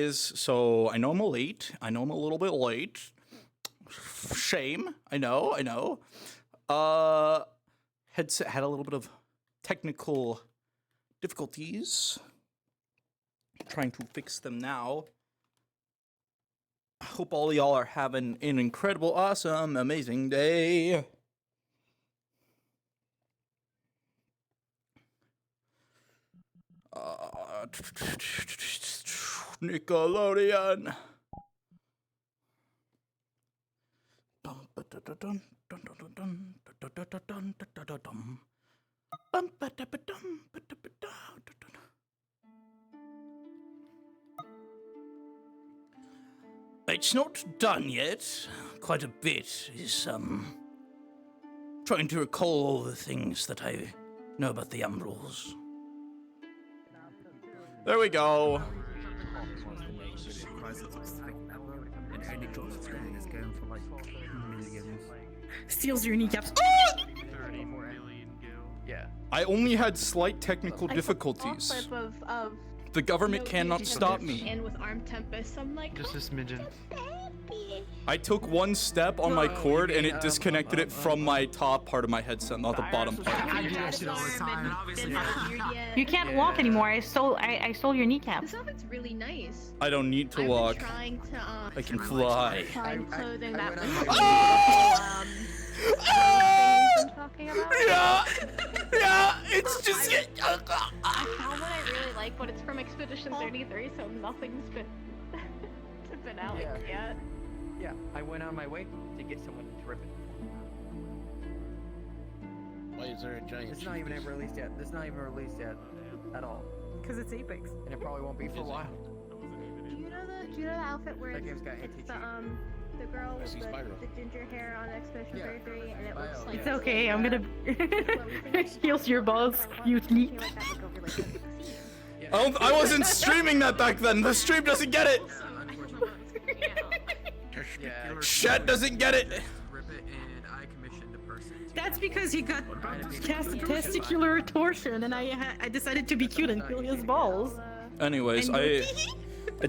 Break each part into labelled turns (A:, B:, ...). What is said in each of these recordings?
A: So I know I'm late. I know I'm a little bit late. Shame. I know. Headset had a little bit of technical difficulties. Trying to fix them now. I hope all y'all are having an incredible, awesome, amazing day. Nickelodeon. It's not done yet. Quite a bit is, trying to recall all the things that I know about the Umbrals. There we go.
B: Steals your kneecaps.
C: 30 million gil.
D: Yeah.
A: I only had slight technical difficulties. The government cannot stop me.
E: And with Arm Tempest, I'm like,
C: Just a smidgen.
A: I took one step on my cord and it disconnected it from my top part of my headset, not the bottom part.
F: I do that shit all the time.
B: You can't walk anymore. I stole your kneecaps.
E: This outfit's really nice.
A: I don't need to
E: I've
A: walk.
E: been trying to
A: I can fly.
E: find clothing that was talking about.
A: Yeah, it's just.
E: I found what I really like, but it's from Expedition 33, so nothing's been out yet.
D: Yeah, I went on my way to get someone to rip it.
F: Why is there a giant?
D: It's not even ever released yet. It's not even released yet, at all.
B: Because it's Apex.
D: And it probably won't be for a while.
E: Do you know the outfit where
D: That game's got
E: it's
D: ATG.
E: the girl with
F: see
E: the
F: Spyro.
E: ginger hair on Expedition
D: Yeah.
E: 33, and it looks
D: Bio.
E: like
B: It's okay. I'm gonna heals your balls. You sleep.
A: I wasn't streaming that back then. The stream doesn't get it.
D: Yeah.
A: Chat doesn't get it.
D: Rip it, and I commissioned a person.
B: That's because he got testicular torsion, and I decided to be cute and kill his balls.
A: Anyways, I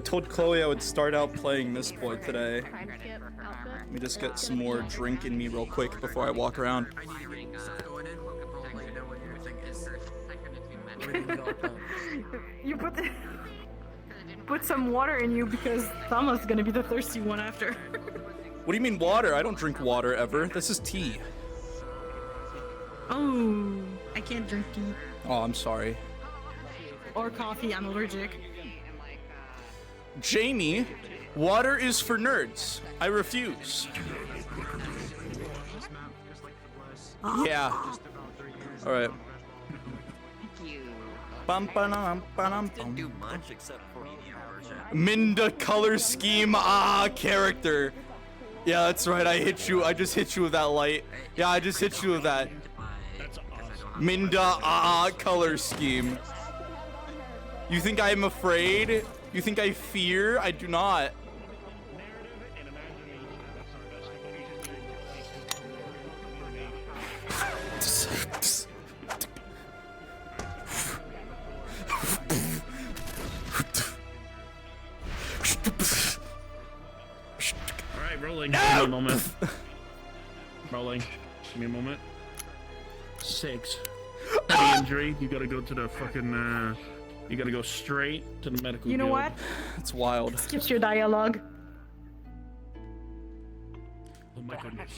A: told Chloe I would start out playing this boy today. Let me just get some more drink in me real quick before I walk around.
B: You put some water in you because Thomas is gonna be the thirsty one after.
A: What do you mean water? I don't drink water ever. This is tea.
B: Oh, I can't drink tea
A: Oh, I'm sorry.
B: or coffee. I'm allergic.
A: Jamie, water is for nerds. I refuse. Yeah. All right. Bum, ba-dum, ba-dum,
G: Didn't do
A: bum.
G: much except for
A: Minda color scheme character. Yeah, that's right. I just hit you with that light. Yeah, I just hit you with that. Minda color scheme. You think I'm afraid? You think I fear? I do not.
C: Alright, rolling. Give me a moment. Rolling. Give me a moment. 6. Heavy injury. You gotta go to the fucking, you gotta go straight to the medical
B: You know
C: guild.
B: what?
A: It's wild.
B: Skips your dialogue.
C: Oh my goodness.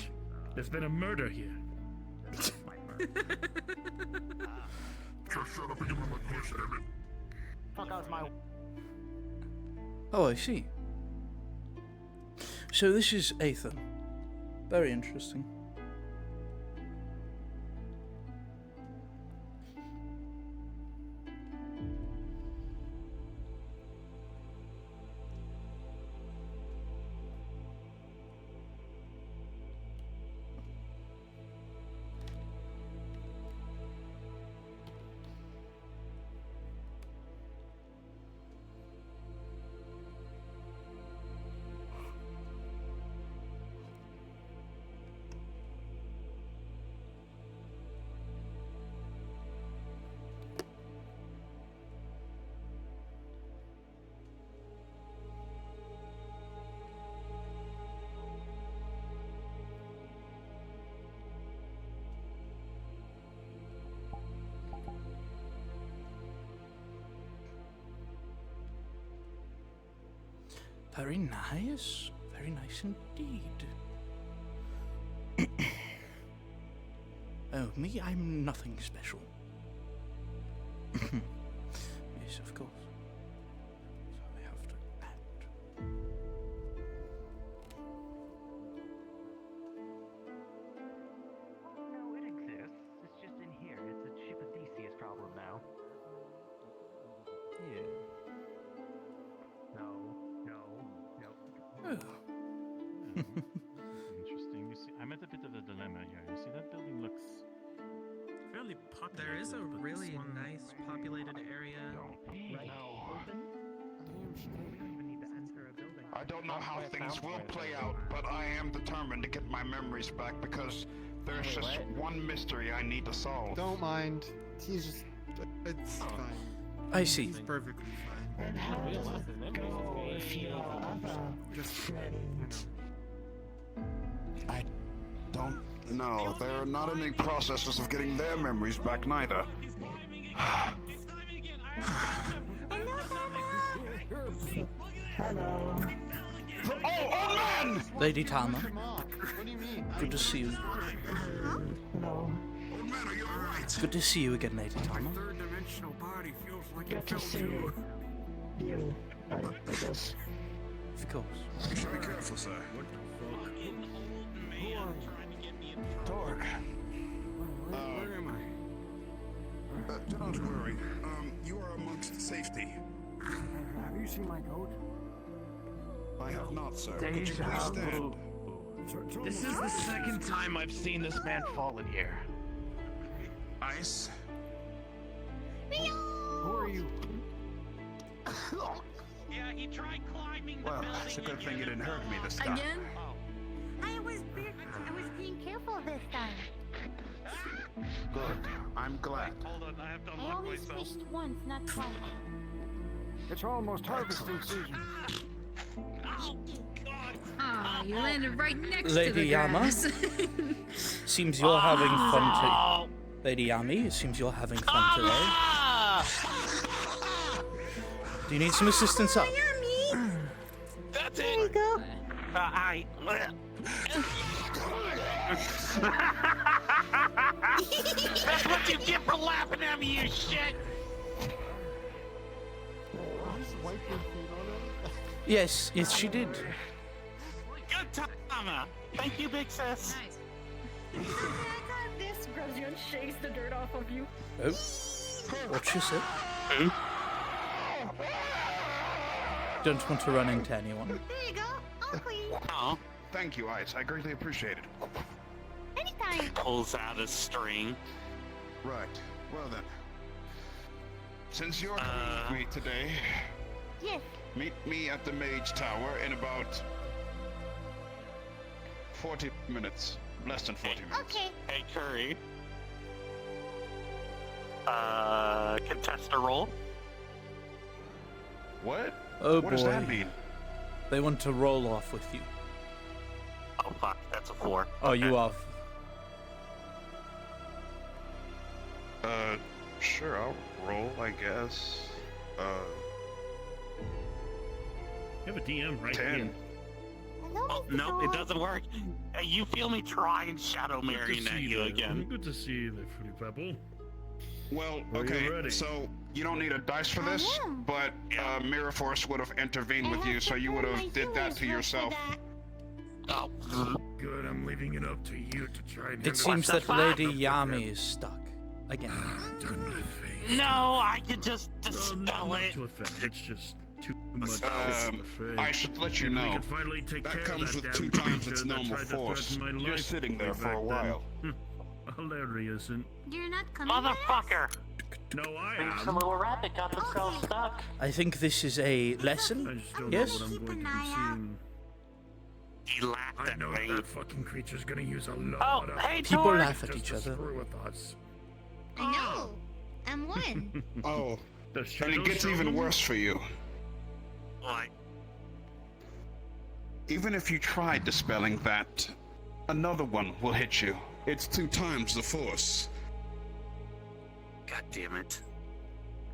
C: There's been a murder here.
F: Fuck out my.
A: Oh, I see. So this is Aether. Very interesting. Very nice. Very nice indeed. Oh, me? I'm nothing special. Yes, of course. So I have to act.
G: No, it exists. It's just in here. It's a ship of Theseus problem now.
A: Yeah.
G: No.
A: Oh.
H: Interesting. You see, I'm at a bit of a dilemma here. You see, that building looks fairly popular.
I: There is a really nice populated area right open.
J: I don't know how things will play out, but I am determined to get my memories back because there's just one mystery I need to solve.
F: Don't mind. He's just. It's fine.
A: I see.
F: He's perfectly fine. Just,
J: I don't know. There are not any processes of getting their memories back neither. Oh, old man!
A: Lady Tama,
F: What do you mean?
A: good to see you.
J: Old man, are you alright?
A: Good to see you again, Lady Tama.
F: Third-dimensional body feels like it killed you.
A: Of course.
J: Be careful, sir.
F: Torg. Where am I?
J: Do not worry. You are amongst safety.
F: Have you seen my goat?
J: I have not, sir. Could you please stand?
G: This is the second time I've seen this man fall in here.
J: Ice?
F: Who are you?
C: Yeah, he tried climbing
J: Well, it's a good thing you didn't hurt me this time.
B: Again?
E: I was being careful this time.
J: Good. I'm glad.
C: Hold on, I have to
E: I
C: unlock
E: only
C: myself.
E: switched once, not twice.
F: It's almost harvesting season.
B: Ah, you landed right next to
A: Lady
B: the
A: Yama?
B: grass.
A: Seems you're having fun today. Lady Yami, it seems you're having fun today. Do you need some assistance up?
G: That's
E: There you
G: it.
E: go.
G: That's what you get for laughing at me, you shit.
A: Yes, yes, she did.
G: Good time. Thank you, big sis.
B: Nice. I got this. Grabs you and shakes the dirt off of you.
A: Oh, what she said? Don't want to run into anyone.
E: There you go. All clean.
G: Oh,
J: Thank you, Ice. I greatly appreciate it.
E: Anytime.
G: pulls out a string.
J: Right. Well then. Since you're coming with me today,
E: Yes.
J: meet me at the Mage Tower in about 40 minutes. Less than 40 minutes.
E: Okay.
G: Hey, Curry. Contest a roll.
J: What?
A: Oh
J: What does that
A: boy.
J: mean?
A: They want to roll off with you.
G: Oh, fuck, that's a 4.
A: Oh, you are.
J: Sure, I'll roll, I guess.
C: You have a DM right
J: 10.
C: here.
G: Oh, no, it doesn't work. You feel me trying shadow marionette you again.
C: Good to see you there, Fruity Pebble.
J: Well,
C: Are you
J: okay,
C: ready?
J: so you don't need a dice for
E: I
J: this,
E: am.
J: but Mirror Force would have intervened with you, so you would have did that to yourself.
G: Oh,
C: Good, I'm leaving it up to you to try and
A: It seems
G: the
A: that
G: fuck?
A: Lady Yami is stuck. Again.
C: Turn my face.
G: no, I could just
C: No,
G: dispel
C: not
G: it.
C: to offend. It's just too much.
J: I should let you
C: We
J: know.
C: can finally take
J: That
C: care
J: comes
C: of
J: with
C: that
J: 2
C: damn
J: times
C: creature
J: its
C: that
J: normal
C: tried to
J: force.
C: threaten my
J: You're
C: life
J: sitting there
C: way
J: for a
C: back
J: while.
C: then. Well, there he isn't.
E: You're not coming with us?
G: Motherfucker!
C: No, I
G: Thinks
C: am.
G: the little rabbit got themselves stuck.
A: I think this is a
C: I
A: lesson.
C: just don't
A: Yes?
C: know what I'm
E: Keep
C: going
E: an
C: to be
E: eye out.
C: seeing.
G: He laughed
C: I
G: at
C: know
G: me.
C: that fucking creature's gonna use a lot
G: Oh,
C: of
G: hey,
A: People
G: Tor!
A: laugh at
C: just
A: each
C: to
A: other.
C: screw with us.
E: I know. I'm one.
J: Oh,
C: The
J: and
C: shadow
J: it gets even
C: shaman?
J: worse for you.
G: What?
J: Even if you tried dispelling that, another one will hit you. It's 2 times the force.
G: God damn it.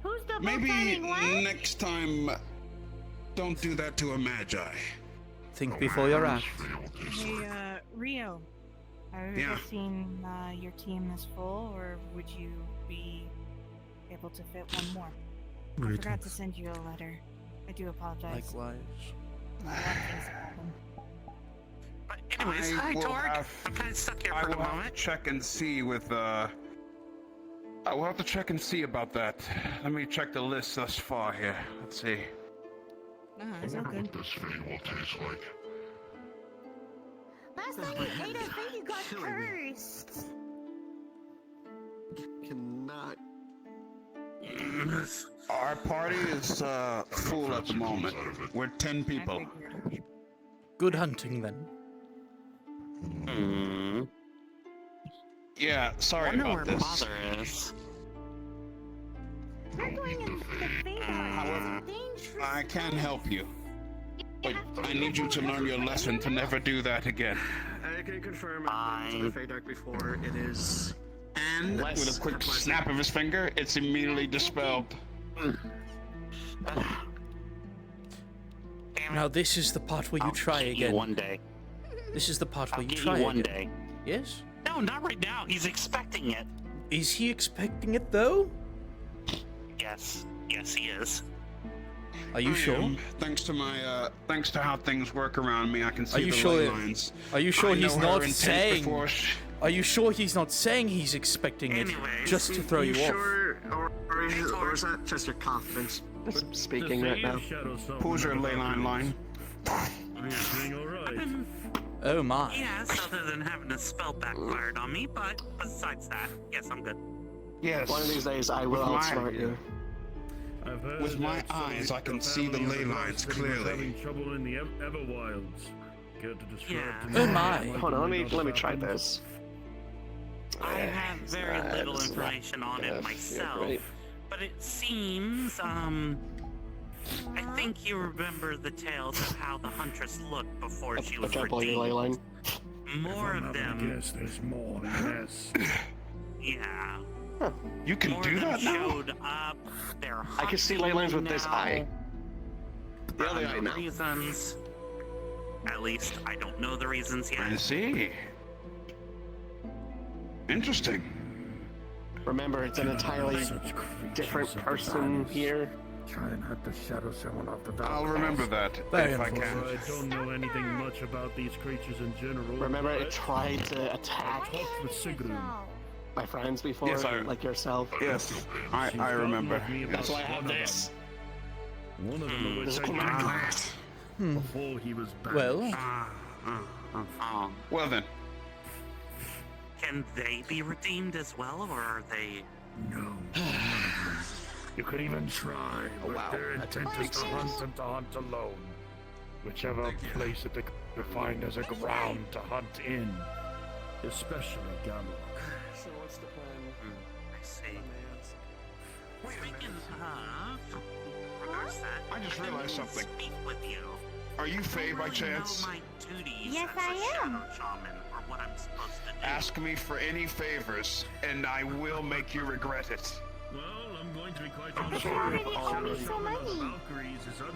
E: Who's the
J: Maybe
E: what?
J: next time Don't do that to a magi.
A: Think before you act.
K: Hey, Rio. Are you
J: Yeah.
K: guessing your team is full, or would you be able to fit one more? I forgot to send you a letter. I do apologize.
A: Likewise.
K: A lot of things happen.
G: But anyways,
J: I
G: hi,
J: will
G: Torg.
J: have-
G: I'm kind of stuck here
J: I
G: for the
J: will have to
G: moment.
J: check and see with I will have to check and see about that. Let me check the list thus far here. Let's see.
K: Nah, it's all good.
J: this fate will taste like.
E: Last time you ate a thing, you got cursed.
L: Cannot.
J: Our party is full at the moment. We're 10 people.
A: Good hunting then.
G: Hmm.
J: Yeah, sorry
G: Wonder
J: about
G: where
J: this.
G: Father is.
E: We're going in the Fade
J: However,
E: It's dangerous.
J: I can help you. But I need you to learn your lesson to never do that again.
L: I can confirm I've been to the Fey Dark before. It is.
J: And with a quick snap of his finger, it's immediately dispelled.
A: Now this is the part where you try
G: Get
A: again.
G: You one day.
A: This is the part
G: I'll
A: where you
G: get
A: try
G: you one
A: again.
G: day.
A: Yes?
G: No, not right now. He's expecting it.
A: Is he expecting it though?
G: Yes. Yes, he is.
A: Are you sure?
J: Thanks to my thanks to how things work around me, I can see
A: Are you
J: the
A: sure?
J: ley lines.
A: Are you sure
J: I
A: he's
J: know her
A: not
J: intent
A: saying?
J: before
A: Are you sure he's not saying he's expecting it
G: Anyways,
A: just to throw you off?
L: Sure, or is that just your confidence speaking right now?
J: Who's your ley line?
A: Oh my.
G: Yes, other than having a spell backfired on me, but besides that, yes, I'm good.
J: Yes.
L: One of these days I will outsmart you.
J: With my eyes, I can see the ley lines clearly.
C: Trouble in the Everwilds. Care to describe
G: Yeah.
C: to me
A: Oh my.
L: Hold on, let me try this.
G: I have very little
L: That's not
G: information on it
L: enough.
G: myself,
L: You're right.
G: but it seems, I think you remember the tales of how the Huntress looked before she was
L: Look up all your ley line.
G: More of them.
C: Yes, there's more. Yes.
G: Yeah.
J: You can
G: More
J: do
G: of them
J: that now?
G: showed up. They're
L: I can see ley lines with
G: hunting
L: this
G: now
L: eye. The
G: for
L: other eye
G: unknown
L: now.
G: reasons. At least I don't know the reasons yet.
J: I see. Interesting.
L: Remember, it's an entirely different person here.
F: Try and hut the shadow someone off the
J: I'll remember that
A: Very
J: if I can.
C: I don't know anything much about these creatures in general.
L: Remember, it
C: but
L: tried to
C: I
L: attack
C: talked with Sigrun.
L: my friends before,
J: Yes,
L: like yourself.
J: Yes,
C: She's
J: I
C: gotten
J: remember.
C: with me about
L: That's why I have
C: one of
L: this.
C: them. One of them of
L: This
C: which
L: is
C: I
L: my
C: knew
L: glass.
C: before he was banished.
A: Well,
G: Oh,
J: Well then,
G: can they be redeemed as well, or are they?
C: No. You could even try, but
L: wow,
C: their
L: that's
C: intent is to hunt and to hunt alone. Whichever place that they could find as a ground to hunt in, especially Gamlock.
L: So what's the plan?
G: I see. Speaking of, regards that,
J: I just realized something.
G: Speak with you.
J: Are you Faye by
G: really
J: chance?
G: Know my duties
E: Yes,
G: as a
E: I am.
G: shadow shaman, or what I'm supposed to do.
J: Ask me for any favors, and I will make you regret it.
C: Well, I'm going to be quite
E: You already told me so many.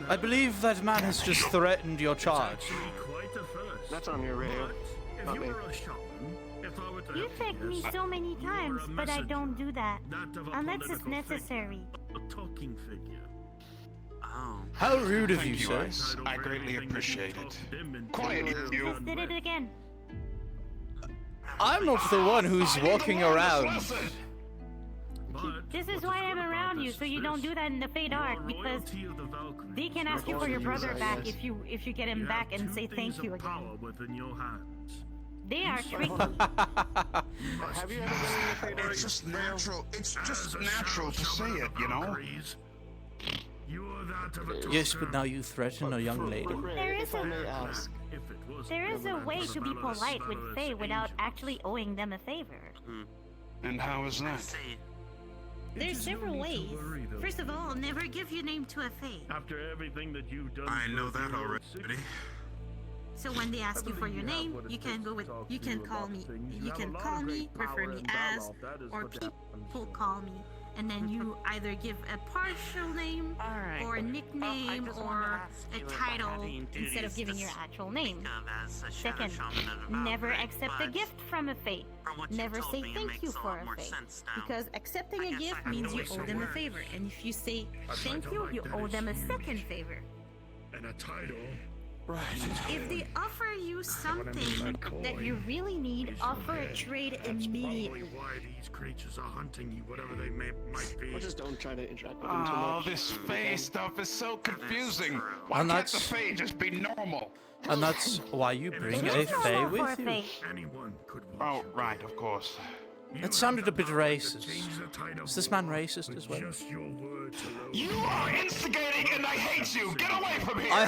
A: I believe that man has just threatened your charge.
C: Actually quite a first.
L: That's on your radio.
C: But if
L: Not
C: you
L: me.
C: were a shaman, if I were to
E: You
C: help
E: begged me
C: yes,
E: so many
C: you were
E: times,
C: a
E: but I don't
C: messenger,
E: do that.
C: not of a
E: Unless it's
C: political
E: necessary.
C: figure, a talking figure.
G: Oh.
A: How rude of
J: Thank
A: you,
J: you,
A: sir.
J: Ice. I greatly appreciate it. Quiet, you.
E: Did it again.
A: I'm not the one who's walking around.
E: This is why I'm around you, so you don't do that in the Fade Arc, because they can ask you for your brother back if you get him back and say thank you again.
C: Within your hands.
E: They are tricky.
L: Have you ever been in the Fey Dark?
J: It's just natural. It's just natural to say it, you know.
A: Yes, but now you threaten a young lady.
E: There is
L: If I may ask,
E: There is a way to be polite with Fae without actually owing them a favor.
J: And how is that?
E: There's several ways. First of all, never give your name to a Fae.
C: After everything that you've done,
J: I know that already.
E: So when they ask you for your name, you can go with, you can call me, refer me as, or people call me, and then you either give a partial name or a nickname or a title instead of giving your actual name. Second, never accept a gift from a Fae. Never say thank you for a Fae, because accepting a gift means you owe them a favor, and if you say thank you, you owe them a second favor.
C: And a title.
L: Right.
E: If they offer you something that you really need, offer a trade immediately.
C: Why these creatures are hunting you, whatever they might be.
L: Well, just don't try to interact with them too much.
J: Oh, this Fae stuff is so confusing. Why
A: And
J: can't the
A: that's-
J: Fae just be normal?
A: And that's why you bring a Fae with you.
C: Anyone could
J: Oh, right, of course.
A: That sounded a bit racist. Is this man racist as well?
C: Just your words alone.
J: You are instigating and I hate you! Get away from here!
A: I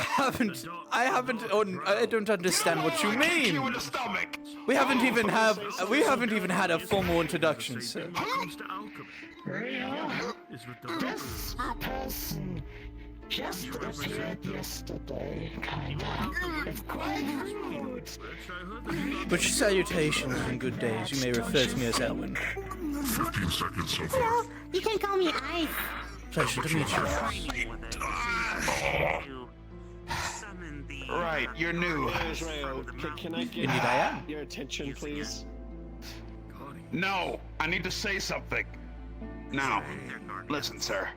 A: don't understand what you
J: I kick you in
A: mean.
J: the stomach!
A: We haven't even had a formal introduction, sir.
C: When it comes to alchemy, is with the
F: This person just appeared yesterday, kind of. It's quite rude.
A: With salutations and good days, you may refer to me as Elwin.
F: 15 seconds so
E: Hello, you can call me Ice.
A: Pleasure to meet you.
J: Right, you're new.
L: Can I get
A: Indeed I am.
L: your attention, please?
J: No, I need to say something. Now, listen, sir.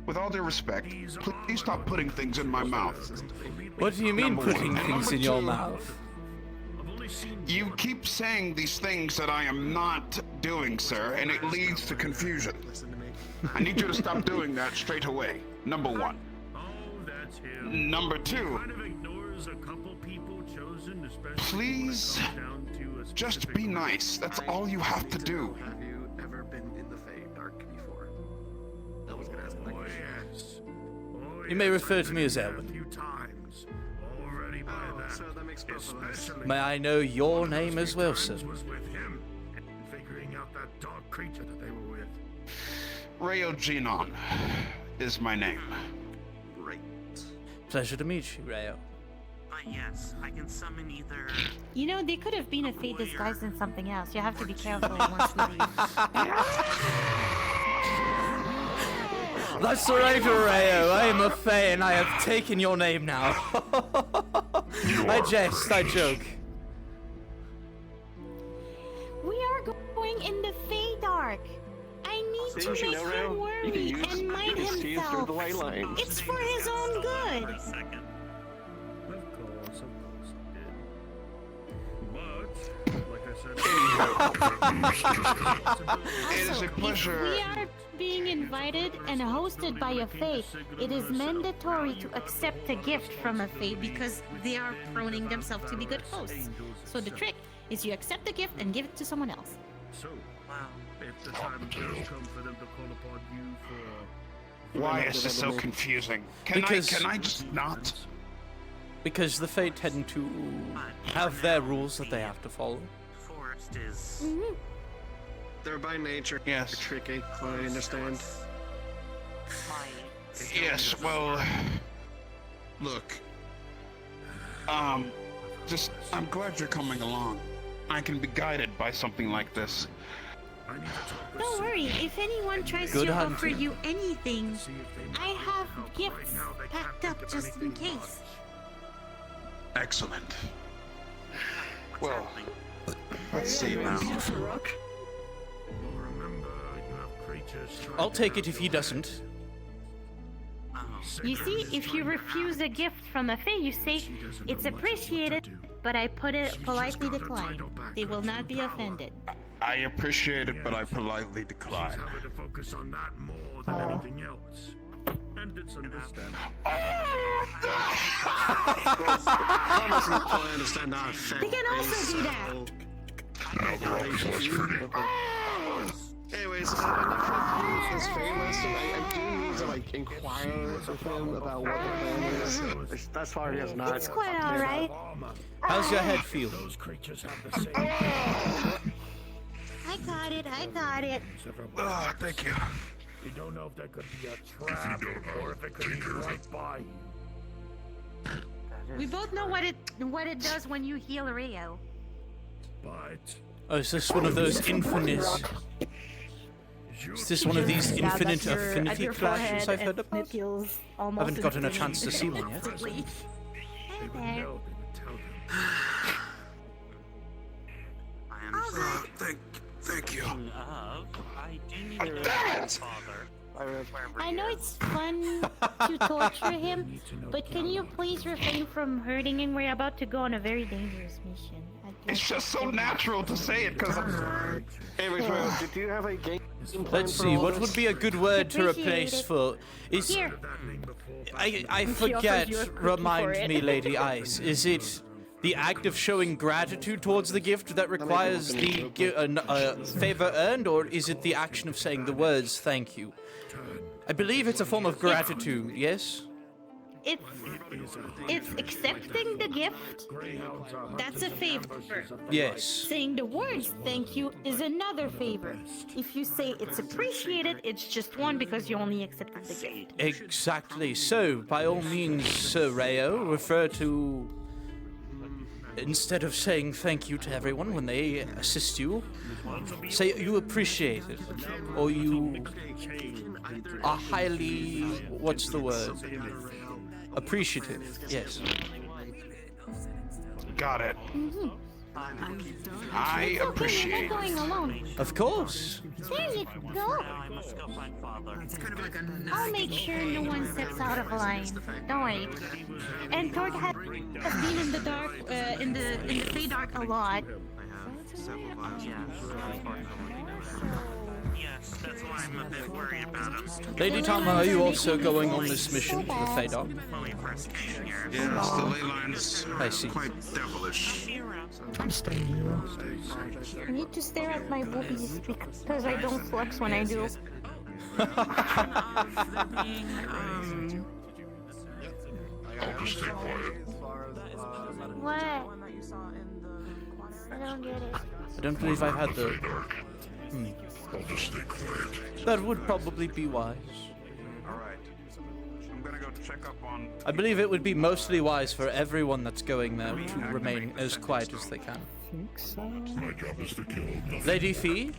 J: With all due respect, please stop putting things in my mouth.
A: What do you mean
J: Number
A: putting
J: one. And
A: things
J: number
A: in your
J: two,
A: mouth?
J: You keep saying these things that I am not doing, sir, and it leads to confusion. I need you to stop doing that straight away. Number one.
C: Oh, that's him.
J: Number two,
C: Kind of ignores a couple people chosen, especially
J: please
C: when it comes down to a
J: just
C: specific
J: be
C: group.
J: nice. That's all you have to do.
L: Have you ever been in the Fey Dark before? I was gonna ask that
C: Oh,
L: question.
C: yes. Oh,
A: You may
C: yes,
A: refer
C: I've
A: to me
C: been
A: as
C: there
A: Elwin.
C: A few times already by
L: Oh,
C: that.
L: so that makes both of us.
C: Especially
A: May I know your
C: one of those
A: name as
C: few
A: well,
C: times
A: sir?
C: was with him and figuring out that dog creature that they were with.
J: Rayogenon is my name.
L: Great.
A: Pleasure to meet you, Rayo.
G: But yes, I can summon either.
E: You know, they could have been a Fae disguised in something else. You have to be careful once you leave.
A: That's right, Rayo. I am a Fae and I have taken your name now. I jest, I joke.
E: We are going in the Fae Dark. I need to
L: Didn't you
E: make
L: know,
E: him
L: Rayo? You
E: worry
L: can use
E: and mind
L: see through
E: himself.
L: the white lines.
E: It's for his own good.
C: Of course it did. But, like I said,
J: It is a
E: If
J: pleasure.
E: we are being invited and hosted by a Fae, it is mandatory to accept a gift from a Fae because they are proning themselves to be good hosts. So the trick is you accept the gift and give it to someone else.
C: so, if the time does come for them to call upon you for
J: Why is this so confusing? Can I just not?
A: Because the Fae tend to have their rules that they have to follow.
G: Forest is.
L: They're by nature
J: Yes.
L: tricky. I understand.
J: Yes, well, look. I'm glad you're coming along. I can be guided by something like this.
E: Don't worry, if anyone tries
A: Good
E: to offer
A: hunting.
E: you anything, I have gifts packed up just in case.
J: Excellent. Well, let's see now.
C: remember you have creatures trying
A: I'll
C: to
A: take
C: have
A: it if he
C: your
A: doesn't.
E: You see, if you refuse a gift from a Fae, you say, it's appreciated, but I politely decline. They will not be offended.
J: I appreciate it, but I politely decline.
C: having to focus on that more than anything else. And it's understandable.
L: I understand our effect.
E: They can also do that.
L: Anyways, enough of this Fey lesson. I do need to like inquire with him about what the plan is. Thus far, he has not.
E: It's quite alright.
A: How's your head feel?
C: Those creatures have the same.
E: I got it, I got it.
J: Oh, thank you.
C: You don't know if that could be a trap or if it could be right by you.
E: We both know what it does when you heal Rio.
C: But
A: Oh, is this one of those infamous? Is this one of these
B: Yeah,
A: infinite
B: that's your-
A: affinity
B: at your
A: clashes
B: forehead,
A: I've heard
B: and
A: about?
B: It feels
A: I
B: almost
A: haven't gotten a
B: infinity.
A: chance to see one yet.
E: Hey there.
G: I understand.
J: Thank you.
G: I do need a father.
E: I know it's fun to torture him, but can you please refrain from hurting him? We're about to go on a very dangerous mission.
J: It's just so natural to say it because I'm.
L: Hey, Rachel, did you have a game plan
A: Let's
L: for
A: see,
L: all
A: what
L: this?
A: would be a good word to
E: Appreciate
A: replace
E: it.
A: for... Is...
E: Here.
A: I
B: offers
A: forget,
B: you a cookie
A: remind
B: for it.
A: me, Lady Ice. Is it the act of showing gratitude towards the gift that requires the favor earned, or is it the action of saying the words thank you? I believe it's a form of gratitude, yes?
E: It's accepting the gift. That's a favor.
A: Yes.
E: Saying the words thank you is another favor. If you say it's appreciated, it's just one because you only accepted the gift.
A: Exactly. So, by all means, Sir Rayo, refer to... Instead of saying thank you to everyone when they assist you, say you appreciate it. Or you are highly... what's the word? Appreciative, yes.
J: Got it.
E: Mm-hmm.
J: I appreciate
E: You're not going alone.
A: Of course.
E: There you go. I'll make sure no one steps out of line. Don't worry. And Torg has been in the dark, in the Fey Dark a lot.
G: Yes, that's why I'm a bit worried about him.
A: Lady Tama, are you also going on this mission to the Fadar?
J: Yes, the ley line's
A: I see.
J: quite devilish.
F: I'm staying here.
E: I need to stare at my boobies because I don't flex when I do. What? I don't get it.
A: I don't believe I've had the... That would probably be wise.
J: Alright. I'm gonna go check up on.
A: I believe it would be mostly wise for everyone that's going there to remain as quiet as they can.
F: Think so? My job is to kill nothing.
A: Lady Fee?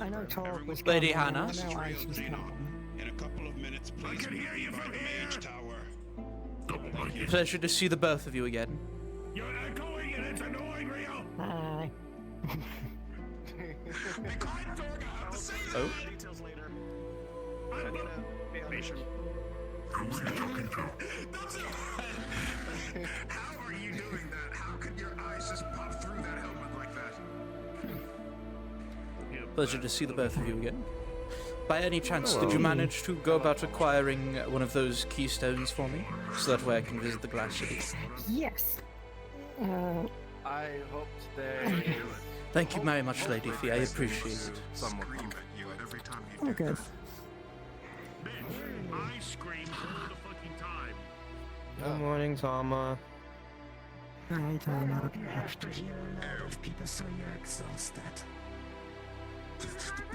F: I know Torg was
A: Lady
F: gone,
A: Hannah?
F: I know Ice was gone.
J: In a couple of minutes, please. I can hear you from the mage tower.
A: Pleasure to see the both of you again.
C: You're echoing and it's annoying, Rio.
F: Hi.
A: Oh?
L: Details later.
C: I'm
L: Animation.
J: How are you doing that? How could your eyes just pop through that helmet like that?
A: Pleasure to see the both of you again. By any chance, did you manage to go about acquiring one of those keystones for me? So that way I can visit the Glass City.
F: Yes.
L: I hope they.
A: Thank you very much, Lady Fee. I appreciate it.
F: I'm good.
C: I scream all the fucking time.
M: Good morning, Tama.
F: Hi, Tama. After you love people so you're exhausted.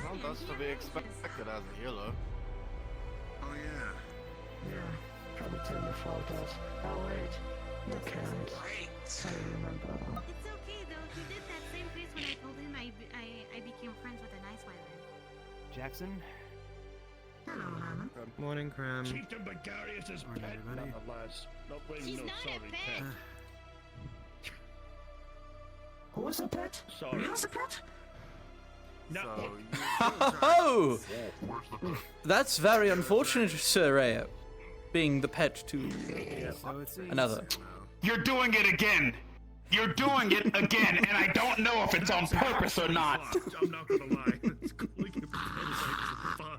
L: Well, that's to be expected as a healer.
J: Oh yeah.
F: Yeah, probably turn the fault off. Oh wait, you can't. I remember.
E: It's okay though. He did that same face when I told him I became friends with an ice wyvern.
M: Jackson?
F: Hello, Hannah.
M: Morning, Cram.
C: Chieftain Becarius' pet, nonetheless. Not playing
E: He's
C: no
E: not a
C: sorry
E: pet.
F: Who was a pet?
C: Sorry.
F: You was a pet?
C: No.
A: Oh! That's very unfortunate, Sir Rayo. Being the pet to another.
J: You're doing it again. You're doing it again, and I don't know if it's on purpose or not.
C: I'm not gonna lie. It's calling him fun.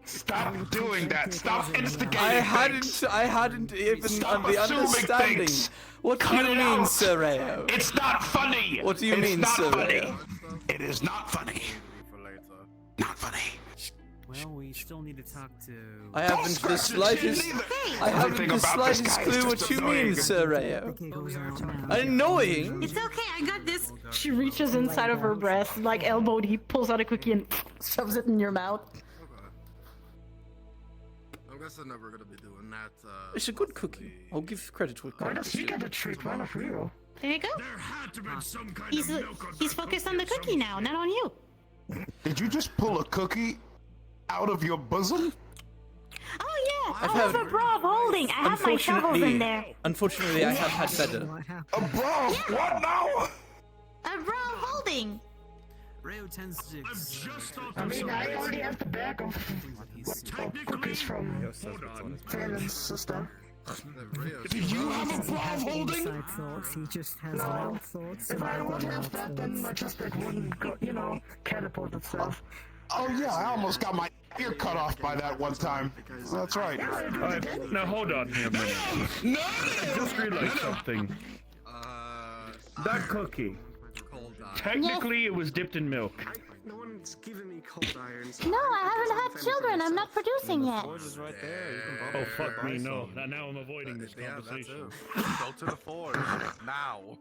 J: Stop doing that. Stop instigating.
A: I
J: things.
A: hadn't even
J: Stop
A: on the
J: assuming
A: understanding.
J: things.
A: What do
J: Cut
A: you
J: it
A: mean,
J: out.
A: Sir Rayo?
J: It's not funny.
A: What do you
J: It's
A: mean,
J: not
A: Sir
J: funny.
A: Rayo?
J: It is not funny.
L: For later.
J: Not funny.
I: Well, we still need to talk to.
A: I haven't the slightest. I haven't
J: Everything
A: the
J: about this
A: slightest
J: guy is
A: clue what
J: just
A: you
J: annoying.
A: mean, Sir Rayo.
I: Okay, goes on now.
A: Annoying?
E: It's okay. I got this.
B: She reaches inside of her breast, like elbowed, he pulls out a cookie and shoves it in your mouth.
L: I'm guessing that we're gonna be doing that.
A: It's a good cookie. I'll give credit to
F: Why
A: it.
F: does he get a treat? Why not you?
E: There you go.
C: There had to be some kind
E: He's
C: of milk on
E: he's
C: that
E: focused on the cookie now, not on you.
J: Did you just pull a cookie? out of your bosom?
E: Oh yeah, I have a bra of holding. I have my shovels in there.
A: Unfortunately, I have had better.
J: A bra of what now?
E: A bra of holding.
I: Rayo tends to.
L: I mean, I already have the bag of cookies from Fallon's sister.
J: Do you have a bra of holding?
I: He just has
L: No. If I would have that, then my chest bag wouldn't go, catapult itself.
J: Oh yeah, I almost got my ear cut off by that one time. That's right.
C: Alright, now hold on here a minute.
J: No!
C: I just realized something. That cookie. Technically, it was dipped in milk.
L: No one's giving me cold irons.
E: No, I haven't had children. I'm not producing yet.
C: Oh, fuck me, no. Now I'm avoiding this conversation.
N: Go to the forge now.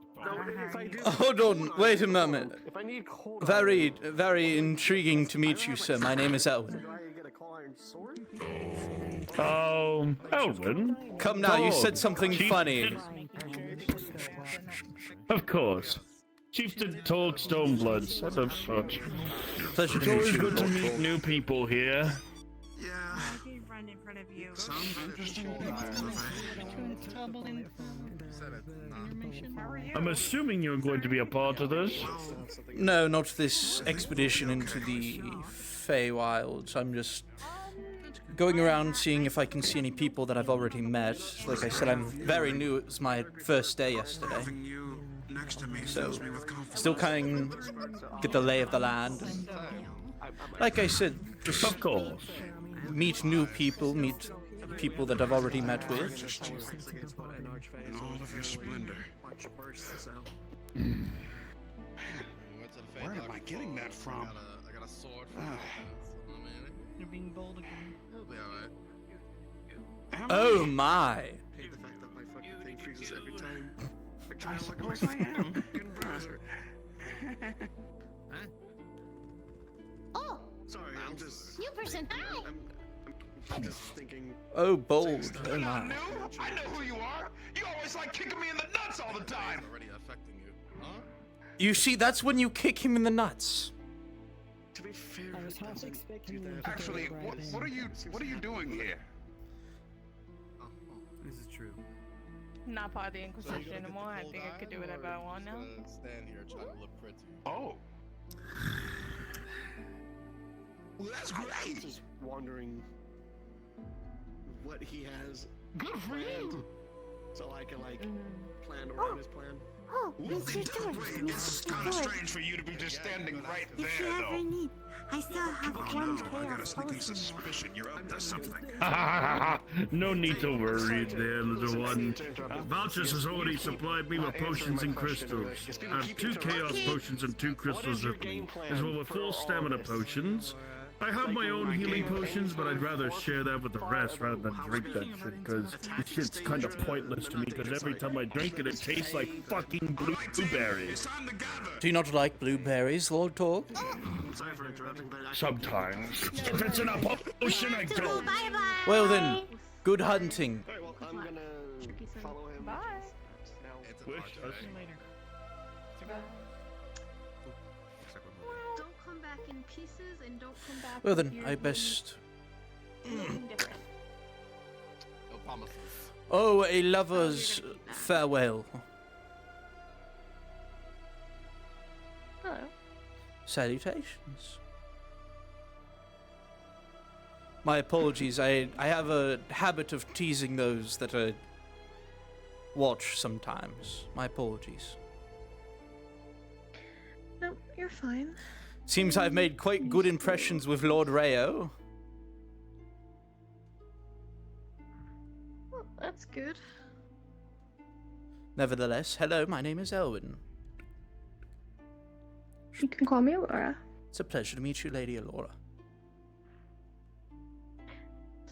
L: If I do,
A: Hold on, wait a moment.
L: if I need cold
A: Very, very intriguing to meet you, sir. My name is Elwin.
L: do I get a cold iron sword?
C: Elvin?
A: Come now, you
C: Dog.
A: said something funny.
C: Of course. Chieftain Tolk Stonebloods, what the fuck?
A: Pleasure
C: It's
A: to meet
C: always
A: you.
C: good to meet new people here.
K: Run in front of you.
C: I'm assuming you're going to be a part of this.
A: No, not this expedition into the Feywilds. I'm just going around seeing if I can see any people that I've already met. Like I said, I'm very new. It was my first day yesterday. So, still kind of get the lay of the land. And, like I said, just
C: of course,
A: meet new people, meet people that I've already met with.
J: In all of your splendor. Where am I getting that from?
N: I got a sword.
I: You're being bold again.
N: He'll be alright.
A: Oh my!
L: Hate the fact that my fucking thing freezes every time.
J: I suppose I am.
E: Oh,
L: Sorry, I'm just.
E: new person. Hi.
L: I'm just thinking.
A: Oh, bold. Oh my.
J: I know who you are. You always like kicking me in the nuts all the time.
N: Already affecting you, huh?
A: You see, that's when you kick him in the nuts.
L: To be fair,
F: I was half expecting you to
J: Actually,
F: go right in.
J: what are you doing here?
I: This is true.
B: Not part of the Inquisition anymore. I think I could do whatever I want now.
N: Stand here trying to look pretty.
J: Oh. Well, that's
L: I'm
J: great.
L: just wondering what he has.
J: Good for you.
L: So I can plan around his plan.
E: Oh, Mr. George.
J: It's kind of strange for you to be just standing right there,
E: If you ever
J: though.
E: need, I still have one
J: I got a
E: chaos
J: sneaking
E: potion.
J: suspicion you're up to something.
C: No need to worry there, little one. Vouchers has already supplied me with potions and crystals. I have 2 chaos potions and 2 crystals with me, as well as 4 stamina potions. I have my own healing potions, but I'd rather share that with the rest rather than drink that shit, because this shit's kind of pointless to me, because every time I drink it, it tastes like fucking blueberries.
A: Do you not like blueberries, Lord Torg?
L: Sorry for interrupting, but
C: Sometimes. If it's in a potion, I don't.
E: Bye bye.
A: Well then, good hunting.
L: Alright, well, I'm gonna follow him.
B: Bye.
C: Wish us.
E: Don't come back in pieces and don't come back.
A: Well
E: with
A: then,
E: your
A: I best.
E: anything different.
N: No promises.
A: Oh, a lover's farewell.
B: Hello.
A: Salutations. My apologies, I have a habit of teasing those that I watch sometimes. My apologies.
B: No, you're fine.
A: Seems I've made quite good impressions with Lord Rayo.
B: Well, that's good.
A: Nevertheless, hello, my name is Elwin.
B: You can call me Laura.
A: It's a pleasure to meet you, Lady Alora.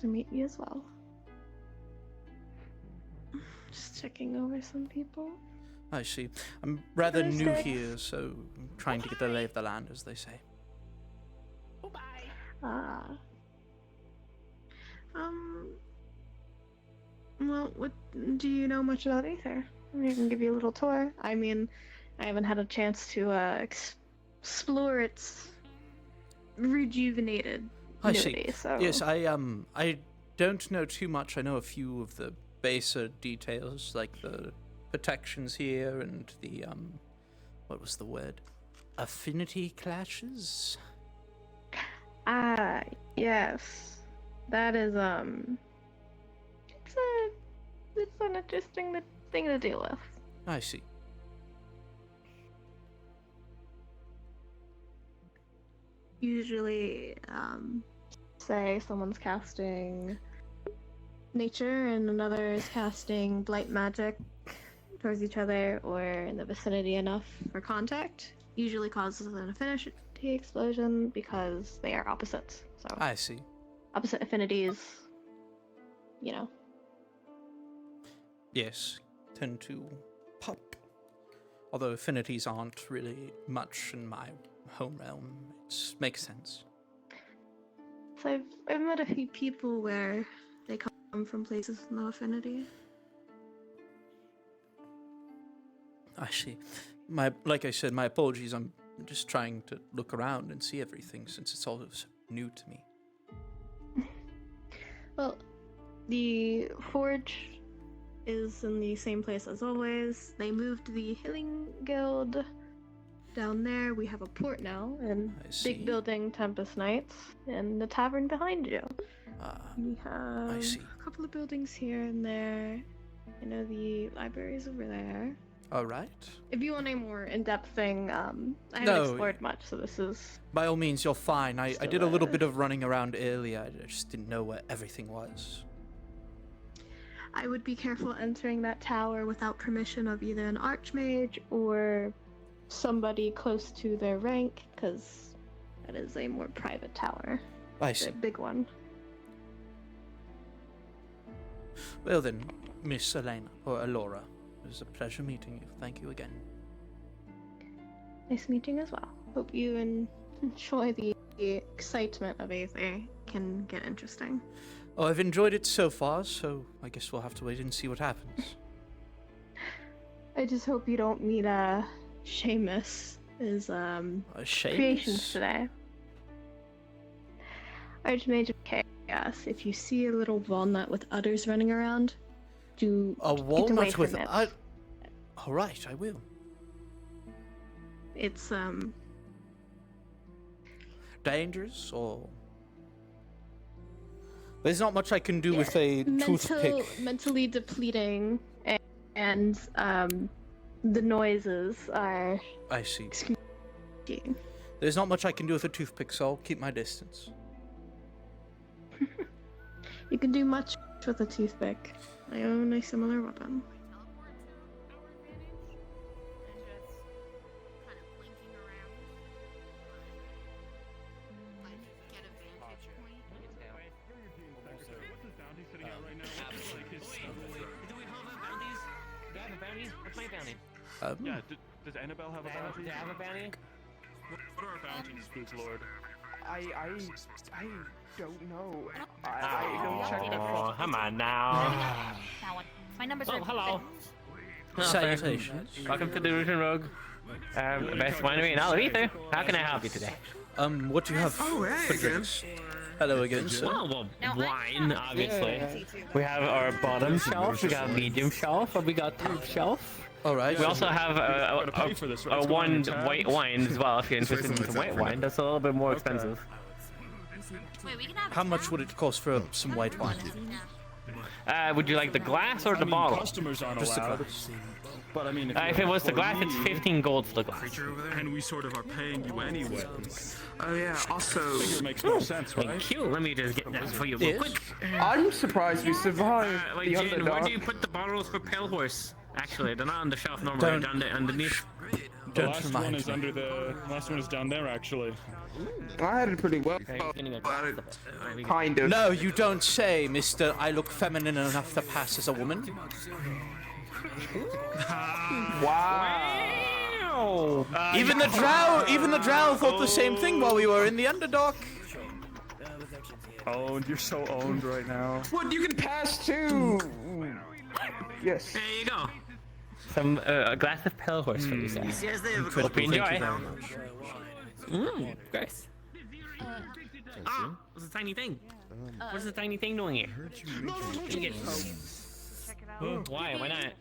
B: To meet you as well. Just checking over some people.
A: I see. I'm rather new
B: Thursday.
A: here, so I'm trying to get the lay of the land, as they say.
B: Ah. Well, what do you know much about Aether? I can give you a little tour. I mean, I haven't had a chance to explore its rejuvenated
A: I see.
O: nudity, so
A: Yes, I don't know too much. I know a few of the baser details, like the protections here and the what was the word? Affinity clashes?
O: Yes. That is it's an interesting thing to deal with.
A: I see.
O: Usually, say someone's casting nature and another is casting blight magic towards each other or in the vicinity enough for contact, usually causes an affinity explosion because they are opposites. So
A: I see.
O: opposite affinities, you know.
A: Yes, tend to pop. Although affinities aren't really much in my home realm, it makes sense.
O: So I've met a few people where they come from places with no affinity.
A: I see. Like I said, my apologies. I'm just trying to look around and see everything since it's all so new to me.
O: Well, the forge is in the same place as always. They moved the Healing Guild down there. We have a port now, and big building Tempest Knights, and the tavern behind you. We have a couple of buildings here and there. You know, the library's over there.
A: All right.
O: If you want a more in-depth thing, I haven't
A: No.
O: explored much, so this is...
A: By all means, you're fine. I
O: Still,
A: did a little bit of running around earlier. I just didn't know where everything was.
O: I would be careful entering that tower without permission of either an archmage or somebody close to their rank, because that is a more private tower.
A: I see.
O: A big one.
A: Well then, Miss Elena, or Elora, it was a pleasure meeting you. Thank you again.
O: Nice meeting as well. Hope you enjoy the excitement of Aether. Can get interesting.
A: Oh, I've enjoyed it so far, so I guess we'll have to wait and see what happens.
O: I just hope you don't meet Seamus. His
A: Seamus?
O: creations today. Archmage of Chaos. If you see a little walnut with udders running around, do
A: A
O: get away
A: walnut
O: from
A: with
O: it.
A: All right, I will.
O: It's
A: Dangerous or? There's not much I can do with a toothpick.
O: mentally depleting, and the noises are.
A: I see. There's not much I can do with a toothpick, so I'll keep my distance.
O: You can do much with a toothpick. I own a similar weapon.
H: Yeah, does Annabelle have a bounty?
M: Do you have a bounty?
H: What are our bounties, Spook Lord?
L: I don't know. I don't check the
M: Oh, come on now.
E: My number's
M: Oh, hello.
A: Salutations.
M: Welcome to the Illusion Rogue. Best winery in all of Aether. How can I help you today?
A: What do you have for drinks? Hello again, sir.
M: Well, wine, obviously. We have our bottom shelf, we got medium shelf, and we got top shelf.
A: All right.
M: We also have a one white wine as well, if you're interested in some white wine. That's a little bit more expensive.
E: Wait, we can have
A: How much would it cost for some white wine?
M: Would you like the glass or the bottle?
H: Customers aren't
A: Just the
H: allowed.
A: glass.
H: But I mean,
M: If it was the glass, it's 15 gold for the glass.
H: And we sort of are paying you anyway.
L: Oh yeah, also...
H: Figure makes no sense, right?
M: Thank you. Let me just get that for you real quick.
L: I'm surprised we survived
M: Wait,
L: the
M: Jane, where
L: underdog.
M: do you put the bottles for Pale Horse? Actually, they're not on the shelf normally. They're underneath.
H: The last one is under the last one is down there actually.
L: I had it pretty well. Kind of.
A: No, you don't say, Mr. I look feminine enough to pass as a woman.
L: Wow.
A: Even the drow thought the same thing while we were in the Underdark.
H: Owned, you're so owned right now.
L: What, you can pass too? Yes.
M: There you go. Some a glass of Pale Horse for you, sir.
E: Yes, they have a
M: Hope you enjoy.
A: Thank you very much.
M: Great. Ah, what's the tiny thing? What's the tiny thing doing here? Why? Why not?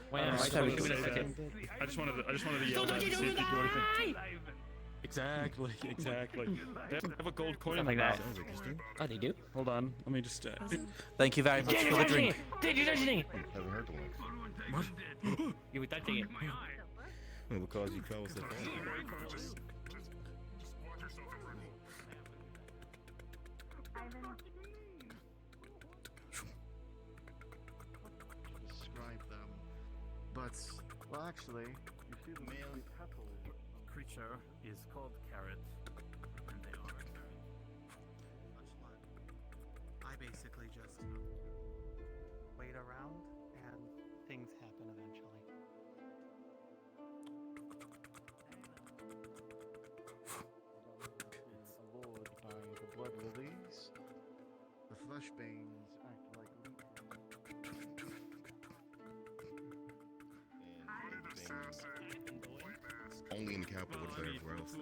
M: Why not?
C: I just wanted to yell that to see if you do anything. Exactly. They have a gold coin in
M: Like
C: their
M: that.
C: mouth.
M: Oh, they do?
C: Hold on, let me just.
A: Thank you very much for the drink.
M: Did you touching it?
P: Haven't heard the links.
C: What?
M: You were touching it.
P: Because you fell with the
L: Describe them. But, well, actually, you see the male petal.
H: Creature is called Carrot, and they are
I: Much fun. I basically just wait around and things happen eventually.
L: It's abhorred by the blood lilies. The flesh veins act like
P: only in the capital. What is there everywhere else?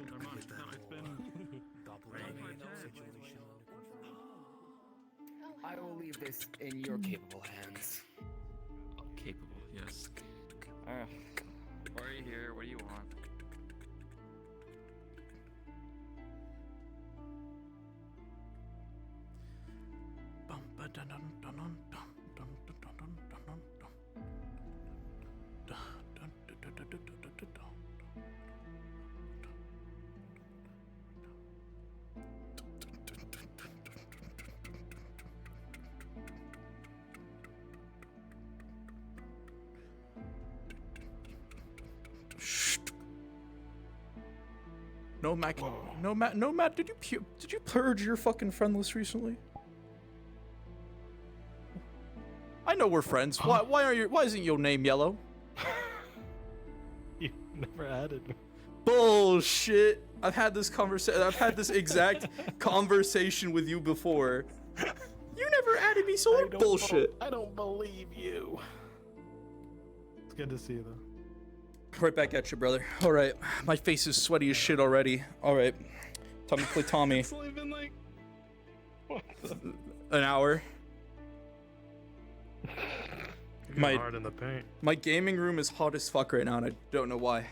Q: I will leave this in your capable hands.
R: Capable, yes. Why are you here? What do you want?
A: No, Matt. No, Matt. Did you purge your fucking friend list recently? I know we're friends. Why isn't your name yellow?
S: You never added me.
A: Bullshit. I've had this exact conversation with you before. You never added me, so bullshit.
S: I don't believe you. It's good to see you, though.
A: Right back at you, brother. All right, my face is sweaty as shit already. All right, time to play Tommy.
S: It's only been like
A: An hour.
S: hard in the paint.
A: My gaming room is hot as fuck right now, and I don't know why.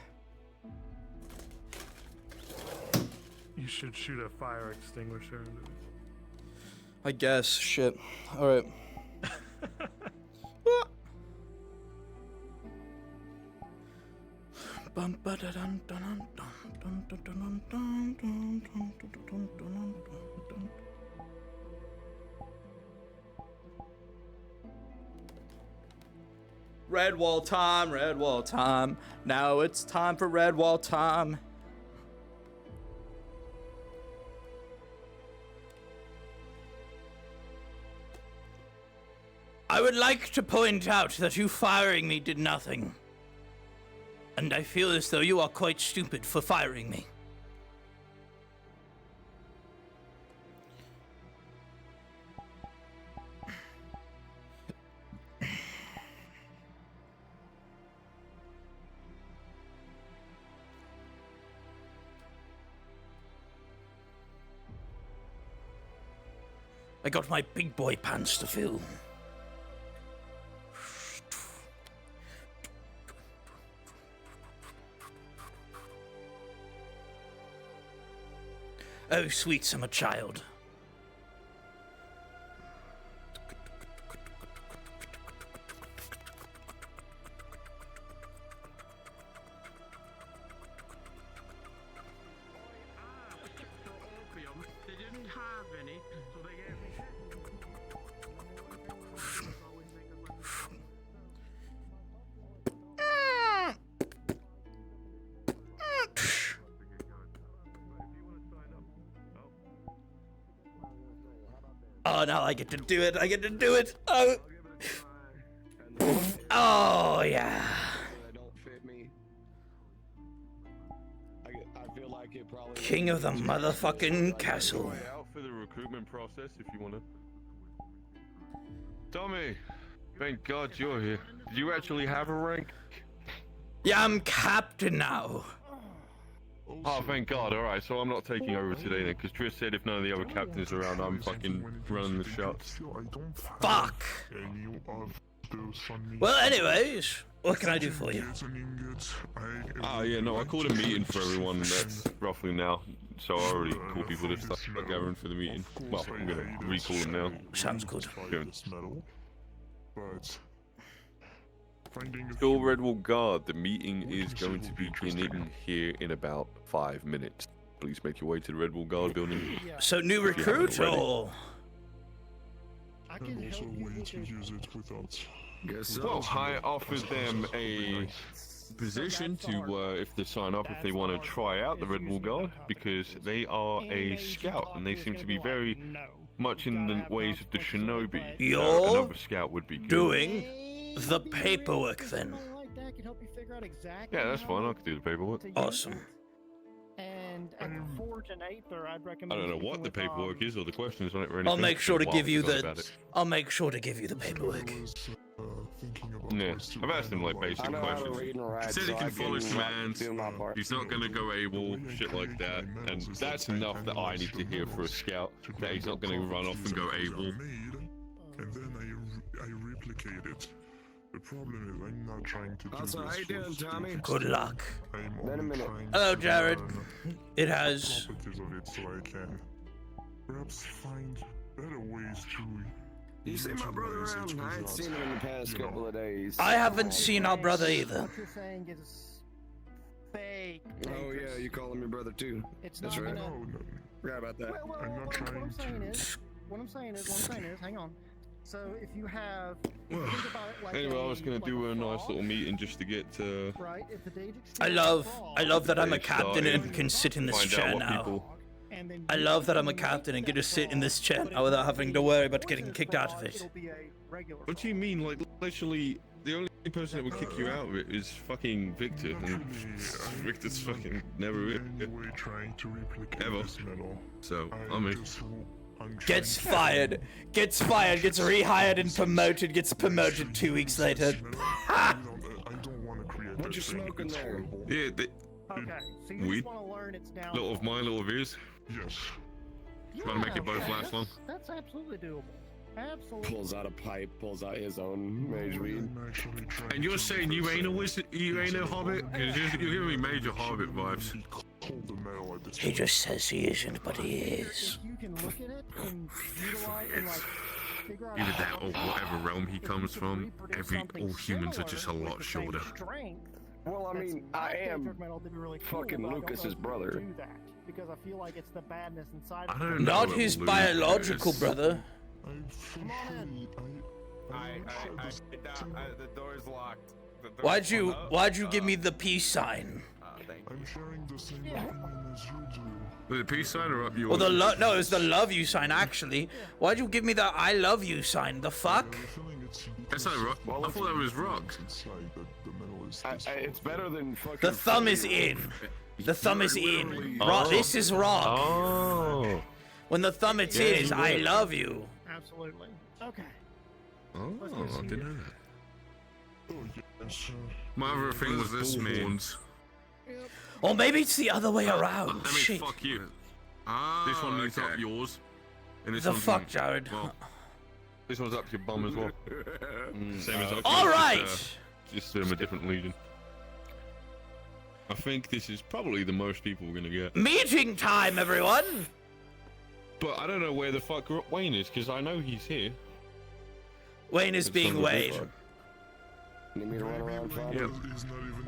S: You should shoot a fire extinguisher into it.
A: I guess. Shit. All right. Red wall time, red wall time. Now it's time for red wall time. I would like to point out that you firing me did nothing. And I feel as though you are quite stupid for firing me. I got my big boy pants to fill. Oh, sweet summer child.
C: They didn't have any, so they gave me.
A: Oh, now I get to do it. I get to do it. Oh, oh yeah. King of the motherfucking castle.
T: Out for the recruitment process if you want to. Tommy, thank God you're here. Did you actually have a rank?
A: Yeah, I'm captain now.
T: Oh, thank God. All right, so I'm not taking over today then, because Trish said if none of the other captains are around, I'm fucking running the shots.
A: Fuck! Well, anyways, what can I do for you?
T: Oh, yeah, no, I called a meeting for everyone. That's roughly now. So I already called people to start gathering for the meeting. Well, I'm going to recall them now.
A: Sounds good.
T: Still Redwall Guard, the meeting is going to be beginning here in about 5 minutes. Please make your way to the Redwall Guard building.
A: So new recruit or?
S: I can also way to use it without.
T: Well, I offered them a position to, if they sign up, if they want to try out the Redwall Guard, because they are a scout and they seem to be very much in the ways of the shinobi.
A: You're
T: another scout would be good.
A: doing the paperwork then.
T: Yeah, that's fine. I can do the paperwork.
A: Awesome.
U: And at the Forge and Aether, I'd recommend.
T: I don't know what the paperwork is or the questions on it or anything.
A: I'll make sure to
T: Well,
A: give you
T: forgot
A: the.
T: about it.
A: I'll make sure to give you the paperwork.
T: Yeah, I've asked him like basic questions. He said he can follow commands. He's not going to go AWOL, shit like that, and that's enough that I need to hear for a scout. That he's not going to run off and go AWOL.
S: And then I replicate it. The problem is I'm not trying to do this.
V: How you doing, Tommy?
A: Good luck.
S: I'm only trying
A: Hello,
S: to
A: Jared.
S: learn
A: It has.
S: properties of it so I can perhaps find better ways to.
V: You see my brother around? I ain't seen him in the past couple of days.
A: I haven't seen our brother either.
U: What you're saying is fake.
V: Oh yeah, you call him your brother too.
U: It's
V: That's
U: not
V: right.
U: gonna-
V: Forgot about that.
S: I'm not trying to.
U: What I'm saying is, hang on. So if you have,
T: Well,
U: think about it like
T: anyway, I was going to do a nice little meeting just to get
U: right? If the Daedric
A: I love that I'm a captain
T: started,
A: and can sit in this
T: find out
A: chair
T: what
A: now.
T: people-
A: I love that I'm a captain and get to sit in this chair now without having to worry about getting kicked out of it.
T: What do you mean? Like, literally, the only person that would kick you out of it is fucking Victor, and Victor's fucking never
S: trying to replicate
T: ever.
S: this metal.
T: So, I mean,
A: Gets fired. Gets fired. Gets rehired and promoted. Gets promoted 2 weeks later.
V: What you smoking there?
T: yeah,
U: Okay, so you
T: weed,
U: just want to learn it's down.
T: little of mine, little of his.
S: Yes.
T: Trying to make it both last long.
U: That's absolutely doable. Absolutely.
V: Pulls out a pipe, pulls out his own mage weed.
T: And you're saying you ain't a wizard, you ain't a hobbit? Because you're giving me major hobbit vibes.
A: He just says he isn't, but he is.
U: You can look at it and utilize and like figure out
T: Either that or whatever realm he comes from, all humans are just a lot shorter.
V: Well, I mean, I am fucking Lucas's brother.
U: Because I feel like it's the badness inside.
T: I don't know.
A: Not his biological brother.
V: The door's locked.
A: Why'd you give me the peace sign?
S: I'm sharing the same opinion as you do.
T: The peace sign or up yours?
A: Well, no, it's the love you sign actually. Why'd you give me the I love you sign? The fuck?
T: That's not rock. I thought that was rock.
V: It's better than fucking.
A: The thumb is in. The thumb is in. Rock. This is rock.
T: Oh.
A: When the thumb is in is I love you.
U: Absolutely. Okay.
T: Oh, I didn't know that. My
S: My
T: other thing was this means.
A: Or maybe it's the other way around.
T: That means
A: Shit.
T: fuck you. This one means up yours. And this
A: The
T: one's
A: fuck, Jared?
T: Well, this one's up your bum as well. Same as up
A: All
T: yours,
A: right.
T: Just a different legion. I think this is probably the most people we're gonna get.
A: Meeting time, everyone.
T: But I don't know where the fuck Wayne is, because I know he's here.
A: Wayne is being Wayne.
V: Need me to run around,
T: Yep.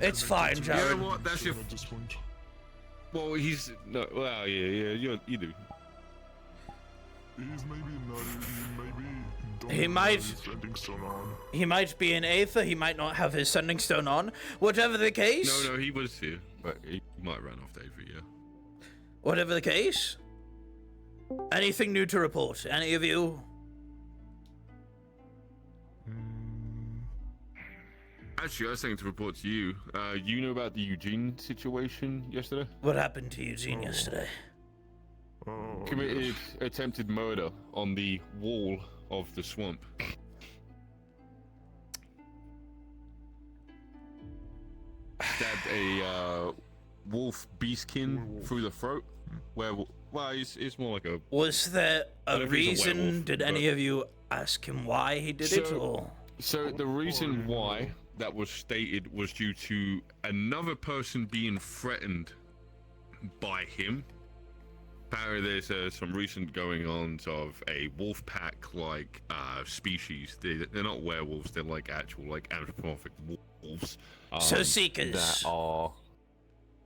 A: It's fine, Jared.
T: You know what? That's your. Well, he's no. Well, yeah. You do.
S: He's maybe not. Maybe
A: He might.
S: sending stone on.
A: He might be in Aether. He might not have his sending stone on. Whatever the case.
T: No, he was here, but he might run off Aether, yeah.
A: Whatever the case. Anything new to report? Any of you?
T: Actually, I was saying to report to you. You know about the Eugene situation yesterday?
A: What happened to Eugene yesterday?
T: Committed attempted murder on the wall of the swamp. Stabbed a wolf beastkin through the throat. Well, it's more like a.
A: Was there
T: I
A: a
T: don't think it's a
A: reason?
T: werewolf,
A: Did any of you ask him why he did it? Or
T: So the reason why that was stated was due to another person being threatened by him. Apparently there's some recent going-ons of a wolf pack-like species. They're not werewolves, they're like actual like anthropomorphic wolves.
A: So seekers.
T: That are...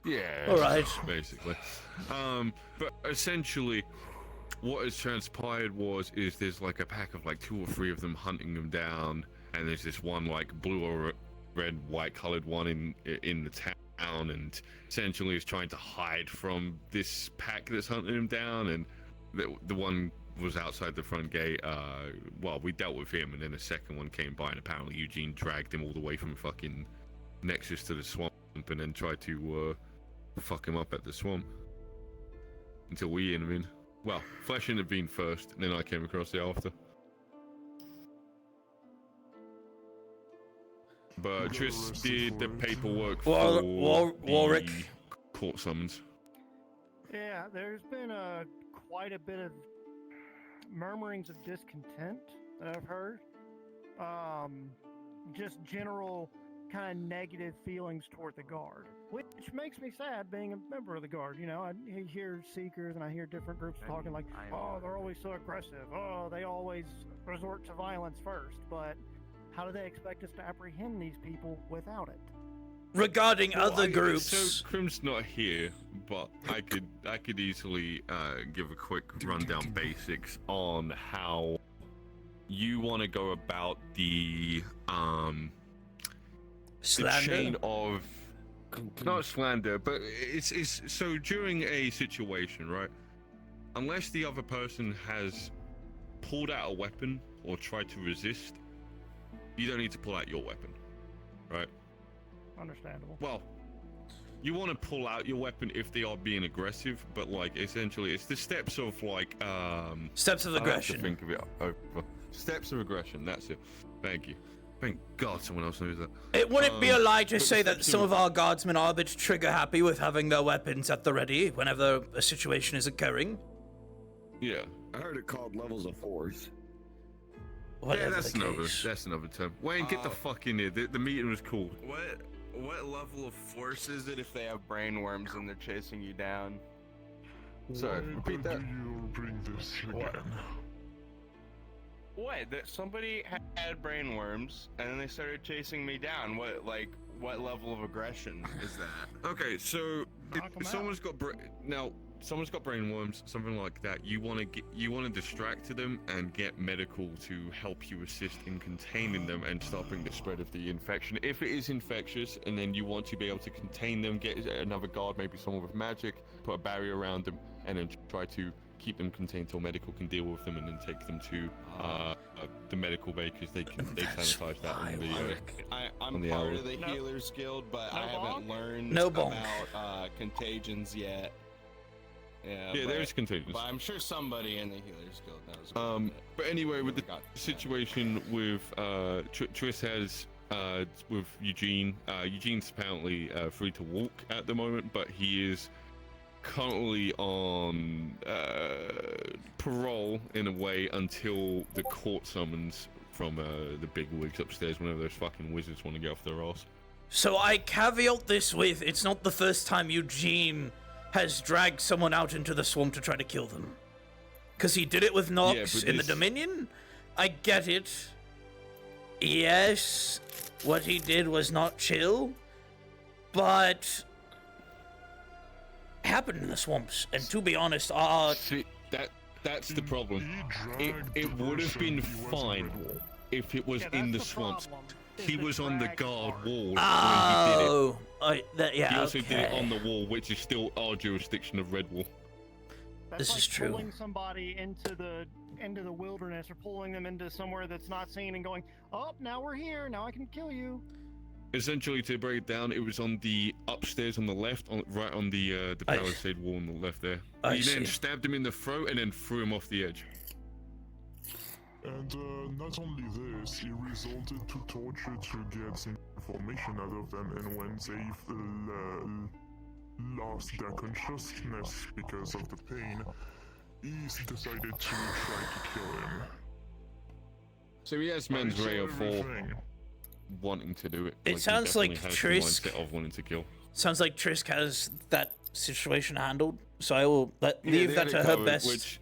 T: Yeah,
A: alright.
T: Basically. But essentially, what has transpired is there's like a pack of like 2 or 3 of them hunting them down, and there's this one like blue or red, white-colored one in the town, and essentially is trying to hide from this pack that's hunting him down. And the one was outside the front gate. Well, we dealt with him, and then a second one came by, and apparently Eugene dragged him all the way from fucking Nexus to the swamp, and then tried to fuck him up at the swamp until we intervened. Well, Flesh intervened first, and then I came across the after. But Tris did the paperwork for
A: Warwick.
T: the court summons.
D: Yeah, there's been quite a bit of murmurings of discontent that I've heard. Just general kind of negative feelings toward the Guard, which makes me sad being a member of the Guard. You know, I hear Seekers and I hear different groups talking like, oh, they're always so aggressive. Oh, they always resort to violence first. But how do they expect us to apprehend these people without it?
A: Regarding other groups.
T: So Crim's not here, but I could easily give a quick rundown basics on how you want to go about the chain of not slander, but it's so during a situation, right? Unless the other person has pulled out a weapon or tried to resist, you don't need to pull out your weapon, right?
D: Understandable.
T: Well, you want to pull out your weapon if they are being aggressive, but like essentially it's the steps of like
A: steps of aggression.
T: I have to think of it over. Steps of aggression, that's it. Thank you. Thank God someone else knows that.
A: It wouldn't be a lie to say that some of our guardsmen are a bit trigger happy with having their weapons at the ready whenever a situation is occurring.
T: Yeah.
L: I heard it called levels of force.
T: Yeah, that's another term. Wayne, get the fuck in here. The meeting was cool.
G: What level of force is it if they have brain worms and they're chasing you down?
T: Sorry, repeat that.
S: Do you bring this again?
G: What? That somebody had brain worms and then they started chasing me down. What level of aggression is that?
T: Okay, so if someone's got someone's got brain worms, something like that. You want to distract them and get medical to help you assist in containing them and stopping the spread of the infection. If it is infectious, and then you want to be able to contain them, get another guard, maybe someone with magic, put a barrier around them, and then try to keep them contained till medical can deal with them, and then take them to the medical bay because they sanitize that on the
G: I'm
T: the
G: part
T: hour.
G: of the Healers Guild, but I haven't learned
A: bonk.
G: about contagions yet.
T: Yeah, there's contagions.
G: But I'm sure somebody in the Healers Guild knows about it.
T: But anyway, with the situation with Tris has with Eugene. Eugene's apparently free to walk at the moment, but he is currently on parole in a way until the court summons from the big wigs upstairs whenever those fucking wizards want to get off their ass.
A: So I caveat this with, it's not the first time Eugene has dragged someone out into the swamp to try to kill them. Because he did it with Nox in the Dominion. I get it. Yes, what he did was not chill, but it happened in the swamps. And to be honest,
T: See, that's the problem. It would have been fine if it was in the swamps. He was on the guard wall when he did it. He also did it on the wall, which is still our jurisdiction of Red Wall.
D: That's like true. Pulling somebody into the wilderness, or pulling them into somewhere that's not seen and going, oh, now we're here, now I can kill you.
T: Essentially, to break it down, it was on the upstairs on the left, right on the palisade wall on the left there. He then stabbed him in the throat and then threw him off the edge.
S: And not only this, he resorted to torture to get some information out of them, and when they lost their consciousness because of the pain, he's decided to try to kill him.
T: So he has mens rea for
S: Everything.
T: wanting to do it.
A: It
T: he
A: sounds like
T: definitely has the
A: Trisk-
T: mindset of wanting to kill.
A: Sounds like Trisk has that situation handled, so I will leave
T: they
A: that
T: had
A: to
T: it
A: her
T: covered,
A: best.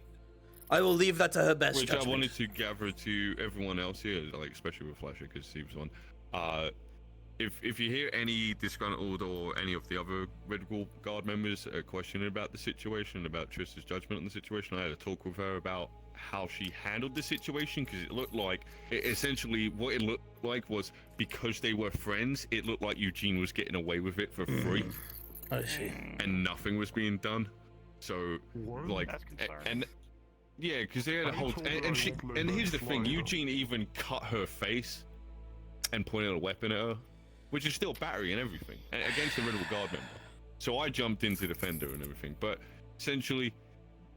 A: I will leave that to her best
T: Which
A: judgment.
T: I wanted to gather to everyone else here, like especially with Flasher, because he was one. If you hear any disgruntled or any of the other Red Wall Guard members questioning about the situation, about Trish's judgment on the situation, I had a talk with her about how she handled the situation, because it looked like, essentially what it looked like was, because they were friends, it looked like Eugene was getting away with it for free.
A: I see.
T: And nothing was being done. So, like, and yeah, because they had a whole, and here's the thing, Eugene even cut her face and pointed a weapon at her, which is still battery and everything, against the Red Wall Guard member. So I jumped in to defend her and everything, but essentially,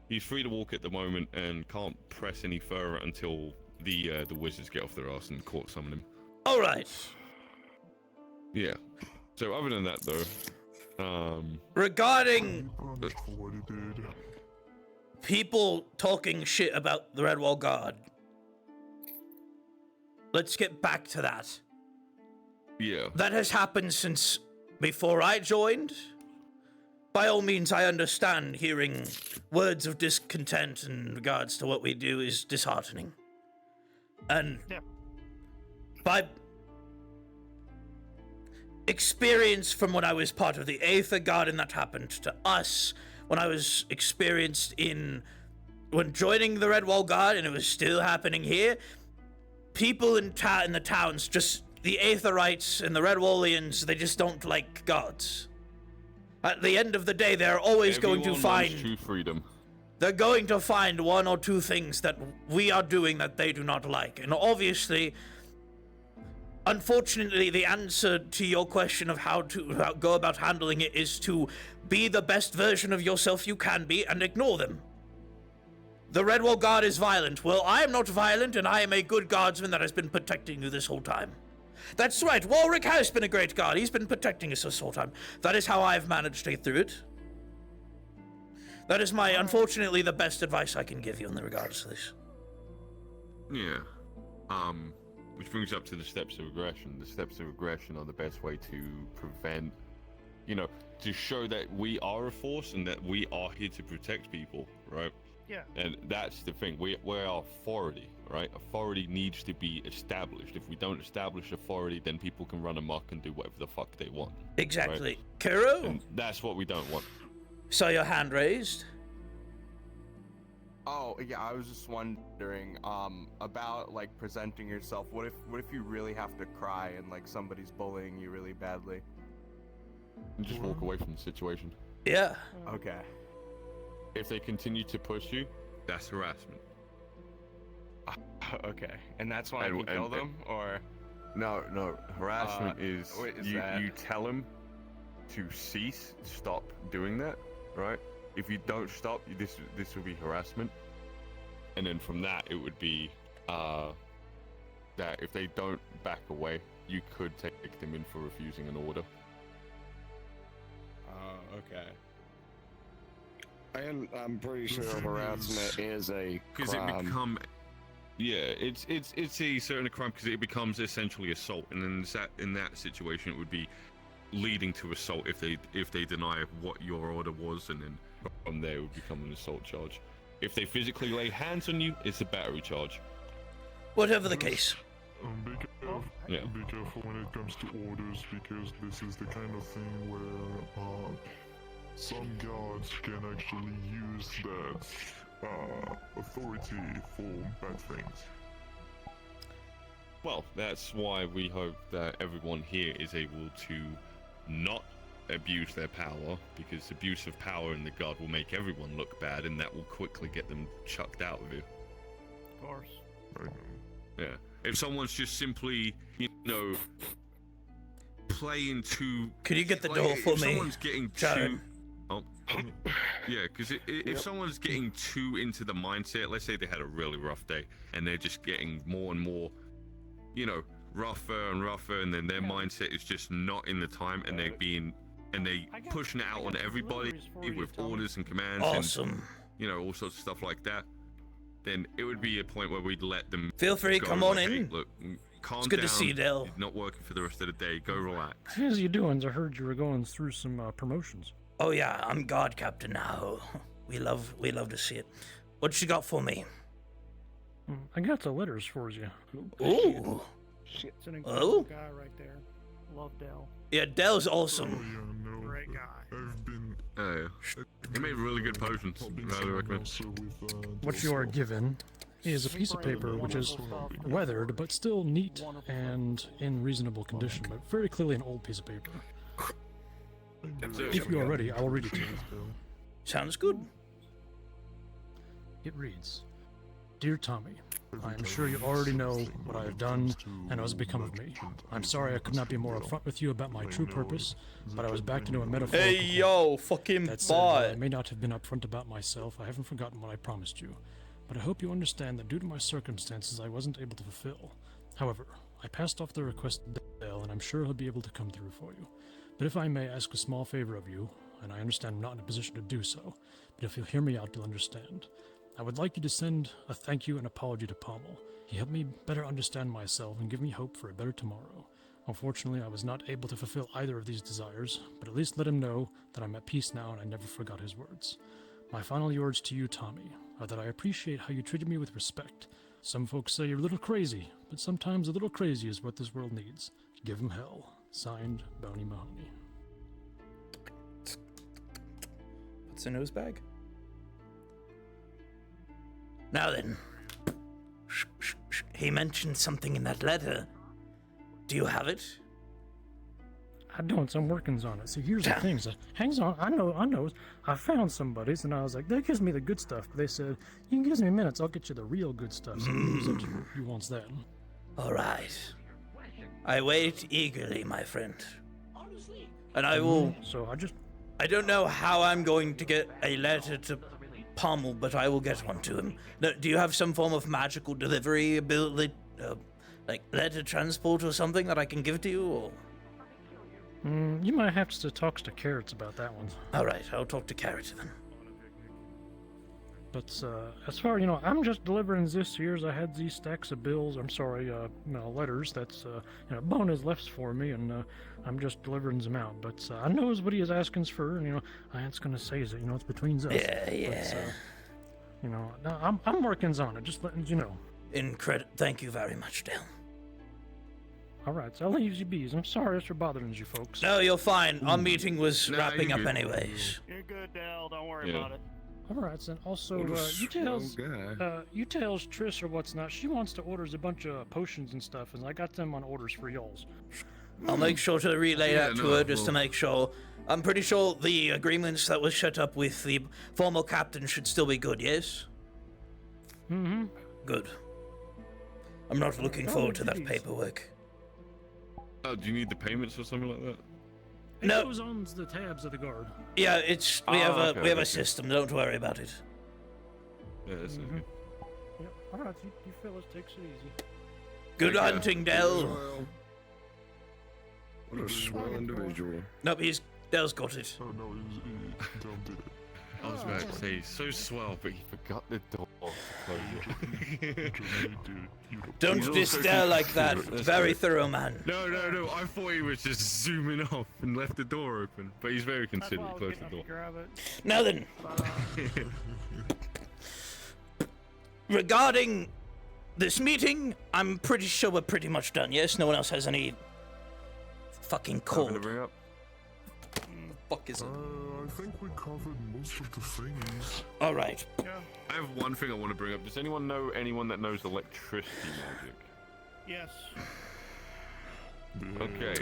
T: he's free to walk at the moment and can't press any further until the wizards get off their ass and court summon him.
A: All right.
T: Yeah. So other than that, though,
A: regarding
S: For what he did.
A: people talking shit about the Red Wall Guard, let's get back to that.
T: Yeah.
A: That has happened since before I joined. By all means, I understand hearing words of discontent in regards to what we do is disheartening. And by experience from when I was part of the Aether Guard and that happened to us, when I was experienced when joining the Red Wall Guard and it was still happening here, people in the towns, just the Aetherites and the Red Wallians, they just don't like gods. At the end of the day, they're always going to
T: Everyone
A: find
T: wants true freedom.
A: They're going to find one or two things that we are doing that they do not like. And obviously, unfortunately, the answer to your question of how to go about handling it is to be the best version of yourself you can be and ignore them. The Red Wall Guard is violent. Well, I am not violent, and I am a good guardsman that has been protecting you this whole time. That's right, Walrick has been a great guard. He's been protecting us this whole time. That is how I've managed to get through it. That is unfortunately, the best advice I can give you in regards to this.
T: Yeah. Which brings up to the steps of aggression. The steps of aggression are the best way to prevent, to show that we are a force and that we are here to protect people, right?
D: Yeah.
T: And that's the thing. We're authority, right? Authority needs to be established. If we don't establish authority, then people can run amok and do whatever the fuck they want.
A: Exactly.
T: Right?
A: Kuro?
T: And that's what we don't want.
A: Saw your hand raised.
G: Oh yeah, I was just wondering about like presenting yourself. What if you really have to cry and like somebody's bullying you really badly?
T: And just walk away from the situation.
A: Yeah.
G: Okay.
T: If they continue to push you, that's harassment.
G: Okay, and that's when I can kill them, or?
T: No. Harassment is
G: what is
T: you
G: that?
T: you tell them to stop doing that, right? If you don't stop, this will be harassment, and then from that it would be that if they don't back away, you could take them in for refusing an order.
G: Okay.
V: And I'm pretty sure harassment is a
T: Because it's a certain crime because it becomes essentially assault, and then in that situation it would be leading to assault if they deny what your order was, and then from there it would become an assault charge. If they physically lay hands on you, it's a battery charge.
A: Whatever the case.
S: Be careful.
T: Yeah.
S: Be careful when it comes to orders, because this is the kind of thing where some guards can actually use that authority for bad things.
T: Well, that's why we hope that everyone here is able to not abuse their power, because abuse of power in the guard will make everyone look bad, and that will quickly get them chucked out of here.
D: Of course.
T: Yeah. If someone's just simply, playing too...
A: Could you get the door for
T: if
A: me?
T: Someone's getting too... Oh, yeah, because if someone's getting too into the mindset, let's say they had a really rough day, and they're just getting more and more, rougher and rougher, and then their mindset is just not in the time, and they're being and they pushing it out on everybody with orders and commands
A: Awesome.
T: and, you know, all sorts of stuff like that, then it would be a point where we'd let them
A: Feel free,
T: go,
A: come on
T: like, hey,
A: in.
T: look, calm
A: It's good
T: down.
A: to see you, Dale.
T: You're not working for the rest of the day. Go relax.
D: How's you doing? I heard you were going through some promotions.
A: Oh yeah, I'm guard captain now. We love to see it. What you got for me?
D: I got the letters for you.
A: Ooh.
D: It's an incredible guy right there. Love Dell.
A: Yeah, Dell's awesome.
D: Great guy.
T: He made really good potions. Highly recommend.
D: What you are given is a piece of paper which is weathered but still neat and in reasonable condition, but very clearly an old piece of paper. If you are ready, I will read it to you.
A: Sounds good.
D: It reads, Dear Tommy, I am sure you already know what I have done and what has become of me. I'm sorry I could not be more upfront with you about my true purpose, but I was backed into a metaphor.
A: Hey yo, fucking
D: that said, while
A: bot.
D: I may not have been upfront about myself, I haven't forgotten what I promised you. But I hope you understand that due to my circumstances, I wasn't able to fulfill. However, I passed off the request to Dale, and I'm sure he'll be able to come through for you. But if I may ask a small favor of you, and I understand I'm not in a position to do so, but if you'll hear me out, you'll understand. I would like you to send a thank you and apology to Pommel. He helped me better understand myself and give me hope for a better tomorrow. Unfortunately, I was not able to fulfill either of these desires, but at least let him know that I'm at peace now and I never forgot his words. My final words to you, Tommy, are that I appreciate how you treated me with respect. Some folks say you're a little crazy, but sometimes a little crazy is what this world needs. Give him hell. Signed, Boney Mahoney.
A: What's in his bag? Now then, he mentioned something in that letter. Do you have it?
D: I don't, so I'm working on it. See, here's the thing. So, hangs on, I know. I found somebody's, and I was like, that gives me the good stuff. But they said, you can give me minutes, I'll get you the real good stuff. So he wants that.
A: All right. I wait eagerly, my friend. And I will... I don't know how I'm going to get a letter to Pommel, but I will get one to him. Now, do you have some form of magical delivery ability, like letter transport or something that I can give to you, or...?
D: You might have to talk to Carrots about that one.
A: All right, I'll talk to Carrot then.
D: But as far I'm just delivering this year's. I had these stacks of bills. I'm sorry, letters. That's Bone has left for me, and I'm just delivering them out. But I knows what he is asking for, and I ain't gonna say that. It's between us.
A: Yeah.
D: But, I'm working on it. Just letting you know.
A: Thank you very much, Dale.
D: All right, so I'll leave you bees. I'm sorry for bothering you folks.
A: No, you're fine. Our meeting was wrapping up anyways.
D: You're good, Dale. Don't worry about it. All right, and also, you tells Triss or what's not. She wants to order a bunch of potions and stuff, and I got them on orders for y'alls.
A: I'll make sure to relay that to her just to make sure. I'm pretty sure the agreements that was set up with the former captain should still be good, yes?
D: Mm-hmm.
A: Good. I'm not looking forward to that paperwork.
T: Oh, do you need the payments or something like that?
D: It goes on the tabs of the guard.
A: Yeah, we have a system. Don't worry about it.
T: Yeah, that's okay.
D: Yep. All right, you fellas take it easy.
A: Good hunting, Del.
J: What a swell individual.
A: Nope, Del's got it.
S: Oh no, Del did it.
T: I was about to say, he's so swell, but he forgot the door to close it.
A: Don't diss Del like that. Very thorough man.
T: No. I thought he was just zooming off and left the door open, but he's very considerate. Closed the door.
A: Now then, regarding this meeting, I'm pretty sure we're pretty much done. Yes, no one else has any fucking code. Fuck is it?
S: I think we covered most of the things.
A: All right.
T: I have one thing I want to bring up. Does anyone know anyone that knows electricity magic?
D: Yes.
T: Okay.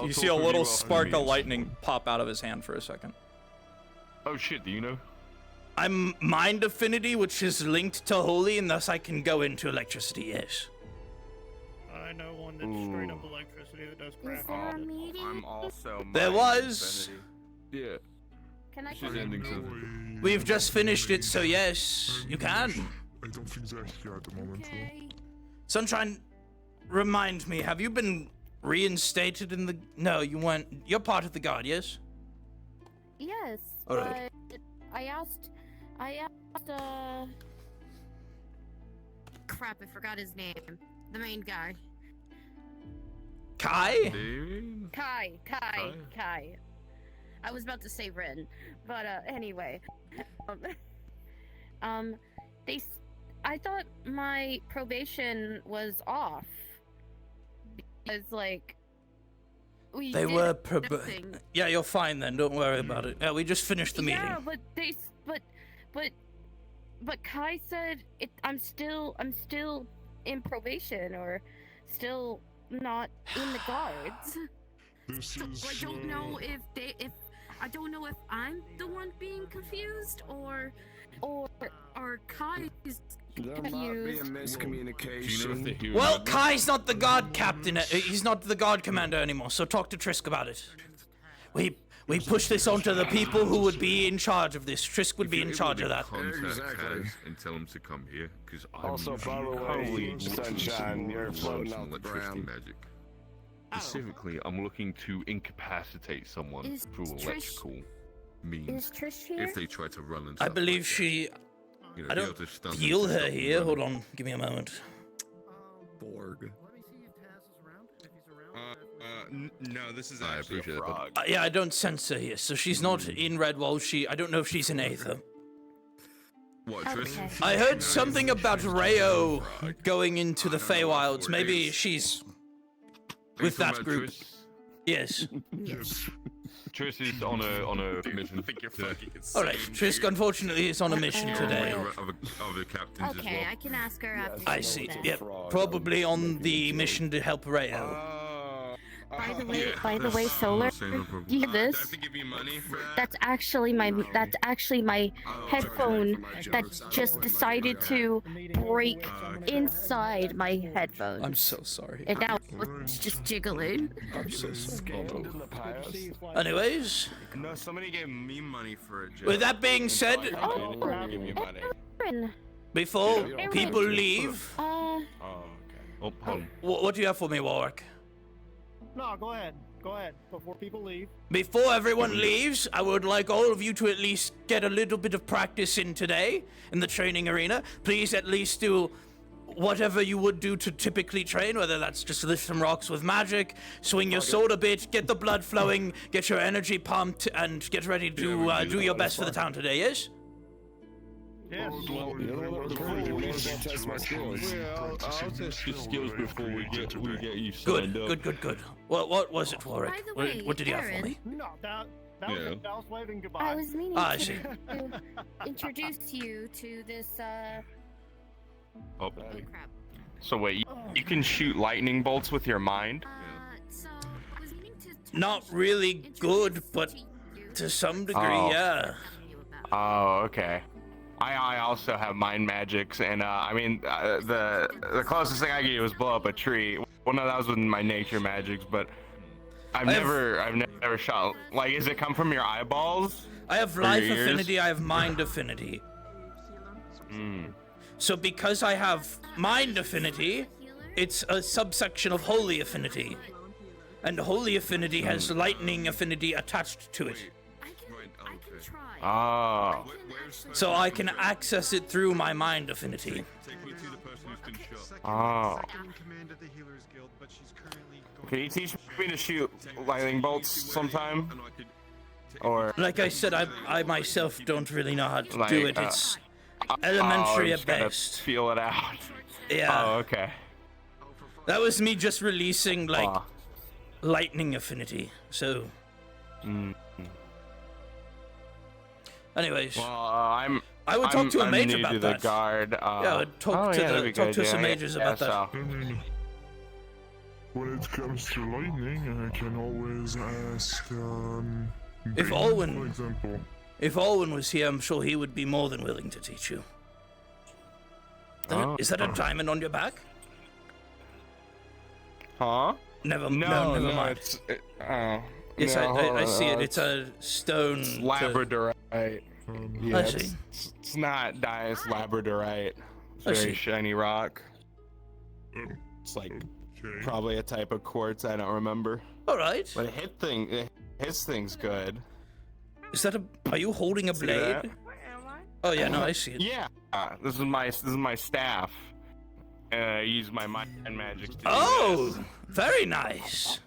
A: You see a little spark of lightning pop out of his hand for a second.
T: Oh shit, do you know?
A: I'm Mind Affinity, which is linked to Holy, and thus I can go into electricity, yes.
D: I know one that's straight up electricity that does crap.
G: I'm also
A: There was.
T: Yeah.
E: Can I
T: She's ending something.
A: We've just finished it, so yes, you can.
S: I don't think they're here at the moment.
A: Sunshine, remind me, have you been reinstated in the... No, you weren't... You're part of the guard, yes?
F: Yes,
A: All right.
F: but I asked, crap, I forgot his name. The main guy.
A: Kai?
F: Kai. I was about to say Rin, but anyway. I thought my probation was off. Because, like,
A: They were... Yeah, you're fine then. Don't worry about it. Yeah, we just finished the meeting.
F: Yeah, but Kai said I'm still in probation or still not in the guards. So I don't know if I don't know if I'm the one being confused or Kai is
V: There might be a miscommunication.
A: Well, Kai's not the guard captain. He's not the guard commander anymore, so talk to Trisk about it. We push this on to the people who would be in charge of this. Trisk would be in charge of that.
V: Exactly.
T: And tell him to come here, because I'm
V: Also, by the way, Sunshine, you're floating off the
T: electricity
V: ground.
T: magic. Specifically, I'm looking to incapacitate someone
F: Is
T: through
F: Trish-
T: electrical means
F: Is Trish here?
T: if they try to run and
A: I
T: stuff
A: believe
T: like
A: she...
T: that. You know,
A: I
T: be
A: don't
T: able to stun them
A: feel
T: to
A: her
T: stop them
A: here.
T: running.
A: Hold on. Give me a moment.
P: Borg.
K: No, this is
T: I
K: actually
T: appreciate
K: a
T: it, but-
K: frog.
A: Yeah, I don't sense her here, so she's not in Redwall. I don't know if she's in Aether.
T: What, Trish?
A: I heard something about Rayo going into the Feywilds. Maybe she's
T: Are you
A: with that
T: talking about
A: group.
T: Trish?
A: Yes.
T: Trish is on a mission. I think you're
K: fucking
A: All right, Trisk unfortunately is on a mission today.
T: Other captains as
F: Okay,
T: well.
F: I can ask her after.
A: I see. Yep, probably on the mission to help Rayo.
F: By the way, Solar, you hear this?
K: Do I have to give you money for that?
F: That's actually my headphone that just decided to break inside my headphones.
A: I'm so sorry.
F: And now it's just jiggling.
A: I'm so sorry. Anyways,
K: No, somebody gave me money for it.
A: with that being said,
K: Give me money.
F: Aaron,
A: before people leave,
T: Oh, hold on.
A: what do you have for me, Warwick?
D: No, go ahead. Go ahead. Before people leave.
A: Before everyone leaves, I would like all of you to at least get a little bit of practice in today in the training arena. Please at least do whatever you would do to typically train, whether that's just lift some rocks with magic, swing your sword a bit, get the blood flowing, get your energy pumped, and get ready to do your best for the town today, yes?
D: Yes.
V: Well, you're the one that recorded it. Maybe I'll test my skills.
T: I'll test your skills before we get you
A: Good,
T: signed up.
A: good. What was it, Warwick?
F: By the way,
A: What did you have for
F: Aaron.
A: me?
D: No, that was
T: Yeah.
D: it. I was waving goodbye.
F: I was meaning
A: I see.
F: to introduce you to this.
T: Oh,
F: Crap.
G: So wait, you can shoot lightning bolts with your mind?
F: So I was meaning to.
A: Not really good, but to some degree,
G: Oh.
A: yeah.
G: Oh, okay. I also have mind magics, and I mean the closest thing I get was blow up a tree. Well, no, that was with my nature magics, but I've never shot. Like, does it come from your eyeballs?
A: I have
G: Or
A: life
G: your ears?
A: affinity, I have mind affinity.
G: Mm.
A: So because I have mind affinity, it's a subsection of holy affinity. And holy affinity has lightning affinity attached to it.
G: Oh.
A: So I can access it through my mind affinity.
G: Oh. Can you teach me to shoot lightning bolts sometime? Or
A: Like I said, I myself don't really know how to
G: Like,
A: do it. It's elementary
G: just
A: at
G: gotta
A: best.
G: Feel it out.
A: Yeah.
G: Oh, okay.
A: That was me just releasing like lightning affinity. So
G: Mm.
A: anyways.
G: Well,
A: I would talk to a mage
G: new
A: about
G: to the
A: that.
G: guard.
A: Yeah, I would talk to some mages about that.
S: I mean, when it comes to lightning, I can always ask,
A: If
S: Bane,
A: Alwyn-
S: for example.
A: If Alwyn was here, I'm sure he would be more than willing to teach you. Is that a diamond on your back?
G: Huh?
A: Never
G: No,
A: never mind.
G: It's,
A: Yes,
G: no, hold
A: I
G: on,
A: see it. It's a stone.
G: It's labradorite. Yeah,
A: I see.
G: It's not it's labradorite. It's
A: I
G: very
A: see.
G: shiny rock. It's like Probably a type of quartz. I don't remember.
A: All right.
G: But his thing's good.
A: Is that a? Are you holding a
G: See
A: blade?
G: that?
A: Oh yeah, no, I see it.
G: Yeah. This is my staff. I use my mind magic to do
A: Oh,
G: this.
A: very nice.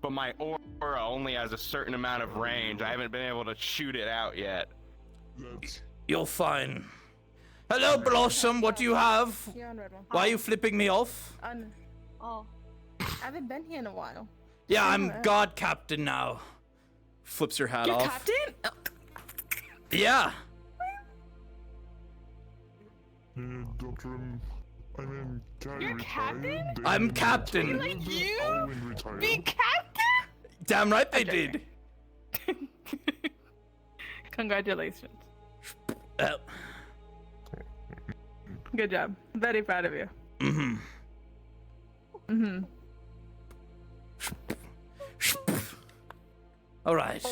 G: But my aura only has a certain amount of range. I haven't been able to shoot it out yet.
A: You're fine. Hello, Blossom. What do you have?
B: You're on red one.
A: Why are you flipping me off?
B: Oh. I haven't been here in a while.
A: Yeah, I'm God Captain now. Flips her hat
B: You're
A: off.
B: captain? Oh.
A: Yeah.
S: Doctor, I mean, can
B: You're captain?
A: I'm captain.
B: They let you
S: Owen retired.
B: be captain?
A: Damn right they did.
B: Congratulations.
A: Uh,
B: Good job. Very proud of you.
A: mm-hmm.
B: Mm-hmm.
A: All right.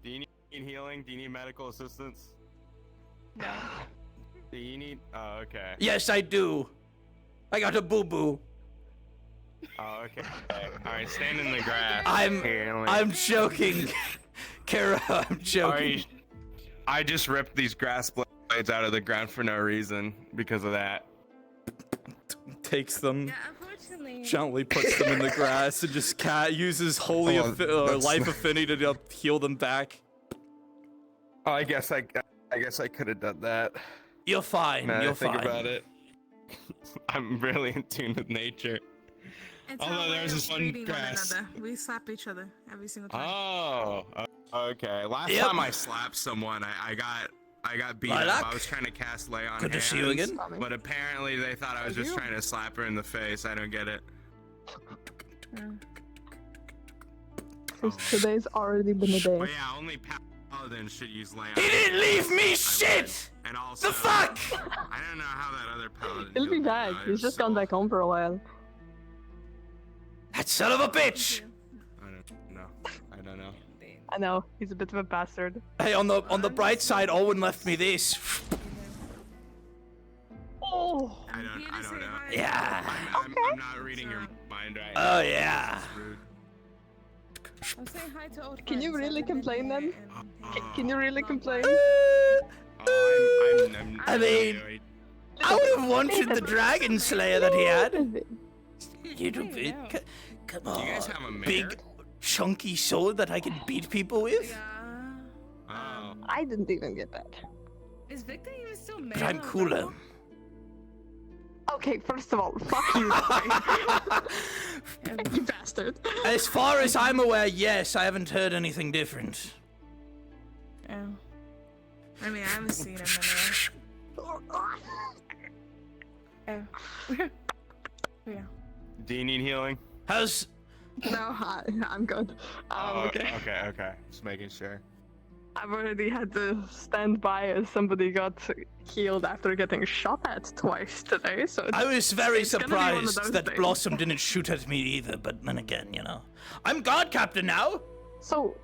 G: Do you need healing? Do you need medical assistance?
B: No.
G: Do you need? Oh, okay.
A: Yes, I do. I got a boo-boo.
G: Oh, okay. All right, stand in the grass.
A: I'm joking. Kara, I'm joking.
G: I just ripped these grass blades out of the ground for no reason because of that.
A: Takes them,
B: Unfortunately.
A: gently puts them in the grass, and just uses holy life affinity to heal them back.
G: Oh, I guess I could have done that.
A: You're fine.
G: Now that
A: You're
G: I think
A: fine.
G: about it. I'm really in tune with nature. Although there's this one grass.
B: We slap each other every single time.
G: Oh, okay. Last time I slapped someone, I got beat up. I was trying to cast lay on
A: Good to
G: hands,
A: see you again.
G: but apparently they thought I was just trying to slap her in the face. I don't get it.
N: Today's already been a day.
G: But yeah, only paladins should use lay on.
A: He didn't leave me shit.
G: And also,
A: The fuck?
G: I don't know how that other paladin.
N: He'll be back. He's just gone back home for a while.
A: That son of a bitch.
G: I don't know.
N: I know, he's a bit of a bastard.
A: Hey, on the bright side, Owen left me this.
N: Oh.
G: I don't know.
A: Yeah.
G: I'm not reading your mind right
A: Oh
G: now.
A: yeah.
B: I'm saying hi to old
N: Can you really complain then? Can you really complain?
A: I mean, I would have wanted the dragon slayer that he had. Little bit. Come on.
G: Do you guys have a mare?
A: Big, chunky sword that I can beat people with.
G: Oh.
N: I didn't even get that.
B: Is Victor even still male?
A: But I'm cooler.
N: Okay, first of all, fuck you. You bastard.
A: As far as I'm aware, yes, I haven't heard anything different.
B: Yeah. I mean, I haven't seen him anyway. Yeah.
G: Do you need healing?
A: How's?
N: No, I'm good. Okay.
G: Okay. Just making sure.
N: I've already had to stand by as somebody got healed after getting shot at twice today, so
A: I was very
N: it's gonna be one of
A: surprised
N: those
A: that
N: days.
A: Blossom didn't shoot at me either, but then again, you know. I'm God Captain now!
N: So,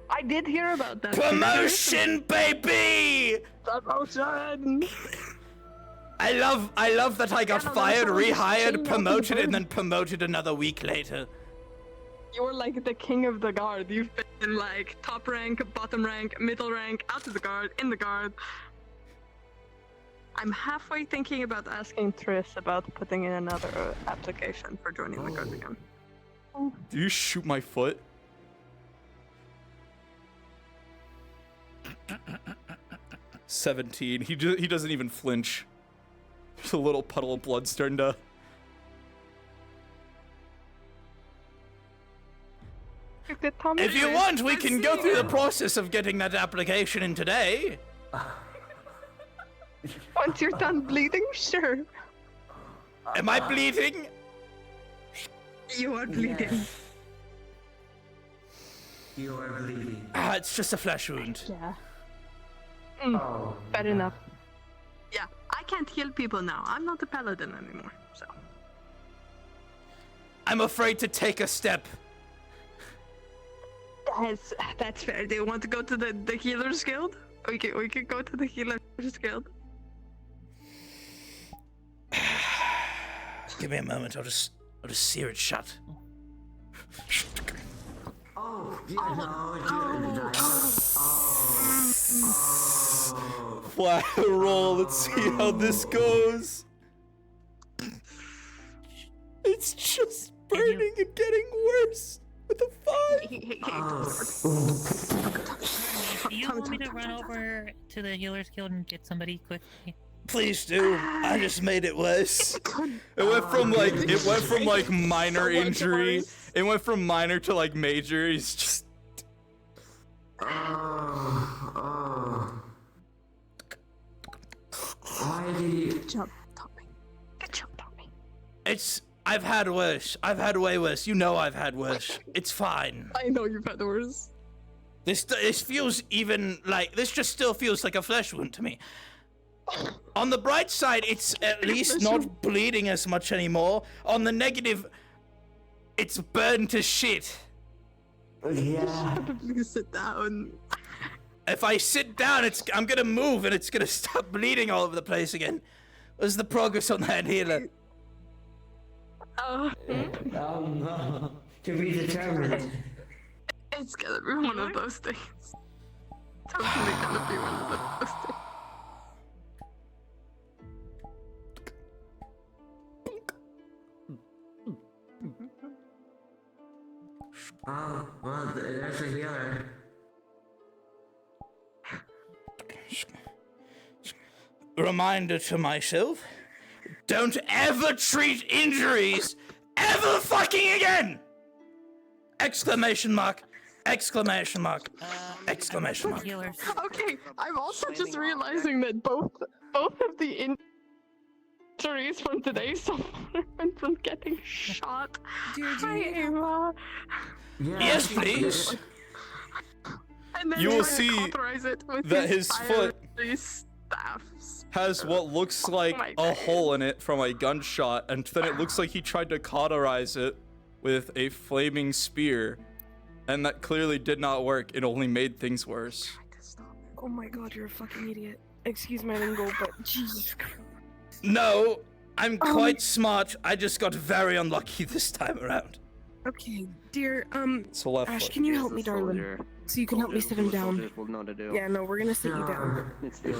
N: I did hear about that.
A: Promotion, baby!
N: Promotion!
A: I love that I got
N: Yeah, no,
A: fired,
N: that's what I'm
A: rehired,
N: saying,
A: promoted,
N: nothing
A: and then promoted another week later.
N: You're like the king of the guard. You've been like top rank, bottom rank, middle rank, out of the guard, in the guard. I'm halfway thinking about asking Triss about putting in another application for joining the guard again.
A: Do you shoot my foot? $17. He doesn't even flinch. There's a little puddle of blood starting to. If you want, we can go through the process of getting that application in today.
N: Once you're done bleeding, sure.
A: Am I bleeding?
N: You are bleeding.
I: You are bleeding.
A: It's just a flesh wound.
N: Yeah. Fair enough. Yeah, I can't heal people now. I'm not a paladin anymore, so.
A: I'm afraid to take a step.
N: That's fair. Do you want to go to the Healers Guild? We could go to the Healers Guild.
A: give me a moment. I'll just sear it shut.
M: Oh, dear no,
A: Fly roll. Let's see how this goes. It's just burning and getting worse with a 5.
O: Do you want me to run over to the healer's guild and get somebody quickly?
A: Please do. I just made it worse. It went from like minor injury. It went from minor to like major. He's just.
M: Why do you...
N: Good job, Tommy. Good job, Tommy.
A: I've had worse. I've had way worse. You know I've had worse. It's fine.
N: I know you've had worse.
A: This feels even like this just still feels like a flesh wound to me. On the bright side, it's at least not bleeding as much anymore. On the negative, it's burned to shit.
M: Yeah.
N: Please sit down.
A: If I sit down, I'm gonna move and it's gonna stop bleeding all over the place again. What's the progress on that healer?
M: No. To be determined.
N: It's gonna be one of those things. Totally gonna be one of those things.
M: Oh, well, there's a healer.
A: Reminder to myself, don't ever treat injuries ever fucking again! Exclamation mark, exclamation mark, exclamation mark.
N: Okay, I'm also just realizing that both of the injuries from today so far went from getting shot. Hi, Ava.
A: Yes, please.
N: And then
A: You will
N: trying to
A: see
N: cauterize it with
A: that his foot
N: fiery staffs.
A: has what looks like a hole in it from a gunshot, and then it looks like he tried to cauterize it with a flaming spear, and that clearly did not work. It only made things worse.
W: Oh my god, you're a fucking idiot. Excuse my lingo, but Jesus Christ.
A: No, I'm quite smart. I just got very unlucky this time around.
W: Okay, dear,
A: It's a left
W: Ash,
A: foot.
W: can you help me, darling? So you can help me sit him down.
V: Will know to do.
W: Yeah, no, we're gonna sit you down.
V: It's the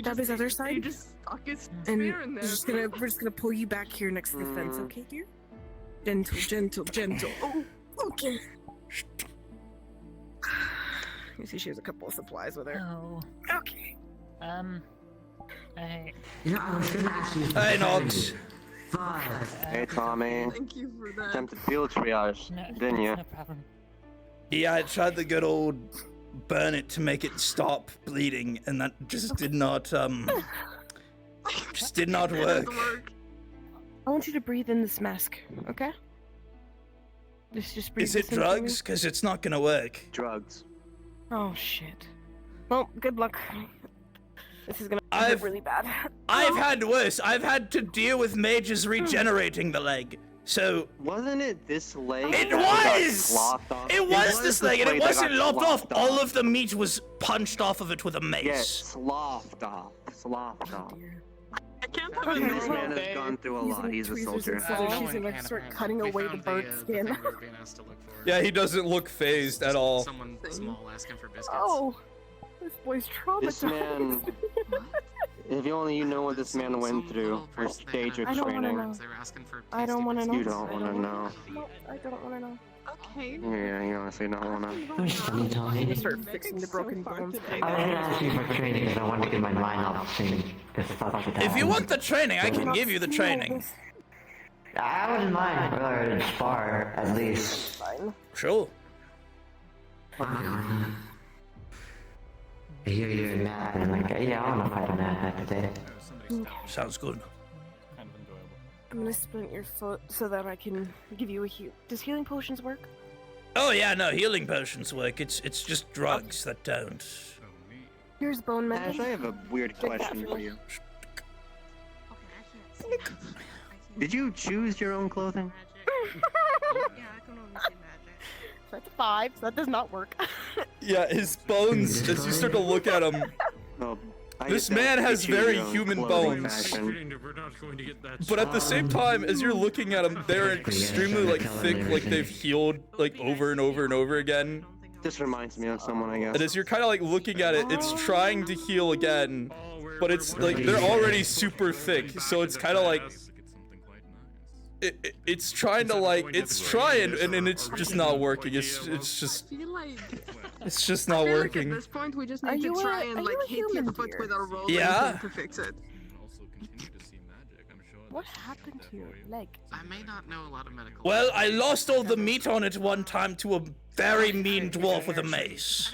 W: Grab his other side.
N: He just stuck his
W: And
N: spear in there.
W: we're just gonna pull you back here next to the fence, okay, dear? Gentle, gentle, gentle. Oh, okay. You see, she has a couple of supplies with her.
O: Oh.
W: Okay.
M: Yeah, I was gonna ask you.
A: Hey, Nod.
V: Hey, Tommy.
N: Thank you for that.
V: Attempted field triage, didn't you?
O: No problem.
A: Yeah, I tried the good old burn it to make it stop bleeding, and that just did not work.
W: I want you to breathe in this mask, okay? Just breathe.
A: Is it
W: this in for me.
A: drugs? Because it's not gonna work.
V: Drugs.
W: Oh shit. Well, good luck. This is gonna be really bad.
A: I've had worse. I've had to deal with mages regenerating the leg. So
V: wasn't it this leg?
A: It
V: that got
A: was.
V: sloughed off?
A: It was this leg, and it
V: that
A: wasn't
V: got
A: lopped off.
V: sloughed
A: All of the meat was punched off of it with a mace.
V: Yes, sloughed off. Sloughed off.
N: I can't
W: have a
V: This
W: normal
V: man has gone through a lot. He's a soldier.
W: She's gonna start cutting away the bird skin.
A: Yeah, he doesn't look phased at all.
I: Someone small asking for biscuits.
W: Oh, this boy's traumatized.
V: This man. If only you know what this man went through for stage of
W: I don't
V: training.
W: wanna know. I don't wanna know.
V: You don't wanna know.
W: No, I don't wanna know.
N: Okay.
V: Yeah, you honestly don't wanna.
M: Funny, Tommy.
W: Start fixing the broken bones.
M: I was gonna ask you for training because I want to get my mind off things.
A: If you want the training, I can give you the training.
M: I wouldn't mind for spar at least.
A: Sure.
M: I hear you're mad, and I'm like, yeah, I don't know if I had a mad night today.
A: Sounds good.
W: I'm gonna splint your foot so that I can give you a heal. Does healing potions work?
A: Oh yeah, no, healing potions work. It's just drugs that don't.
W: Here's bone metal.
V: Ash, I have a weird question for you. Did you choose your own clothing?
W: That's a 5, so that does not work.
A: Yeah, his bones. As you start to look at him,
V: Oh,
A: This
L: just don't
A: man has
L: get you
A: very
L: your own
A: human
L: clothing
A: bones.
L: fashion.
A: But at the same time, as you're looking at them, they're extremely like thick, like they've healed like over and over and over again.
L: This reminds me of someone, I guess.
A: And as you're kind of like looking at it, it's trying to heal again, but it's like they're already super thick, so it's kind of like it's trying to like it's trying and it's just not working. It's just
N: I feel like
A: it's just not working.
N: at this point we just need to try and like hit your foot with our rolling
A: Yeah.
N: thing to fix it.
W: What happened to your leg?
I: I may not know a lot of medical.
A: Well, I lost all the meat on it one time to a very mean dwarf with a mace.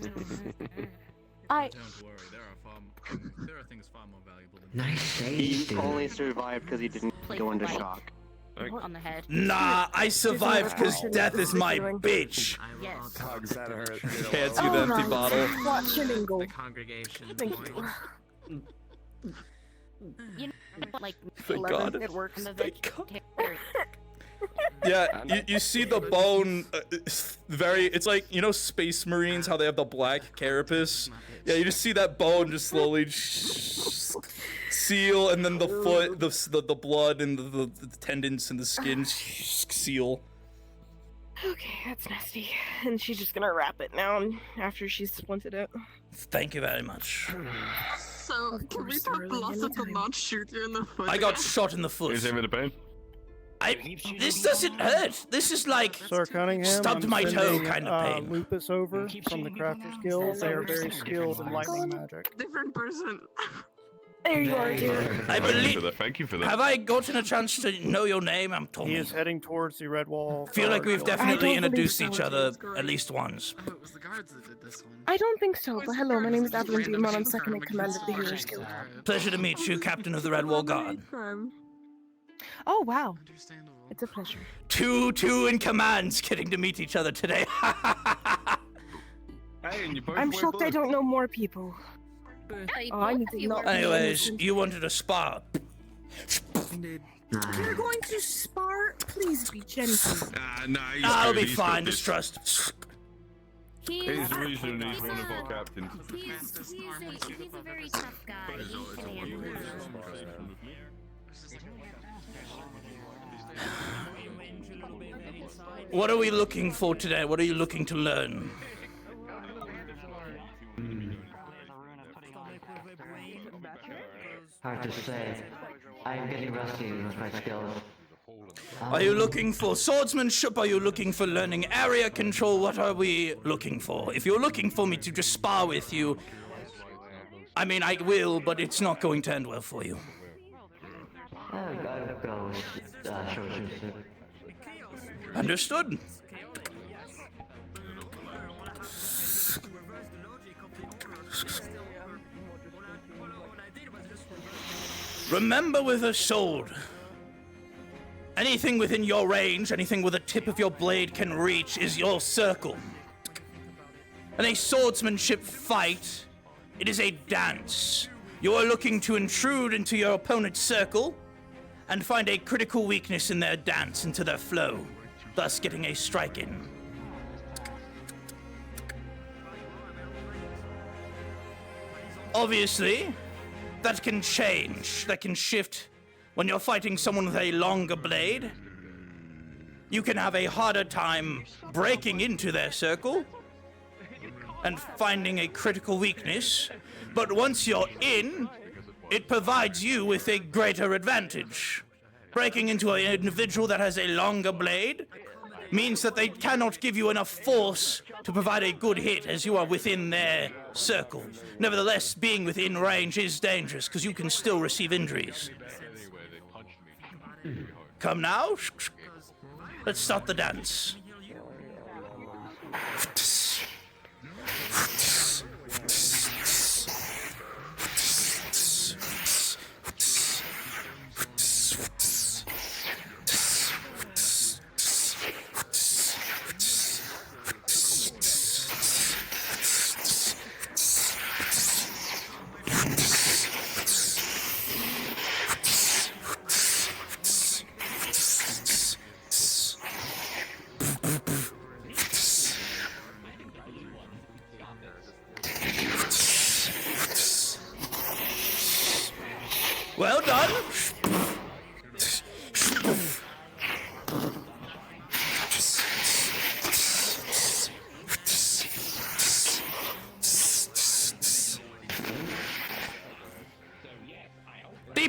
I: Don't worry, there are things far more valuable than
M: Nice
L: He
M: save, dude.
L: only survived because he didn't go into shock.
F: On the head.
A: Nah, I survived because death is my bitch.
F: Yes.
L: Dogs that hurt.
A: Can't see the empty bottle.
W: Watch him and go.
I: the congregation.
W: Thank you.
F: You know, like
A: Thank God.
W: It works.
A: Thank God. Yeah, you see the bone, it's like, you know Space Marines, how they have the black carapace? Yeah, you just see that bone just slowly seal, and then the foot, the blood, and the tendons and the skin seal.
W: Okay, that's nasty. And she's just gonna wrap it now after she's splinted it.
A: Thank you very much.
N: So can we talk Blossom to not shoot you in the foot?
A: I got shot in the foot.
T: Is it the pain?
A: This doesn't hurt. This is like
D: Sir Cunningham,
A: stubbed
D: I'm
A: my toe
D: sending,
A: kind of pain.
D: Lupus over from the Crafter's Guild. They are very skilled in lightning magic.
N: Different person.
W: There you are, dude.
A: I believe.
T: Thank you for that.
A: Have I gotten a chance to know your name? I'm Tommy.
D: He is heading towards the Red Wall.
A: Feel like we've
D: Guard.
A: definitely
W: I don't
A: introduced
W: believe
A: each
W: so.
A: other at least once.
I: Oh, it was the guards that did this one.
W: I don't think so, but hello, my name is Evelyn Dumont. I'm second in command of the Healers Guild.
A: Pleasure to meet you, Captain of the Red Wall Guard.
W: Oh, wow. It's a pleasure.
A: Two in commands getting to meet each other today.
T: Hey, and you both
W: I'm
T: wear
W: shocked
T: blue.
W: I don't know more people. Oh, I need to not be
A: Anyways,
W: innocent.
A: you wanted a spar.
W: You're going to spar? Please be gentle.
T: Nah,
A: I'll be fine, just trust.
T: He's the reason he's one of our captains.
F: He's a very tough guy. He can handle it.
A: What are we looking for today? What are you looking to learn?
M: Hard to say. I am getting rusty with my skills.
A: Are you looking for swordsmanship? Are you looking for learning area control? What are we looking for? If you're looking for me to just spar with you, I mean, I will, but it's not going to end well for you.
M: I'll go with swordsmanship.
A: Understood. Remember with a sword, anything within your range, anything where the tip of your blade can reach is your circle. In a swordsmanship fight, it is a dance. You are looking to intrude into your opponent's circle and find a critical weakness in their dance, into their flow, thus getting a strike in. Obviously, that can change, that can shift when you're fighting someone with a longer blade. You can have a harder time breaking into their circle and finding a critical weakness, but once you're in, it provides you with a greater advantage. Breaking into an individual that has a longer blade means that they cannot give you enough force to provide a good hit as you are within their circle. Nevertheless, being within range is dangerous because you can still receive injuries. Come now. Let's start the dance.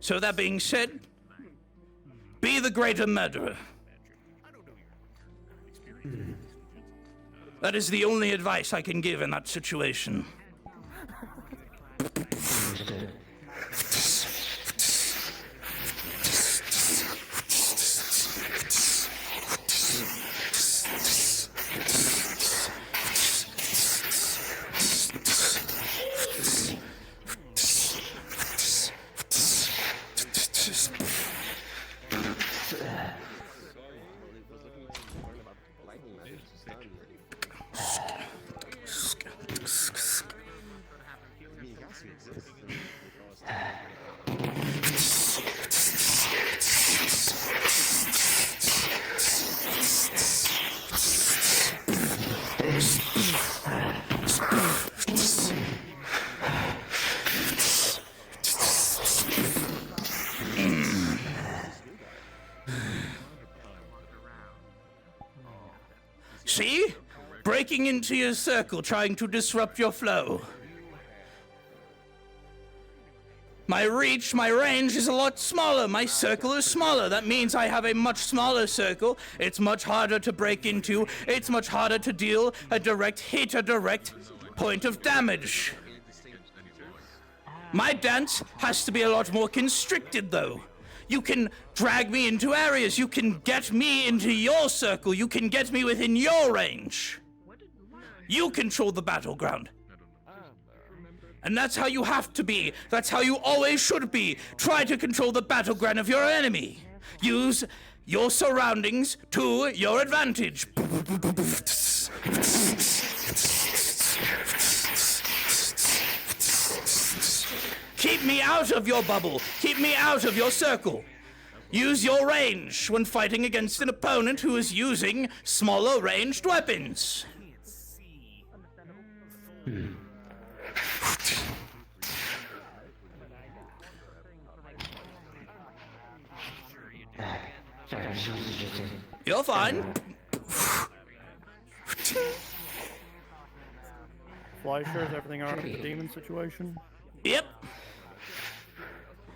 A: So that being said, be the greater murderer. That is the only advice I can give in that situation. See? Breaking into your circle, trying to disrupt your flow. My reach, my range is a lot smaller. My circle is smaller. That means I have a much smaller circle. It's much harder to break into. It's much harder to deal a direct hit, a direct point of damage. My dance has to be a lot more constricted, though. You can drag me into areas. You can get me into your circle. You can get me within your range. You control the battleground. And that's how you have to be. That's how you always should be. Try to control the battleground of your enemy. Use your surroundings to your advantage. Keep me out of your bubble. Keep me out of your circle. Use your range when fighting against an opponent who is using smaller ranged weapons. You're fine.
D: Fleischer, is everything alright with the demon situation?
A: Yep.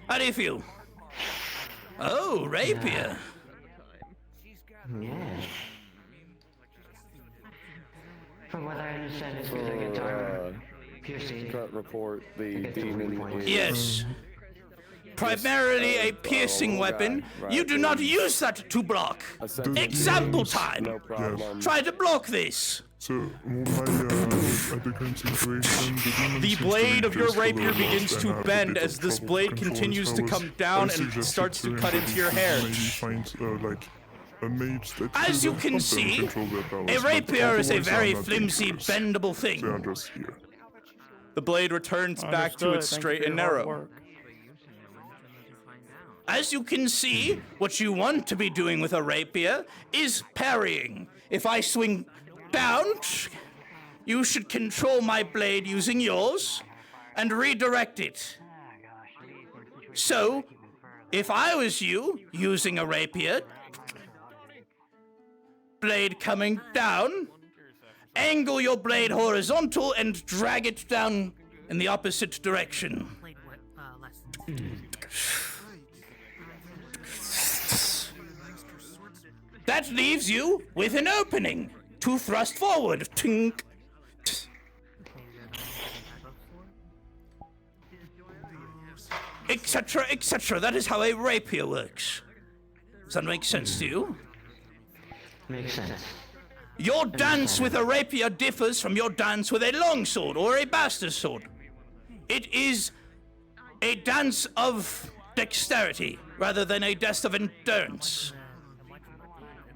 A: How do you feel? Oh, rapier.
M: Yes. From what I understand, it's because I get armor piercing.
V: Report the demon.
A: Yes. Primarily a piercing weapon. You do not use that to block. Example time.
V: No problem.
A: Try to block this.
S: So, at the current situation,
A: The blade of your rapier begins to bend as this blade continues to come down and starts to cut into your hair. As you can see, a rapier is a very flimsy, bendable thing. The blade returns back to its straight and narrow. As you can see, what you want to be doing with a rapier is parrying. If I swing down, you should control my blade using yours and redirect it. So, if I was you, using a rapier, blade coming down, angle your blade horizontal and drag it down in the opposite direction. That leaves you with an opening to thrust forward. Tink. Etc., etc. That is how a rapier works. Does that make sense to you?
M: Makes sense.
A: Your dance with a rapier differs from your dance with a longsword or a bastard sword. It is a dance of dexterity rather than a dance of endurance.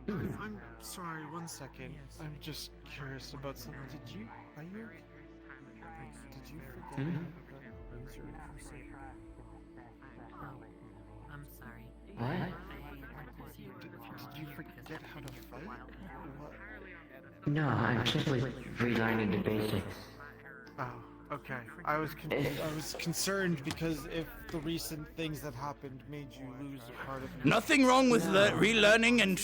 H: I'm sorry, 1 second. I'm just curious about something. Did you forget?
Q: I'm sorry.
M: What?
H: Did you forget how to fight?
M: No, I'm simply relearning the basics.
H: Oh, okay. I was concerned because if the recent things that happened made you lose a part of your...
A: Nothing wrong with relearning and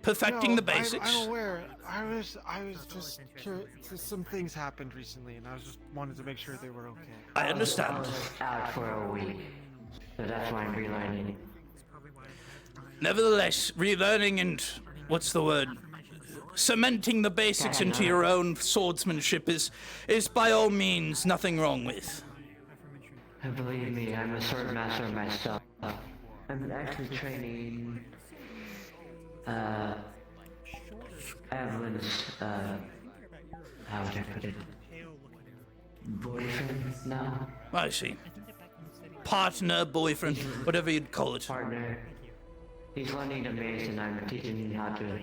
A: perfecting
H: No,
A: the basics.
H: I'm aware. I was just curious. Some things happened recently, and I was just wanted to make sure they were okay.
A: I understand.
M: I was out for a week, so that's why I'm relearning.
A: Nevertheless, relearning and what's the word? Cementing the basics into your own swordsmanship is by all means nothing wrong with.
M: Believe me, I'm a sword master myself. I'm actually training Evelyn's how would I put it? Boyfriend now?
A: I see. Partner, boyfriend, whatever you'd call it.
M: Partner. He's learning the mace and I'm teaching him how to.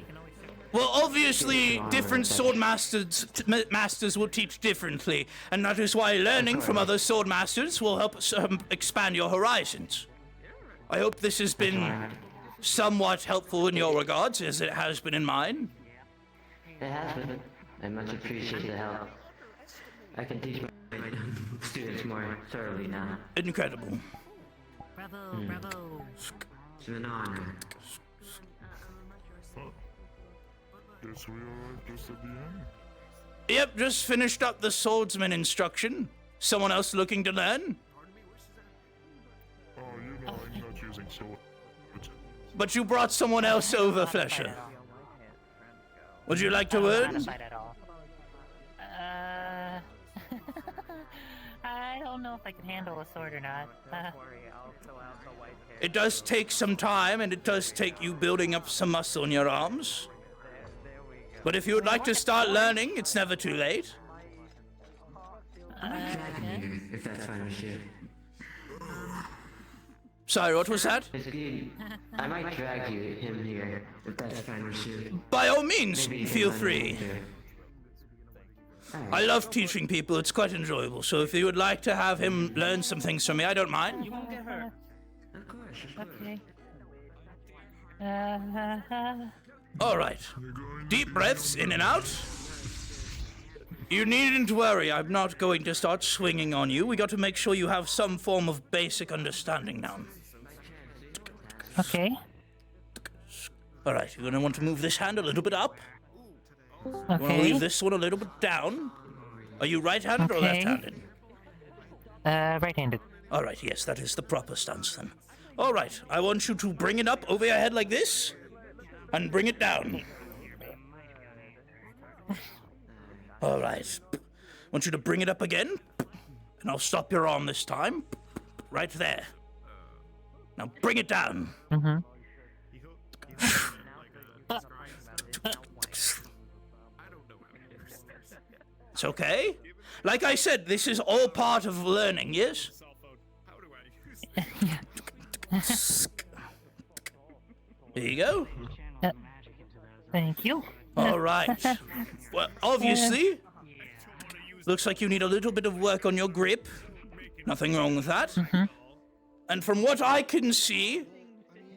A: Well, obviously, different sword masters will teach differently, and that is why learning from other sword masters will help expand your horizons. I hope this has been somewhat helpful in your regards, as it has been in mine.
M: It has been. I much appreciate the help. I can teach my students more thoroughly now.
A: Incredible.
E: Bravo, bravo.
M: It's an honor.
S: Guess we arrived just at the end.
A: Yep, just finished up the swordsman instruction. Someone else looking to learn?
S: Oh, you know I'm not using sword.
A: But you brought someone else over, Flesher. Would you like to learn?
O: I don't know if I can handle a sword or not.
A: It does take some time, and it does take you building up some muscle in your arms. But if you would like to start learning, it's never too late.
M: If that's fine with you.
A: Sorry, what was that?
M: I might drag him here, if that's fine with you.
A: By all means,
M: Maybe
A: feel
M: he'll
A: free.
M: learn
A: I love teaching people, it's quite enjoyable. So if you would like to have him learn some things from me, I don't mind.
O: You won't get hurt.
M: Of course.
O: Okay.
A: Alright. Deep breaths in and out. You needn't worry, I'm not going to start swinging on you. We got to make sure you have some form of basic understanding now.
O: Okay.
A: Alright, you're gonna want to move this hand a little bit up. You want to
O: Okay.
A: leave this one a little bit down. Are you right-handed or
O: Okay.
A: left-handed?
O: Right-handed.
A: Alright, yes, that is the proper stance then. Alright, I want you to bring it up over your head like this, and bring it down. Alright. I want you to bring it up again, and I'll stop your arm this time. Right there. Now bring it down.
O: Mm-hmm.
A: It's okay. Like I said, this is all part of learning, yes? There you go.
O: Thank you.
A: All right. Well, obviously, looks like you need a little bit of work on your grip. Nothing wrong with that. And from what I can see,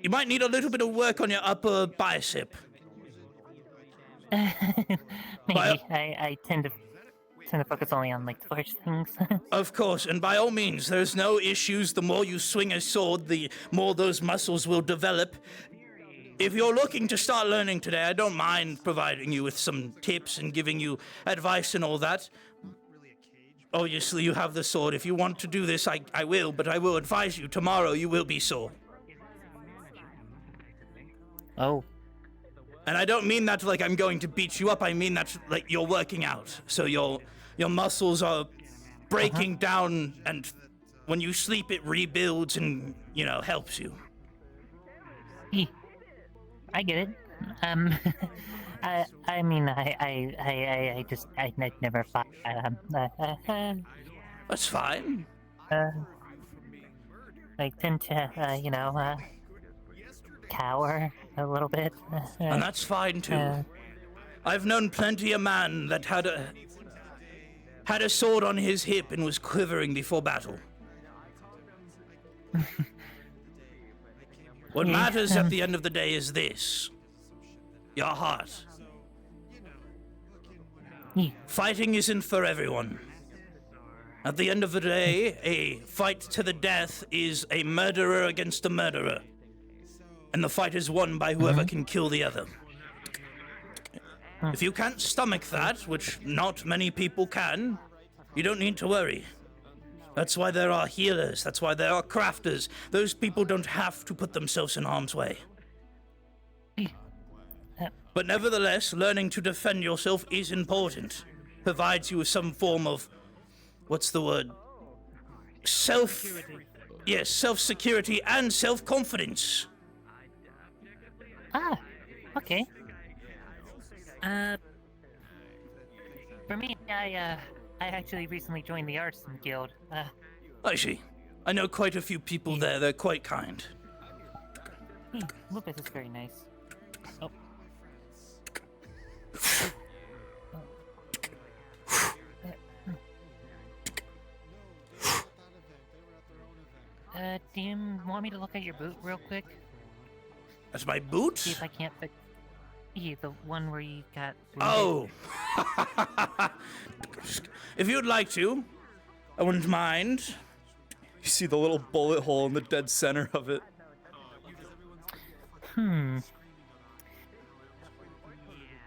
A: you might need a little bit of work on your upper bicep.
O: Maybe. I tend to focus only on like the first things.
A: Of course, and by all means, there's no issues. The more you swing a sword, the more those muscles will develop. If you're looking to start learning today, I don't mind providing you with some tips and giving you advice and all that. Obviously, you have the sword. If you want to do this, I will, but I will advise you, tomorrow you will be sore.
O: Oh.
A: And I don't mean that like I'm going to beat you up, I mean that like you're working out. So your muscles are breaking down, and when you sleep it rebuilds and, you know, helps you.
O: I get it. I mean, I never fought.
A: That's fine.
O: I tend to, cower a little bit.
A: And that's fine too. I've known plenty of man that had a sword on his hip and was quivering before battle. What matters at the end of the day is this. Your heart. Fighting isn't for everyone. At the end of the day, a fight to the death is a murderer against a murderer. And the fight is won by whoever can kill the other. If you can't stomach that, which not many people can, you don't need to worry. That's why there are healers. That's why there are crafters. Those people don't have to put themselves in harm's way. But nevertheless, learning to defend yourself is important. Provides you with some form of, what's the word? Yes, self-security and self-confidence.
O: Ah, okay. For me, I actually recently joined the Artisan Guild.
A: I see. I know quite a few people there. They're quite kind.
O: Lupus is very nice. Oh. Do you want me to look at your boot real quick?
A: That's my boot?
O: See if I can't fix... Yeah, the one where you got...
A: Oh! If you'd like to, I wouldn't mind. You see the little bullet hole in the dead center of it.
O: I'm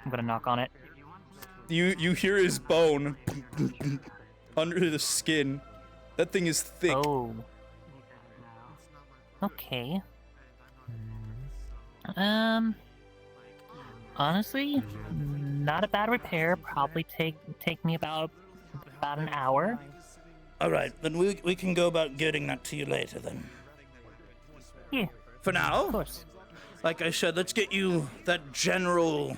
O: gonna knock on it.
A: You hear his bone under the skin. That thing is thick.
O: Oh. Okay. Honestly, not a bad repair. Probably take me about an hour.
A: All right, then we can go about getting that to you later then.
O: Yeah.
A: For now,
O: of course.
A: Like I said, let's get you that general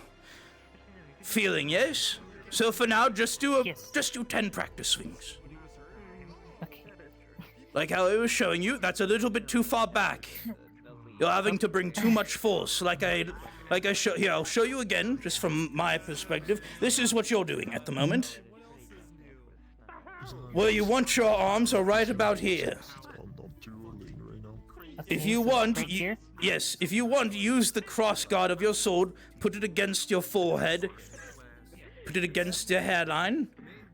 A: feeling, yes? So for now, just do 10 practice swings.
O: Okay.
A: Like how I was showing you, that's a little bit too far back. You're having to bring too much force. Like I show here, I'll show you again, just from my perspective. This is what you're doing at the moment. Where you want your arms are right about here. If you want, if you want, use the cross guard of your sword, put it against your forehead, put it against your hairline,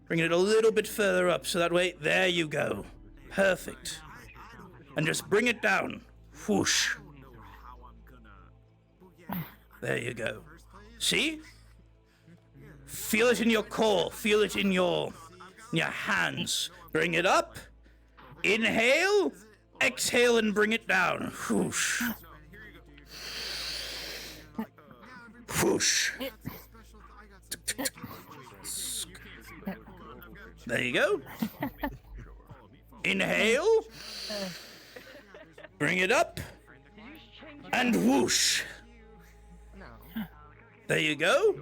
A: bring it a little bit further up, so that way, there you go. Perfect. And just bring it down. Whoosh. There you go. See? Feel it in your core, feel it in your hands. Bring it up. Inhale. Exhale and bring it down. Whoosh. Whoosh. There you go. Inhale. Bring it up. And whoosh. There you go.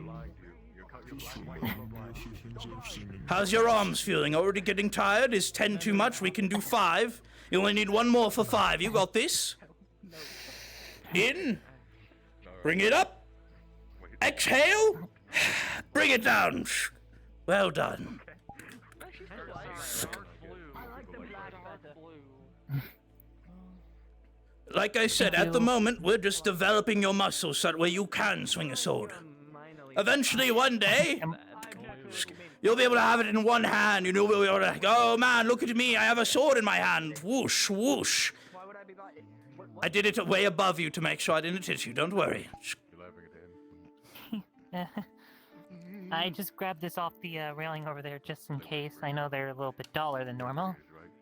A: How's your arms feeling? Already getting tired? Is 10 too much? We can do 5. You only need 1 more for 5. You got this? In. Bring it up. Exhale. Bring it down. Well done. Like I said, at the moment, we're just developing your muscles so that way you can swing a sword. Eventually, one day, you'll be able to have it in one hand. You'll be able to go, oh man, look at me, I have a sword in my hand. Whoosh, whoosh. I did it way above you to make sure I didn't hit you, don't worry.
O: I just grabbed this off the railing over there just in case. I know they're a little bit duller than normal.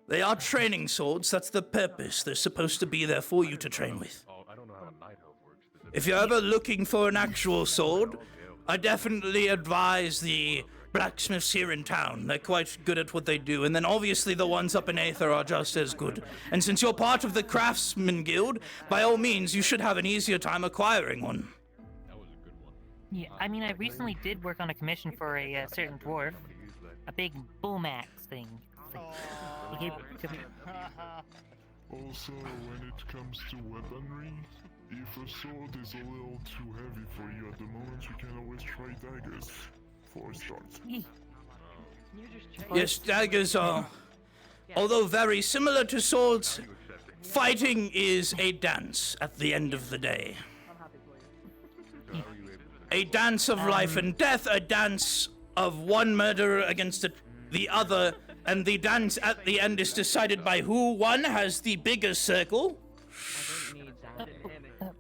A: They are training swords, that's the purpose. They're supposed to be there for you to train with. If you're ever looking for an actual sword, I definitely advise the blacksmiths here in town. They're quite good at what they do. And then obviously the ones up in Aether are just as good. And since you're part of the Craftsman Guild, by all means, you should have an easier time acquiring one.
O: Yeah, I mean, I recently did work on a commission for a certain dwarf. A big boom axe thing. He gave it to me.
S: Also, when it comes to weaponry, if a sword is a little too heavy for you at the moment, you can always try daggers for a start.
A: Yes, daggers are, although very similar to swords, fighting is a dance at the end of the day. A dance of life and death, a dance of one murderer against the other, and the dance at the end is decided by who, 1, has the bigger circle,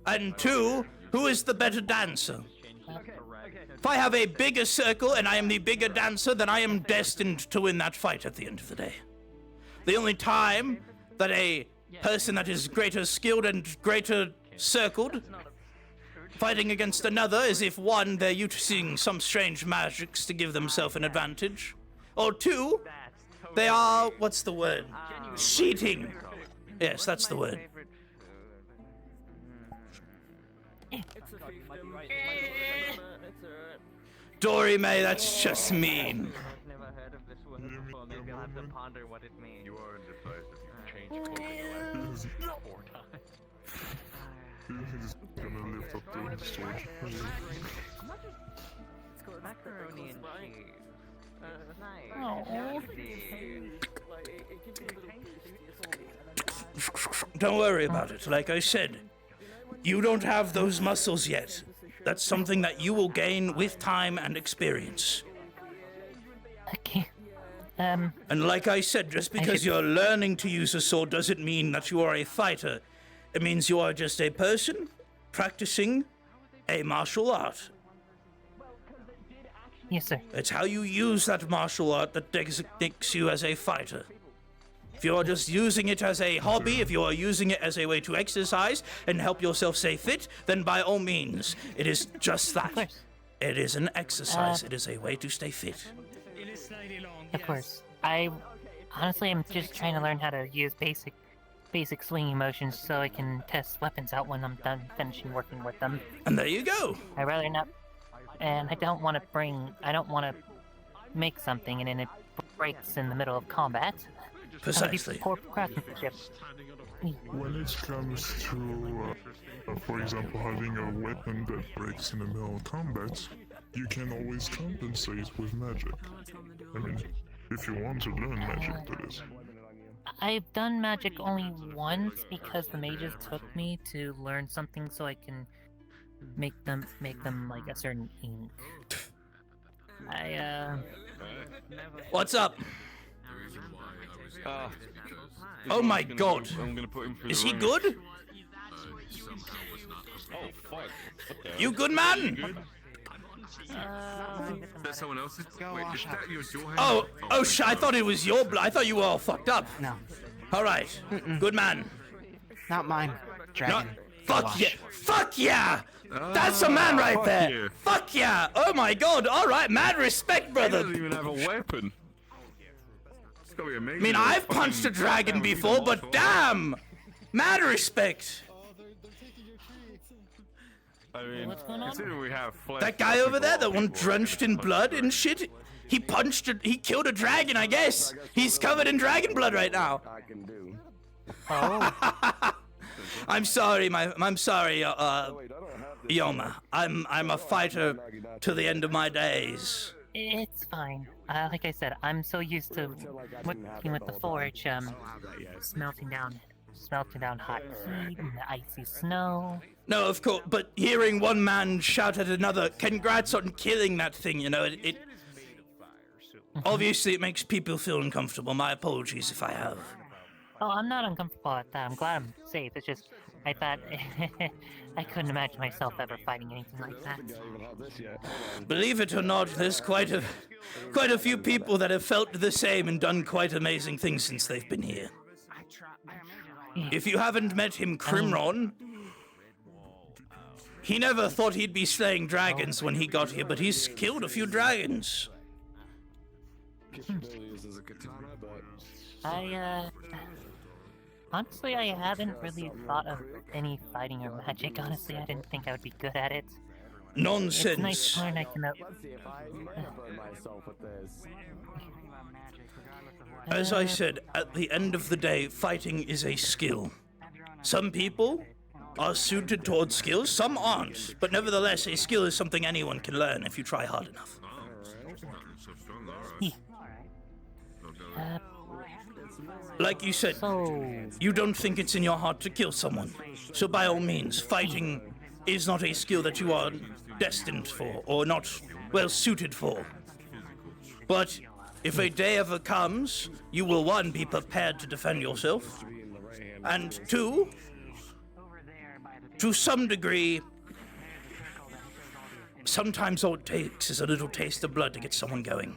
A: and 2, who is the better dancer. If I have a bigger circle and I am the bigger dancer, then I am destined to win that fight at the end of the day. The only time that a person that is greater skilled and greater circled fighting against another is if one, they're using some strange magics to give themselves an advantage, or two, they are, what's the word? Cheating. Yes, that's the word. Dory May, that's just mean.
C: Never heard of this word before. Maybe I'll have to ponder what it means. You are indecisive. You changed 4 times.
S: He's gonna lift up the sword.
C: Macaroni and cheese. Nice.
A: Don't worry about it. Like I said, you don't have those muscles yet. That's something that you will gain with time and experience.
O: Okay.
A: And like I said, just because you're learning to use a sword doesn't mean that you are a fighter. It means you are just a person practicing a martial art.
O: Yes, sir.
A: It's how you use that martial art that designates you as a fighter. If you are just using it as a hobby, if you are using it as a way to exercise and help yourself stay fit, then by all means, it is just that. It is an exercise. It is a way to stay fit.
O: Of course. I honestly am just trying to learn how to use basic swinging motions so I can test weapons out when I'm done finishing working with them.
A: And there you go.
O: I'd rather not. And I don't want to make something and then it breaks in the middle of combat.
A: Precisely.
O: Poor craftsmanship.
S: When it comes to, for example, having a weapon that breaks in the middle of combat, you can always compensate with magic. I mean, if you want to learn magic, that is.
O: I've done magic only once because the mages took me to learn something so I can make them like a certain ink.
A: What's up? Oh my god.
T: I'm gonna put him through
A: Is
T: the
A: he
T: ringer.
A: good?
T: Oh fuck. What the
A: You
T: hell?
A: good, man?
K: That's someone else's. Wait, is that your door?
A: Oh shit, I thought it was your blood. I thought you were all fucked up.
Q: No.
A: Alright. Good man.
Q: Not mine. Dragon.
A: Fuck yeah. Fuck yeah! That's a man right
T: fuck
A: there.
T: yeah.
A: Fuck yeah! Oh my god! Alright, mad respect, brother.
T: He doesn't even have a weapon.
K: It's gonna be
A: I
K: amazing.
A: mean, I've punched a dragon before, but damn! Mad respect.
T: I mean,
O: What's going on?
T: considering we have flesh.
A: That guy over there, that one drenched in blood and shit, he killed a dragon, I guess. He's covered in dragon blood right now.
V: I can do.
O: Oh.
A: I'm sorry, Yoma. I'm a fighter to the end of my days.
O: It's fine. Like I said, I'm so used to working with the forge, smelting down hot heat and the icy snow.
A: No, of course, but hearing one man shout at another, "Congrats on killing that thing," you know, it obviously it makes people feel uncomfortable. My apologies if I have.
O: Oh, I'm not uncomfortable at that. I'm glad I'm safe. It's just, I thought, I couldn't imagine myself ever fighting anything like that.
A: Believe it or not, there's quite a few people that have felt the same and done quite amazing things since they've been here. If you haven't met him, Crimron, he never thought he'd be slaying dragons when he got here, but he's killed a few dragons.
O: Honestly, I haven't really thought of any fighting or magic. Honestly, I didn't think I would be good at it.
A: Nonsense.
O: It's nice to learn I can...
A: As I said, at the end of the day, fighting is a skill. Some people are suited towards skills, some aren't. But nevertheless, a skill is something anyone can learn if you try hard enough. Like you said, you don't think it's in your heart to kill someone. So by all means, fighting is not a skill that you are destined for, or not well suited for. But if a day ever comes, you will, one, be prepared to defend yourself, and two, to some degree, sometimes all it takes is a little taste of blood to get someone going.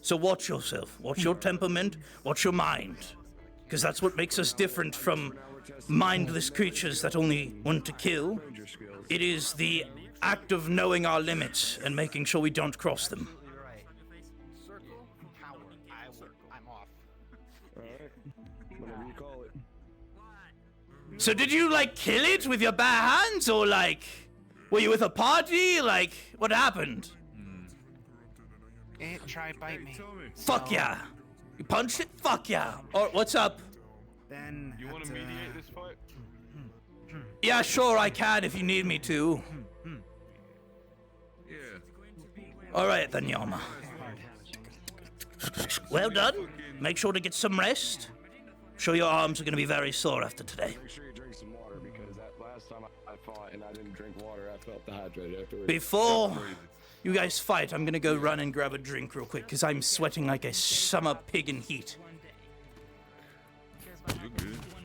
A: So watch yourself, watch your temperament, watch your mind. Because that's what makes us different from mindless creatures that only want to kill. It is the act of knowing our limits and making sure we don't cross them. So did you, like, kill it with your bare hands, or, like, were you with a party? Like, what happened?
Q: It tried bite me.
A: Fuck yeah. You punched it? Fuck yeah. Or what's up?
Q: Then
T: You want to mediate this fight?
A: Yeah, sure, I can if you need me to.
K: Yeah.
A: Alright then, Yama. Well done. Make sure to get some rest. Sure your arms are gonna be very sore after today.
V: Make sure you drink some water because that last time I fought and I didn't drink water, I felt dehydrated afterwards.
A: Before you guys fight, I'm gonna go run and grab a drink real quick, because I'm sweating like a summer pig in heat.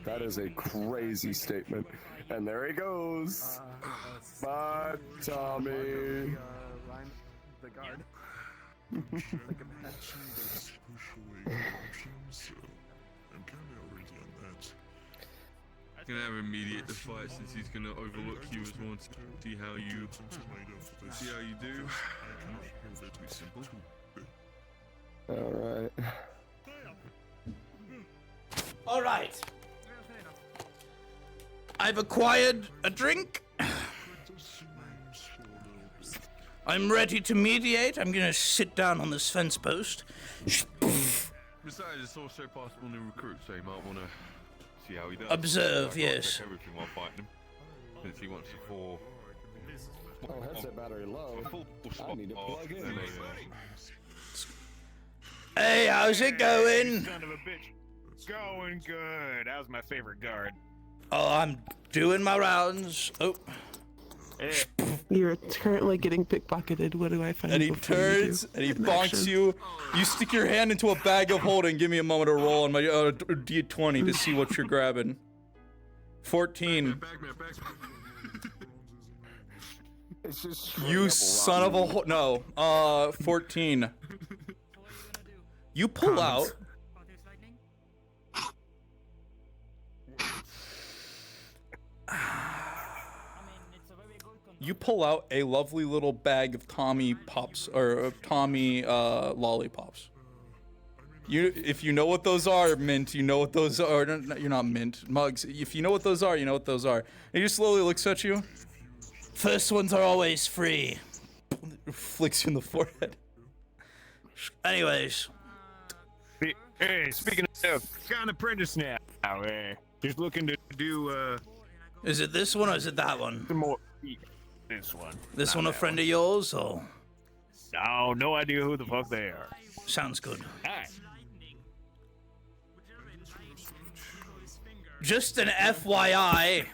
V: That is a crazy statement. And there he goes. Bye, Tommy.
L: The guard.
K: Gonna have him mediate the fight since he's gonna overlook you as well and see how you do.
A: Alright. I've acquired a drink. I'm ready to mediate. I'm gonna sit down on this fence post.
K: Besides, it's also possible new recruit, so you might want to see how he does.
A: Observe,
K: So
A: yes.
K: check everything while fighting him, since he wants a full.
V: Oh, headset battery low. I need to plug in.
A: Hey, how's it going?
J: Son of a bitch. Going good. How's my favorite guard?
A: Oh, I'm doing my rounds. Oh.
W: You're currently getting pickpocketed. What do I find?
A: And he
W: before you
A: turns
W: do?
A: and he
W: An
A: bonks
W: action.
A: you. You stick your hand into a bag of holding. Give me a moment to roll on my D20 to see what you're grabbing. 14.
V: It's just
A: You son of a no. 14. You pull out. You pull out a lovely little bag of Tommy Pops or Tommy lollipops. If you know what those are, Mint, you know what those are. No, you're not Mint, Mugs. If you know what those are, you know what those are. And he just slowly looks at you. First ones are always free. Flicks you in the forehead. Anyways.
J: Hey, speaking of, got an apprentice now. Just looking to do,
A: Is it this one or is it that one?
J: some more. This one.
A: This
J: Not
A: one a
J: that
A: friend of yours or?
J: No, no idea who the fuck they are.
A: Sounds good.
J: Alright.
A: Just an FYI.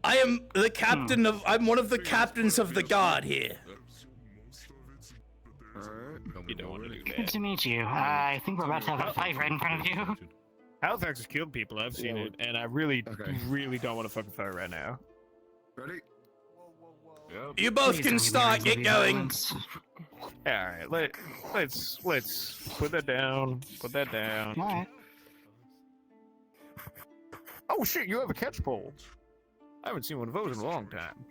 A: I am the captain of. I'm one of the captains of the guard here.
J: You don't want to do
O: Good
J: that.
O: to meet you. I think we're about to have a fight right in front of you.
J: Halifax has killed people. I've seen it, and I really, really don't want to fucking fight right now.
K: Ready?
A: You both can start. Get going.
J: All right, let's put that down. Put that down.
O: All right.
J: Oh shit! You have a catch pole. I haven't seen one of those in a long time.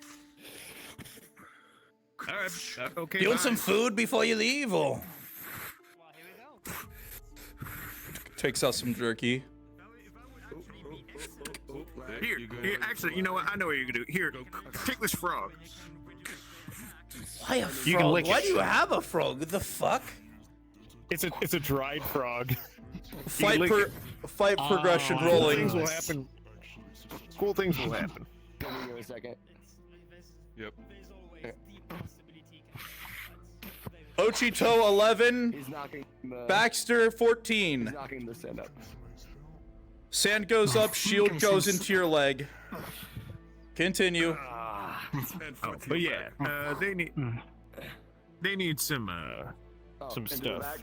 J: All right. Okay.
A: You want
J: bye.
A: some food before you leave, or? Takes out some jerky.
J: Here, actually, you know what? I know what you're gonna do. Here, take this frog.
A: Why a
J: You can
A: frog?
J: lick
A: Why
J: it.
A: do you have a frog? What the fuck?
J: It's a dried frog.
A: Fight
J: lick it.
A: fight progression
J: Cool
A: rolling.
J: things will happen. Cool things will happen.
V: Give me a second.
K: Yep.
A: Ochito 11.
V: He's knocking the.
A: Baxter 14.
V: He's knocking the stand up.
A: Sand goes up, shield goes into your leg. Continue.
J: But yeah, they need some stuff.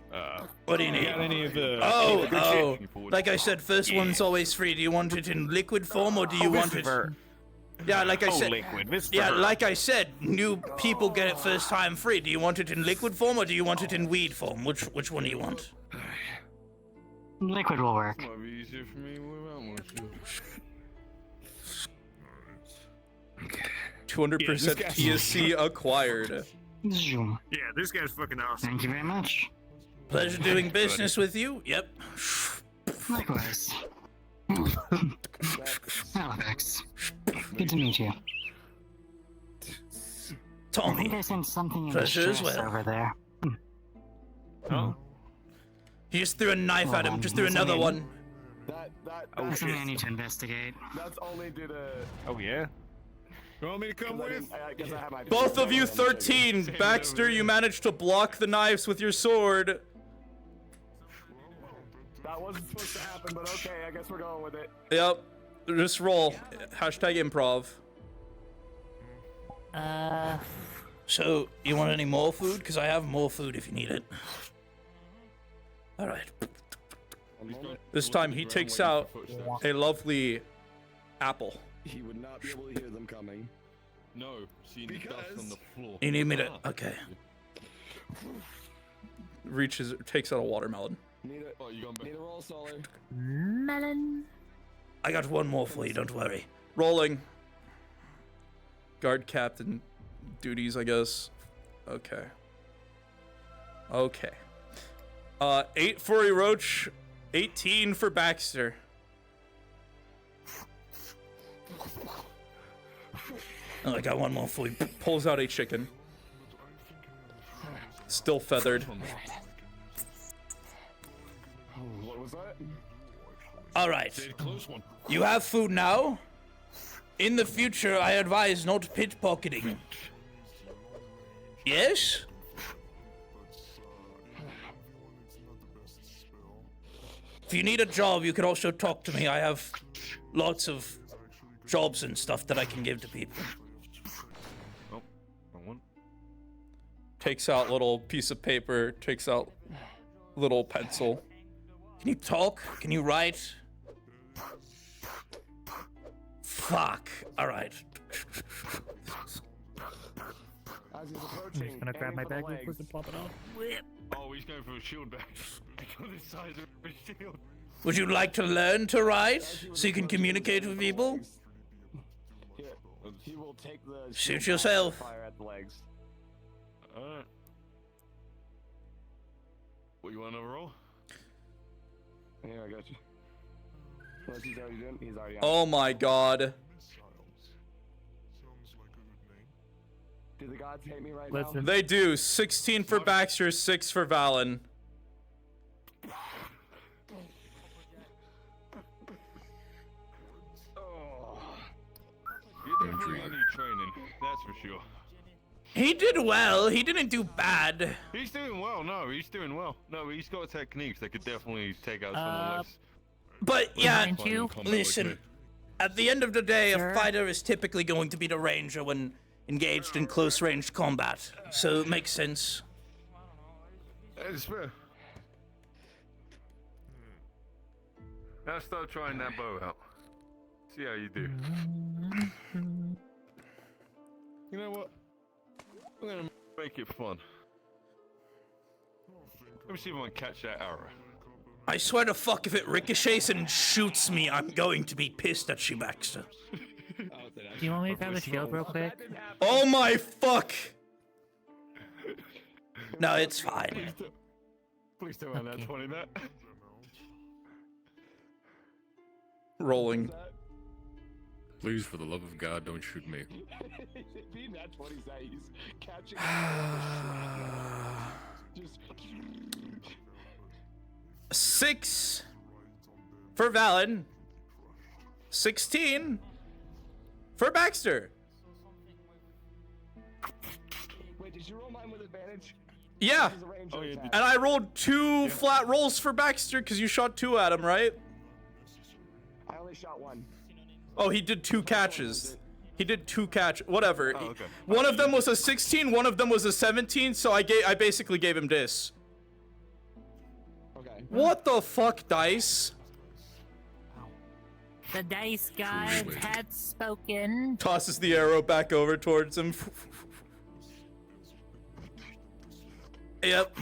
A: What do you need?
J: Got any of the?
A: Oh, like I said, first one's always free. Do you want it in liquid form or do you want it? Yeah, like I said.
J: Liquid. This
A: Yeah, like I said, new people get it first time free. Do you want it in liquid form or do you want it in weed form? Which one do you want?
O: Liquid will work.
T: Might be easier for me without more food.
A: 200% TSC acquired.
J: Yeah, this guy's fucking awesome.
O: Thank you very much.
A: Pleasure doing business with you. Yep.
O: Likewise. Alex. Good to meet you.
A: Tommy.
O: I think I sensed something in the
A: Pleasure as
O: stress
A: well.
O: over there.
J: Oh.
A: He just threw a knife at him. Just threw another one.
O: That's something I need to investigate.
V: That's only due to.
J: Oh yeah. You want me to come with?
V: I guess I have my.
A: Both of you 13. Baxter, you managed to block the knives with your sword.
V: That wasn't supposed to happen, but okay, I guess we're going with it.
A: Yep. Just roll. Hashtag improv. So, you want any more food? Because I have more food if you need it. Alright. This time he takes out a lovely apple.
V: He would not be able to hear them coming.
T: No, seeing the dust on the floor.
A: You need me to... Okay. Reaches... Takes out a watermelon.
V: Need a roll, Solar.
E: Melon.
A: I got one more for you, don't worry. Rolling. Guard captain duties, I guess. Okay. Okay. 8 for Roach, 18 for Baxter. Oh, I got one more for you. Pulls out a chicken. Still feathered.
V: What was that?
A: Alright. You have food now. In the future, I advise not pickpocketing. Yes? If you need a job, you can also talk to me. I have lots of jobs and stuff that I can give to people.
T: Oh, wrong one.
A: Takes out little piece of paper, takes out little pencil. Can you talk? Can you write? Fuck. Alright.
V: As he's
D: I'm
V: approaching,
D: just gonna grab my bag real
V: legs.
D: quick and pop it out.
T: Oh, he's going for a shield bag. I got the size of a shield.
A: Would you like to learn to write so you can communicate with people?
V: Here, he will take the
A: Shoot
V: shield
A: yourself.
V: Fire at the legs.
T: Alright. What, you want another roll?
V: Here, I got you. Unless he's already doing, he's already on.
A: Oh my god.
V: Do the gods hate me right
D: Listen.
V: now?
A: They do. 16 for Baxter, 6 for Valen.
T: You definitely need training, that's for sure.
A: He did well. He didn't do bad.
T: He's doing well, no, he's doing well. No, he's got techniques that could definitely take out someone less.
A: But yeah,
T: Find in combat
A: listen.
T: like me.
A: At the end of the day,
O: Sir?
A: a fighter is typically going to be the ranger when engaged in close-range combat. So it makes sense.
T: It's fair. Now start trying that bow out. See how you do. You know what? I'm gonna make it fun. Let me see if I can catch that arrow.
A: I swear to fuck, if it ricochets and shoots me, I'm going to be pissed at you, Baxter.
O: Do you want me to grab a shield real quick?
A: Oh my fuck! No, it's fine.
T: Please don't have that 20 that.
A: Rolling.
K: Please, for the love of God, don't shoot me.
V: Being that 20 that he's catching. Just
A: 6 for Valen. 16 for Baxter.
V: Wait, did you roll mine with advantage?
A: Yeah.
V: This is a ranger
T: Oh, yeah,
V: attack.
A: And I rolled 2 flat rolls for Baxter because you shot 2 at him, right?
V: I only shot one.
A: Oh, he did 2 catches. He did 2 catch. Whatever.
T: Oh, okay.
A: One of them was a 16. One of them was a 17. So I basically gave him this.
V: Okay.
A: What the fuck, dice?
O: The dice gods had spoken.
A: Tosses the arrow back over towards him. Yep.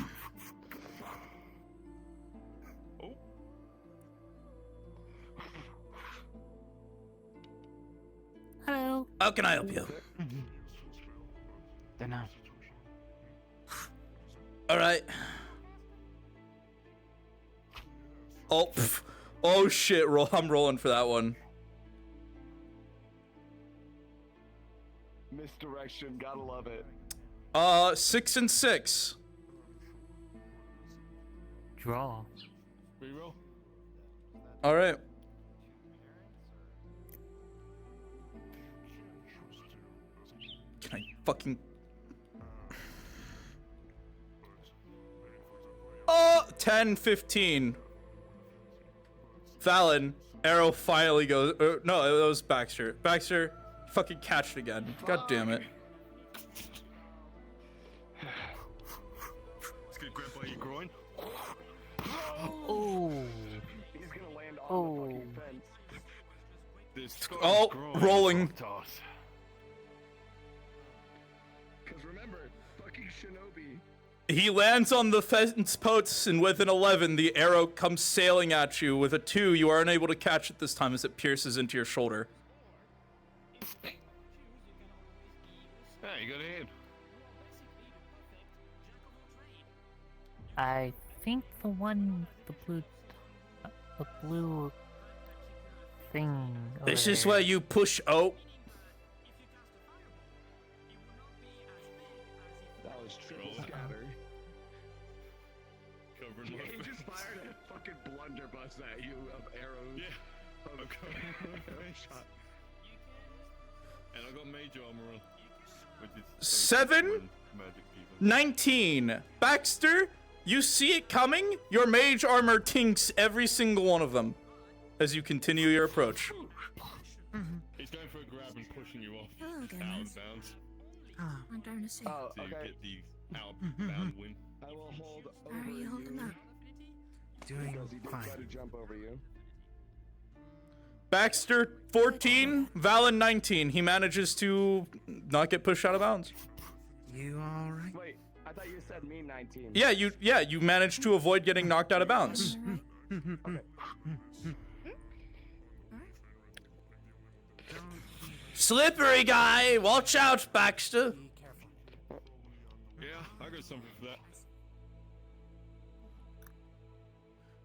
O: Hello.
A: How can I help you?
Q: Don't know.
A: All right. Oh, oh shit! I'm rolling for that one.
V: Misdirection, gotta love it.
A: 6 and 6.
O: Draw.
T: Reroll.
A: All right. Can I fucking? 10, 15. Fallon, arrow finally goes. No, that was Baxter. Baxter, fucking catch it again. God damn it.
T: Let's get grabbed by your groin.
O: Oh.
V: He's gonna land on the fucking fence.
T: This
A: Oh,
T: groin
A: rolling.
T: toss.
V: Because remember, fucking Shinobi.
A: He lands on the fence posts, and with an 11, the arrow comes sailing at you. With a 2, you are unable to catch it this time as it pierces into your shoulder.
T: Hey, you got a hit.
O: I think the one, the blue thing.
A: This
O: over
A: is
O: there.
A: where you push O.
V: That was triple scatter.
T: Covering
V: Yeah,
T: my
V: he
T: face.
V: just fired a fucking blunderbuss at you of arrows.
T: Yeah.
V: Of shot.
T: And I got mage armor on, which is
A: 7,
T: magic people.
A: 19. Baxter, you see it coming. Your mage armor tinks every single one of them as you continue your approach.
T: He's going for a grab and pushing you off
B: Oh,
T: out
B: goodness.
T: of bounds
B: Oh, I'm trying to see.
V: Oh,
T: to
V: okay.
T: get the outbound win.
V: I will hold over
B: How are you holding up?
Q: Doing
V: because he did
Q: fine.
V: try to jump over you.
A: Baxter, 14. Valen, 19. He manages to not get pushed out of bounds.
Q: You all right?
V: Wait, I thought you said me 19.
A: Yeah, you managed to avoid getting knocked out of bounds. Slippery guy. Watch out, Baxter.
T: Yeah, I got something for that.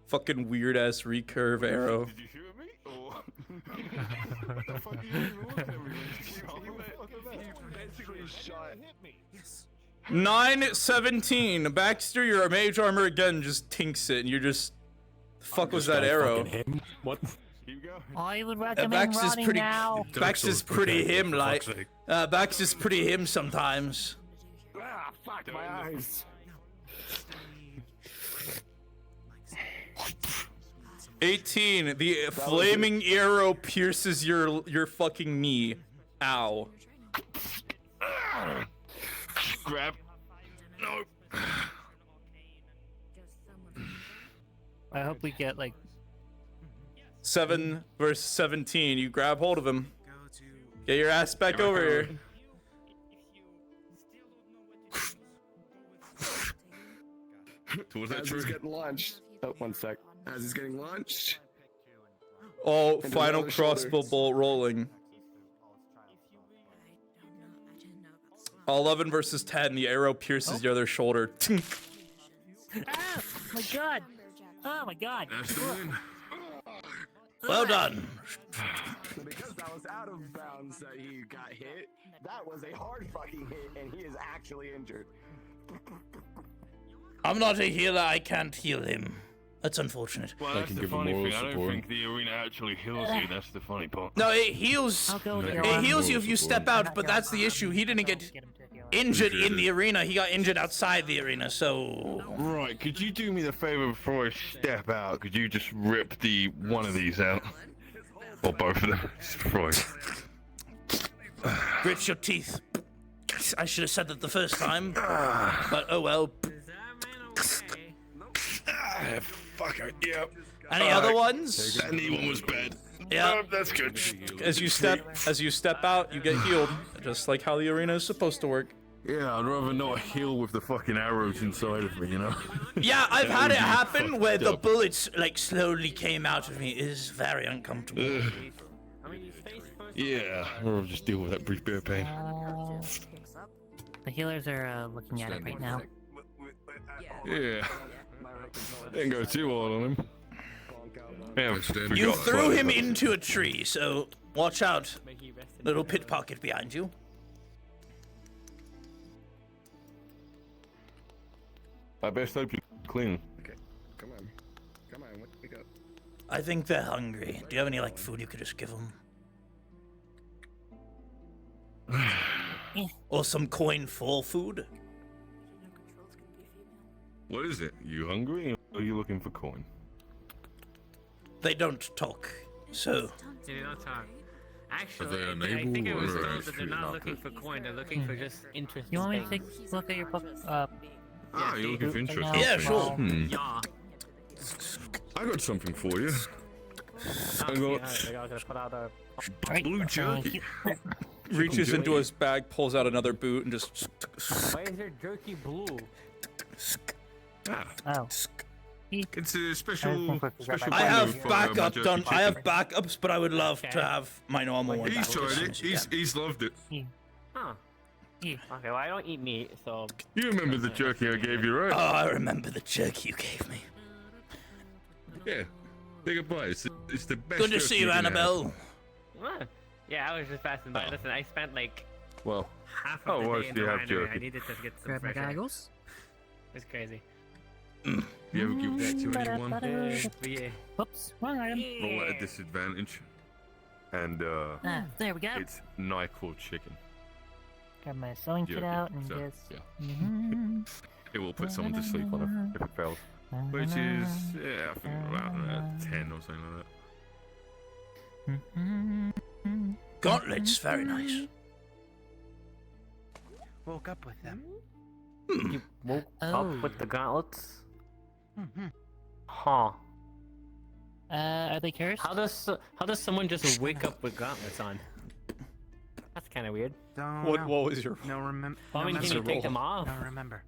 A: Fucking weird ass recurve arrow.
T: Did you shoot at me? Or what the fuck are you even looking at me?
V: You basically shot.
A: 9, 17. Baxter, your mage armor again just tinks it, and you're just. The fuck was that arrow?
J: What?
T: Keep going.
O: I would recommend
A: Baxter's
O: running
A: pretty.
O: now.
A: Baxter's pretty him, like. Baxter's pretty him sometimes.
V: Ah, fuck my eyes.
A: 18. The flaming arrow pierces your fucking knee. Ow.
T: Grab. No.
O: I hope we get like
A: 7 versus 17. You grab hold of him. Get your ass back over here.
T: Was that
V: As
T: true?
V: he's getting launched. Oh, one sec. As he's getting launched.
A: Oh,
V: Into
A: final
V: the
A: crossbow
V: shoulders.
A: bolt rolling. 11 versus 10. The arrow pierces your other shoulder.
O: ah, my god. Oh my god.
T: That's the win.
A: Well done.
V: So because that was out of bounds that he got hit, that was a hard fucking hit, and he is actually injured.
A: I'm not a healer. I can't heal him. That's unfortunate.
T: Well,
J: I
T: that's
J: can
T: the
J: give him
T: funny
J: moral
T: thing. I don't
J: support.
T: think the arena actually heals you. That's the funny part.
A: No, it heals.
O: I'll go with
A: It
O: your
A: heals
O: arm.
A: you if you step out, but that's the issue. He didn't get injured in the arena. He got injured outside the arena, so.
T: Right, could you do me the favor before I step out? Could you just rip the one of these out? Or both of them? Just before I...
A: Grit your teeth. I should have said that the first time. But oh well.
T: Fuck it, yep.
A: Any other ones?
T: That knee one was bad.
A: Yeah.
T: That's good.
A: As you step out, you get healed, just like how the arena is supposed to work.
T: Yeah, I'd rather not heal with the fucking arrows inside of me, you know?
A: Yeah, I've
T: That
A: had
T: would
A: it
T: be
A: happen
T: fucked
A: where the
T: up.
A: bullets like slowly came out of me. It is very uncomfortable.
T: Yeah, or just deal with that brief bit of pain.
O: The healers are looking at it right now.
T: Yeah. Didn't go too hard on him. Damn,
A: You threw him into a tree, so watch out. Little pit pocket behind you.
T: I best hope you're clean.
L: Okay, come on. Come on, wake up.
A: I think they're hungry. Do you have any like food you could just give them? Or some coin for food?
T: What is it? You hungry or are you looking for coin?
A: They don't talk, so.
C: They don't talk.
T: Are
C: Actually,
T: they
C: I
T: unable
C: think I was
T: or
C: told that they're not
T: not
C: looking for coin, they're looking for just interest.
O: You want me to take a look at your book?
T: Ah, you're looking for interest.
A: Yeah, sure.
C: Yeah.
T: I got something for you. I got blue jerky.
A: Reaches into his bag, pulls out another boot, and just.
C: Why is there jerky blue?
O: Oh.
T: It's a special.
A: I have
T: menu for,
A: backup
T: my
A: done.
T: jerky
A: I have
T: chicken.
A: backups, but I would love to have my normal one.
T: He's
A: back
T: tried
A: as soon
T: it.
A: as you can.
T: He's loved it.
C: Huh. Okay, well I don't eat meat, so.
T: You remember the jerky I gave you, right?
A: Oh, I remember the jerky you gave me.
T: Yeah. Take a bite. It's the best.
A: Good to
T: jerky
A: see you,
T: can have.
A: Annabelle.
C: What? Yeah, I was just passing by. Listen, I spent like
T: Well.
C: half of the
T: well,
C: day in
T: do
C: the
T: you have
C: winery.
T: jerky?
C: I needed to get some
I: Grab my
C: fresh air.
I: goggles.
C: It's crazy.
T: You ever give that to anyone?
C: But yeah.
O: Whoops, wrong item.
T: Roll at a disadvantage. And
O: There we go.
T: it's NyQuil chicken.
O: Grab my sewing kit
T: Jerky,
O: out and
T: so,
O: just.
T: yeah. It will put someone to sleep on if it fails. Which is, yeah, I think around 10 or something like that.
A: Gauntlets, very nice.
Q: Woke up with them.
C: You woke up with the gauntlets?
Q: Mm-hmm.
C: Huh.
O: Are they cursed?
C: How does someone just wake up with gauntlets on? That's kind of weird.
A: What was your?
Q: No remember.
C: Well, I mean, can you take them off?
Q: No remember.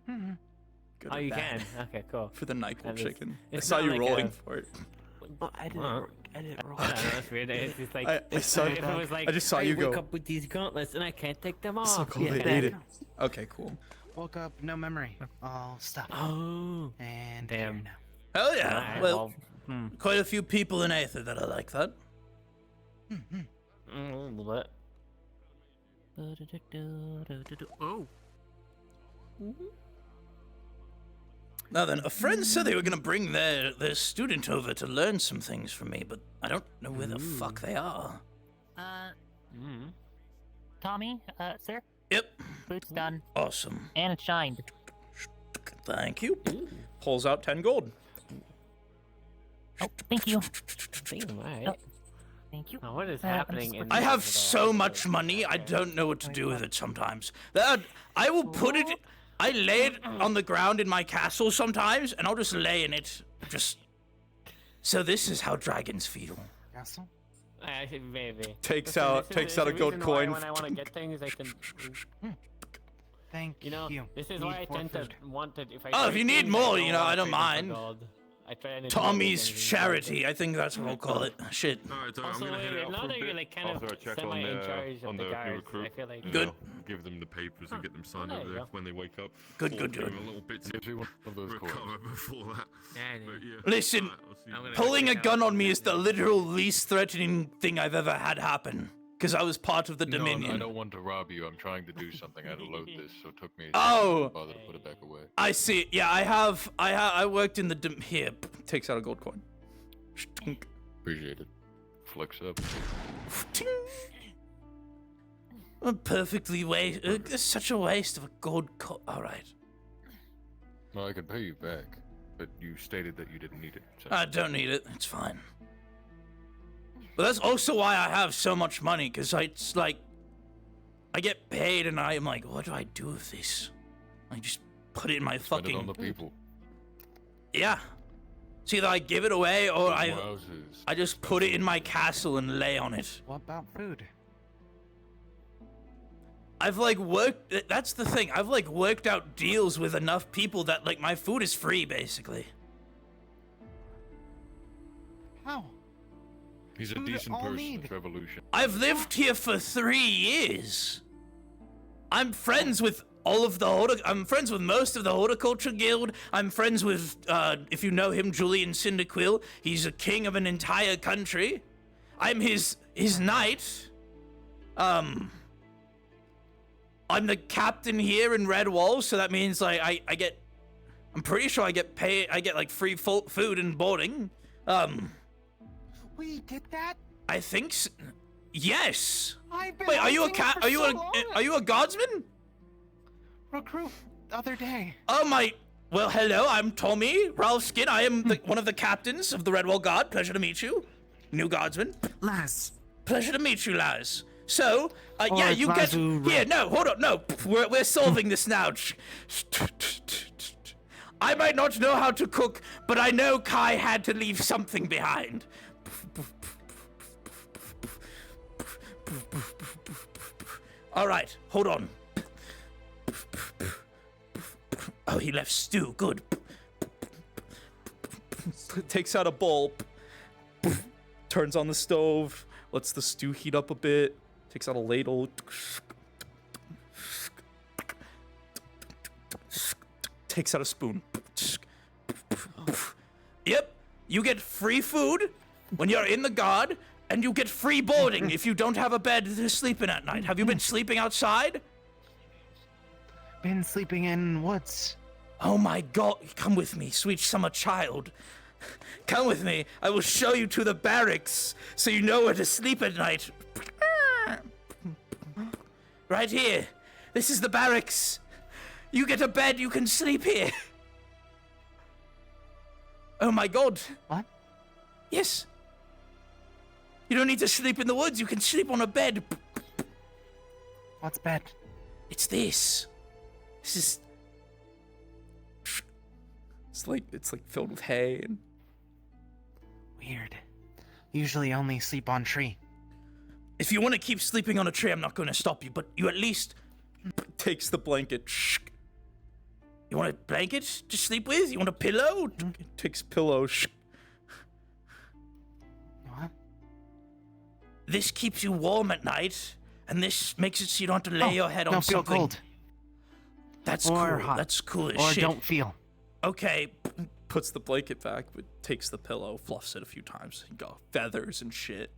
C: Oh,
A: or
C: you
A: bad.
C: can. Okay, cool.
A: For the NyQuil chicken. I
C: it's
A: saw
C: not
A: you
C: like
A: rolling
C: a-
A: for it.
Q: Well, I didn't roll.
C: I don't know, that's weird. It's just like
A: I saw-
C: if it was like
A: I just saw you
C: wake
A: go.
C: up with these gauntlets and I can't take them off.
A: So cool, they ate it. Okay, cool.
Q: Woke up, no memory. All stuff.
C: Oh.
Q: And
C: Damn.
Q: here now.
A: Hell yeah.
C: Alright,
A: Well,
C: well,
A: quite a few people in Aether that are like that.
C: What?
Q: Oh.
A: Now then, a friend said they were gonna bring their student over to learn some things from me, but I don't know where the fuck they are.
O: Tommy, sir?
A: Yep.
O: Boot's done.
A: Awesome.
O: And it's shined.
A: Thank you. Pulls out 10 gold.
O: Oh, thank you.
C: Alright.
O: Oh, thank you.
C: Now, what is
O: I'm
C: happening
O: just
C: in
A: I have so much money, I don't know what to do with it sometimes. I will put it. I lay it on the ground in my castle sometimes, and I'll just lay in it. Just. So this is how dragons feel.
Q: Castle?
C: Maybe.
A: Takes
C: Listen,
A: out-
C: this is
A: takes
C: the
A: out a gold
C: reason why
A: coin.
C: When I want to get things, I can.
Q: Thank
C: you. Know, this is
Q: Need
C: why I
Q: more
C: tend to
Q: food.
C: want it. If I
A: Oh, if
C: trade
A: you need
C: things,
A: more,
C: I
A: you know, I don't
C: trade them for
A: mind.
C: gold. I try and
A: Tommy's charity, I think that's what I'll call it. Shit.
T: Alright, I'm
C: Also,
T: gonna head
C: wait,
T: out
C: now
T: for a
C: that you're
T: bit
C: like kind
T: after I
C: of
T: check
C: semi in
T: on
C: charge
T: the,
C: of the
T: new
C: guards,
T: recruit.
C: I feel like
T: You
A: Good.
T: know, give them the papers and get them signed
C: there
T: over
C: you
T: there
C: go.
T: when they wake up.
A: Good,
T: Or
A: good,
T: give
A: good.
T: them a little bit to
J: One of those
T: recover before that. But yeah.
A: Listen, pulling a gun on me is the literal least threatening thing I've ever had happen. Because I was part of the Dominion.
J: No, I don't want to rob you. I'm trying to do something. I had to load this, so it took me.
A: Oh!
J: To bother to put it back away.
A: I see. Yeah, I worked in the here. Takes out a gold coin.
J: Appreciate it. Flex up.
A: A perfectly such a waste of a gold coin. All right.
J: Well, I could pay you back, but you stated that you didn't need it. So.
A: I don't need it. It's fine. But that's also why I have so much money, because it's like I get paid and I'm like, what do I do with this? I just put it in my
J: Spend
A: fucking.
J: it on the people.
A: Yeah. So either I give it away or
T: Wowzers.
A: I just put it in my castle and lay on it.
Q: What about food?
A: I've like worked. That's the thing. I've like worked out deals with enough people that like my food is free, basically.
Q: How?
T: He's a
Q: Food
T: decent
Q: all
T: person.
Q: need.
T: It's revolution.
A: I've lived here for 3 years. I'm friends with all of the I'm friends with most of the Horticulture Guild. I'm friends with, if you know him, Julian Cyndaquil. He's a king of an entire country. I'm his knight. I'm the captain here in Red Wall, so that means like I get. I'm pretty sure I get like free food and boarding.
Q: We did that?
A: I think so. Yes.
Q: I've been
A: Wait, are you a
Q: hunting
A: cat?
Q: for
A: Are you
Q: so
A: a
Q: long.
A: are you a guardsman?
Q: Recruit the other day.
A: Oh my. Well, hello. I'm Tommy Ralphskin. I am one of the captains of the Redwall Guard. Pleasure to meet you, new guardsman.
Q: Laz.
A: Pleasure to meet you, Laz. So,
Q: Or
A: yeah, you get
Q: Lazu,
A: here. No, hold on. No, we're solving this now. I might not know how to cook, but I know Kai had to leave something behind. All right, hold on. Oh, he left stew. Good. Takes out a bowl. Turns on the stove. Lets the stew heat up a bit. Takes out a ladle. Takes out a spoon. Yep, you get free food when you're in the guard, and you get free boarding if you don't have a bed to sleep in at night. Have you been sleeping outside?
Q: Been sleeping in woods.
A: Oh my god, come with me, sweet summer child. Come with me, I will show you to the barracks, so you know where to sleep at night. Right here, this is the barracks. You get a bed, you can sleep here. Oh my god.
Q: What?
A: Yes. You don't need to sleep in the woods, you can sleep on a bed.
Q: What's bed?
A: It's this. This is... It's like filled with hay and...
Q: Weird. Usually only sleep on tree.
A: If you want to keep sleeping on a tree, I'm not going to stop you, but you at least... Takes the blanket. You want a blanket to sleep with? You want a pillow? Takes pillow.
Q: What?
A: This keeps you warm at night, and this makes it so you don't have to lay your head on
Q: don't feel
A: something.
Q: cold.
A: That's
Q: Or
A: cool.
Q: hot.
A: That's cool as
Q: Or
A: shit.
Q: don't feel.
A: Okay, puts the blanket back, but takes the pillow, fluffs it a few times. You got feathers and shit.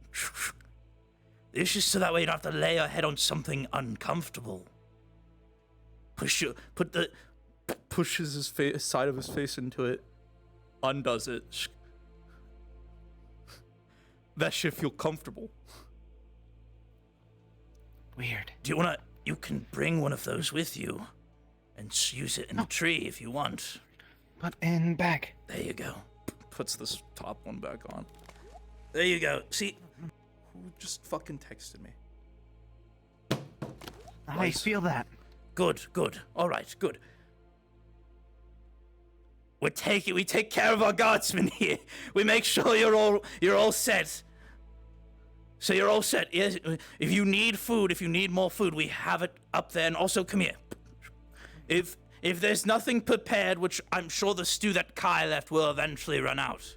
A: This is so that way you don't have to lay your head on something uncomfortable. Pushes his side of his face into it, undoes it. That should feel comfortable.
Q: Weird.
A: Do you wanna? You can bring one of those with you, and use it in the tree if you want.
Q: Put in bag.
A: There you go. Puts this top one back on. There you go. See, who just fucking texted me?
Q: I feel that.
A: Good, good. All right, good. We take care of our guardsmen here. We make sure you're all set. So you're all set. Yes. If you need food, if you need more food, we have it up there. And also, come here. If there's nothing prepared, which I'm sure the stew that Kai left will eventually run out.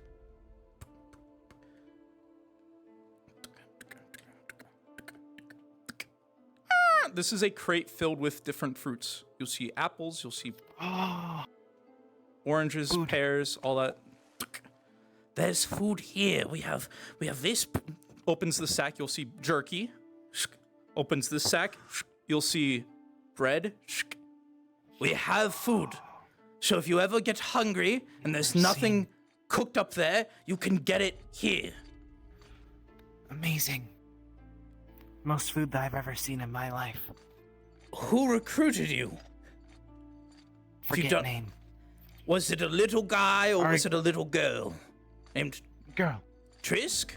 A: This is a crate filled with different fruits. You'll see apples, you'll see oranges, pears, all that. There's food here. We have this. Opens the sack, you'll see jerky. Opens this sack, you'll see bread. We have food. So if you ever get hungry and there's nothing cooked up there, you can get it here.
Q: Amazing. Most food that I've ever seen in my life.
A: Who recruited you?
Q: Forget name.
A: Was it a little guy or was it a little girl? Named
Q: Girl.
A: Trisk?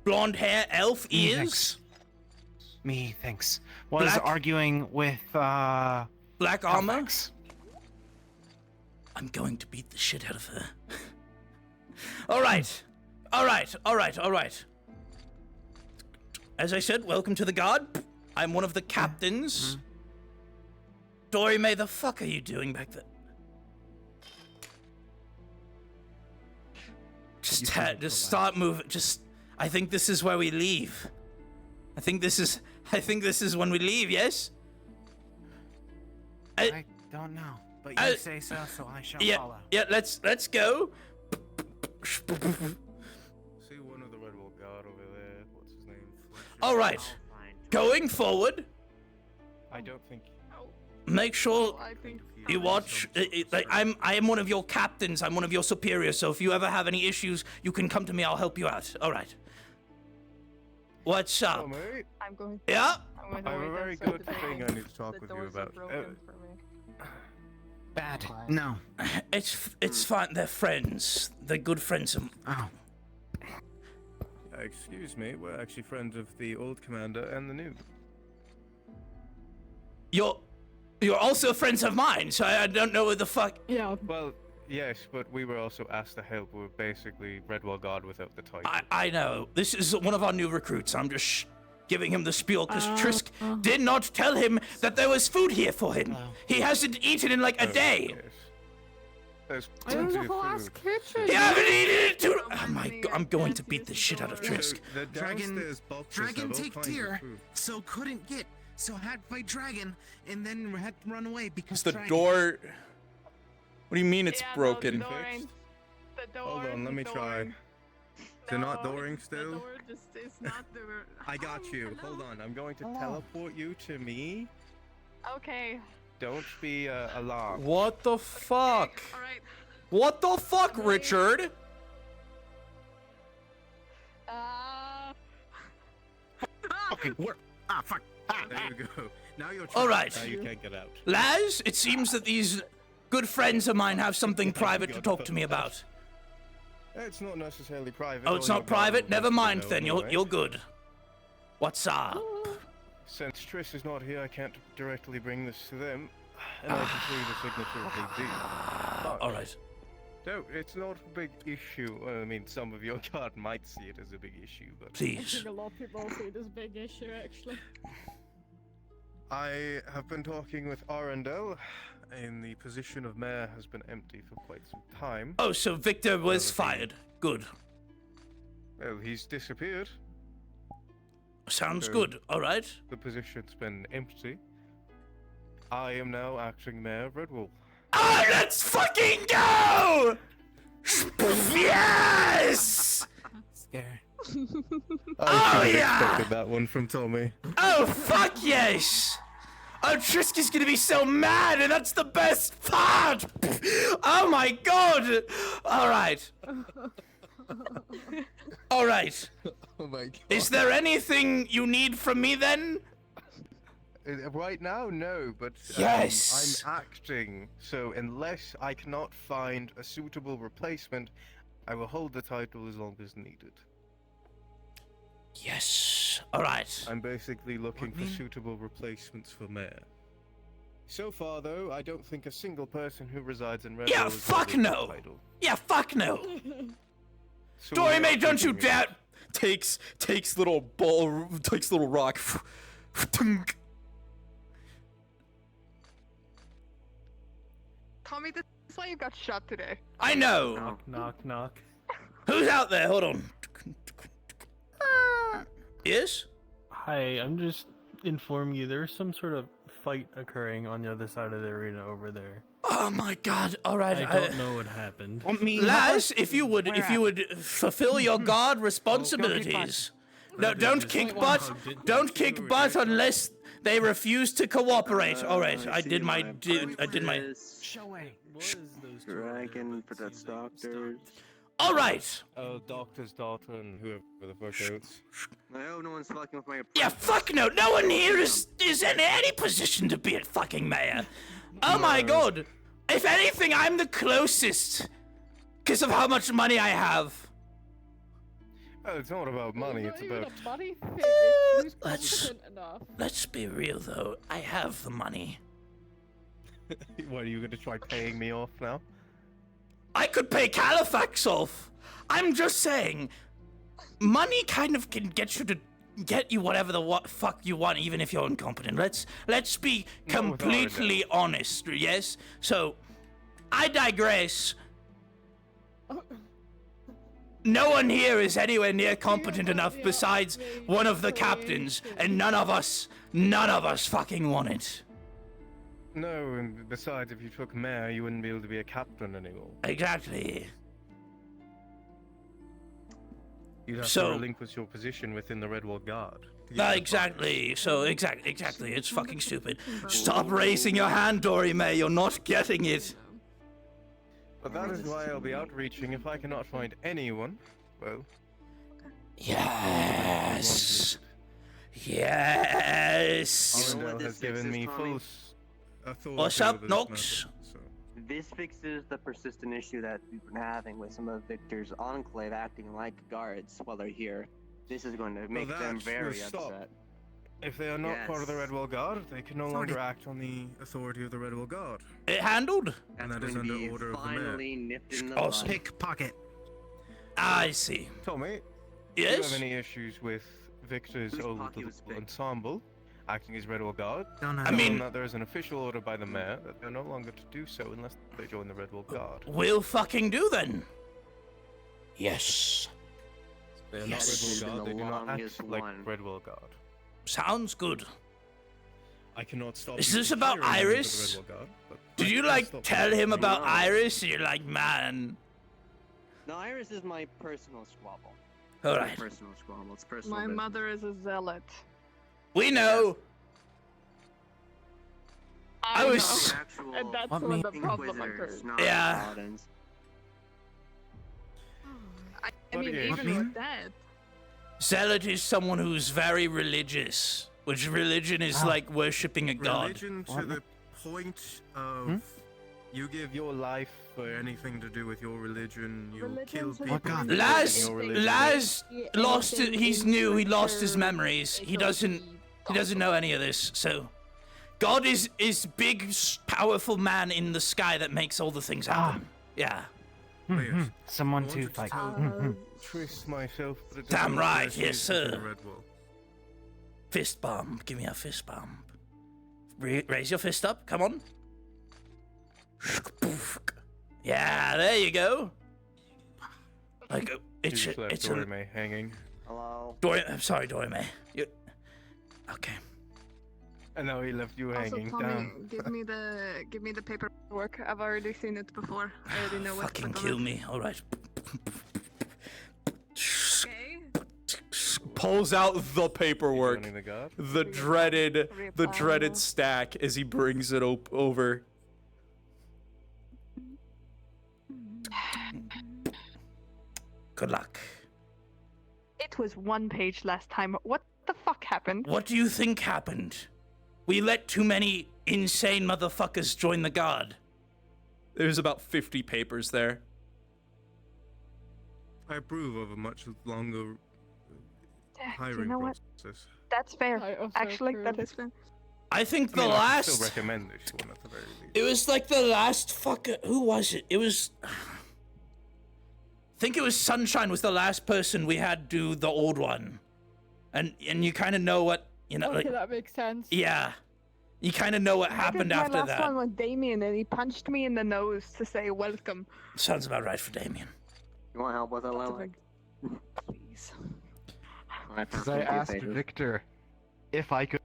A: Blonde hair, elf ears?
Q: Me thinks. Was
A: Black?
Q: arguing with
A: Black armor?
Q: Alex.
A: I'm going to beat the shit out of her. All right. As I said, welcome to the guard. I'm one of the captains. Dory May, the fuck are you doing back there? Just start moving. I think this is where we leave. I think this is when we leave. Yes.
Q: I don't know, but you say so, so I shall follow.
A: Yeah. Let's go.
J: See one of the Red Wall Guard over there. What's his name?
A: All right. Going forward.
J: I don't think.
A: Make sure
N: I think
A: you watch. I am one of your captains. I'm one of your superiors. So if you ever have any issues, you can come to me. I'll help you out. All right. What's up?
N: I'm going.
A: Yeah.
J: I have a very good thing I need to talk with you about.
Q: Bad. No.
A: It's fine. They're friends. They're good friends of.
Q: Oh.
J: Excuse me. We're actually friends of the old commander and the new.
A: You're also friends of mine, so I don't know what the fuck.
N: Yeah.
J: Well, yes, but we were also asked to help. We're basically Redwall Guard without the title.
A: I know. This is one of our new recruits. I'm just giving him the spiel because Trisk did not tell him that there was food here for him. He hasn't eaten in like a day.
J: Yes. There's
N: I don't
J: plenty
N: know
J: of
N: the last
J: food.
N: kitchen.
A: You haven't eaten it too. Oh my god! I'm going to beat the shit out of Trisk.
J: The downstairs boxes have
I: Dragon
J: all
I: take
J: kinds of
I: deer,
J: food.
I: so couldn't get. So had to fight dragon, and then had to run away because
A: Is the
I: dragon.
A: door? What do you mean it's broken?
J: Hold on, let me try. Is it not dooring still?
N: It's not the.
J: I got you. Hold on, I'm going to teleport you to me.
N: Okay.
J: Don't be alarmed.
A: What the fuck?
N: All right.
A: What the fuck, Richard?
J: Okay, work. Ah, fuck. There you go. Now you're.
A: All right.
J: Now you can't get out.
A: Laz, it seems that these good friends of mine have something private to talk to me about.
J: It's not necessarily private.
A: Oh, it's
J: all
A: not
J: your
A: private?
J: guard
A: Never
J: will
A: mind
J: know
A: then.
J: anyway.
A: You're good. What's up?
J: Since Triss is not here, I can't directly bring this to them, and I can show you the signature if they do.
A: All right.
J: No, it's not a big issue. I mean, some of your guard might see it as a big issue, but...
N: I think a lot of people see it as a big issue, actually.
J: I have been talking with Arundel, and the position of mayor has been empty for quite some time.
A: Oh, so Victor was fired. Good.
J: Well, he's disappeared.
A: Sounds
J: So,
A: good. All right.
J: The position's been empty. I am now acting mayor of Redwall.
A: Ah, let's fucking go! Yes!
Q: Scare.
A: Oh yeah!
J: Expected that one from Tommy.
A: Oh fuck yes! Oh, Trisk is gonna be so mad, and that's the best part! Oh my god! Alright. Alright.
J: Oh my god.
A: Is there anything you need from me then?
J: Right now, no, but
A: Yes!
J: I'm acting, so unless I cannot find a suitable replacement, I will hold the title as long as needed.
A: Yes. Alright.
J: I'm basically looking for suitable replacements for mayor. So far, though, I don't think a single person who resides in Redwall
A: Yeah,
J: is
A: fuck
J: worthy of the
A: no!
J: title.
A: Yeah, fuck no!
J: So
A: Dory
J: we
A: May,
J: are
A: don't you
J: thinking
A: dare! Takes little ball, takes little rock.
N: Tommy, this is why you got shot today.
A: I know!
C: Knock, knock, knock.
A: Who's out there? Hold on. Yes?
P: Hi, I'm just informing you there's some sort of fight occurring on the other side of the arena over there.
A: Oh my god, alright.
P: I don't know what happened.
A: Laz, if you would fulfill your guard responsibilities. No, don't kick butt. Don't kick butt unless they refuse to cooperate. Alright, I did my.
L: Dragon protects doctors.
A: Alright!
J: Oh, doctor's daughter and whoever the fuck else.
L: I hope no one's fucking with my.
A: Yeah, fuck no. No one here is in any position to be a fucking mayor. Oh my god. If anything, I'm the closest. Because of how much money I have.
J: Oh, it's not about money, it's about...
N: money thing. Who's competent enough?
A: Let's be real though. I have the money.
J: What, are you going to try paying me off now?
A: I could pay Califax off. I'm just saying, money kind of can get you whatever the fuck you want, even if you're incompetent. Let's be completely honest, yes? So, I digress. No one here is anywhere near competent enough besides one of the captains, and none of us fucking want it.
J: No, and besides, if you took mayor, you wouldn't be able to be a captain anymore.
A: Exactly.
J: You'd have to relinquish your position within the Redwall Guard.
A: Exactly. So, exactly. It's fucking stupid. Stop raising your hand, Dory May. You're not getting it.
J: But that is why I'll be outreaching if I cannot find anyone. Well.
A: Yes. Yes.
J: Arundel has given me full.
A: What's up, Nox?
F: This fixes the persistent issue that we've been having with some of Victor's enclave acting like guards while they're here. This is going to make them very upset.
J: If they are not part of the Redwall Guard, they can no longer act on the authority of the Redwall Guard.
A: It handled?
J: And that is under order of the mayor.
A: Awesome.
I: Pickpocket.
A: I see.
J: Tommy,
A: yes?
J: Do you have any issues with Victor's old ensemble acting as Redwall Guard?
A: I mean,
J: that there is an official order by the mayor that they're no longer to do so unless they join the Redwall Guard.
A: We'll fucking do then. Yes.
J: They are not Redwall Guard. They do not act like Redwall Guard.
A: Sounds good.
J: I cannot stop.
A: Is this about Iris? Did you tell him about Iris? And you're like, man.
F: No, Iris is my personal squabble.
A: All right.
F: Personal squabble. It's personal.
N: My mother is a zealot.
A: We know.
N: I
A: was.
N: know. And that's when the problem occurs.
A: Yeah.
N: I mean, even with that.
A: Zealot is someone who's very religious, which religion is like worshipping a god.
J: Religion to the point of you give your life for anything to do with your religion. You kill people.
A: Laz lost. He's new. He lost his memories. He doesn't know any of this. So, God is big, powerful man in the sky that makes all the things happen. Yeah.
Q: Someone to fight.
J: Twist myself.
A: Damn right, yes sir. Fist bump. Give me a fist bump. Raise your fist up. Come on. Yeah, there you go. Like it's
J: Dory hanging.
F: Hello.
A: I'm sorry, Dory May. Okay.
J: I know he left you hanging.
N: Tommy,
J: Damn.
N: give me the paperwork. I've already seen it before. I already know what's
A: Fucking kill me. All right. Pulls out the paperwork, the dreaded stack as he brings it over. Good luck.
N: It was 1 page last time. What the fuck happened?
A: What do you think happened? We let too many insane motherfuckers join the guard. There's about 50 papers there.
K: I approve of a much longer hiring process.
N: That's fair. Actually, that is fair.
A: I think the
J: I
A: last.
J: still recommend this one at the very least.
A: It was like the last fucker. Who was it? It was. I think it was Sunshine was the last person we had do the old one, and you kind of know what
N: Okay, that makes sense.
A: Yeah, you kind of know what happened after
N: my
A: that.
N: last one was Damien, and he punched me in the nose to say welcome.
A: Sounds about right for Damien.
F: You want help with it, Lily?
N: Please.
L: Because I asked Victor if I could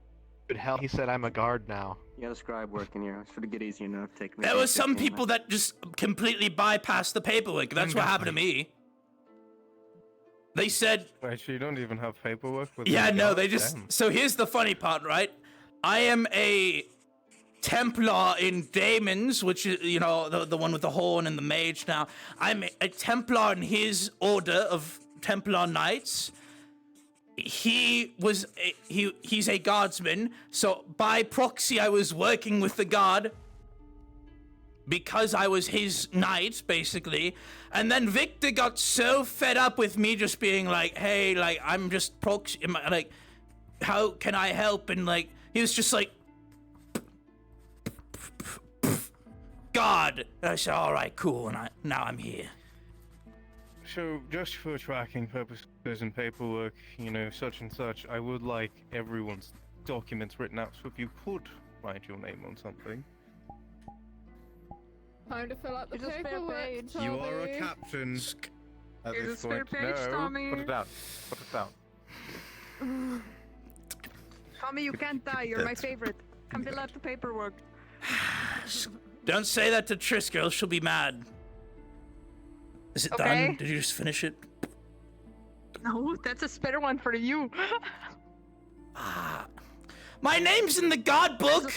L: help. He said I'm a guard now.
F: You got a scribe working here. Should get easy enough. Take me.
A: There was some people that just completely bypassed the paperwork. That's what happened to me. They said.
J: Wait, so you don't even have paperwork with
A: Yeah,
J: the
A: no,
J: guard?
A: they just.
J: Damn.
A: So here's the funny part, right? I am a Templar in Damon's, which is, the one with the horn and the mage now. I'm a Templar in his order of Templar Knights. He's a guardsman, so by proxy I was working with the guard because I was his knight, basically. And then Victor got so fed up with me just being like, hey, like, I'm just proxy, like, how can I help? And like, he was just like, guard. And I said, all right, cool, and now I'm here.
J: So, just for tracking purposes and paperwork, you know, such and such, I would like everyone's documents written out, so if you could write your name on something.
N: Time to fill out the paperwork.
J: You are a captain at
N: Here's
J: this
N: a spare
J: point.
N: page,
J: No,
N: Tommy.
J: put it down. Put it down.
N: Tommy, you can't die. You're my favorite. Come fill out the paperwork.
A: Don't say that to Trish, girl. She'll be mad. Is it
N: Okay.
A: done? Did you just finish it?
N: No, that's a spare one for you.
A: My name's in the guard book.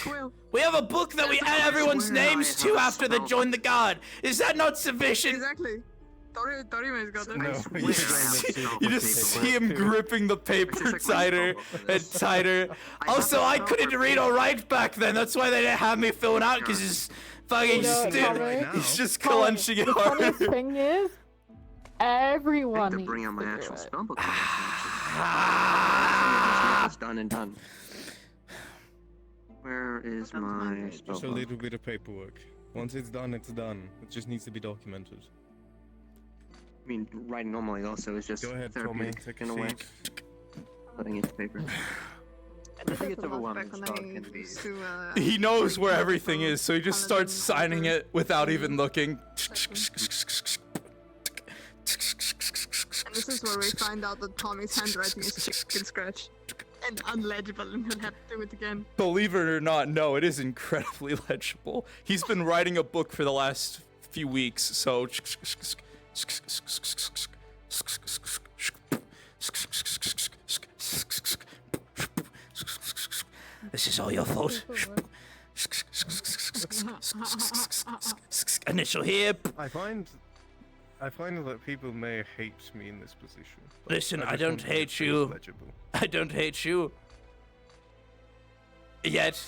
A: We have a book that we add everyone's names to after they join the guard. Is that not sufficient?
N: Exactly. Torime's got that.
J: No,
A: You just see him gripping the paper tighter and tighter. Also, I couldn't read or write back then. That's why they didn't have me fill it out, because he's fucking stupid. He's just clenching it
G: The
A: harder.
G: funniest thing is, everyone
F: to
G: needs
F: bring out my
G: to do
F: actual
G: it.
F: spellbook. It's done and done. Where is my
J: Just a
F: spellbook?
J: little bit of paperwork. Once it's done, it's done. It just needs to be documented.
F: I mean, writing normally also is just
J: Go ahead, Tommy.
F: therapeutic
J: Take
F: in
J: a
F: a way.
J: seat.
F: Putting it to paper. I think it's overwhelming. Spell can be.
A: He knows where everything is, so he just starts signing it without even looking.
N: And this is where we find out that Tommy's handwriting is chicken scratch and unlegible, and he'll have to do it again.
A: Believe it or not, no, it is incredibly legible. He's been writing a book for the last few weeks, so. This is all your fault. Initial here.
J: I find that people may hate me in this position. but
A: Listen, I
J: just
A: don't
J: want to make
A: hate
J: things
A: you.
J: legible.
A: I don't hate you. Yet.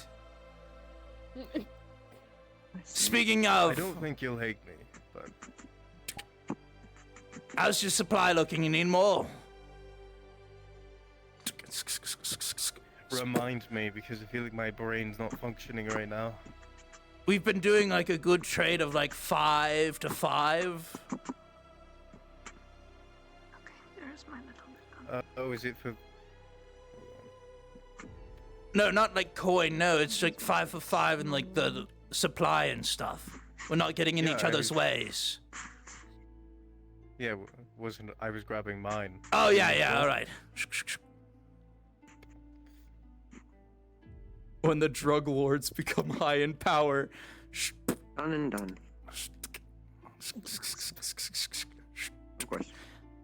A: Speaking
J: I
A: of,
J: don't think you'll hate me, but
A: how's your supply looking? You need more?
J: remind me because I feel like my brain's not functioning right now.
A: We've been doing like a good trade of like 5 to 5.
N: There's my little.
J: Oh, is it for?
A: No, not like coin. No, it's like 5 for 5 and like the supply and stuff. We're not getting in
J: Yeah,
A: each
J: I
A: other's
J: was-
A: ways.
J: Yeah, wasn't I was grabbing mine?
A: Oh yeah, all right. When the drug lords become high in power.
F: Done and done. Of course.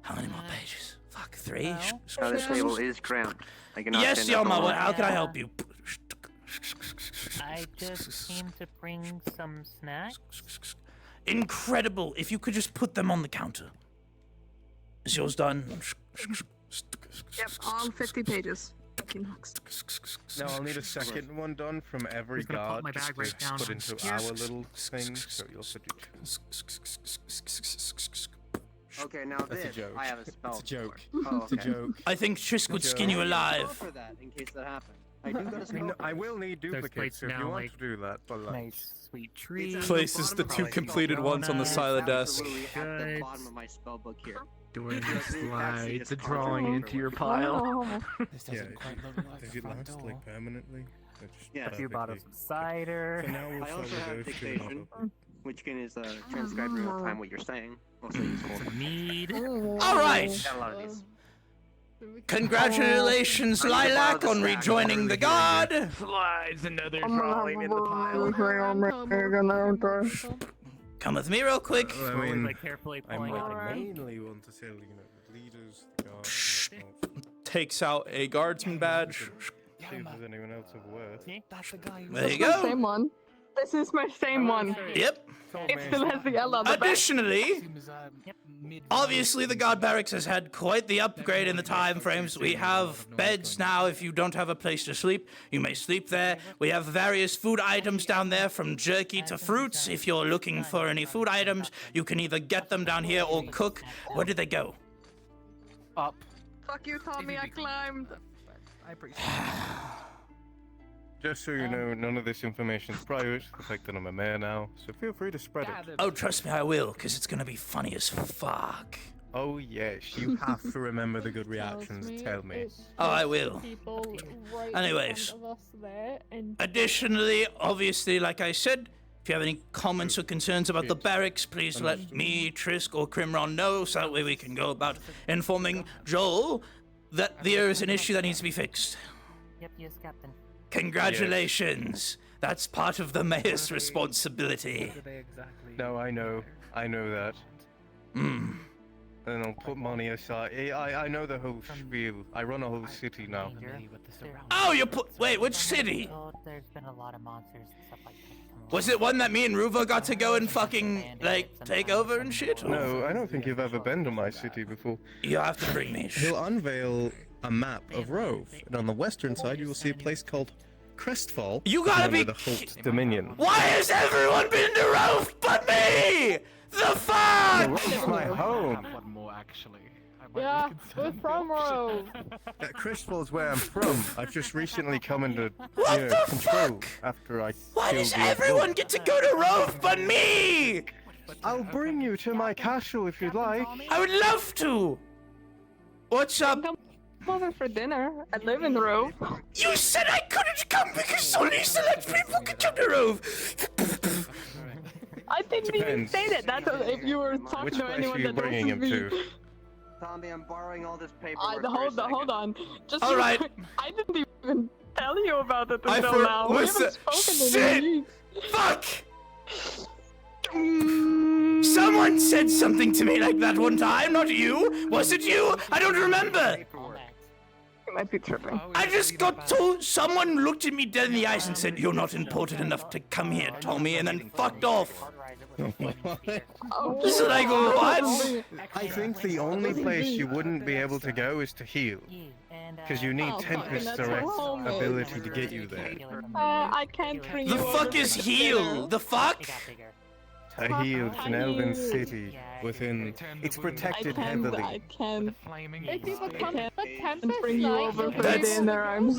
A: How many more pages? Fuck, 3?
F: Now this table is cramped. I cannot
A: Yes,
F: stand up
A: Yoma,
F: all
A: how
F: night.
A: can I help you?
O: I just came to bring some snacks.
A: Incredible. If you could just put them on the counter. Is yours done?
N: Yep, all 50 pages. Fucking hooks.
J: No, I'll need a second one done from every
I: Who's gonna pop
J: guard
I: my
J: just
I: bag right
J: to
I: down
J: put
I: on
J: into
I: here?
J: our little thing. So you'll have to do.
F: Okay, now
J: That's a
F: this,
J: joke.
F: I have a spell.
J: It's a joke.
F: Oh,
J: It's a
F: okay.
J: joke.
A: I think Trisk would skin you
F: Go
A: alive.
F: for that in case that happens. I do got a
J: I mean,
F: spell.
J: I will need
I: There's
J: duplicates
I: plates
J: so if you
I: now,
J: want
I: like,
J: to do that. But like,
O: Nice sweet tree.
A: Places the 2 completed ones on the side of the desk.
F: Absolutely at the bottom of my spell book here.
I: Doing
F: Just
I: this
F: actually
I: slide,
F: just
I: the
F: carve
I: drawing
F: it over
I: into your
F: with.
I: pile.
Q: This
J: yeah,
Q: doesn't quite look like
J: does
Q: a
J: it
Q: front
J: last
Q: door.
J: like permanently? Or just
F: Yeah.
O: A few
J: perfectly?
O: bottles of cider.
J: So now we'll
F: I also
J: follow
F: have
J: those two
F: dictation,
J: up.
F: which can is transcribe in real time what you're saying. Also useful.
I: Mead.
A: All right.
F: Got a lot of these.
A: Congratulations, Lilac, on rejoining the guard.
I: Slides another
N: I'm
I: drawing in the pile.
A: Come with me real quick.
J: Well, I
O: Slowly
J: mean,
O: but carefully
J: I
O: pulling out a
J: mainly want to tell the leaders, the guards, and whatnot.
A: Takes out a guardsman badge.
J: See if there's anyone else of worth.
Q: That's the guy who
A: There you
N: This is my
A: go.
N: same one. This is my same one.
A: Yep.
N: It still has the L on the back.
A: Additionally, obviously the guard barracks has had quite the upgrade in the time frames. We have beds now. If you don't have a place to sleep, you may sleep there. We have various food items down there, from jerky to fruits. If you're looking for any food items, you can either get them down here or cook. Where did they go?
Q: up.
N: Fuck you, Tommy, I climbed.
Q: I appreciate
J: Just so you know, none of this information is private. The fact that I'm a mayor now, so feel free to spread it.
A: Oh, trust me, I will, because it's gonna be funny as fuck.
J: Oh yes, you have to remember the good reactions. Tell me.
A: Oh, I will. Anyways, additionally, obviously, like I said, if you have any comments or concerns about the barracks, please let me, Trisk, or Crimron know, so that way we can go about informing Joel that there is an issue that needs to be fixed.
O: Yep, yes, Captain.
A: Congratulations! That's part of the mayor's responsibility.
J: No, I know that.
A: Hmm.
J: And I'll put money aside. I know the whole spiel. I run a whole city now.
A: Oh, wait, which city?
O: Oh, there's been a lot of monsters and stuff like that.
A: Was it one that me and Ruva got to go and fucking, like, take over and shit?
J: No, I don't think you've ever been to my city before.
A: You'll have to bring me.
H: He'll unveil a map of Rove, and on the western side you will see a place called Crestfall.
A: You gotta be
J: the Hope's Dominion.
A: Why has everyone been to Rove but me? The fuck?
J: Rove's my home.
G: Yeah, we're from Rove.
J: Crestfall is where I'm from. I've just recently come into
A: What the
J: control after I.
A: Why
J: killed
A: does
J: the
A: everyone get to go to Rove but me?
J: I'll bring you to my castle if you'd like.
A: I would love to. What's up?
N: Come over for dinner. I live in Rove.
A: You said I couldn't come because only select people could come to Rove.
N: I didn't even
J: Depends.
N: say that. That's if you were talking
J: Which
N: to
J: place
N: anyone
J: are you
N: that
J: bringing him
N: knows me.
J: to?
F: Tommy, I'm borrowing all this paperwork.
N: Hold on. Just
A: all right.
N: I didn't even tell you about it
A: I
N: until now. We
A: listen.
N: haven't spoken in
A: Shit. Fuck. Someone said something to me like that one time. Not you. Was it you? I don't remember.
N: You might be tripping.
A: I just got told. Someone looked at me dead in the eyes and said, "You're not important enough to come here, Tommy," and then fucked off. So I go, what?
J: I think the only place you wouldn't be able to go is to heal. Because you need Tempest's direct ability to get you there.
N: I can't bring
A: The
N: you
A: fuck
N: over
A: is
N: for
A: heal?
N: dinner.
A: The fuck?
J: A heal, it's an elven city within. It's protected heavily.
N: I can't.
G: Hey, people, come
N: Bring you over for
A: That's-
N: dinner. I'm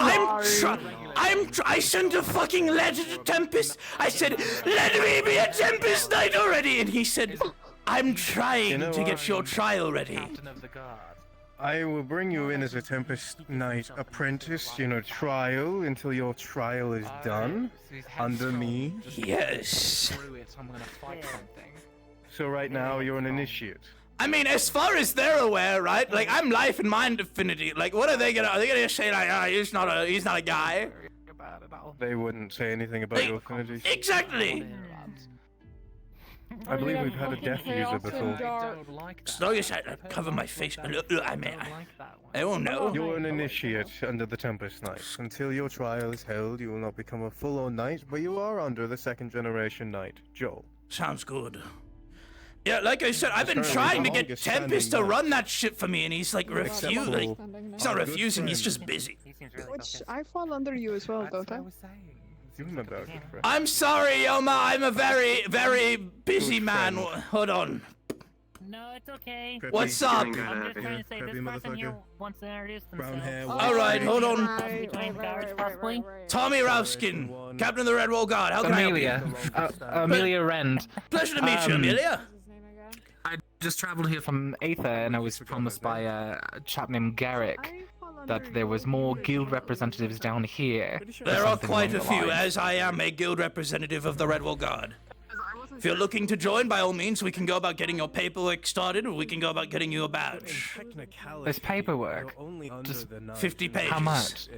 N: sorry.
A: I sent a fucking letter to Tempest. I said, let me be a Tempest Knight already. And he said, I'm trying to get your trial ready.
J: I will bring you in as a Tempest Knight apprentice, trial until your trial is done under me.
A: Yes.
J: So right now you're an initiate.
A: I mean, as far as they're aware, right? Like, I'm life and mind affinity. Like, what are they gonna say like, he's not a guy?
J: They wouldn't say anything about your affinities.
A: Exactly.
J: I believe we've had a death user before.
A: So yes, I cover my face. I mean, I won't know.
J: You're an initiate under the Tempest Knights. Until your trial is held, you will not become a full-on knight, but you are under the second generation knight, Joel.
A: Sounds good. Yeah, like I said, I've been trying to get Tempest to run that shit for me, and he's like refusing. He's not refusing, he's just busy.
N: Which I fall under you as well, don't I?
J: You're my good friend.
A: I'm sorry, Yoma, I'm a very, very busy man. Hold on.
O: No, it's okay.
A: What's up?
O: I'm just trying to say this person here wants to introduce themselves.
A: Alright, hold on.
O: Between guards, possibly?
A: Tommy Ralphskin, Captain of the Red Wall Guard. How can
I: Amelia.
A: I help you?
I: Amelia Rend.
A: Pleasure to meet you, Amelia.
I: I just travelled here from Aether, and I was promised by a chap named Garrick that there was more guild representatives down here.
A: There are quite a few, as I am a guild representative of the Red Wall Guard. If you're looking to join, by all means, we can go about getting your paperwork started, or we can go about getting you a badge.
I: There's paperwork.
A: Just 50 pages.
I: How much?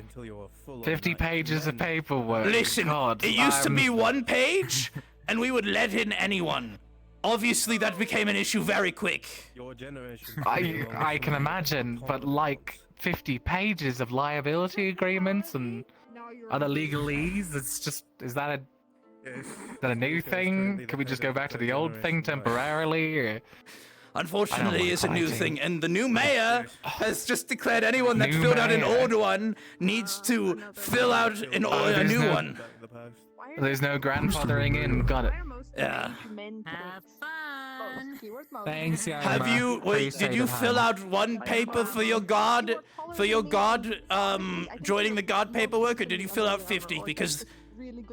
I: 50 pages of paperwork.
A: Listen,
I: God,
A: it used to be 1 page, and we would let in anyone. Obviously, that became an issue very quick.
J: Your generation.
I: I can imagine, but like 50 pages of liability agreements and other legalese, is that a new thing? Can we just go back to the old thing temporarily? Or?
A: Unfortunately, it's a new thing, and the new mayor has just declared anyone that filled out an old one needs to fill out a new one.
I: There's no grandfathering in. Got it.
A: Yeah.
E: Have fun. done.
I: Thanks, yeah.
A: Have you did you fill out one paper for your god joining the god paperwork, or did you fill out 50? Because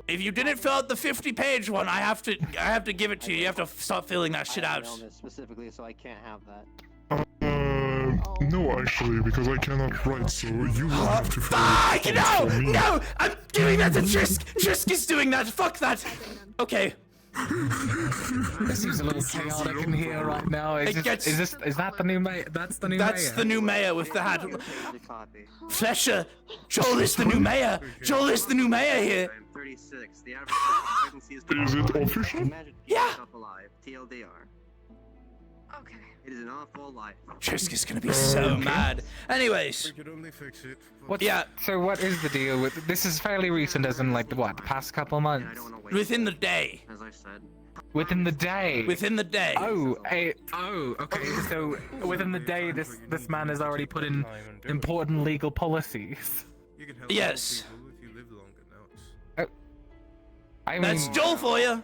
A: if you didn't fill out the 50-page one, I have to give it to you. You have to start filling that shit out.
F: Specifically, so I can't have that.
S: No, actually, because I cannot write, so you will have to fill it out for me.
A: No! I'm doing that to Trisk! Trisk is doing that! Fuck that! Okay.
I: This seems a little chaotic in here right now. Is that the new mayor? That's the new mayor.
A: That's the new mayor with the hat. Flesher! Joel is the new mayor! Joel is the new mayor here!
F: 36. The average expectancy is
S: it official?
A: Yeah!
F: Alive. TLDR.
E: Okay.
F: It is an awful life.
A: Trisk is gonna be so mad. Anyways.
J: We could only fix it.
I: So what is the deal with this? Is fairly recent, as in like what, the past couple months?
A: Within the day.
F: As I said.
I: Within the day.
A: Within the day.
I: Okay. So within the day, this man has already put in important legal policies.
J: You can help
A: yes.
J: people if you live longer now.
I: I mean,
A: that's Joel for you.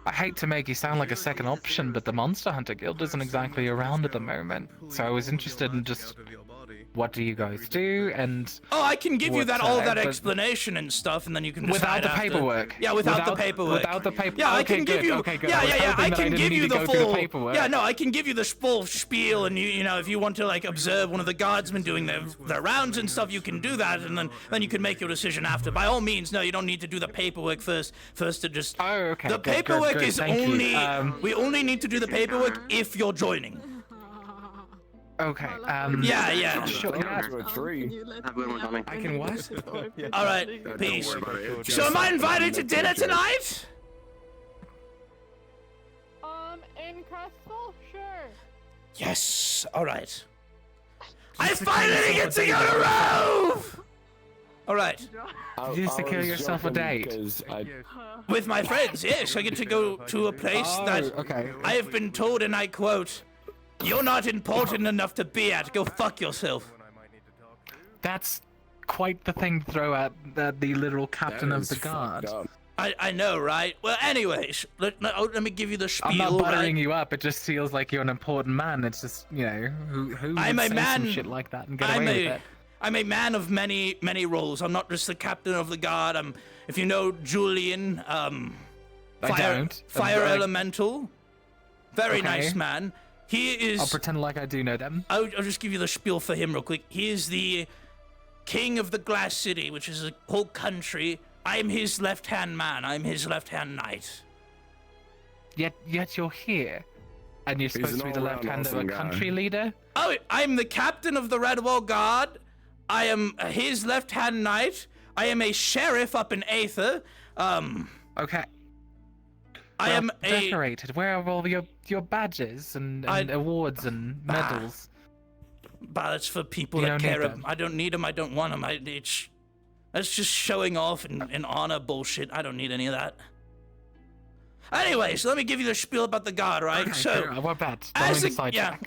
I: I hate to make you sound like a second option, but the Monster Hunter Guild isn't exactly around at the moment. So I was interested in just what do you guys do, and
A: I can give you that explanation and stuff, and then you can decide
I: without the
A: after.
I: paperwork.
A: Yeah, without the paperwork.
I: Without the paperwork.
A: Yeah, I can give you.
I: Okay, good.
A: Yeah. I can give you the full.
I: Paperwork.
A: Yeah, no, I can give you the full spiel, and you know, if you want to like observe one of the guardsmen doing their rounds and stuff, you can do that, and then you can make your decision after. By all means, no, you don't need to do the paperwork first. First to just.
I: Oh, okay.
A: The paperwork
I: good,
A: is only. We only need to do the paperwork if you're joining.
I: Okay.
A: Yeah.
I: Sure.
F: Have a good one, Tommy.
I: I can what?
A: All right. Peace. So am I invited to dinner tonight?
G: In Crystal? Sure.
A: Yes. All right. I finally get to go to Rove. All right.
I: Did you secure yourself a date?
A: With my friends, yes. I get to go to a place that I have been told, and I quote, "You're not important enough to be at. Go fuck yourself."
I: That's quite the thing to throw at the literal captain of the guard.
A: I know, right? Well, anyways, let me give you the spiel.
I: I'm not buttering
A: right?
I: you up. It just feels like you're an important man. It's just, you know, who
A: I'm
I: would
A: a
I: say
A: man.
I: some shit like that and get away with it?
A: I'm a man of many roles. I'm not just the captain of the guard. I'm, if you know Julian, fire elemental, very nice man. He is.
I: I'll pretend like I do know them.
A: I'll just give you the spiel for him real quick. He is the king of the Glass City, which is a whole country. I'm his left-hand man. I'm his left-hand knight.
I: Yet you're here, and you're supposed to be the left hand of a country leader.
A: Oh, I'm the captain of the Redwall Guard. I am his left-hand knight. I am a sheriff up in Aether.
I: Okay.
A: I am
I: decorated. Where are all your badges and awards and medals?
A: But it's for people that care. I don't need them. I don't want them. That's just showing off and honor bullshit. I don't need any of that. Anyways, let me give you the spiel about the guard, right?
I: Okay, sure. What bad?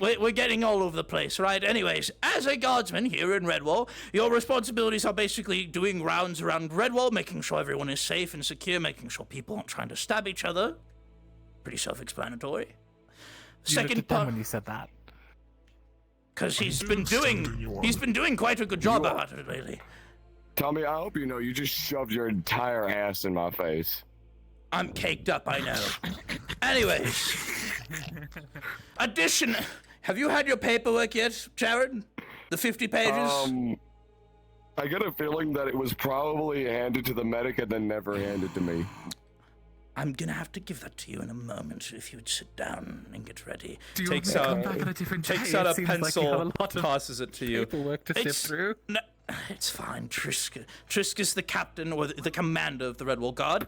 A: We're getting all over the place, right? Anyways, as a guardsman here in Redwall, your responsibilities are basically doing rounds around Redwall, making sure everyone is safe and secure, making sure people aren't trying to stab each other. Pretty self-explanatory.
I: Second part, when you said that,
A: because he's been doing quite a good job about it lately.
V: Tommy, I hope you know you just shoved your entire ass in my face.
A: I'm caked up, I know. Anyways. Have you had your paperwork yet, Jared? The 50 pages?
V: I get a feeling that it was probably handed to the medic and then never handed to me.
A: I'm gonna have to give that to you in a moment if you would sit down and get ready.
I: Takes out a
A: pencil, passes it to you.
I: Paperwork to sift through.
A: No, it's fine. Trisk is the captain or the commander of the Redwall Guard.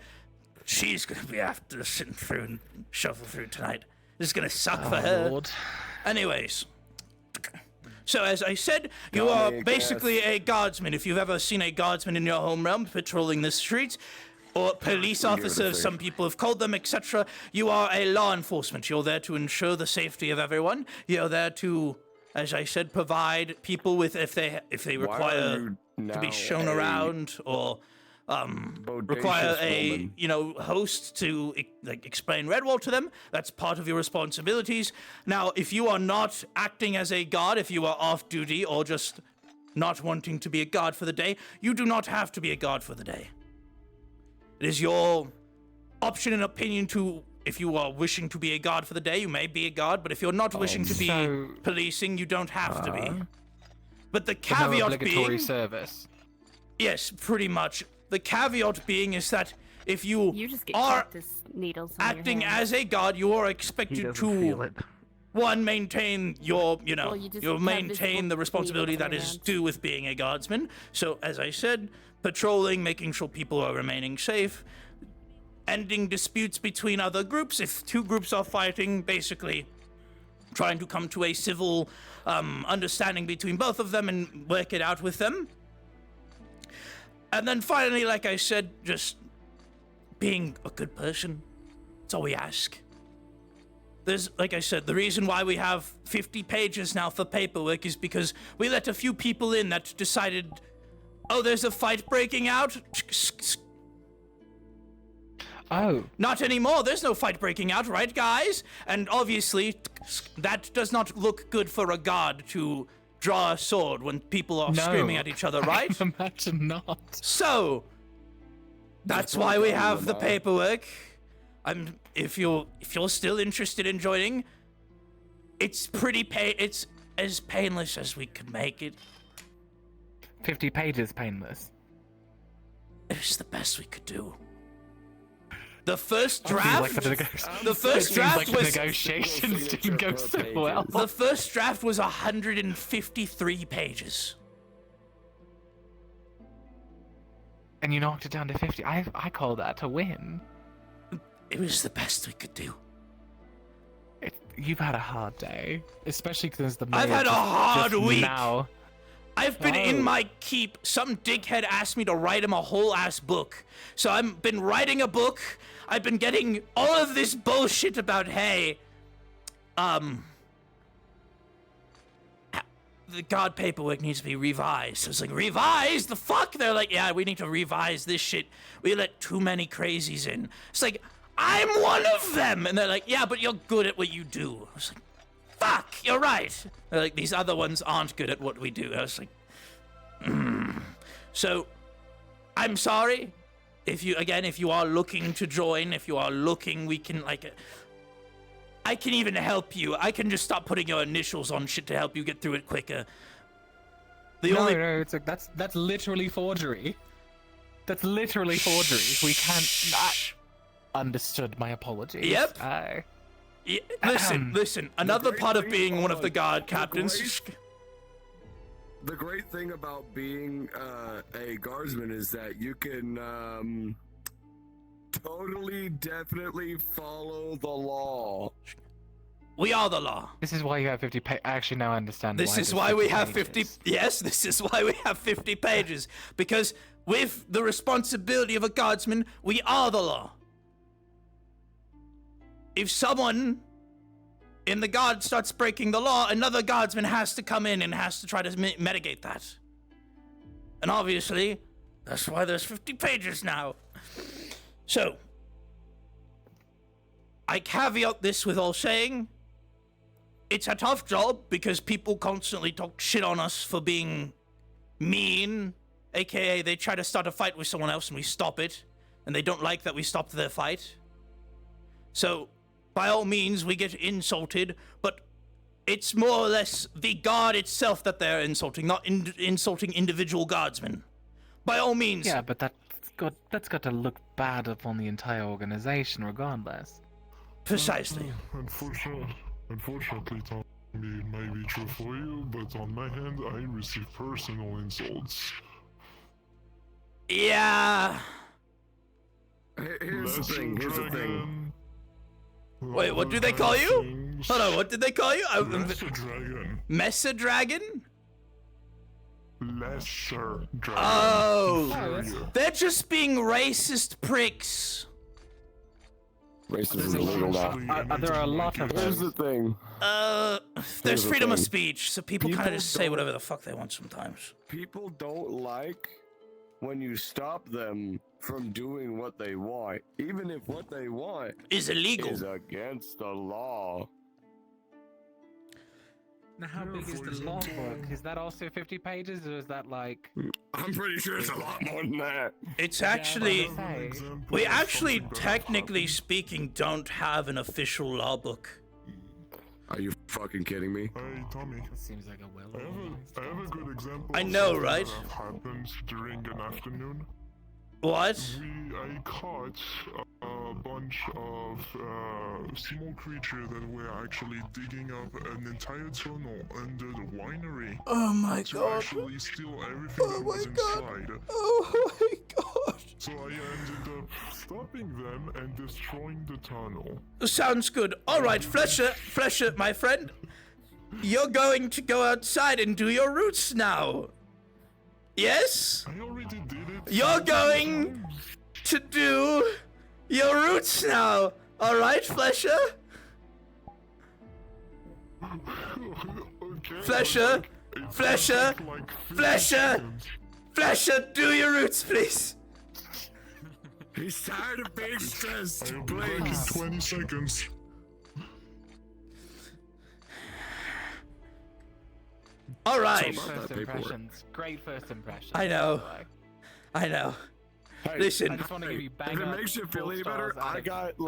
A: She's gonna be after sitting through and shuffle through tonight. This is gonna suck for her.
I: Lord.
A: Anyways, so as I said, you are basically a guardsman. If you've ever seen a guardsman in your home realm patrolling the streets, or police officers, some people have called them, etc. You are a law enforcement. You're there to ensure the safety of everyone. You're there to, as I said, provide people with if they require to be shown around or require a host to explain Redwall to them. That's part of your responsibilities. Now, if you are not acting as a god, if you are off duty or just not wanting to be a god for the day, you do not have to be a god for the day. It is your option and opinion to, if you are wishing to be a god for the day, you may be a god, but if you're not wishing to be policing, you don't have to be. But the caveat
I: no obligatory
A: being...
I: service.
A: Yes, pretty much. The caveat being is that if you
W: just get
A: are
W: cactus needles on your
A: acting
W: hands.
A: as a god, you are expected to, one, maintain your,
W: Well, you just
A: you
W: have
A: maintain
W: visible
A: the responsibility
W: needles on
A: that
W: your
A: is
W: hands.
A: due with being a guardsman. So, as I said, patrolling, making sure people are remaining safe, ending disputes between other groups. If two groups are fighting, basically trying to come to a civil understanding between both of them and work it out with them. And then finally, like I said, just being a good person. That's all we ask. There's, like I said, the reason why we have 50 pages now for paperwork is because we let a few people in that decided, oh, there's a fight breaking out.
I: Oh.
A: Not anymore. There's no fight breaking out, right, guys? And obviously, that does not look good for a god to draw a sword when people are screaming at each other, right?
I: Imagine not.
A: So, that's why we have the paperwork. If you're still interested in joining, it's it's as painless as we could make it.
I: 50 pages painless.
A: It's the best we could do. The first
I: Seems
A: draft.
I: like
A: The first draft
I: the
A: was.
I: negotiations didn't go so well.
A: The first draft was 153 pages.
I: And you knocked it down to 50. I call that a win.
A: It was the best we could do.
I: You've had a hard day, especially because the.
A: I've had a hard week.
I: Now.
A: I've been in my keep. Some dickhead asked me to write him a whole ass book. So I've been writing a book. I've been getting all of this bullshit about, hey, the god paperwork needs to be revised. I was like, revised? The fuck? They're like, yeah, we need to revise this shit. We let too many crazies in. It's like, I'm one of them. And they're like, yeah, but you're good at what you do. I was like, fuck, you're right. They're like, these other ones aren't good at what we do. I was like, So, I'm sorry. If you are looking to join, we can, I can even help you. I can just stop putting your initials on shit to help you get through it quicker.
I: No, it's like, that's literally forgery. That's literally forgery. We can't... Understood, my apologies.
A: Yep. Listen, another part of being one of the guard captains...
V: The great thing about being a guardsman is that you can totally, definitely follow the law.
A: We are the law.
I: This is why you have 50 pages. Actually, now I understand.
A: This is why we have 50. Yes, this is why we have 50 pages. Because with the responsibility of a guardsman, we are the law. If someone in the guard starts breaking the law, another guardsman has to come in and has to try to mitigate that. And obviously, that's why there's 50 pages now. So, I caveat this with all saying, it's a tough job because people constantly talk shit on us for being mean, aka they try to start a fight with someone else and we stop it, and they don't like that we stopped their fight. So, by all means, we get insulted, but it's more or less the guard itself that they're insulting, not insulting individual guardsmen. By all means.
I: Yeah, but that's got to look bad upon the entire organization, regardless.
A: Precisely.
S: Unfortunately, Tommy, it may be true for you, but on my hand, I receive personal insults.
A: Yeah.
V: Here's the thing.
A: Wait, what do they call you? Hold on, what did they call you?
S: Lesser Dragon.
A: Mesa Dragon?
S: Lesser Dragon.
A: Oh, they're just being racist pricks.
V: Racism is illegal now.
I: There are a lot of
V: Here's the thing.
A: There's freedom of speech, so people kind of just say whatever the fuck they want sometimes.
V: People don't like when you stop them from doing what they want, even if what they want
A: is illegal,
V: is against the law.
I: Now, how big is the law book? Is that also 50 pages, or is that like...
V: I'm pretty sure it's a lot more than that.
A: It's actually... We actually, technically speaking, don't have an official law book.
V: Are you fucking kidding me?
S: Hey, Tommy.
I: That seems like a
S: I have a good example.
A: I know,
S: of
A: right?
S: That happens during an afternoon.
A: What?
S: I caught a bunch of small creatures that were actually digging up an entire tunnel under the winery.
A: Oh my
S: to
A: god.
S: actually steal everything that was inside.
A: Oh my god.
S: So I ended up stopping them and destroying the tunnel.
A: Sounds good. Alright, Flesher, my friend. You're going to go outside and do your roots now. Yes?
S: I already did it.
A: You're going to do your roots now. Alright, Flesher?
S: Okay,
A: Flesher? Flesher? Flesher? Flesher, do your roots, please.
V: He's tired of being stressed.
S: I'll be back in 20 seconds.
A: All right.
I: First impressions. Great first impressions.
A: I know. I know.
V: Hey,
A: Listen.
I: I just want to give you bang
V: if it
I: up
V: makes you feel
I: 4
V: any better,
I: stars out
V: I
I: of
V: got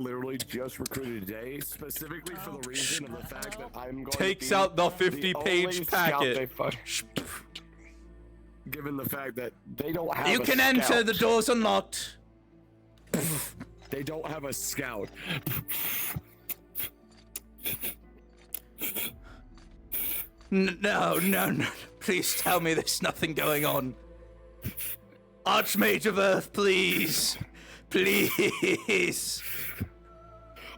V: literally just recruited today specifically for the reason of the fact that I'm going
A: Takes
V: to be
A: out the
V: only
A: 50-page
V: scout
A: packet.
V: they given the fact that they don't have
A: You
V: a
A: can enter,
V: scout.
A: the door's unlocked.
V: They don't have a scout.
A: No. Please tell me there's nothing going on. Archmage of Earth, please. Please.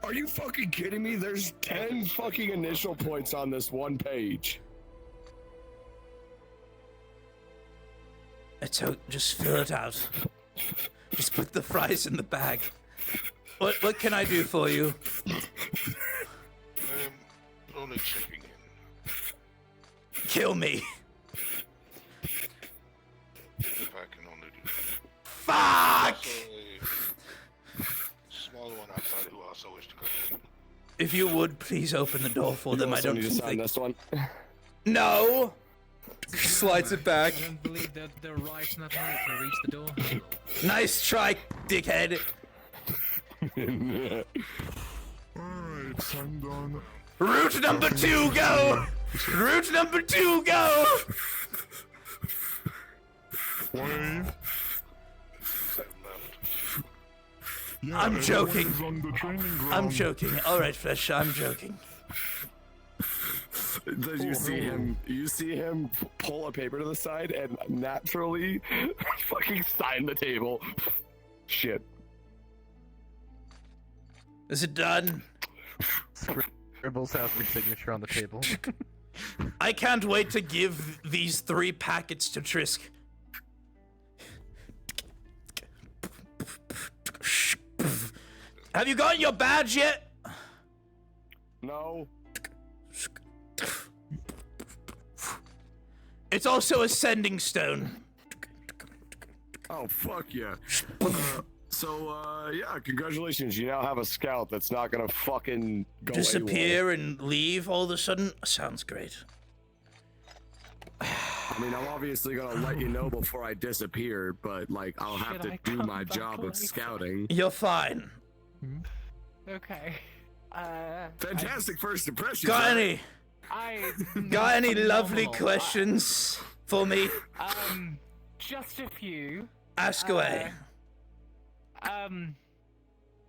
V: Are you fucking kidding me? There's 10 fucking initial points on this one page.
A: It's just fill it out. Just put the fries in the bag. What can I do for you?
M: I'm only checking in.
A: Kill me.
M: If I can only do that.
A: Fuck!
M: Small one outside who also wish to come in.
A: If you would, please open the door for them. I don't
V: need to sign
A: think...
V: this one.
A: No! Slides it back.
I: I don't believe they're right enough height to reach the door.
A: Nice try, dickhead.
S: Alright, I'm done.
A: Route number 2, go! Route number 2, go!
S: Wait. Yeah,
A: I'm joking.
S: everyone is on the training ground.
A: I'm joking. Alright, Flesh, I'm joking.
V: Did you see him? You see him pull a paper to the side and naturally fucking sign the table. Shit.
A: Is it done?
R: Scribbles out your signature on the table.
A: I can't wait to give these 3 packets to Trisk. Have you gotten your badge yet?
V: No.
A: It's also a sending stone.
V: Oh, fuck yeah. Yeah, congratulations. You now have a scout that's not gonna fucking go
A: Disappear and leave all of a sudden? Sounds great.
V: I mean, I'm obviously gonna let you know before I disappear, but, like, I'll have to do my job with scouting.
A: You're fine.
I: Okay.
V: Fantastic first impression.
A: Got any? Got any lovely
I: phenomenal.
A: questions for me?
I: Just a few.
A: Ask away.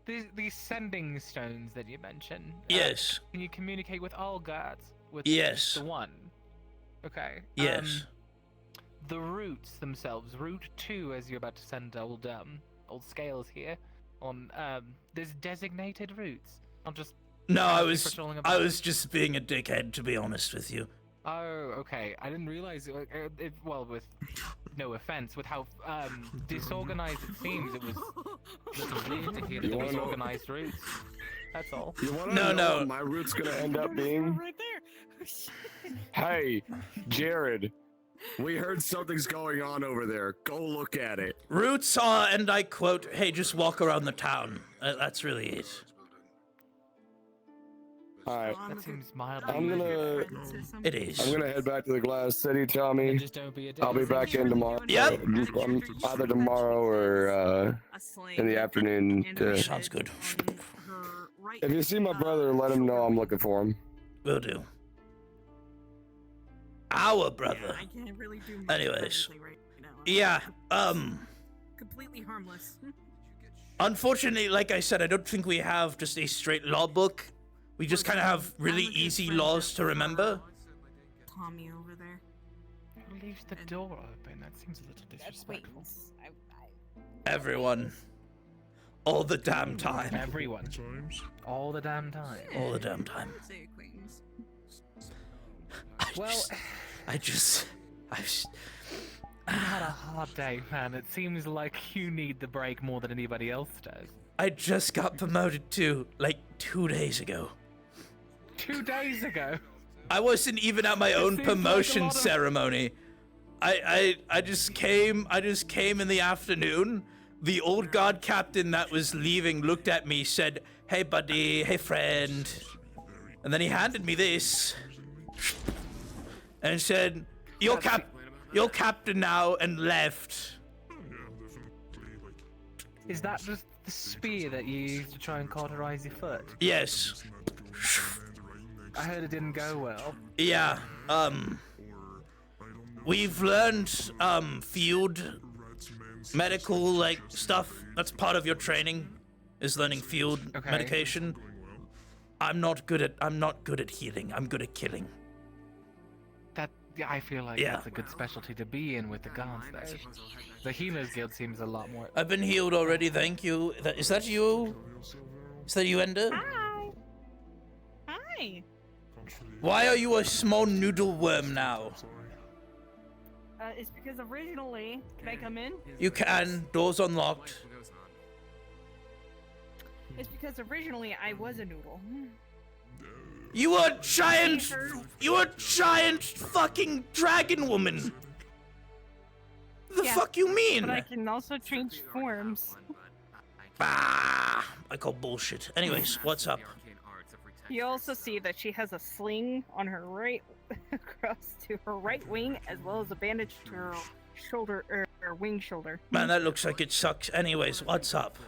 I: These sending stones that you mentioned.
A: Yes.
I: Can you communicate with all guards? With
A: Yes.
I: the one. Okay.
A: Yes.
I: The routes themselves. Route 2, as you're about to send old Scales here. On there's designated routes. I'm just.
A: No, I
I: patrolling
A: was
I: about.
A: just being a dickhead, to be honest with you.
I: Oh, okay. I didn't realize. Well, with no offense, with how disorganized it seems, it was a little weird to hear that there was organized routes. That's all.
V: You wanna know what my route's gonna end up being?
G: Right there.
V: Hey, Jared, We heard something's going on over there. Go look at it.
A: Roots are, and I quote, "Hey, just walk around the town." That's really it.
V: Alright.
I: That seems mildly.
V: I'm gonna.
A: It is.
V: I'm gonna head back to the Glass City, Tommy. I'll be back in tomorrow.
A: Yep.
V: Either tomorrow or in the afternoon.
A: Sounds good.
V: If you see my brother, let him know I'm looking for him.
A: Will do. Our brother.
B: I can't really do much
A: Anyways.
B: right now.
A: Yeah,
B: Completely harmless.
A: unfortunately, like I said, I don't think we have just a straight law book. We just kind of have really easy laws to remember.
B: Tommy over there.
I: Who leaves the door open? That seems a little disrespectful.
A: Everyone. All the damn time.
I: Everyone. All the damn time.
A: All the damn time. I just
I: You had a hard day, man. It seems like you need the break more than anybody else does.
A: I just got promoted to, like, 2 days ago.
I: 2 days ago?
A: I wasn't even at my own promotion ceremony. I just came in the afternoon. The old guard captain that was leaving looked at me, said, "Hey buddy, hey friend." And then he handed me this. And said, You're captain now," and left.
I: Is that just the spear that you used to try and cauterize your foot?
A: Yes.
I: I heard it didn't go well.
A: Yeah, we've learned, field medical, like, stuff. That's part of your training, is learning field medication. I'm not good at healing. I'm good at killing.
I: I feel like that's a good specialty to be in with the guards, though. The Healers Guild seems a lot more...
A: I've been healed already, thank you. Is that you? Is that you, Ender?
B: Hi. Hi.
A: Why are you a small noodle worm now?
B: It's because originally, can I come in?
A: You can. Door's unlocked.
B: It's because originally I was a noodle.
A: You were a giant fucking dragon woman. The fuck you mean?
B: But I can also change forms.
A: I call bullshit. Anyways, what's up?
B: You also see that she has a sling on her right, across to her right wing, as well as a bandage to her shoulder, or wing shoulder.
A: Man, that looks like it sucks. Anyways, what's up?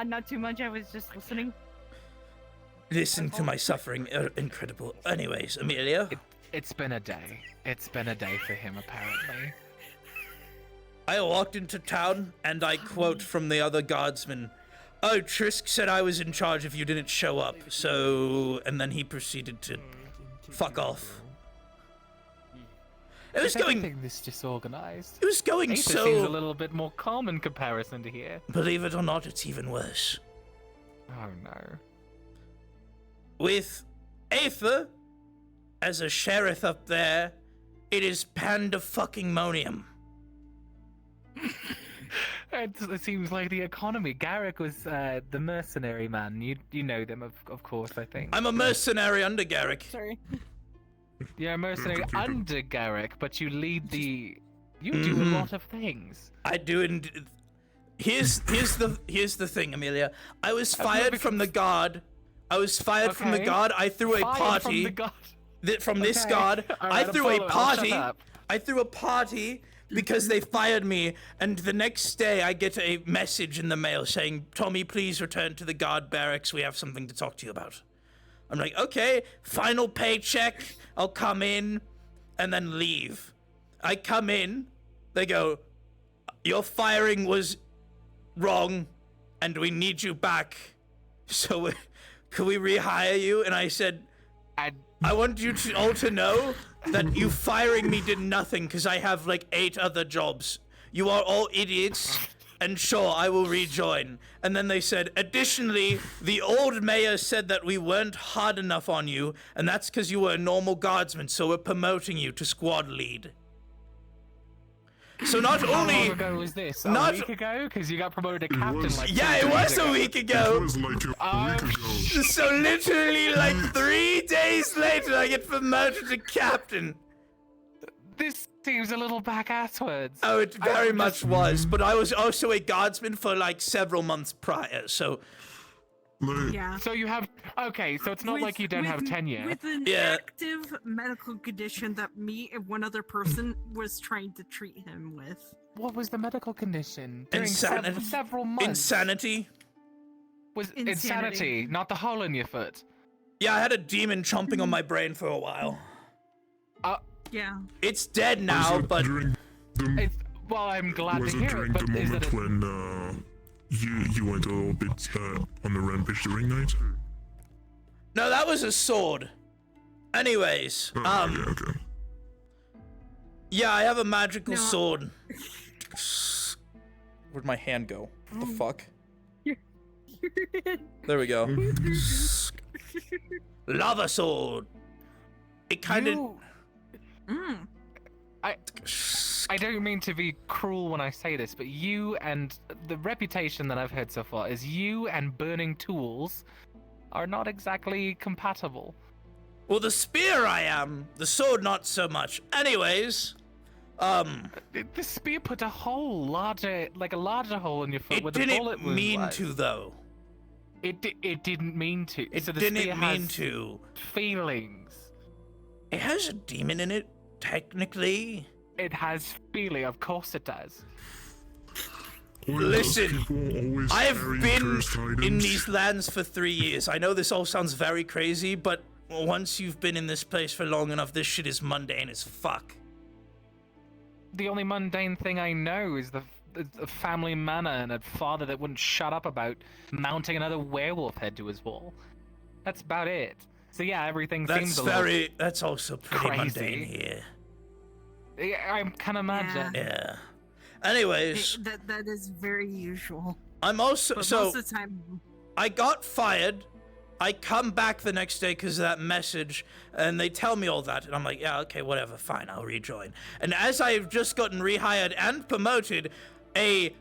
B: Not too much. I was just listening.
A: Listen to my suffering. Incredible. Anyways, Amelia?
I: It's been a day. It's been a day for him, apparently.
A: I walked into town, and I quote from the other guardsman, "Oh, Trisk said I was in charge if you didn't show up, so..." And then he proceeded to fuck off. It was going...
I: this disorganized.
A: It was going
I: Aether
A: so...
I: seems a little bit more calm in comparison to here.
A: Believe it or not, it's even worse.
I: Oh, no.
A: With Aether as a sheriff up there, it is panda-fucking-monium.
I: It seems like the economy. Garrick was the mercenary man. You know them, of course, I think.
A: I'm a mercenary under Garrick.
B: Sorry.
I: You're a mercenary under Garrick, but you lead the... You do a lot of things.
A: I do, and here's the thing, Amelia. I was fired from the guard. I was fired from the guard. I threw a party. From this guard. I threw a party. I threw a party because they fired me, and the next day I get a message in the mail saying, "Tommy, please return to the guard barracks. We have something to talk to you about." I'm like, okay, final paycheck. I'll come in and then leave. I come in. They go, "Your firing was wrong, and we need you back. So could we rehire you?" And I said, I want you all to know that you firing me did nothing, because I have like 8 other jobs. You are all idiots, and sure, I will rejoin. And then they said, additionally, the old mayor said that we weren't hard enough on you, and that's because you were a normal guardsman, so we're promoting you to squad lead. So not only...
I: How long ago was this? A week ago? Because you got promoted to captain like 2
A: Yeah, it
I: days
A: was
I: ago.
A: a week ago.
S: It was like a week ago.
A: So literally like 3 days later, I get promoted to captain.
I: This seems a little back-asswards.
A: Oh, it very much was, but I was also a guardsman for like several months prior, so...
B: Yeah.
I: So you have... Okay, so it's not like you don't have tenure.
D: With an active medical condition that me and one other person was trying to treat him with.
I: What was the medical condition? During
A: Insanity.
I: several months.
A: Insanity.
I: Was insanity, not the hole in your foot.
A: Yeah, I had a demon chomping on my brain for a while.
D: Yeah.
A: It's dead now, but...
I: Well, I'm glad
S: Was
I: to
S: it
I: hear
S: during
I: it, but
S: the
I: is
S: moment
I: it...
S: when you went a little bit on the rampage during night?
A: No, that was a sword. Anyways,
S: yeah, okay.
A: Yeah, I have a magical sword. Where'd my hand go? What the fuck? There we go. Lava sword. It kind of...
I: I don't mean to be cruel when I say this, but you and the reputation that I've heard so far is you and burning tools are not exactly compatible.
A: Well, the spear I am. The sword not so much. Anyways,
I: the spear put a hole larger hole in your foot where the
A: didn't
I: bullet wound
A: mean
I: was.
A: to, though.
I: It didn't mean to.
A: It
I: So the
A: didn't
I: spear
A: mean
I: has
A: to.
I: Feelings.
A: It has a demon in it, technically.
I: It has feeling, of course it does.
A: Listen, I've been in these lands for 3 years. I know this all sounds very crazy, but once you've been in this place for long enough, this shit is mundane as fuck.
I: The only mundane thing I know is the family manor and a father that wouldn't shut up about mounting another werewolf head to his wall. That's about it. So yeah, everything seems a little
A: That's also pretty
I: crazy.
A: mundane here.
I: Yeah, I can imagine.
A: Yeah. Anyways,
D: That is very usual.
A: I'm also
D: But
A: so
D: most of the time,
A: I got fired. I come back the next day because of that message, and they tell me all that, and I'm like, yeah, okay, whatever, fine, I'll rejoin. And as I've just gotten rehired and promoted, a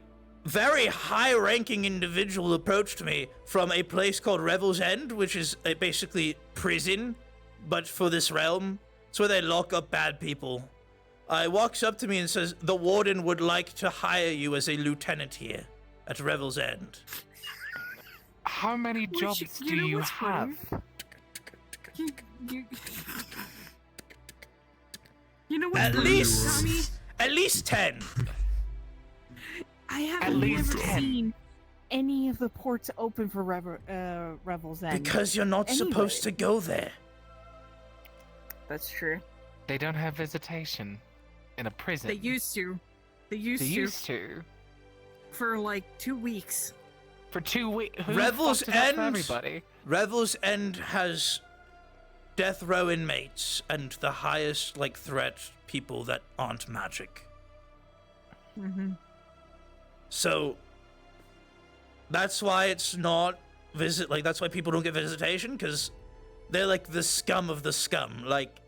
A: very high-ranking individual approached me from a place called Revel's End, which is basically prison, but for this realm. It's where they lock up bad people. He walks up to me and says, the warden would like to hire you as a lieutenant here at Revel's End.
I: How many jobs do you have?
D: You know what?
A: At
D: Tommy?
A: least 10.
D: I have
I: At least
D: never
I: 10.
D: seen any of the ports open for Revel's End.
A: Because you're not supposed to go there.
B: That's true.
I: They don't have visitation in a prison.
D: They used to. They used
I: to.
D: For like 2 weeks.
I: For 2 weeks.
A: Revel's End.
I: Everybody.
A: Revel's End has death row inmates and the highest threat people that aren't magic.
D: Mm-hmm.
A: So that's why it's not that's why people don't get visitation, because they're like the scum of the scum. Like,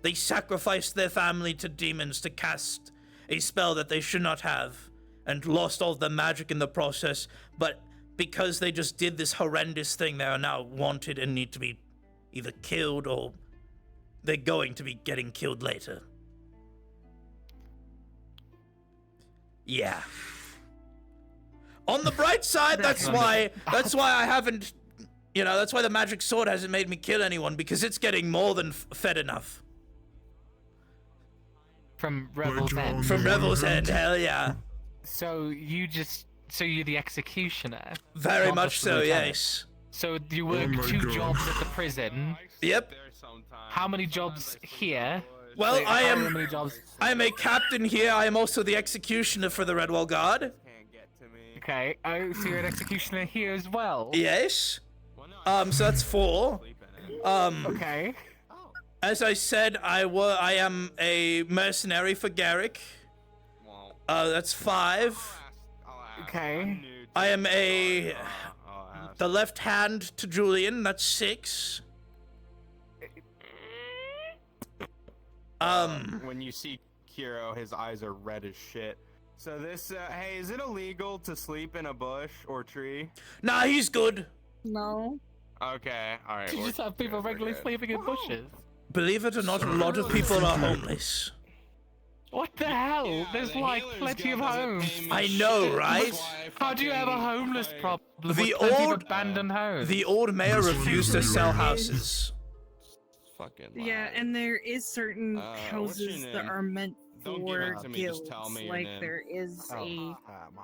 A: they sacrificed their family to demons to cast a spell that they should not have and lost all the magic in the process, but because they just did this horrendous thing, they are now wanted and need to be either killed or they're going to be getting killed later. Yeah. On the bright side, that's why I haven't, that's why the magic sword hasn't made me kill anyone, because it's getting more than fed enough.
I: From Revel's End.
A: From Revel's End, hell yeah.
I: So you're the executioner.
A: Very
I: not
A: much
I: just the
A: so,
I: lieutenant.
A: yes.
I: So you work 2 jobs at the prison.
A: Yep.
I: How many jobs here?
A: Well,
I: Like,
A: I
I: how many jobs?
A: am a captain here. I am also the executioner for the Redwall Guard.
I: Okay. Oh, so you're an executioner here as well.
A: Yes. So that's 4.
I: Okay.
A: As I said, I am a mercenary for Garrick. That's 5.
I: Okay.
A: I am the left hand to Julian. That's 6.
T: When you see Kiro, his eyes are red as shit. So this, hey, is it illegal to sleep in a bush or tree?
A: Nah, he's good.
B: No.
T: Okay, alright.
I: You just have people regularly sleeping in bushes.
A: Believe it or not, a lot of people are homeless.
I: What the hell? There's like plenty of homes.
A: I know, right?
I: How do you have a homeless problem with
A: The
I: plenty of
A: old
I: abandoned homes?
A: The old mayor refused to sell houses.
D: Yeah, and there is certain houses that are meant for guilds. Like there is a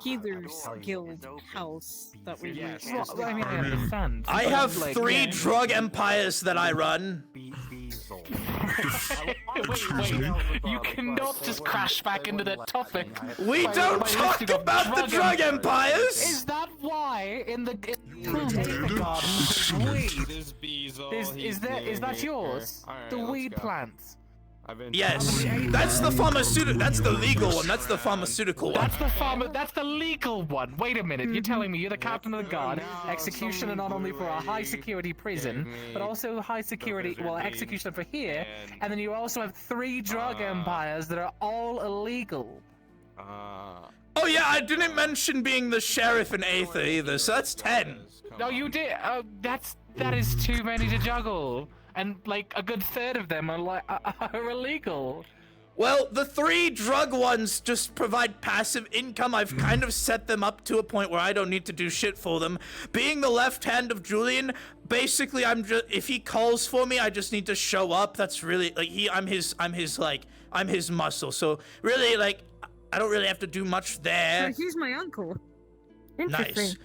D: healers guild house that we use.
I: Well, I mean, I understand.
A: I have 3 drug empires that I run.
I: Wait, you cannot just crash back into that topic.
A: We don't talk about the drug empires!
I: Is that why in the is that yours? The weed plants.
A: Yes, that's the pharmaceutical. That's the legal one. That's the pharmaceutical one.
I: That's the legal one. Wait a minute. You're telling me you're the captain of the guard, executioner not only for a high security prison, but also high security, well, executioner for here, and then you also have 3 drug empires that are all illegal.
A: Oh yeah, I didn't mention being the sheriff in Aether either, so that's 10.
I: No, you did. That is too many to juggle. And like a good third of them are illegal.
A: Well, the 3 drug ones just provide passive income. I've kind of set them up to a point where I don't need to do shit for them. Being the left hand of Julian, basically if he calls for me, I just need to show up. That's really like I'm his muscle. So really like I don't really have to do much there.
D: So he's my uncle.
A: Nice.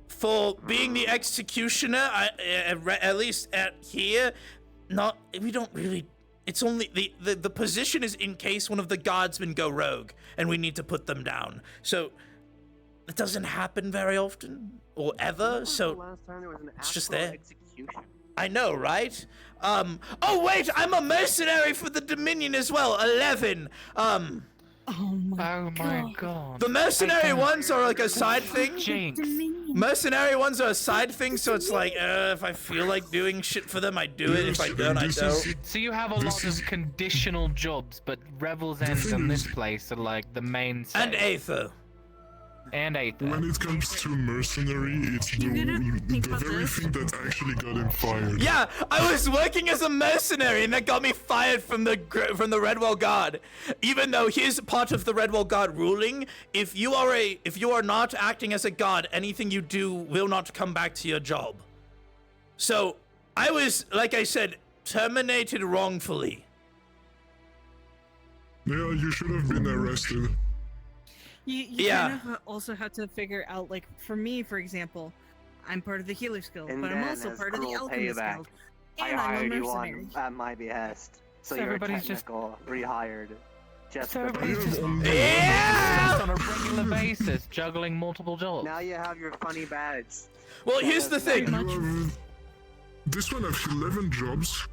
A: For being the executioner, at least at here, we don't really. It's only the position is in case one of the guardsmen go rogue and we need to put them down. So it doesn't happen very often or ever. So it's just there. I know, right? Oh wait, I'm a mercenary for the Dominion as well. 11.
I: Oh my god.
A: The mercenary ones are like a side thing.
I: Jinx.
A: Mercenary ones are a side thing, so it's like, if I feel like doing shit for them, I do it. If I don't, I don't.
I: So you have a lot of conditional jobs, but Revel's End and this place are like the main.
A: And Aether.
I: And Aether.
S: When it comes to mercenary, it's the very thing that actually got him fired.
A: Yeah, I was working as a mercenary, and that got me fired from the Redwall Guard. Even though here's part of the Redwall Guard ruling: if you are not acting as a guard, anything you do will not come back to your job. So I was, like I said, terminated wrongfully.
S: Yeah, you should have been arrested.
D: You kind of also have to figure out, like, for me, for example, I'm part of the Healers Guild, but I'm also part of the Alchemist Guild, and I'm a mercenary.
F: At my behest, so you're
I: everybody's
F: technical, rehired. Just
I: So
F: for
I: everybody's just on a regular basis, juggling multiple jobs.
F: Now you have your funny badge.
A: Well, here's the thing.
S: This one has 11 jobs.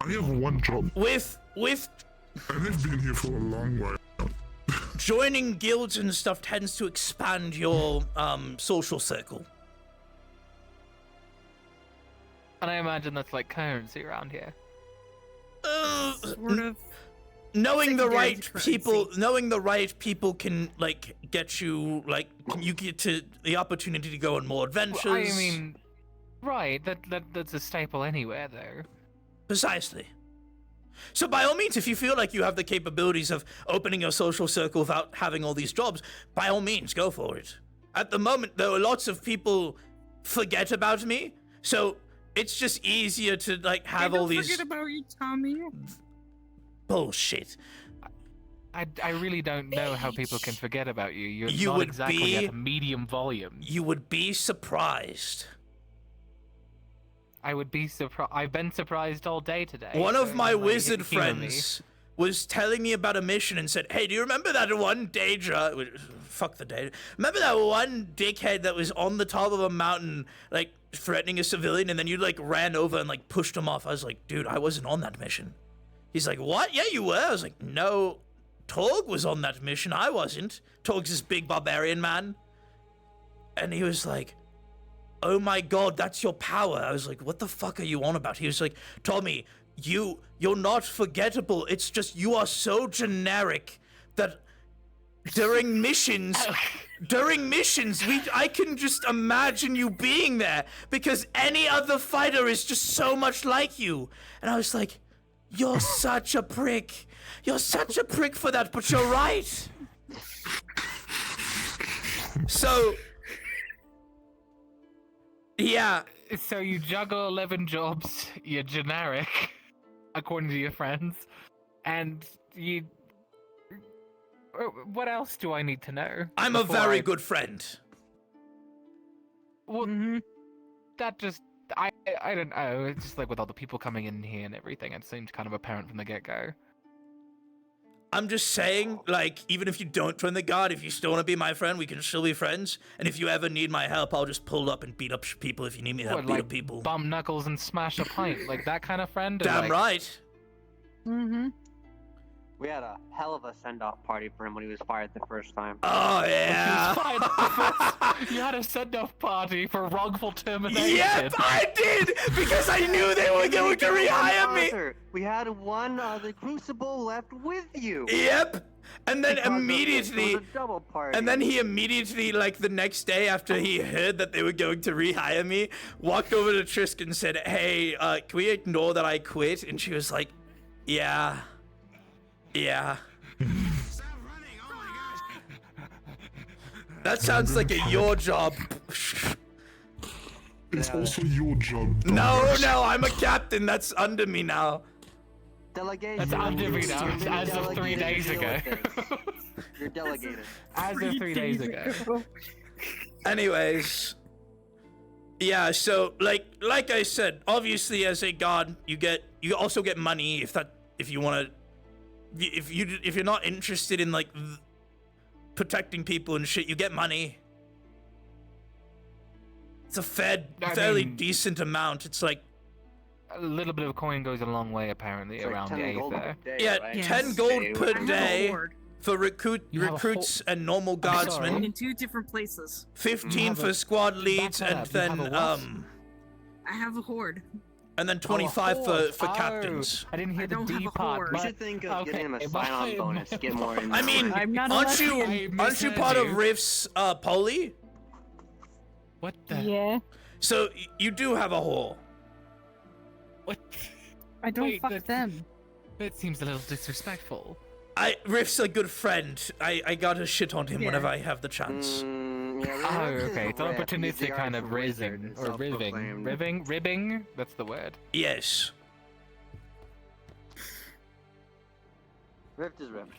S: I have 1 job.
A: With
S: and I've been here for a long while.
A: Joining guilds and stuff tends to expand your social circle.
I: And I imagine that's like currency around here.
D: Sort of.
A: Knowing the right people can like get you like you get to the opportunity to go on more adventures.
I: Well, I mean, right? That's a staple anywhere, though.
A: Precisely. So by all means, if you feel like you have the capabilities of opening your social circle without having all these jobs, by all means, go for it. At the moment, though, lots of people forget about me, so it's just easier to like have all these.
D: Don't forget about you, Tommy.
A: Bullshit.
I: I really don't know how people can forget about you. You're not exactly at a medium volume.
A: You would be surprised.
I: I would be surprised. I've been surprised all day today.
A: One of my wizard friends was telling me about a mission and said, "Hey, do you remember that one Daedra? Fuck the Daedra. Remember that one dickhead that was on the top of a mountain, like threatening a civilian, and then you like ran over and like pushed him off?" I was like, "Dude, I wasn't on that mission." He's like, "What? Yeah, you were." I was like, "No, Torg was on that mission. I wasn't. Torg's this big barbarian man." And he was like, "Oh my god, that's your power." I was like, "What the fuck are you on about?" He was like, "Tommy, you're not forgettable. It's just you are so generic that during missions, I can just imagine you being there because any other fighter is just so much like you." And I was like, You're such a prick. You're such a prick for that, but you're right. So, yeah.
I: So you juggle 11 jobs, you're generic, according to your friends, and you... What else do I need to know?
A: I'm a very good friend.
I: Well, that just... I don't know, it's just like with all the people coming in here and everything, it seemed kind of apparent from the get-go.
A: I'm just saying, like, even if you don't join the guard, if you still want to be my friend, we can still be friends. And if you ever need my help, I'll just pull up and beat up people if you need me to help beat up people.
I: Bum knuckles and smash a pint, like that kind of friend?
A: Damn right.
F: We had a hell of a send-off party for him when he was fired the first time.
A: Oh, yeah.
I: You had a send-off party for wrongful termination.
A: Yep, I did! Because I knew they were going to rehire me!
F: We had one the Crucible left with you!
A: Yep! And then
F: Because
A: immediately...
F: it was a double party.
A: And then he immediately, like, the next day after he heard that they were going to rehire me, walked over to Trisk and said, hey, can we ignore that I quit? And she was like, yeah. Yeah. That sounds like your job.
S: It's also your job.
A: No, I'm a captain. That's under me now.
F: Delegation.
I: That's under me now. As of 3 days ago.
F: You're delegated.
I: As of 3 days ago.
A: Anyways. Yeah, so like I said, obviously as a god, you also get money if you want to. If you're not interested in like protecting people and shit, you get money. It's a fairly decent amount. It's like
I: a little bit of coin goes a long way apparently around the Aether.
A: Yeah, right? 10 gold per day for recruits and normal guardsmen.
D: In 2 different places.
A: 15 for squad leads, and then
D: I have a horde.
A: And then 25 for captains.
I: I didn't hear the D part.
F: We should think of getting him a sign-on bonus to get more in.
A: I mean, aren't you part of Rift's poly?
I: What the?
D: Yeah.
A: So you do have a whore.
I: What?
D: I don't fuck them.
I: That seems a little disrespectful.
A: Rift's a good friend. I gotta shit on him whenever I have the chance.
I: Okay, it's opportunistic kind of ribbing. Ribbing? That's the word.
A: Yes.
F: Rift is Rift.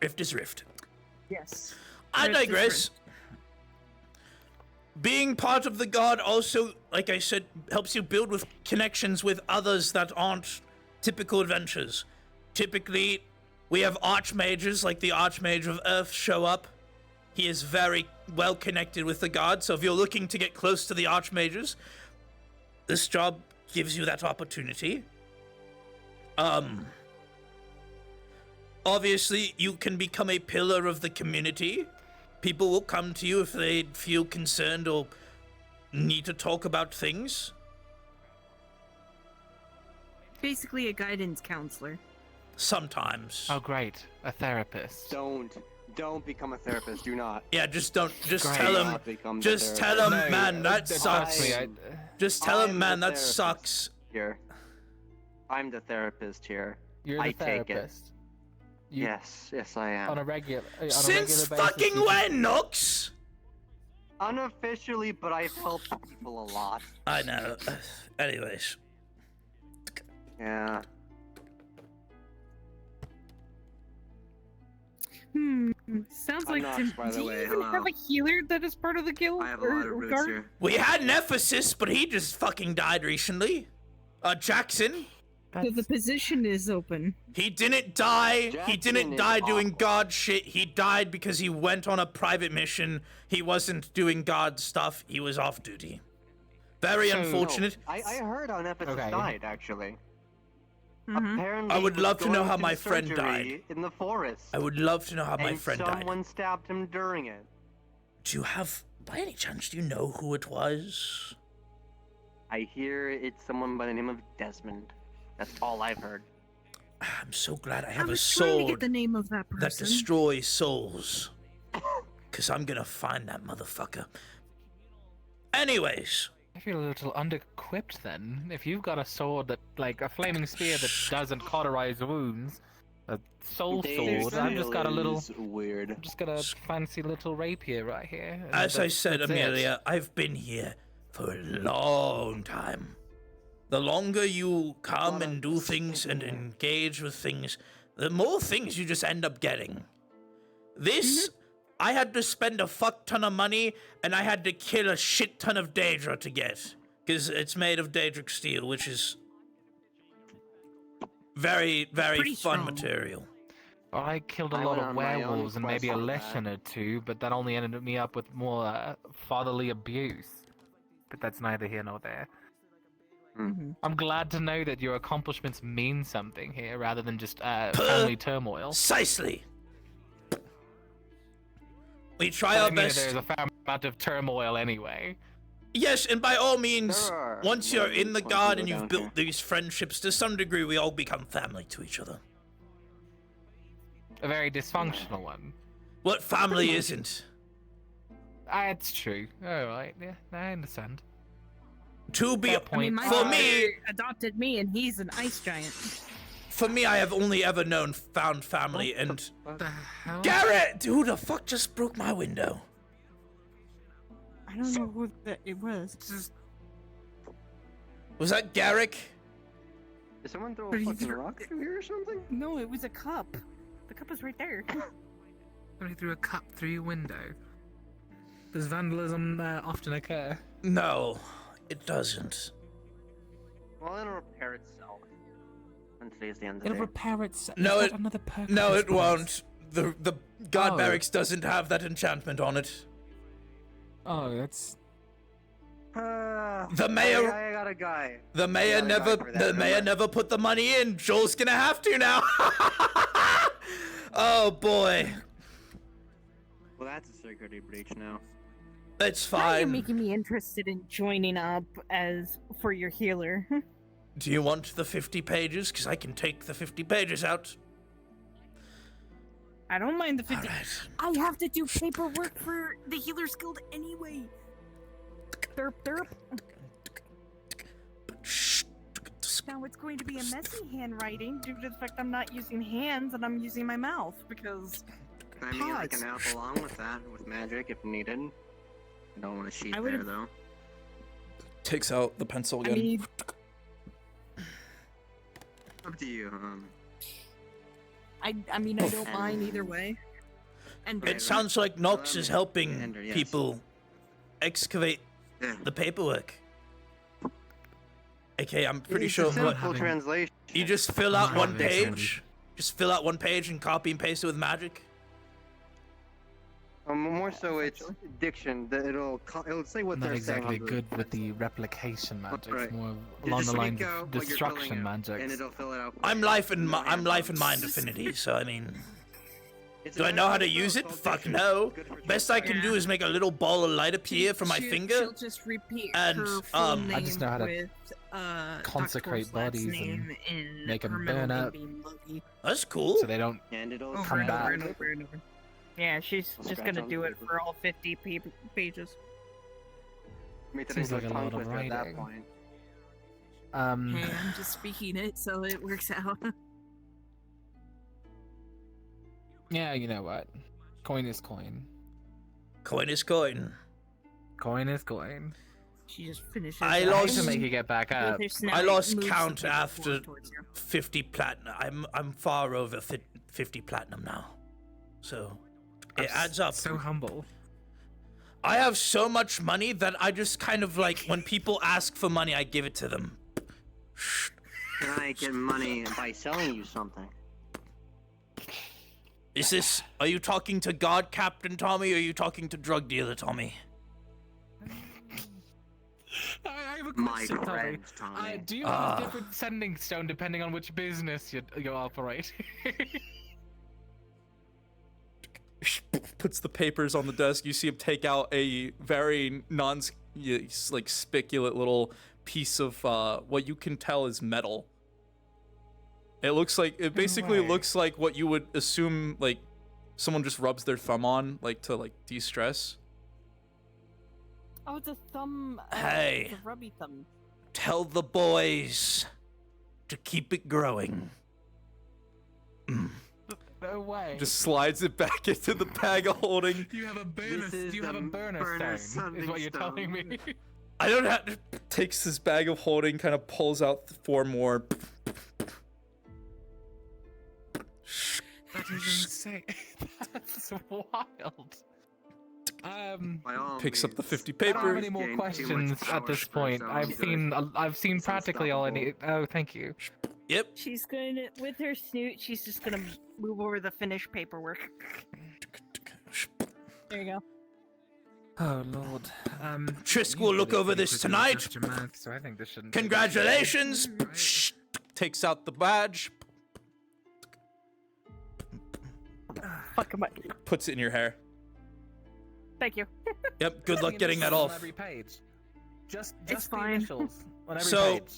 A: Rift is Rift.
D: Yes.
A: I digress. Being part of the guard also, like I said, helps you build with connections with others that aren't typical adventures. Typically, we have archmages, like the Archmage of Earth, show up. He is very well connected with the guard, so if you're looking to get close to the archmages, this job gives you that opportunity. Obviously, you can become a pillar of the community. People will come to you if they feel concerned or need to talk about things.
D: Basically a guidance counselor.
A: Sometimes.
I: Oh, great. A therapist.
F: Don't become a therapist. Do not.
A: Yeah, just tell him. Just tell him, man, that sucks. Just tell him, man, that sucks.
F: Here, I'm the therapist here.
I: You're the therapist.
F: Take it. Yes, I am.
I: On a regular.
A: Since fucking when, Nux?
F: Unofficially, but I've helped people a lot.
A: I know. Anyways.
F: Yeah.
D: Sounds
F: I'm
D: like
F: Nox, by the
D: do
F: way.
D: you even have a healer that is part of the guild?
F: I have a lot of roots here.
A: We had an Ephesus, but he just fucking died recently. Jackson.
D: So the position is open.
A: He didn't die. He didn't die doing god shit. He died because he went on a private mission. He wasn't doing god stuff. He was off duty. Very unfortunate.
F: No, I heard on Ephesus died, actually. Apparently,
A: I would love to know how
F: going
A: my
F: through
A: friend
F: surgery
A: died.
F: in the forest.
A: I would love to know how my friend died.
F: Someone stabbed him during it.
A: Do you have, by any chance, do you know who it was?
F: I hear it's someone by the name of Desmond. That's all I've heard.
A: I'm so glad I have a
D: was trying to
A: sword
D: get the name of that person.
A: that destroys souls. Because I'm going to find that motherfucker. Anyways.
I: I feel a little under-equipped then. If you've got a sword that, like, a flaming spear that doesn't cauterize wounds, a soul sword, I've just got a little...
F: weird.
I: I've just got a fancy little rapier right here. and
A: As I said,
I: that's it.
A: Amelia, I've been here for a long time. The longer you come and do things and engage with things, the more things you just end up getting. This, I had to spend a fuck ton of money, and I had to kill a shit ton of Daedra to get. Because it's made of Daedric steel, which is very, very
I: Pretty
A: fun
I: strong.
A: material.
I: I killed a
F: I
I: lot
F: went
I: of
F: on my own
I: werewolves and maybe a
F: quest for
I: lesson or two, but that only ended me up with more fatherly abuse. But that's neither here nor there. I'm glad to know that your accomplishments mean something here, rather than just family turmoil.
A: Precisely. We try
I: But
A: our
I: I mean,
A: best.
I: There's a fair amount of turmoil anyway.
A: Yes, and by all means,
F: There are
A: once you're in the
F: ones
A: guard
F: who
A: and
F: go
A: you've
F: down
A: built these friendships, to some degree, we all become family to each other.
I: A very dysfunctional one.
A: What family isn't?
I: It's true. Alright, yeah, I understand.
A: To be
D: I mean, my
A: for
D: father
A: me,
D: adopted me, and he's an ice giant.
A: for me, I have only ever known found family, and
I: What the hell?
A: Garrett, who the fuck just broke my window?
D: I don't know who that it was.
A: Was that Garrick?
F: Did someone throw
D: But
F: a
D: he
F: fucking
D: threw-
F: rock through here or something?
D: No, it was a cup. The cup was right there.
I: Somebody threw a cup through your window. Does vandalism often occur?
A: No, it doesn't.
F: Well, it'll repair itself. When today's the end of the
I: It'll
F: day.
I: repair itself.
A: No,
I: Is
A: it
I: that another perk
A: no,
I: of this
A: it
I: place?
A: won't. The guard
I: Oh.
A: barracks doesn't have that enchantment on it.
I: Oh, that's...
A: The mayor.
F: I got a guy.
A: The mayor
F: I got a guy
A: never.
F: for that,
A: The mayor
F: remember?
A: never put the money in. Joel's gonna have to now. Oh boy,
F: Well, that's a security breach now.
A: it's
D: Now you're
A: fine.
D: making me interested in joining up as for your healer.
A: Do you want the 50 pages? Because I can take the 50 pages out.
D: I don't mind the 50.
A: Alright.
D: I have to do paperwork for the Healer's Guild anyway. Derp, derp. Now it's going to be a messy handwriting due to the fact I'm not using hands and I'm using my mouth because.
F: I mean, I
D: pods.
F: can help along with that with magic if needed. I don't want a sheet
D: I
F: there
D: would've-
F: though.
A: Takes out the pencil
D: I
A: again.
D: mean,
F: Up to you.
D: I mean, I don't mind either way. And
A: It sounds like Nox is helping
F: Ender, yes.
A: people excavate the paperwork. Okay, I'm pretty
F: It's
A: sure
F: a simple translation.
A: you just fill out
I: Oh,
A: one
I: makes sense.
A: page. Just fill out one page and copy and paste it with magic.
F: More so, it's diction. That it'll say what
I: Not
F: they're
I: exactly
F: saying.
I: good with the replication magic.
F: Right.
I: It's more
F: You
I: along
F: just
I: the lines
F: speak
I: of
F: out what you're
I: destruction
F: filling out,
I: magic.
F: and it'll fill it out.
A: I'm life and mind affinity, so I mean, do I know how to use it? Fuck no. Best I can do is make a little ball of light appear from my finger.
D: She'll just repeat
A: and,
D: her full
A: um,
D: name
I: I just know how to
D: with,
I: consecrate
D: Doctor's last
I: bodies
D: name
I: and
D: in
I: make 'em
D: her middle
I: burn
D: name
I: up.
D: being Loki.
A: That's cool.
I: So they don't
F: And it'll
D: Over
I: come
D: and over
I: back.
D: and over and over. Yeah, she's
F: I'll
D: just
F: scratch
D: gonna
F: on
D: do
F: the
D: it
F: paper.
D: for all 50 pages.
F: I mean,
I: Seems
F: today's
I: like a
F: tongue
I: lot of
F: twister at that
I: writing.
F: point.
D: Hey, I'm just speaking it, so it works out.
I: Yeah, you know what? Coin is coin.
A: Coin is coin.
I: Coin is coin.
D: She just finishes.
A: I
D: that.
A: lost-
I: To make it get back up.
D: With her snout,
A: I
D: it
A: lost
D: moves the
A: count
D: paper
A: after
D: forward towards you.
A: 50 platinum. I'm far over 50 platinum now. So it adds up.
I: So humble.
A: I have so much money that I just kind of like when people ask for money, I give it to them.
F: Can I get money by selling you something?
A: Is this? Are you talking to God Captain Tommy, or are you talking to drug dealer Tommy?
I: I have a
F: My
I: question, Tommy.
F: friend, Tommy.
I: Do you have a different sending stone depending on which business you operate?
A: Puts the papers on the desk. You see him take out a very like spiculate little piece of what you can tell is metal. It looks like it basically
I: way.
A: looks like what you would assume like someone just rubs their thumb on like to like de-stress.
D: Oh, it's a thumb.
A: Hey.
D: It's a rubby thumb.
A: Tell the boys to keep it growing.
I: No way.
A: Just slides it back into the bag of holding.
I: You have a burner. Do you have a burner stone? Is what you're telling me?
A: I don't have. Takes this bag of holding, kind of pulls out 4 more.
I: That is insane. That's wild.
A: Picks up the 50
I: I don't
A: paper.
I: have any more questions at this point. I've seen practically all I need. Oh, thank you.
A: Yep.
B: She's gonna, with her snoot, she's just gonna move over the finished paperwork. There you go.
I: Oh Lord.
A: Trisk will look over this tonight.
I: So I think this shouldn't.
A: Congratulations. Shh. Takes out the badge.
B: Fuck am I?
A: Puts it in your hair.
B: Thank you.
A: Yep. Good luck getting that off.
I: On every page. Just
B: It's
I: the
B: fine.
I: initials on every
A: So,
I: page.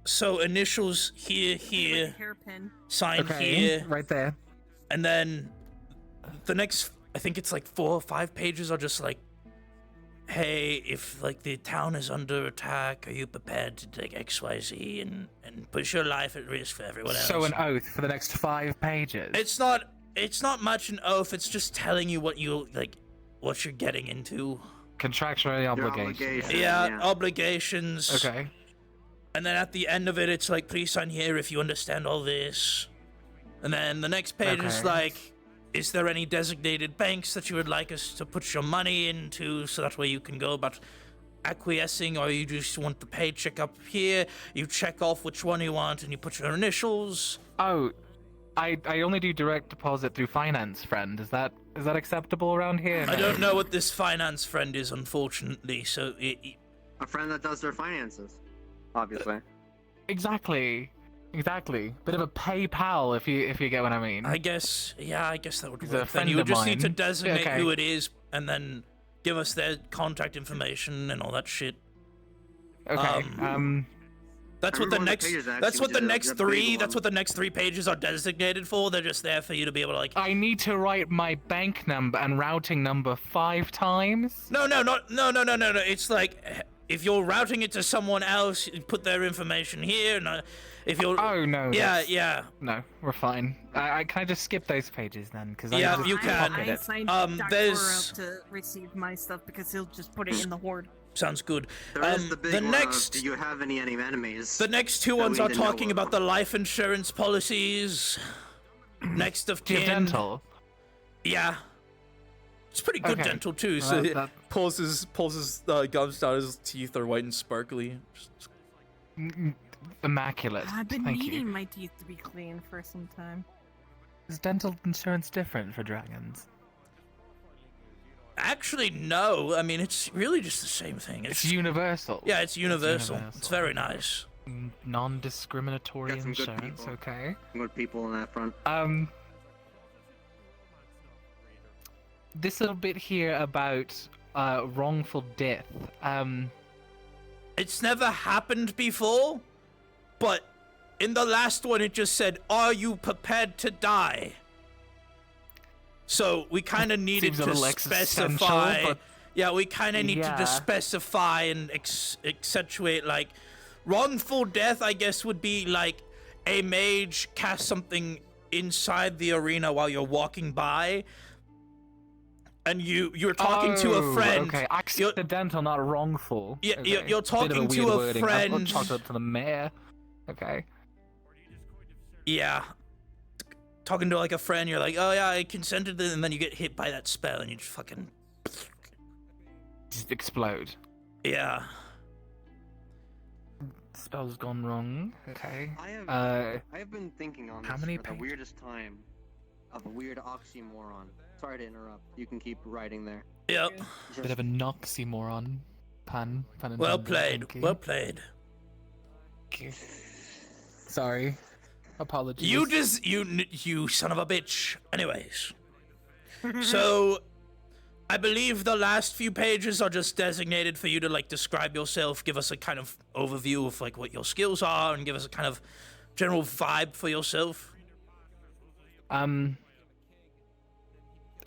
A: so initials here,
D: Hairpin.
A: sign
I: Okay,
A: here,
I: right there.
A: and then the next, I think it's like 4 or 5 pages are just like, hey, if like the town is under attack, are you prepared to take XYZ and push your life at risk for everyone else?
I: So an oath for the next 5 pages.
A: It's not much an oath. It's just telling you what you like, what you're getting into.
I: Contractual obligations.
A: Yeah, obligations.
I: Okay.
A: And then at the end of it, it's like, please sign here if you understand all this. And then the next page is
I: Okay.
A: like, is there any designated banks that you would like us to put your money into so that way you can go about acquiescing, or you just want the paycheck up here, you check off which one you want and you put your initials.
I: Oh, I only do direct deposit through finance, friend. Is that acceptable around here?
A: I don't know what this finance friend is, unfortunately, so
F: A friend that does their finances, obviously.
I: Exactly. Bit of a PayPal, if you get what I mean.
A: I guess that would
I: He's a
A: work. Then
I: friend
A: you would
I: of
A: just need to
I: mine.
A: designate
I: Okay.
A: who it is and then give us their contact information and all that shit.
I: Okay.
A: That's what the
F: Everyone on the
A: next.
F: page is
A: That's
F: actually
A: what the
F: just a
A: next
F: big
A: 3.
F: one.
A: That's what the next 3 pages are designated for. They're just there for you to be able to like.
I: I need to write my bank number and routing number 5 times.
A: No. It's like if you're routing it to someone else, you put their information here. And if you're.
I: Oh no.
A: Yeah.
I: No, we're fine. Can I just skip those pages then? Because
A: Yeah, you can.
D: I signed Dr.
A: There's-
D: up to receive my stuff because he'll just put it in the hoard.
A: Sounds good.
F: There is the big one of, do you have any enemies?
A: The next 2
F: that
A: ones
F: we
A: are
F: need to know
A: talking about the life insurance policies. Next of
I: Do you
A: kin.
I: have dental?
A: Yeah. It's pretty good
I: Okay.
A: dental too.
I: Well,
A: So he
I: that-
A: pulls his gums down. His teeth are white and sparkly.
I: Immaculate.
D: I've been
I: Thank
D: needing
I: you.
D: my teeth to be clean for some time.
I: Is dental insurance different for dragons?
A: Actually, no. I mean, it's really just the same thing.
I: It's universal.
A: Yeah, it's universal. It's very nice.
I: Non-discriminatory
F: Got some good
I: insurance.
F: people.
I: Okay.
F: Good people on that front.
I: This little bit here about wrongful death.
A: It's never happened before, but in the last one it just said, "Are you prepared to die?" So we kind of needed
I: Seems a
A: to
I: little existential,
A: specify.
I: but-
A: Yeah, we kind of need to
I: Yeah.
A: just specify and accentuate like wrongful death. I guess would be like a mage cast something inside the arena while you're walking by, and you're talking to a friend.
I: Okay, accidental, not wrongful.
A: Yeah,
I: Okay.
A: you're
I: Bit of
A: talking
I: weird
A: to a
I: wording. I'll
A: friend.
I: chalk it up to the mayor. Okay.
A: Yeah. Talking to like a friend, you're like, oh yeah, I consented, and then you get hit by that spell, and you just fucking.
I: Just explode.
A: Yeah.
I: Spell's gone wrong. Okay.
F: I have been thinking on
I: how
F: this
I: many
F: for the
I: pages?
F: weirdest time of a weird oxymoron. Sorry to interrupt. You can keep writing there.
A: Yep.
I: Bit of a noxymoron. Pun
A: Well
I: intended,
A: played.
I: thank you.
A: Well played.
I: Okay. Sorry. Apologies.
A: You son of a bitch. Anyways. So, I believe the last few pages are just designated for you to like describe yourself, give us a kind of overview of like what your skills are, and give us a kind of general vibe for yourself.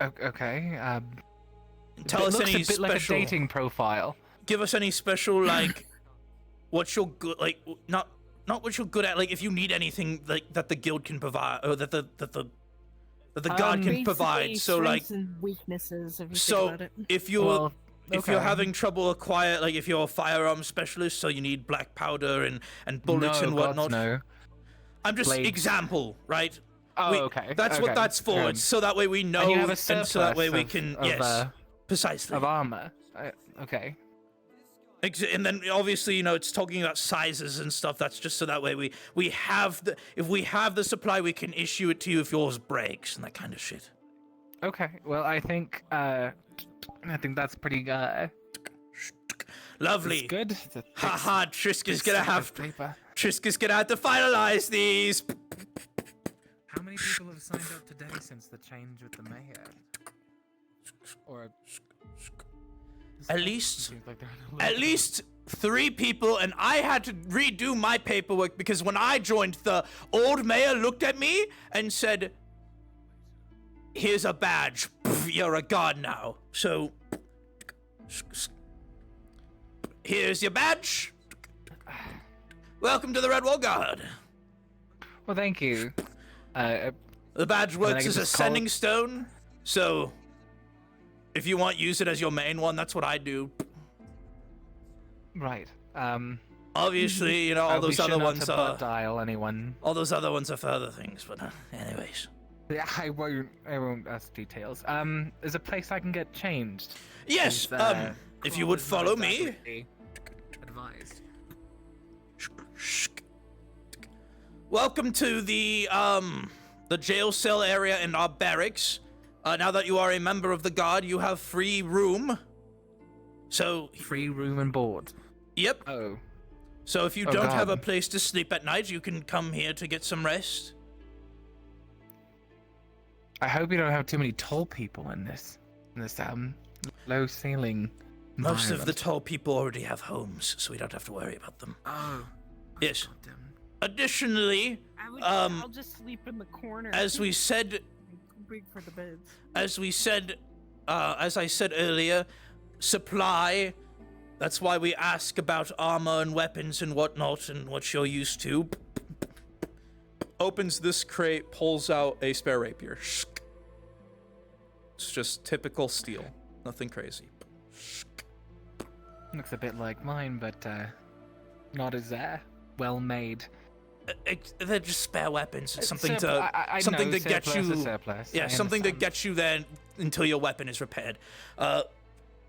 I: Okay.
A: Tell us
I: looks
A: any
I: a bit like a
A: special-
I: dating profile.
A: give us any special like what you're good like not what you're good at, like if you need anything like that the guild can provide or that the guard can provide. So like
D: and weaknesses. If you
A: so
D: think about it.
A: if you're if you're having trouble acquire, like if you're a firearm specialist, so you need black powder and bullets and whatnot.
I: No.
A: I'm just
I: Blades.
A: example, right?
I: Oh, okay.
A: That's what that's for. It's so that way we know,
I: And you have a
A: and so that way we
I: surplus
A: can
I: of,
A: precisely
I: of armor. Okay.
A: And then obviously, you know, it's talking about sizes and stuff. That's just so that way we have the, if we have the supply, we can issue it to you if yours breaks and that kind of shit.
I: Okay. Well, I think that's pretty
A: lovely.
I: It's good.
A: Haha, Triska's gonna have to finalize these.
I: How many people have signed up today since the change with the mayor? Or
A: at least 3 people, and I had to redo my paperwork because when I joined, the old mayor looked at me and said, "Here's a badge. You're a guard now. So here's your badge. Welcome to the Red Wall Guard."
I: Well, thank you.
A: The badge works as a sending stone, so if you want, use it as your main one. That's what I do.
I: Right.
A: Obviously, you know, all those other ones are
I: dial anyone.
A: All those other ones are for other things, but anyways.
I: Yeah, I won't ask details. Is a place I can get changed?
A: Yes. If you would follow me.
I: Advised.
A: Welcome to the jail cell area in our barracks. Now that you are a member of the guard, you have free room. So
I: free room and board.
A: Yep.
I: Oh.
A: So if you don't have a place to sleep at night, you can come here to get some rest.
I: I hope you don't have too many tall people in this low ceiling.
A: Most of the tall people already have homes, so we don't have to worry about them.
I: Oh.
A: Yes. Additionally,
B: I'll just sleep in the corner.
A: as we said,
B: Big for the beds.
A: as I said earlier, supply. That's why we ask about armor and weapons and whatnot and what you're used to. Opens this crate, pulls out a spare rapier. It's just typical steel. Nothing crazy.
I: Looks a bit like mine, but not as well made.
A: They're just spare weapons. Something
I: I
A: something
I: know,
A: to get
I: surplus
A: you.
I: is surplus.
A: Yeah,
I: I
A: something to
I: understand.
A: get you there until your weapon is repaired.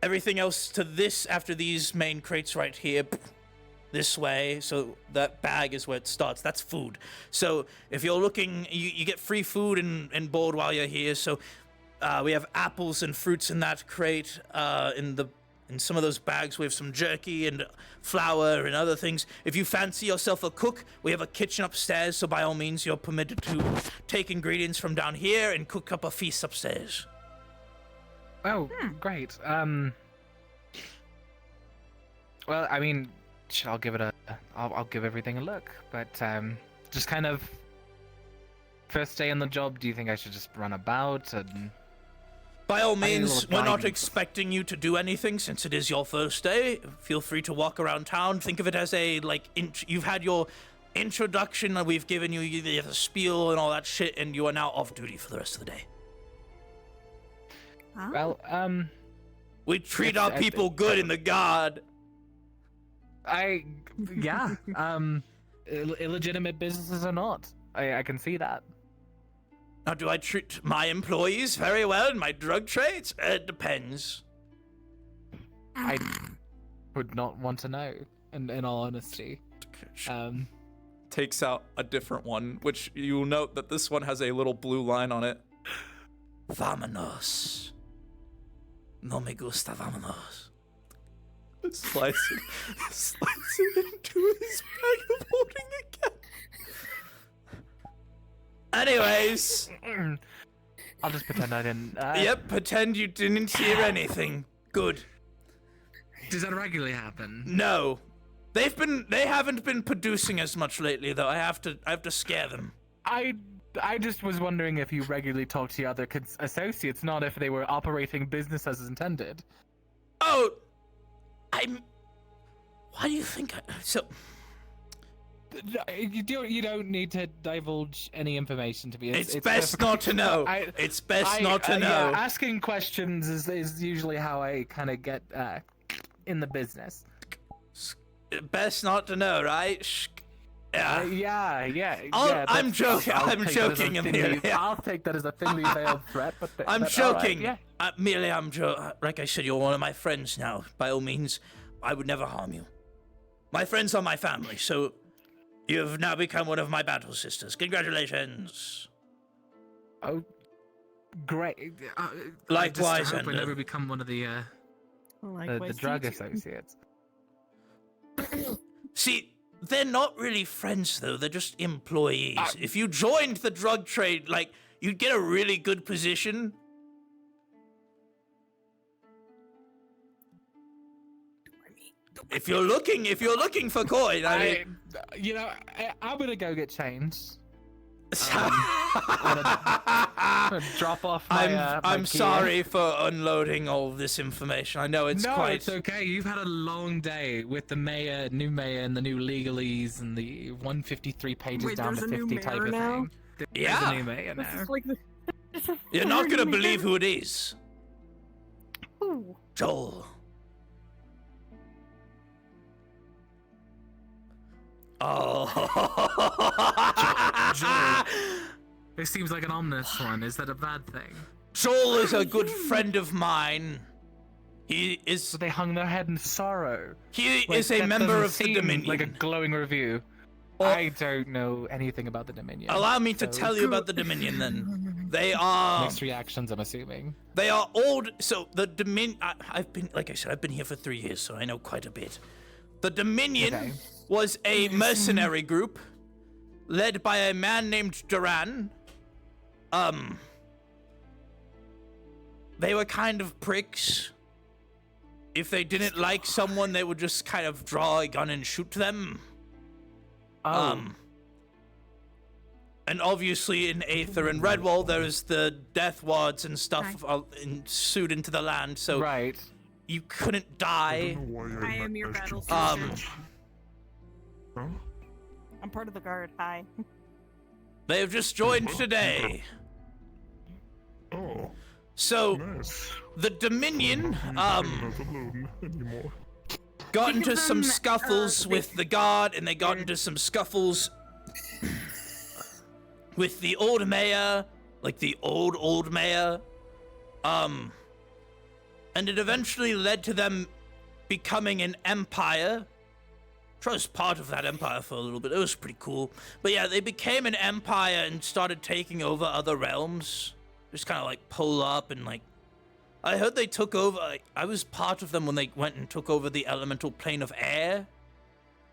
A: Everything else to this after these main crates right here, this way. So that bag is where it starts. That's food. So if you're looking, you get free food and board while you're here. So we have apples and fruits in that crate. In some of those bags, we have some jerky and flour and other things. If you fancy yourself a cook, we have a kitchen upstairs. So by all means, you're permitted to take ingredients from down here and cook up a feast upstairs.
I: Oh, great. Well, I mean, I'll give it I'll give everything a look, but just kind of first day on the job. Do you think I should just run about and?
A: By all means, we're not expecting you to do anything since it is your first day. Feel free to walk around town. Think of it as a you've had your introduction. We've given you the spiel and all that shit, and you are now off duty for the rest of the day.
I: Well,
A: we treat our people good in the guard.
I: Yeah. Illegitimate businesses or not, I can see that.
A: Now, do I treat my employees very well in my drug trades? It depends.
I: I would not want to know, in all honesty.
A: Takes out a different one, which you'll note that this one has a little blue line on it. Vámonos. No me gusta, vámonos. Slice it into his bag of holding again. Anyways.
I: I'll just pretend I didn't.
A: Yep, pretend you didn't hear anything. Good.
I: Does that regularly happen?
A: No. They haven't been producing as much lately, though. I have to scare them.
I: I just was wondering if you regularly talk to your other associates, not if they were operating business as intended.
A: Oh, Why do you think so?
I: You don't need to divulge any information to me.
A: It's best not to know. It's best not to know.
I: Yeah, asking questions is usually how I kind of get in the business.
A: Best not to know, right?
I: Yeah.
A: I'm joking. I'm joking, Amelia.
I: I'll take that as a thinly veiled threat, but
A: I'm joking.
I: Right, yeah.
A: Amelia, I'm like I said, you're one of my friends now. By all means, I would never harm you. My friends are my family, so you've now become one of my battle sisters. Congratulations.
I: Oh, great.
A: Likewise,
I: I hope I never become one of the drug associates.
A: See, they're not really friends, though. They're just employees. If you joined the drug trade, like, you'd get a really good position. If you're looking for coin, I'm
I: gonna go get changed. Drop off my,
A: I'm sorry for unloading all of this information. I know it's quite...
I: it's okay. You've had a long day with the new mayor, and the new legalese, and the 153 pages down to 50 type of thing. There's a new mayor now.
A: You're not gonna believe who it is.
B: Who?
A: Joel. Oh.
I: Joel. It seems like an ominous one. Is that a bad thing?
A: Joel is a good friend of mine. He is...
I: So they hung their head in sorrow.
A: He is a member of the Dominion.
I: Like a glowing review. I don't know anything about the Dominion.
A: Allow me to tell you about the Dominion, then. They are...
I: Mixed reactions, I'm assuming.
A: They are old... So, the Dominion... I've been... Like I said, I've been here for 3 years, so I know quite a bit. The Dominion was a mercenary group led by a man named Duran. They were kind of pricks. If they didn't like someone, they would just kind of draw a gun and shoot them. And obviously in Aether and Redwall, there's the death wards and stuff ensued into the land, so you couldn't die.
B: I am your battle sister.
S: Huh?
B: I'm part of the guard. Hi.
S: They
A: have just joined today.
S: Oh.
A: So,
S: nice.
A: The Dominion, got into some scuffles with the guard, and they got into some scuffles with the old mayor, like the old mayor. And it eventually led to them becoming an empire. I was part of that empire for a little bit. It was pretty cool. But yeah, they became an empire and started taking over other realms. Just kind of like pull up and like... I heard they took over... I was part of them when they went and took over the elemental plane of air.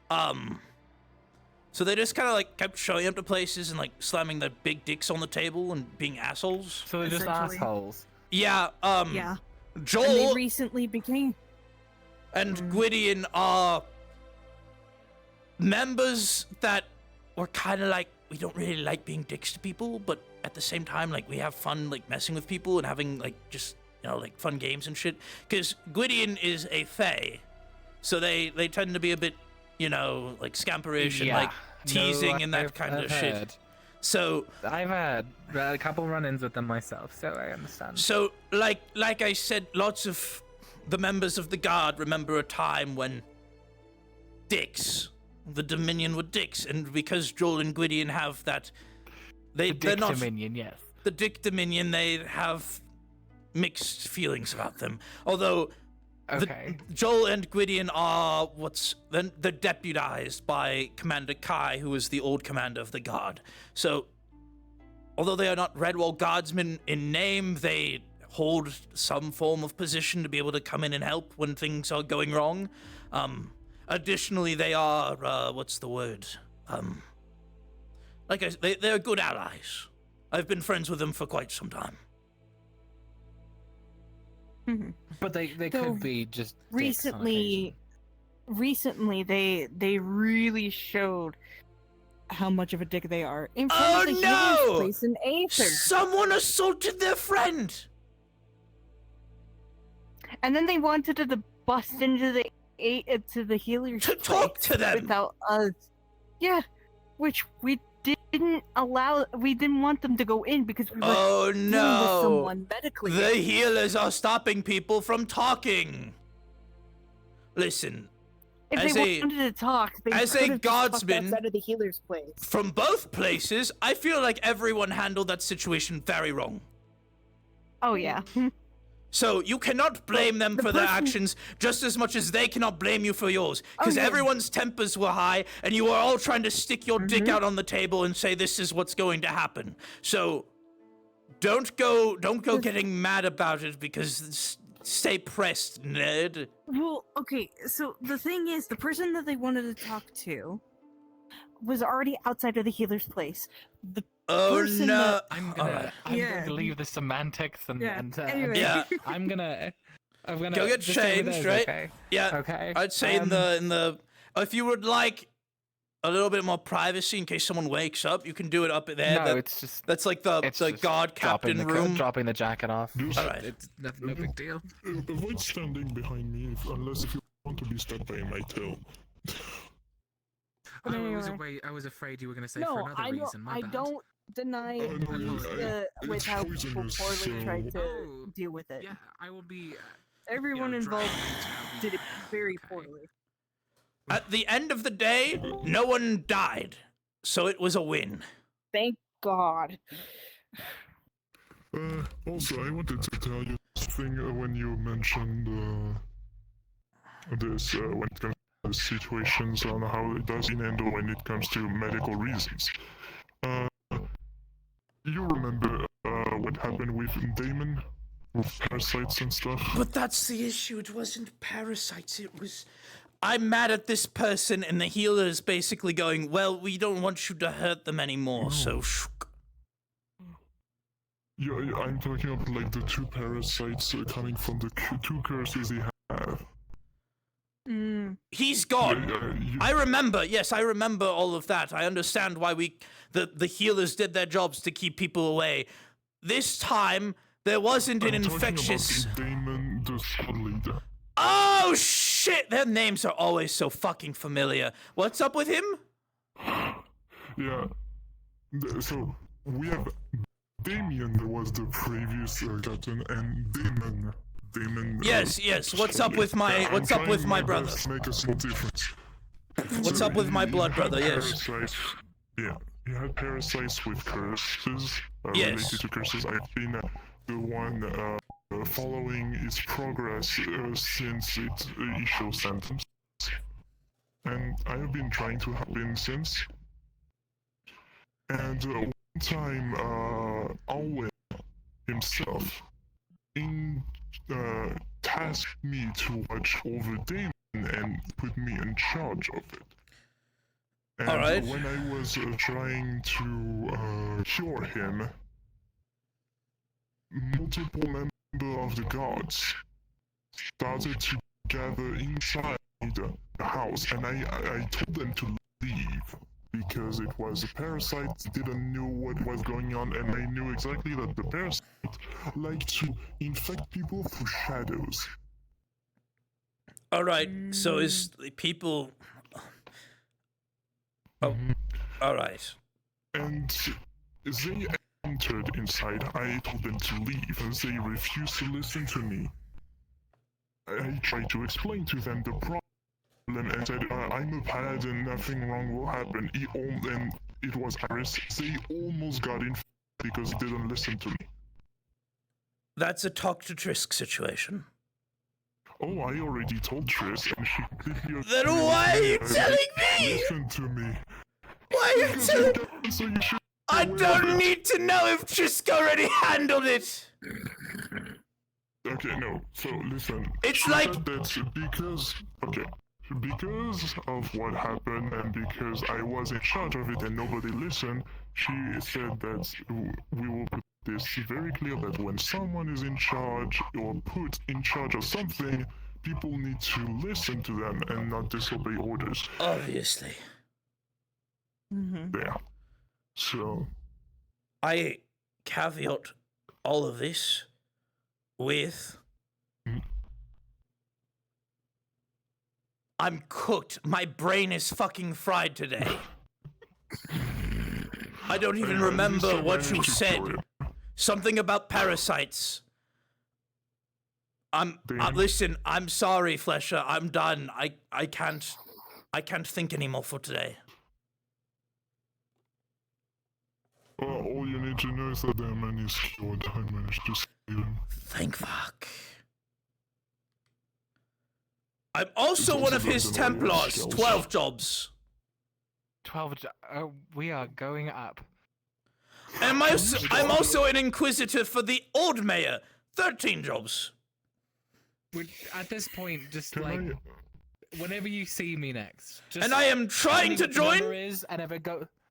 A: So they just kind of like kept showing up to places and like slamming their big dicks on the table and being assholes.
I: So they're just assholes.
A: Yeah,
B: yeah.
A: Joel...
B: And they recently became...
A: And Gwydion are... members that were kind of like, we don't really like being dicks to people, but at the same time, like, we have fun, like, messing with people and having, like, just, you know, like, fun games and shit. Because Gwydion is a fae, so they tend to be a bit, you know, like, scamperish and, like, teasing and that kind of shit. So...
I: I've had a couple run-ins with them myself, so I understand.
A: So, like I said, lots of the members of the Guard remember a time when dicks... The Dominion were dicks, and because Joel and Gwydion have that, they're not
I: Dominion, yes.
A: The Dick Dominion, they have mixed feelings about them. Although, Joel and Gwydion are they're deputized by Commander Kai, who is the old commander of the Guard. So, although they are not Redwall Guardsmen in name, they hold some form of position to be able to come in and help when things are going wrong. Additionally, they are, what's the word? Like I said, they're good allies. I've been friends with them for quite some time.
I: But they could be just
B: recently they really showed how much of a dick they are in front of the healer's place in Aether.
A: Someone assaulted their friend!
B: And then they wanted to bust into the
W: to the healers
A: to talk to them
W: without us. Yeah, which we didn't allow. We didn't want them to go in because we were dealing with someone medically.
A: The healers are stopping people from talking. Listen,
W: if they wanted to talk, they
A: as
W: could
A: a
W: have just talked
A: guardsman
W: outside of the healer's place.
A: from both places, I feel like everyone handled that situation very wrong.
W: Oh yeah.
A: So you cannot blame them for their actions just as much as they cannot blame you for yours. Because everyone's tempers were high, and you were all trying to stick your dick out on the table and say this is what's going to happen. So don't go getting mad about it, because stay pressed, nerd.
W: Well, okay, so the thing is, the person that they wanted to talk to was already outside of the healer's place. The person that...
I: I'm gonna leave the semantics and
W: anyway.
I: I'm gonna
A: go get changed, right?
I: Okay?
A: Yeah.
I: Okay.
A: I'd say in the if you would like a little bit more privacy in case someone wakes up, you can do it up there.
I: No, it's just
A: that's like the guard captain room.
I: Dropping the jacket off.
A: All right.
I: It's no big deal.
S: Avoid standing behind me unless if you want to be stuck by my tail.
I: I was afraid you were going to say for another reason. My bad.
W: I don't deny with how people poorly tried to deal with it.
I: Yeah, I will be.
W: Everyone involved did it very poorly.
A: At the end of the day, no one died, so it was a win.
W: Thank God.
S: Also, I wanted to tell you something when you mentioned this when it comes to situations on how it does handle when it comes to medical reasons. You remember what happened with Damon? With parasites and stuff?
A: But that's the issue. It wasn't parasites. It was... I'm mad at this person, and the healer is basically going, well, we don't want you to hurt them anymore, so...
S: Yeah, I'm talking about like the two parasites coming from the two curses he have.
A: He's gone. I remember. Yes, I remember all of that. I understand why the healers did their jobs to keep people away. This time, there wasn't an infectious...
S: Damon, the squad leader.
A: Oh, shit! Their names are always so fucking familiar. What's up with him?
S: Yeah. So, we have Damien, that was the previous captain, and Damon.
A: Yes. What's up with my brother?
S: Make a small difference.
A: What's up with my blood brother? Yes.
S: Yeah, you had parasites with curses. Related to curses. I've been the one following its progress since its initial sentence, and I have been trying to help him since. And one time, Owen himself tasked me to watch over Damon and put me in charge of it. And
A: Alright.
S: when I was trying to cure him, multiple members of the guards started to gather inside the house, and I told them to leave because it was a parasite, didn't know what was going on, and I knew exactly that the parasite liked to infect people through shadows.
A: Alright, so is the people... Oh, alright.
S: And they entered inside. I told them to leave, and they refused to listen to me. I tried to explain to them the problem and said, I'm a paladin, nothing wrong will happen. And it was Iris. They almost got infected because they didn't listen to me.
A: That's a talk to Trisk situation.
S: Oh, I already told Triss, and she completely...
A: Then why are you telling me?
S: Listen to me.
A: Why are you telling me?
S: So you should...
A: I don't need to know if Trisk already handled it.
S: Okay, no. So listen.
A: It's
S: she
A: like
S: said that's because of what happened and because I was in charge of it and nobody listened. She said that we will put this very clear that when someone is in charge or put in charge of something, people need to listen to them and not disobey orders.
A: Obviously.
S: Yeah. So
A: I caveat all of this with I'm cooked. My brain is fucking fried today. I don't even remember what you said. Something about parasites. Listen, I'm sorry, Flesher. I'm done. I can't think anymore for today.
S: All you need to know is that the man is cured. I managed to save him.
A: Thank fuck. I'm also one of his Templars. 12 jobs.
I: 12 we are going up.
A: I'm also an Inquisitor for the old mayor. 13 jobs.
I: At this point, just like, whenever you see me next. Just
A: and I am trying to join.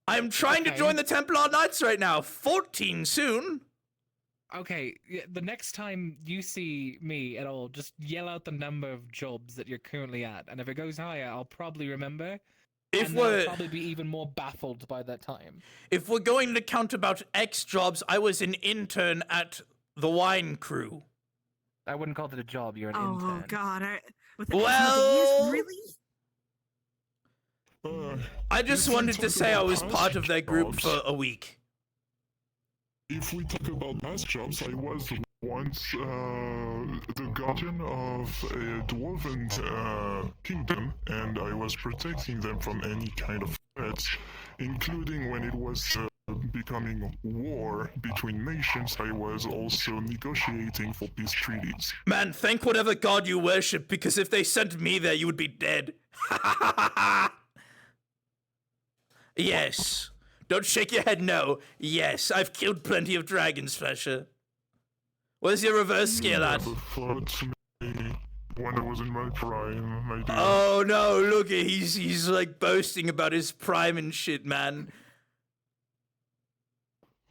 A: I am trying to join the Templar Knights right now. 14 soon.
I: Okay, the next time you see me at all, just yell out the number of jobs that you're currently at, and if it goes higher, I'll probably remember. I'll probably be even more baffled by that time.
A: If we're going to count about X jobs, I was an intern at the wine crew.
I: I wouldn't call it a job. You're an intern.
W: Oh God!
A: Really?
W: Really?
A: I just wanted to say I was part of their group for a week.
S: If we talk about past jobs, I was once the guardian of a dwarven kingdom, and I was protecting them from any kind of threats, including when it was becoming war between nations. I was also negotiating for peace treaties.
A: Man, thank whatever god you worship, because if they sent me there, you would be dead. Yes. Don't shake your head no. Yes, I've killed plenty of dragons, Flesher. Where's your reverse scale at?
S: When I was in my prime, my dear.
A: Oh no, look, he's like boasting about his prime and shit, man.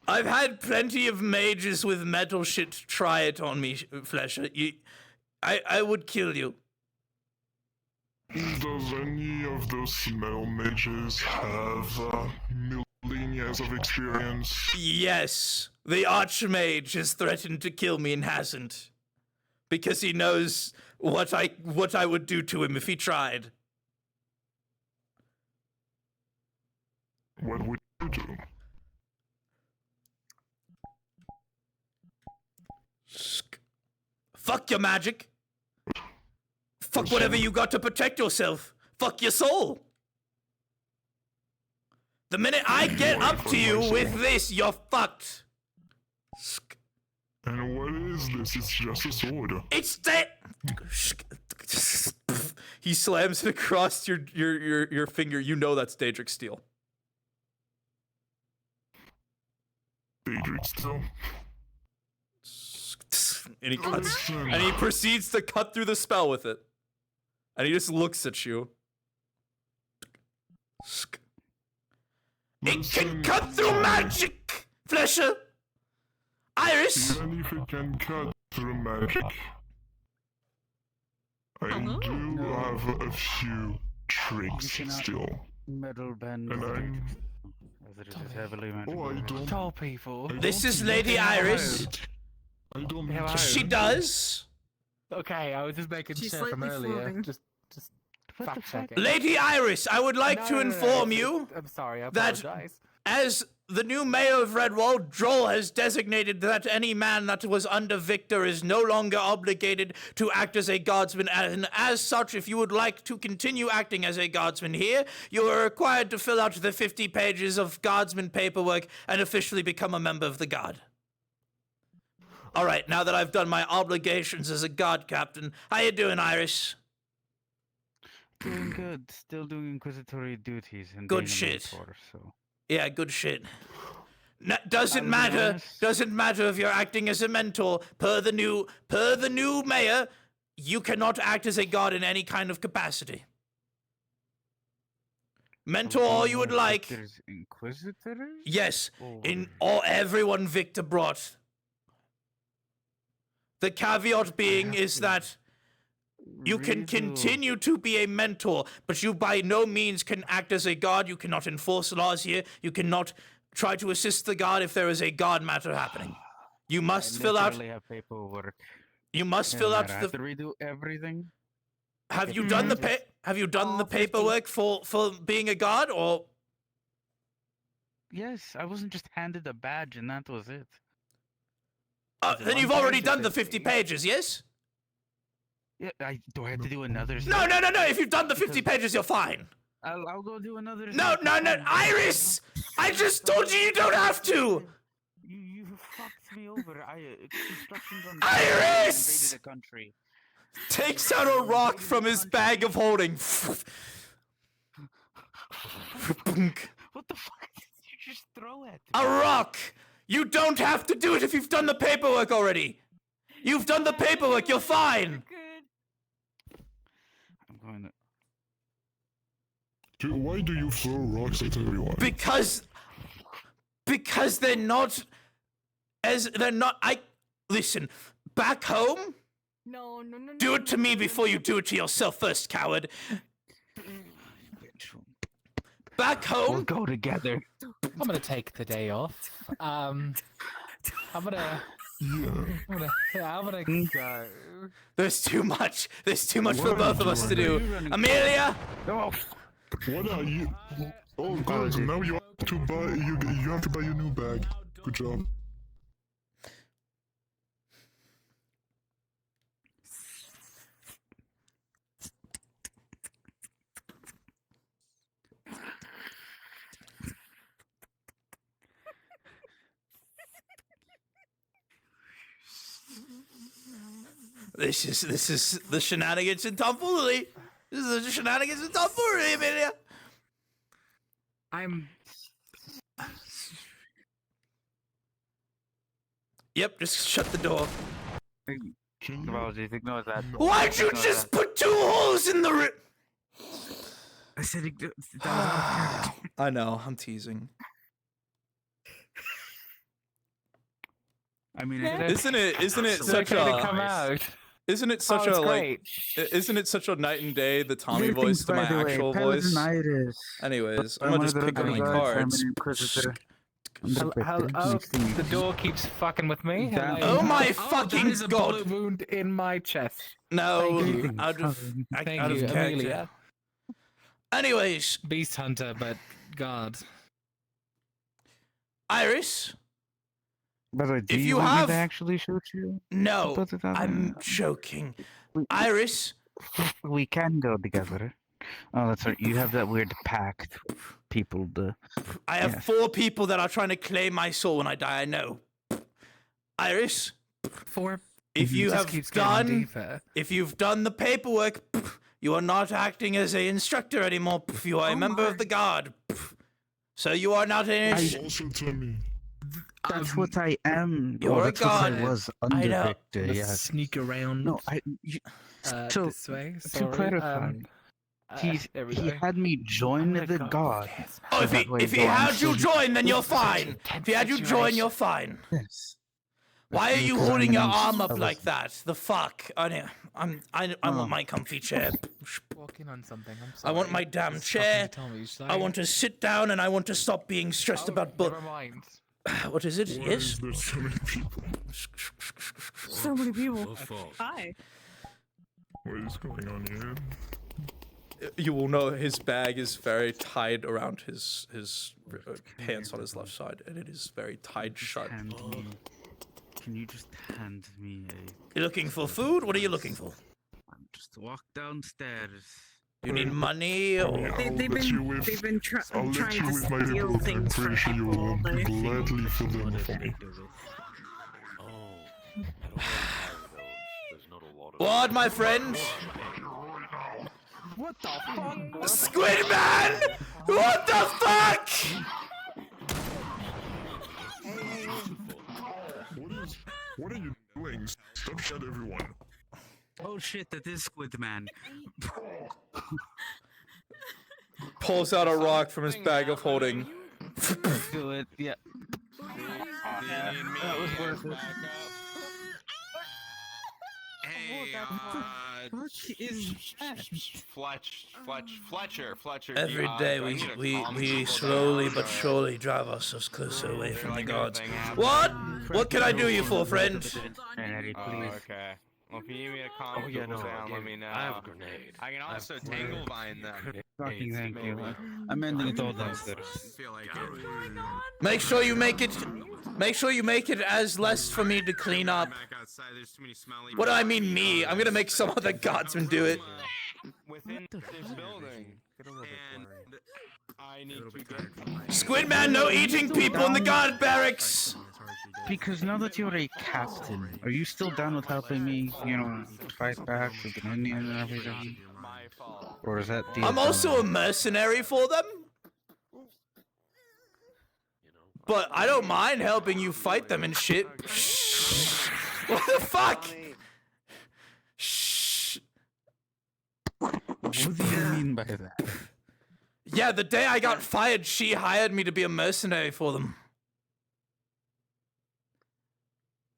A: I've had plenty of mages with metal shit try it on me, Flesher. I would kill you.
S: Does any of those metal mages have million years of experience?
A: Yes, the Archmage has threatened to kill me and hasn't. Because he knows what I would do to him if he tried.
S: What would you do?
A: Fuck your magic. Fuck whatever you got to protect yourself. Fuck your soul. The minute I get up to you with this, you're fucked.
S: And what is this? It's just a sword.
A: It's that. He slams it across your finger. You know that's Daedric steel.
S: Daedric steel.
A: And he cuts, and he proceeds to cut through the spell with it. And he just looks at you. It can cut through magic, Flesher. Iris.
S: Even if it can cut through magic, I do have a few tricks still.
Q: Metal band.
S: And I'm...
Q: It is heavily magical.
S: Oh, I don't...
I: Tall people.
A: This is Lady Iris.
S: I don't...
A: She does.
I: Okay, I was just making sure from earlier.
W: Floating.
I: Just fact checking.
A: Lady Iris, I would like to inform you
I: I'm sorry, I
A: that
I: apologize.
A: as the new mayor of Redwall, Droll has designated that any man that was under Victor is no longer obligated to act as a guardsman, and as such, if you would like to continue acting as a guardsman here, you are required to fill out the 50 pages of guardsman paperwork and officially become a member of the guard. All right, now that I've done my obligations as a guard captain, how you doing, Iris?
Q: Doing good. Still doing inquisitory duties and
A: Good
Q: being a
A: shit.
Q: mentor, so.
A: Yeah, good shit. Doesn't matter if you're acting as a mentor. Per the new mayor, you cannot act as a god in any kind of capacity. Mentor all you would like.
Q: There's inquisitors?
A: Yes, everyone Victor brought. The caveat being is that you can continue to be a mentor, but you by no means can act as a god. You cannot enforce laws here. You cannot try to assist the god if there is a god matter happening. You must fill out.
Q: Have paperwork.
A: You must fill out
Q: I have to redo everything.
A: Have you done the Have you done the paperwork for being a god, or?
Q: Yes, I wasn't just handed a badge and that was it.
A: Then you've already done the 50 pages, yes?
Q: Yeah, do I have to do another?
A: No. If you've done the 50 pages, you're fine.
Q: I'll go do another.
A: No, Iris! I just told you don't have to!
Q: You fucked me over. Construction's on
A: Iris!
Q: invaded a country.
A: Takes out a rock from his bag of holding.
Q: What the fuck did you just throw at me?
A: A rock! You don't have to do it if you've done the paperwork already! You've done the paperwork, you're fine!
Q: I'm going to...
S: Dude, why do you throw rocks at everyone?
A: Because they're not... Listen, back home...
B: No.
A: Do it to me before you do it to yourself first, coward. Back home...
Q: We'll go together.
I: I'm gonna take the day off. I'm gonna go.
A: There's too much for both of us to do. Amelia!
S: What are you? Oh, good. Now you have to buy. You have to buy your new bag. Good job.
A: This is the shenanigans in tomfoolery. This is the shenanigans in tomfoolery, Amelia. Yep, just shut the door.
Q: Apologies, ignore that.
A: Why'd you just put 2 holes in the
Q: I said
A: I know, I'm teasing.
Q: I mean,
A: isn't it such a Isn't it such a like? Isn't it such a night and day? The Tommy voice to my actual voice. Anyways, I'm gonna just pick up my cards.
I: The door keeps fucking with me.
A: Oh my fucking
I: there's a
A: god!
I: bullet wound in my chest.
A: No,
I: Thank you,
A: character.
I: Amelia.
A: Anyways,
I: Beast Hunter, but God.
A: Iris.
Q: By the way, do
A: If
Q: you
A: you
Q: want me
A: have-
Q: to actually shoot you?
A: No, I'm joking. Iris.
Q: We can go together. Oh, that's right. You have that weird pact. People,
A: I have 4 people that are trying to claim my soul when I die. I know. Iris.
I: 4.
A: If you
I: Just
A: have
I: keeps getting
A: done,
I: deeper.
A: if you've done the paperwork, you are not acting as an instructor anymore. You are a member of the guard. So you are not an.
S: Also tell me.
Q: That's what I am.
A: You're a
Q: that's what I
A: god.
Q: was
A: I
Q: under
A: know.
Q: Victor.
I: Let's
Q: Yes.
I: sneak around.
Q: No, so
I: this way.
Q: to
I: Sorry.
Q: clarify,
I: There we
Q: he
I: go.
Q: had me join the god.
A: Oh, if he had you join, then you're fine. If he had you join, you're fine.
Q: Yes.
A: Why are you
Q: Because
A: holding your
Q: I'm-
A: arm up
Q: I was-
A: like that? The fuck? I want my comfy chair.
I: Walking on something. I'm
A: I
I: sorry.
A: want my damn
I: Just
A: chair.
I: fucking tell me, should
A: I want to sit down and I want to stop being stressed about
I: Never mind.
A: What is it?
S: Why
A: Yes.
S: is there so many people?
W: So many people.
K: Your fault.
W: Hi.
S: What is going on here?
A: You will know his bag is very tied around his pants on his left side, and it is very tied shut.
Q: Can you just hand me a...
A: You looking for food? What are you looking for?
Q: Just walk downstairs.
A: You need money or?
W: They've been
S: I'll
W: trying
S: let you
W: to
S: with my
W: steal
S: paperwork. I'm
W: things
S: pretty
W: from
S: sure you
W: people
S: will
W: all day.
S: gladly fill them for me.
A: What, my friend?
Q: What the fuck?
A: Squid Man! What the fuck?
S: What are you doing? Stop shut everyone.
Q: Oh shit, that is Squid Man.
A: Pulls out a rock from his bag of holding.
Q: Do it, yeah. That was worth it.
T: Hey,
Q: What is that?
T: Fletcher.
A: Every day we slowly but surely drive ourselves closer away from the gods. What? What can I do you for, friend?
T: Okay. Well, if you need me to calm people down, let me know.
C: I have a grenade.
T: I can also tangle vine them.
Q: Fucking thank you.
T: Maybe.
Q: I'm ending it all downstairs.
T: Feel like it.
A: Make sure you make it. Make sure you make it as less for me to clean up. What do I mean, me? I'm gonna make some other guardsman do it.
T: Within this building, and I need to get.
A: Squidman, no eating people in the guard barracks.
Q: Because now that you're a captain, are you still down with helping me, fight back to the Indian and everything? Or is that the...
A: I'm also a mercenary for them. But I don't mind helping you fight them and shit. Shh. What the fuck? Shh.
Q: What do you mean by that?
A: Yeah, the day I got fired, she hired me to be a mercenary for them.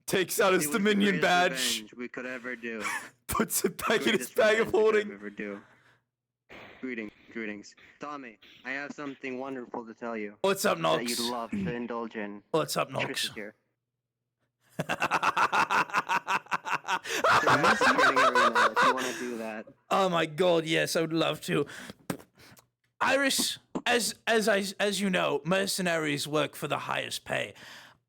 A: Takes out his Dominion badge.
F: We could ever do.
A: Puts it back in his bag of holding.
F: Ever do. Greetings. Tommy, I have something wonderful to tell you.
A: What's up, Nox?
F: That you'd love to indulge in.
A: What's up,
F: Trish
A: Nox?
F: is here. I'm spreading everyone if you want to do that.
A: Oh my god, yes, I would love to. Iris, as you know, mercenaries work for the highest pay.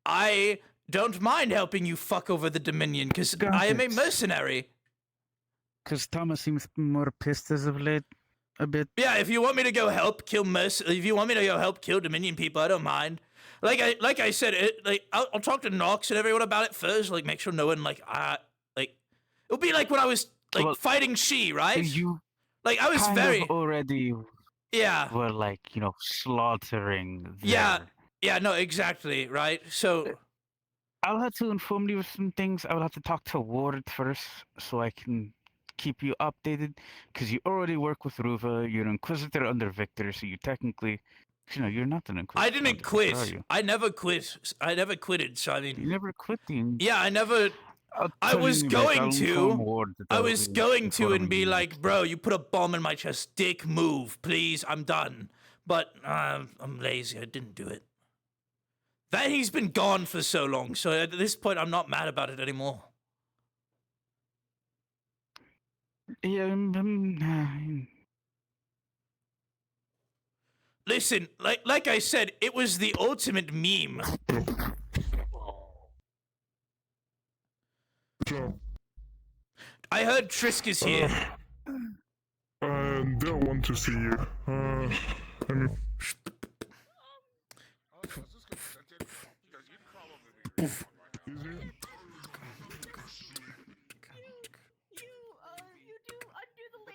A: I don't mind helping you fuck over the Dominion, because I am a mercenary.
Q: Because Thomas seems more pissed as of late, a bit.
A: Yeah, if you want me to go help kill Dominion people, I don't mind. Like I said, I'll talk to Nox and everyone about it first. Like, make sure no one it'll be like when I was fighting She, right? I was very
Q: already.
A: Yeah.
Q: Were slaughtering.
A: Yeah, no, exactly, right? So
Q: I'll have to inform you of some things. I will have to talk to Ward first so I can keep you updated, because you already work with Ruva. You're an Inquisitor under Victor, so you technically, you're not an Inquisitor.
A: I didn't quit. I never quit. I never quitted, so I mean...
Q: You never quit the...
A: Yeah, I never... I was going to and be like, bro, you put a bomb in my chest. Dick, move, please. I'm done. But I'm lazy. I didn't do it. That he's been gone for so long, so at this point, I'm not mad about it anymore.
Q: Yeah,
A: Listen, like I said, it was the ultimate meme. I heard Trisk is here.
S: They'll want to see you.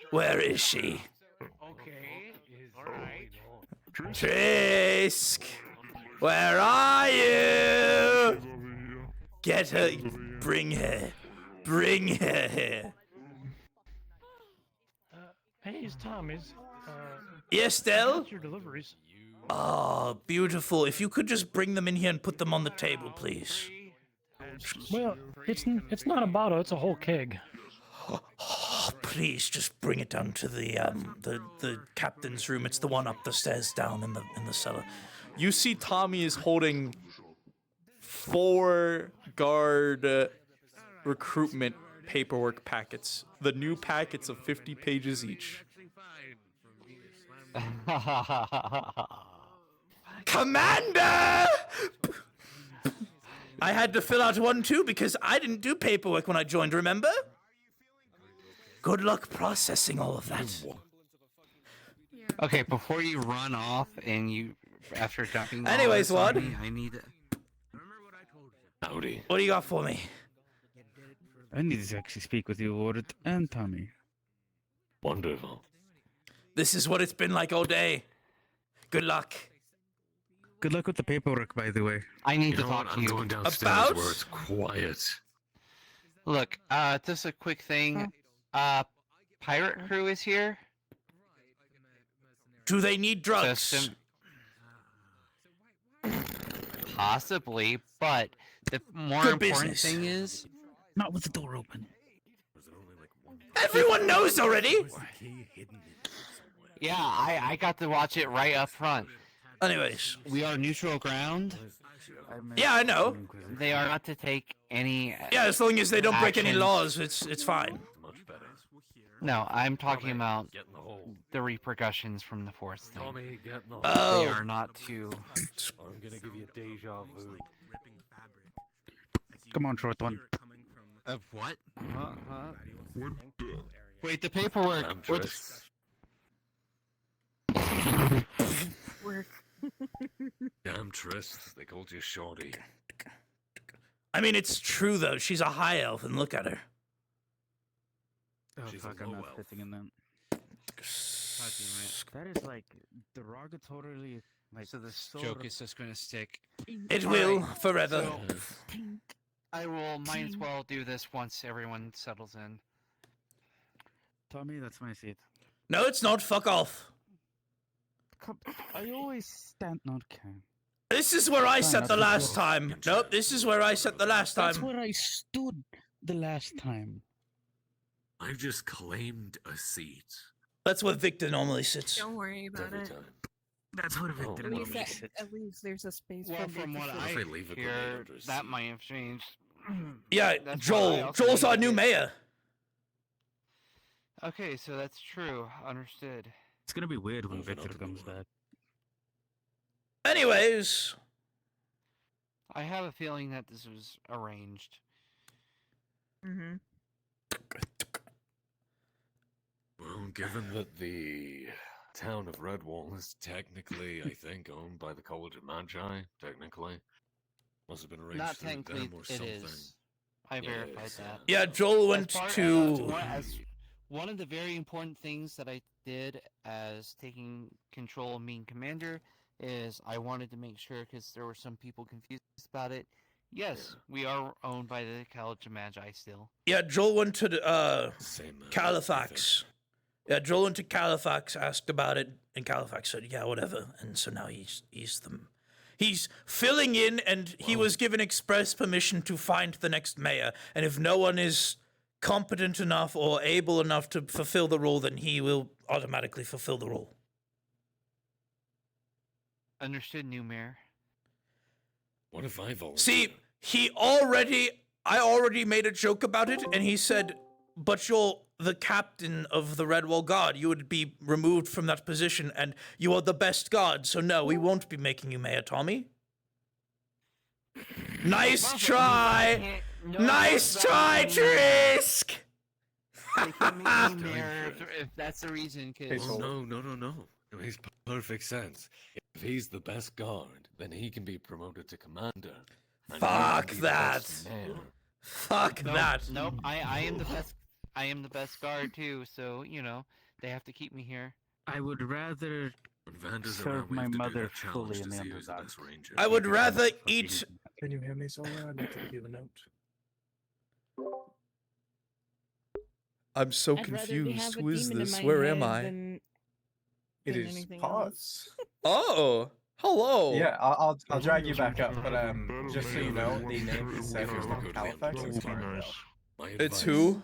A: Where is she?
C: Okay, alright.
A: Trisk! Where are you? Get her. Bring her. Bring her here.
C: Hey, it's Tom.
A: Yes, Del?
C: Your deliveries.
A: Oh, beautiful. If you could just bring them in here and put them on the table, please.
C: Well, it's not a bottle, it's a whole keg.
A: Oh, please just bring it down to the captain's room. It's the one up the stairs down in the cellar. You see Tommy is holding 4 guard recruitment paperwork packets. The new packets of 50 pages each. Commander! I had to fill out one too because I didn't do paperwork when I joined, remember? Good luck processing all of that.
P: Okay, before you run off and after jumping.
A: Anyways, what?
P: I need.
C: Howdy.
A: What do you got for me?
Q: I need to actually speak with you, Ward and Tommy.
C: Wonderful.
A: This is what it's been like all day. Good luck.
Q: Good luck with the paperwork, by the way.
P: I need to talk to you.
C: I'm going downstairs
A: about
C: where it's quiet.
P: Look, just a quick thing. Pirate crew is here.
A: Do they need drugs?
P: Possibly, but the more
A: Good
P: important
A: business.
P: thing is...
Q: Not with the door open.
A: Everyone knows already!
P: Yeah, I got to watch it right up front.
A: Anyways.
P: We are neutral ground.
A: Yeah, I know.
P: They are not to take any.
A: Yeah, as long as they don't break any
P: actions.
A: laws, it's fine.
P: No, I'm talking about the repercussions from the force thing.
A: Tommy, get in the hole.
P: They
A: Oh.
P: are not to.
R: I'm gonna give you deja vu.
Q: Come on, short one.
P: Of what? Wait, the paperwork. Where the...
W: Work.
R: Damn Trist, they called you Shorty.
A: I mean, it's true though. She's a high elf, and look at her.
Q: Oh
R: She's
Q: fuck,
R: a
Q: I'm
R: low
Q: not
R: elf.
Q: fitting in that. That is like derogatorily. Like,
P: So this
Q: so
P: joke is just going to stick.
A: It
P: All
A: will
P: right,
A: forever.
P: so I will might as well do this once everyone settles in.
Q: Tommy, that's my seat.
A: No, it's not. Fuck off.
Q: I always stand. Not okay.
A: This is where I
Q: Fine,
A: sat
Q: I'll
A: the
Q: keep
A: last
Q: going.
A: time. Nope, this is where I sat the last time.
Q: That's where I stood the last time.
R: I've just claimed a seat.
A: That's where Victor normally sits.
D: Don't worry about
R: Every
D: it.
R: time.
Q: That's what
R: Oh,
Q: Victor
D: At least,
Q: normally
D: that,
Q: sits.
D: at least there's a space
P: Well,
D: for
P: from
D: me
P: what
D: to
P: I
R: If I leave a
P: hear,
R: grenade under
P: that
R: seat.
P: might have changed.
A: Yeah,
P: That's why I
A: Joel.
P: also
A: Joel's
P: need
A: our
P: to
A: new
P: get-
A: mayor.
P: Okay, so that's true. Understood.
Q: It's gonna be weird when
R: Moving
Q: Victor
R: on.
Q: comes back.
A: Anyways,
P: I have a feeling that this was arranged.
D: Mm-hmm.
R: Well, given that the town of Redwall is technically, I think, owned by the College of Magi, technically. Must have been arranged
P: Not
R: through
P: technically,
R: them or
P: it
R: something.
P: is. I verified
R: Yes,
P: that.
A: yeah, Joel went
P: As
A: to.
P: one of the very important things that I did as taking control of Mean Commander is I wanted to make sure, because there were some people confused about it. Yes, we are owned by the College of Magi still.
A: Yeah, Joel went to the,
R: Same,
A: Califax. Yeah, Joel went to Califax, asked about it, and Califax said, "Yeah, whatever." And so now he's filling in, and he was given express permission to find the next mayor. And if no one is competent enough or able enough to fulfill the role, then he will automatically fulfill the role.
P: Understood, new mayor.
R: What if I volunteer?
A: See, I already made a joke about it, and he said, "But you're the captain of the Redwall Guard. You would be removed from that position, and you are the best guard, so no, we won't be making you mayor, Tommy." Nice try! Nice try, Trisk!
P: They can make me mayor if that's the reason, because...
R: Oh, no. It makes perfect sense. If he's the best guard, then he can be promoted to commander. and you
A: Fuck
R: can be the
A: that.
R: best mayor.
A: Fuck that.
P: Nope, I am the best. I am the best guard too, so you know they have to keep me here.
Q: I would rather
R: When Vander's
Q: serve
R: around, we
Q: my
R: have to do
Q: mother
R: that challenge
Q: fully in
R: to
Q: the
R: see who's the
Q: underdog.
R: best ranger.
A: I would rather eat.
H: Can you hear me, Zola? I need to give you a note.
A: I'm so
D: I'd rather be have
A: confused.
D: a
A: Who is
D: demon in
A: this?
D: my
A: Where
D: head
A: am I?
D: than
H: It
D: than
H: is
D: anything
H: pause.
A: Oh, hello.
H: Yeah, I'll drag you back up, but just so you know, the name he said was not Halifax, it's Arendelle.
A: It's who?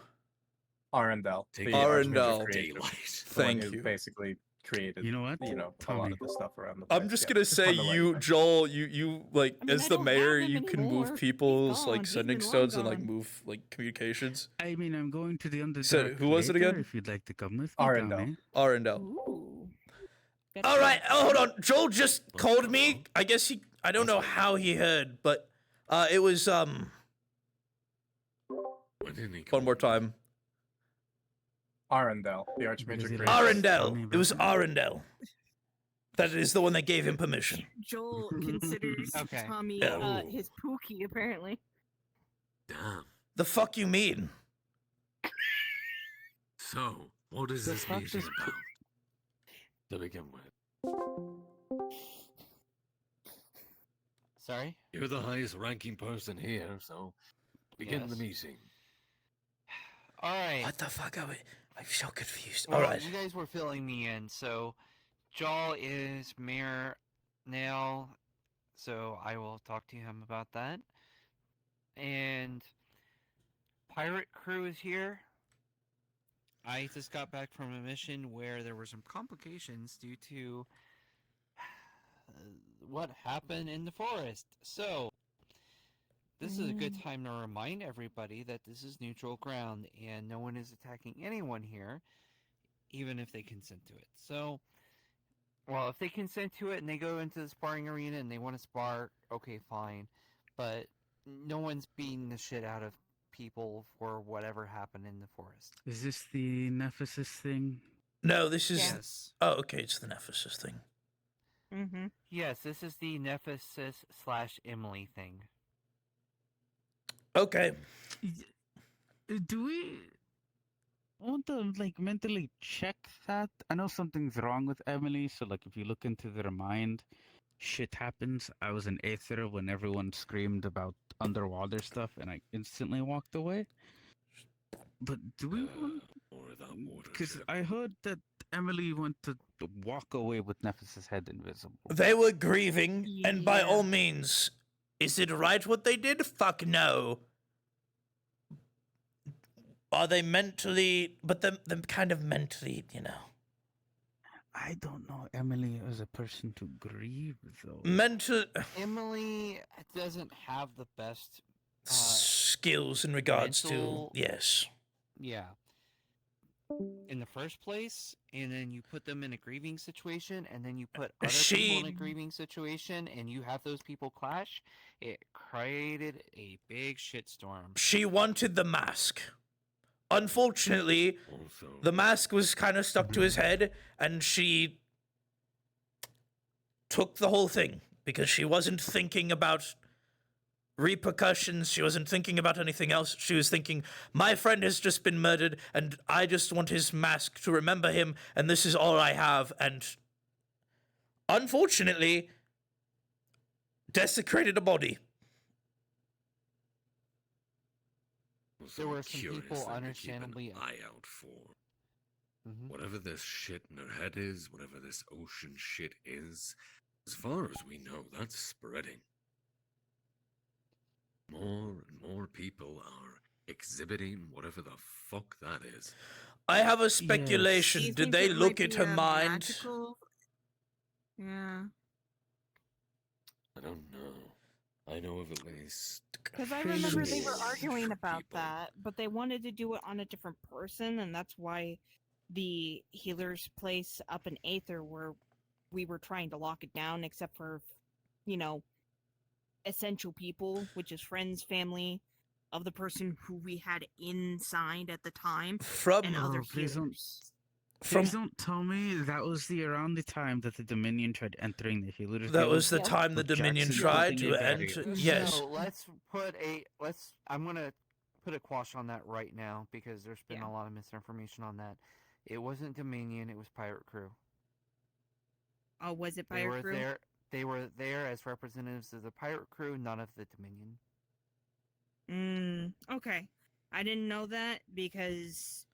H: Arendelle.
R: Take
H: the
R: it
A: Arendelle.
H: Archmage creator,
R: Daylight.
H: the one
A: Thank
H: who
A: you.
H: basically created,
Q: You know what?
H: a lot
Q: Tommy.
H: of the stuff around the
A: I'm
H: place.
A: just
H: Yeah,
A: gonna say
H: on the
A: you,
H: right.
A: Joel. You like
D: I mean,
A: as
D: I
A: the
D: don't
A: mayor,
D: have him
A: you can
D: anymore.
A: move people's
D: He's
A: like
D: gone. He's
A: sending
D: been long
A: stones and like
D: gone.
A: move like communications.
Q: I mean, I'm going to the underdog.
A: So, who was it
Q: later,
A: again?
Q: If you'd like to come with me,
H: Arendelle.
Q: Tommy.
A: Arendelle.
D: Ooh. That's
A: All right.
D: nice.
A: Oh, hold on. Joel just called me. I guess I don't know how he heard, but it was
R: Why didn't he
A: one more time.
H: Arendelle, the Archmage
Q: Is it
H: creator.
A: Arendelle. It was Arendelle. That is the one that gave him permission.
D: Joel considers
P: Okay.
D: Tommy
A: Yeah.
D: his pookie, apparently.
R: Damn.
A: The fuck you mean?
R: So, what is this meeting about? To begin with.
P: Sorry.
R: You're the highest ranking person here, so begin the
P: Yes.
R: meeting.
P: All right.
A: What the fuck are we? I'm so confused.
P: Well,
A: All right.
P: you guys were filling me in, so Joel is mayor now, so I will talk to him about that. And pirate crew is here. I just got back from a mission where there were some complications due to what happened in the forest. So, this is a good time to remind everybody that this is neutral ground and no one is attacking anyone here, even if they consent to it. So, well, if they consent to it and they go into the sparring arena and they want to spar, okay, fine. But no one's beating the shit out of people for whatever happened in the forest.
Q: Is this the Nephesis thing?
A: No, this is.
P: Yes.
A: Oh, okay, it's the Nephesis thing.
B: Mm-hmm.
P: Yes, this is the Nephesis/Emily thing.
A: Okay.
Q: Do we want to like mentally check that? I know something's wrong with Emily, so like if you look into their mind, shit happens. I was in Aether when everyone screamed about underwater stuff, and I instantly walked away. But do we want? Because I heard that Emily went to walk away with Nephesis' head invisible.
A: They were grieving, and by all means, is it right what they did? Fuck no. Are they mentally, but them kind of mentally, you know.
Q: I don't know Emily as a person to grieve, though.
P: Emily doesn't have the best
A: skills in regards
P: mental-
A: to, yes.
P: Yeah. In the first place, and then you put them in a grieving situation, and then you put other people in a grieving situation, and you have those people clash, it created a big shitstorm.
A: She wanted the mask. Unfortunately, the mask was kind of stuck to his head, and she took the whole thing because she wasn't thinking about repercussions. She wasn't thinking about anything else. She was thinking, my friend has just been murdered, and I just want his mask to remember him, and this is all I have. And unfortunately, desecrated a body.
P: There were some people understandably
R: eye out for. Whatever this shit in her head is, whatever this ocean shit is, as far as we know, that's spreading. More and more people are exhibiting whatever the fuck that is.
A: I have a speculation.
W: Do you
A: Did
W: think
A: they
W: it
A: look
W: might
A: at
W: be
A: her
W: a
A: mind?
W: magical- Yeah.
R: I don't know. I know of at least.
B: Because I remember they were arguing about that, but they wanted to do it on a different person, and that's why the healer's place up in Aether, where we were trying to lock it down, except for, you know, essential people, which is friends, family of the person who we had inside at the time, and other healers.
Q: Please don't tell me that was around the time that the Dominion tried entering the healers.
A: That
Q: Guild
A: was the
Q: with
A: time the Dominion
Q: Jackson
A: tried
Q: holding
A: to
Q: a barrier.
A: enter. Yes.
P: So I'm gonna put a quash on that right now because there's been a lot of misinformation on that. It wasn't Dominion, it was Pirate Crew.
B: Oh, was it
P: They
B: Pirate
P: were
B: Crew?
P: there. They were there as representatives of the Pirate Crew, none of the Dominion.
B: Okay. I didn't know that because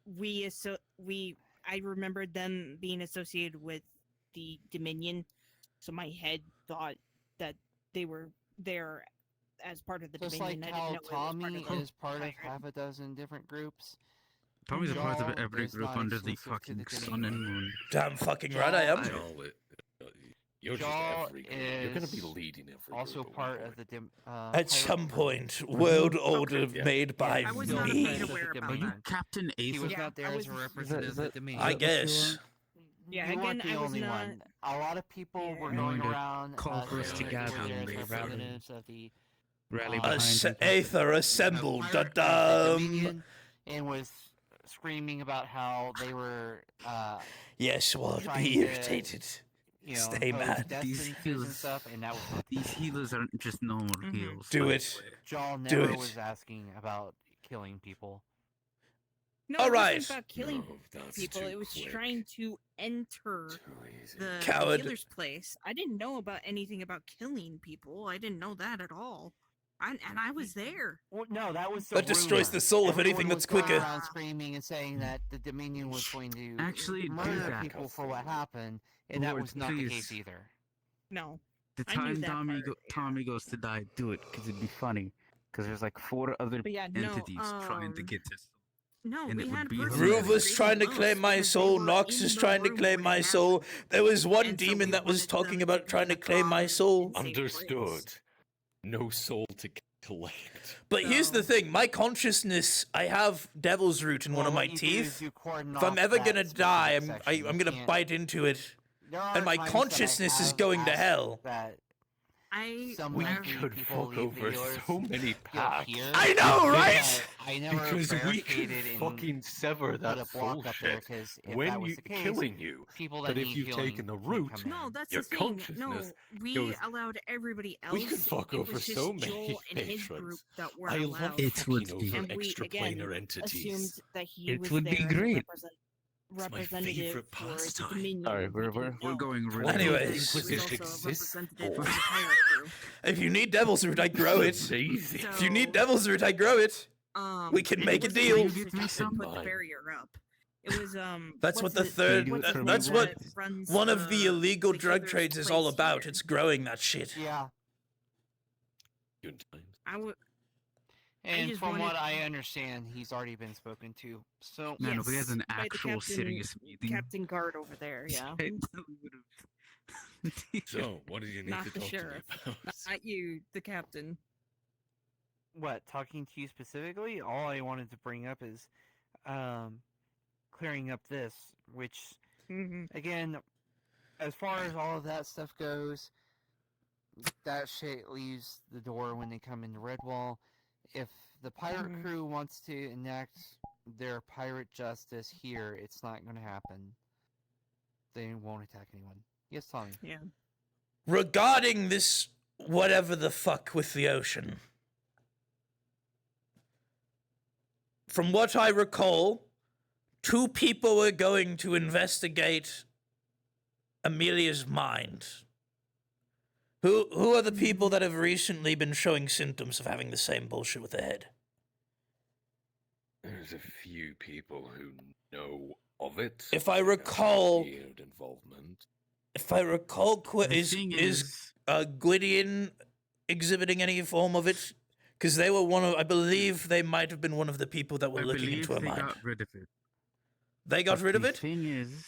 B: I remembered them being associated with the Dominion, so my head thought that they were there as part of the
P: Just
B: Dominion.
P: like
B: I
P: how
B: didn't know
P: Tommy
B: it was
P: is part of half a dozen different groups.
Q: Tommy's a part of
P: Jarl
Q: every
P: is
Q: group
P: not
Q: under the
P: exclusive to
Q: fucking
P: the
Q: sun and moon.
A: Damn fucking right I am.
R: You're
P: Jarl
R: just every group. You're gonna be
P: is
R: leading every
P: also
R: group
P: part of the
A: At some point, world order made by
B: I was not
A: me.
B: made aware about that.
Q: Captain
P: He
Q: Aether?
P: was not there as a representative of the Dominion.
A: I guess.
B: Yeah,
P: You weren't
B: again,
P: the
B: I was
P: only
B: not.
P: one. A lot of people were
Q: Knowing
P: going
Q: to
P: around
Q: call for us
P: saying
Q: to
P: that
Q: gather
P: they were there
Q: and
P: as
Q: rally.
P: representatives of the
Q: Rally
A: Aether assembled.
P: the
A: Da-dum.
P: Dominion, and was screaming about how they were
A: Yes, well,
P: trying
A: be
P: to,
A: irritated.
P: you know,
A: Stay
P: impose
A: mad.
P: death
Q: These
P: sentences and
Q: healers-
P: stuff, and that was
Q: These healers aren't just normal heals.
A: Do
Q: Like,
A: it.
P: Jarl
A: Do
P: never
A: it.
P: was asking about killing people.
B: No,
A: All
B: it
A: right.
B: wasn't about killing people. It was trying to enter the
A: Coward.
B: healer's place. I didn't know about anything about killing people. I didn't know that at all. And I was there.
P: Well, no, that was the
A: That destroys
P: rumor.
A: the soul of anything
P: Everyone
A: that's
P: was going
A: quicker.
P: around screaming and saying that the Dominion was going to
Q: Actually, do
P: murder
Q: that.
P: people for what happened, and that
Q: Lord,
P: was not the
Q: please.
P: case either.
B: No.
Q: The
B: I knew
Q: time
B: that part,
Q: Tommy goes to die, do it, because it'd be funny. Because there's like 4 other
B: But yeah, no,
Q: entities trying to get this.
W: No,
Q: And
W: we
Q: it would
W: had
Q: be
W: persons
Q: hilarious.
A: Rufus trying to
W: close
A: claim my
W: because they
A: soul.
W: were
A: Nox
W: in
A: is
W: the
A: trying to
W: room
A: claim
W: when
A: my
W: it
A: soul.
W: happened.
A: There was one
W: And so
A: demon
W: we
A: that was
W: wanted them
A: talking
W: to
A: about
W: be
A: trying to
W: kept
A: claim my
W: calm
A: soul.
W: and safe place.
R: Understood. No soul to collect.
A: But here's the thing, my consciousness, I have devil's root in one of my teeth. If I'm ever gonna die, I'm gonna bite into it. And my consciousness is going to hell.
W: I
R: We
W: have-
R: could fuck over so many packs.
A: I know, right?
P: I never
R: Because we could
P: barricaded and
R: fucking sever
P: put
R: that
P: a
R: soul
P: block up there,
R: shit
P: 'cause if
R: when
P: that was
R: you
P: the case,
R: killing you.
P: people
R: But
P: that
R: if
P: need
R: you've
P: healing
R: taken the
P: can
R: root,
P: come in.
W: No, that's
R: your
W: the thing. No,
R: consciousness
W: we
R: goes.
W: allowed everybody else.
R: We could fuck
W: It
R: over
W: was just
R: so many
W: Joel and his group
R: patrons.
W: that were
R: I
W: allowed.
R: love
Q: It would
R: fucking
Q: be-
R: over
W: And we, again,
R: extraplanar entities.
W: assumed that he
Q: It
W: was
Q: would be
W: there as a
Q: great.
R: It's my
W: representative
R: favorite
W: for the
R: pastime.
W: Dominion.
Q: Sorry,
W: We
Q: we're
W: didn't know.
Q: going
W: We
Q: really.
W: knew that
A: Anyways.
W: he was
R: Inquisition
W: also a
R: exists
W: representative
R: for.
W: for the pirate crew.
A: If you need devil's root, I grow it.
R: Amazing.
A: If you need devil's root, I grow it. We can
W: and
A: make a
W: it wasn't
A: deal.
W: like we just put the barrier up. It was
A: That's what
W: what's
A: the
W: it-
A: third.
W: what's his
A: That's
W: name
A: what
W: that runs
A: one of the illegal drug
W: healer's
A: trades is all
W: place
A: about.
W: here.
A: It's growing that shit.
P: Yeah.
R: Good times.
W: I would.
P: And
W: just
P: from
W: wanted-
P: what I understand, he's already been spoken to. So
Q: No, no, we had an
W: Yes, by the
Q: actual
W: captain-
Q: serious meeting.
W: Captain Guard over there, yeah.
R: So, what did you need
W: Not
R: to
W: the
R: talk
W: sheriff.
R: to me about?
W: Not you, the captain.
P: what, talking to you specifically, all I wanted to bring up is clearing up this, which again, as far as all of that stuff goes, that shit leaves the door when they come into Redwall. If the pirate crew wants to enact their pirate justice here, it's not going to happen. They won't attack anyone. Yes, Tommy.
W: Yeah.
A: Regarding this whatever the fuck with the ocean. From what I recall, 2 people were going to investigate Amelia's mind. Who are the people that have recently been showing symptoms of having the same bullshit with their head?
R: There's a few people who know of it.
A: If I recall,
R: Weird involvement.
A: if I recall,
Q: The
A: is
Q: thing
A: Gwydion exhibiting any form of it? Because they were one of, I believe they might have been one of the people that were
Q: I
A: looking
Q: believe
A: into her
Q: they
A: mind.
Q: got rid of it.
A: They got
Q: But
A: rid of
Q: the
A: it?
Q: thing is,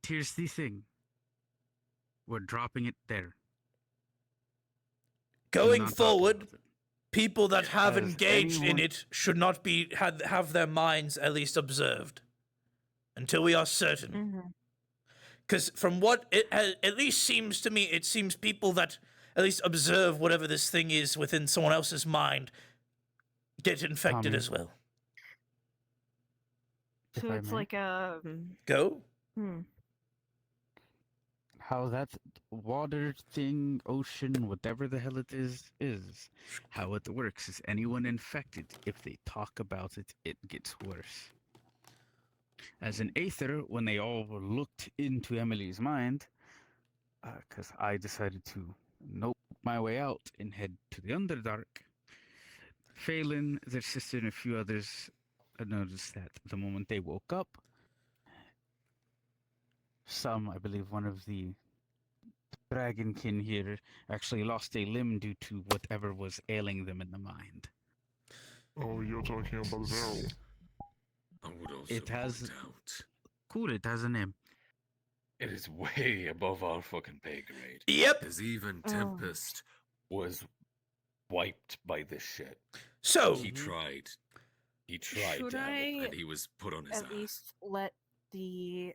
Q: here's the thing. We're dropping it there.
A: Going
Q: not talking
A: forward, people that have
Q: As
A: engaged in
Q: anyone-
A: it should not be have their minds at least observed until we are certain. Because from what it at least seems to me, it seems people that at least observe whatever this thing is within someone else's mind get infected
Q: Tommy.
A: as well.
Q: If
W: So
Q: I
W: it's
Q: may.
W: like a.
A: Go.
Q: How that water thing, ocean, whatever the hell it is, how it works is anyone infected, if they talk about it, it gets worse. As an Aether, when they all looked into Emily's mind, because I decided to nope my way out and head to the Underdark, Phelan, their sister, and a few others noticed that the moment they woke up, I believe one of the dragonkin here actually lost a limb due to whatever was ailing them in the mind.
S: Oh, you're talking about Zero.
R: I would also
Q: It has
R: point out
Q: cool. It has a name.
R: it is way above our fucking pay grade.
A: Yep.
R: Because even Tempest was wiped by this shit.
A: So
R: he tried. He tried
W: Should
R: to help,
W: I
R: and he was put on his
W: at
R: ass.
W: least let the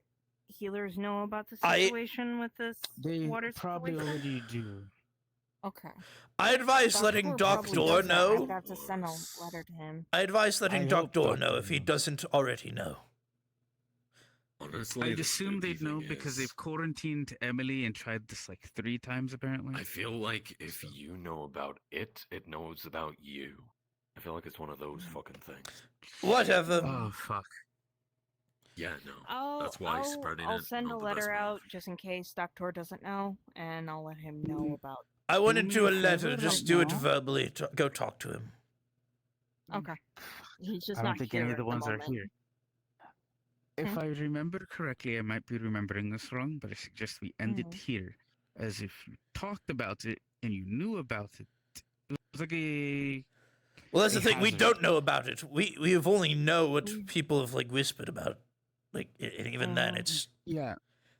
W: healers know about the
A: I-
W: situation with this
Q: They
W: water
Q: probably
W: situation?
Q: already do.
W: Okay.
A: I advise
W: Doctor
A: letting
W: probably
A: Doctor
W: does that.
A: know.
W: I'd have to send a letter to him.
A: I advise letting
Q: I
A: Doctor
Q: hope
A: know
Q: Doctor
A: if he
Q: knows.
A: doesn't already know.
R: Honestly,
Q: I'd
R: the
Q: assume
R: spooky
Q: they'd know
R: thing
Q: because
R: is,
Q: they've quarantined Emily and tried this like 3 times apparently.
R: I feel like if you know about it, it knows about you. I feel like it's one of those fucking things.
A: Whatever.
Q: Oh fuck.
R: Yeah, no.
W: I'll,
R: That's why
W: I'll,
R: spreading
W: I'll
R: it
W: send a
R: not the best
W: letter
R: move.
W: out just in case Doctor doesn't know, and I'll let him know about.
A: I wouldn't
W: me
A: do
W: a
A: a letter,
W: favor
A: just
W: right
A: do it
W: now.
A: verbally. Go talk to him.
W: Okay. He's just
Q: I
W: not
Q: don't think
W: here
Q: any of the
W: at
Q: ones are
W: moment.
Q: here. If I remember correctly, I might be remembering this wrong, but I suggest we end it here, as if you talked about it and you knew about it. It was like a
A: Well, that's the
Q: a
A: thing. We
Q: hazard.
A: don't know about it. We have only know what people have like whispered about. Like, and even then, it's
Q: Yeah.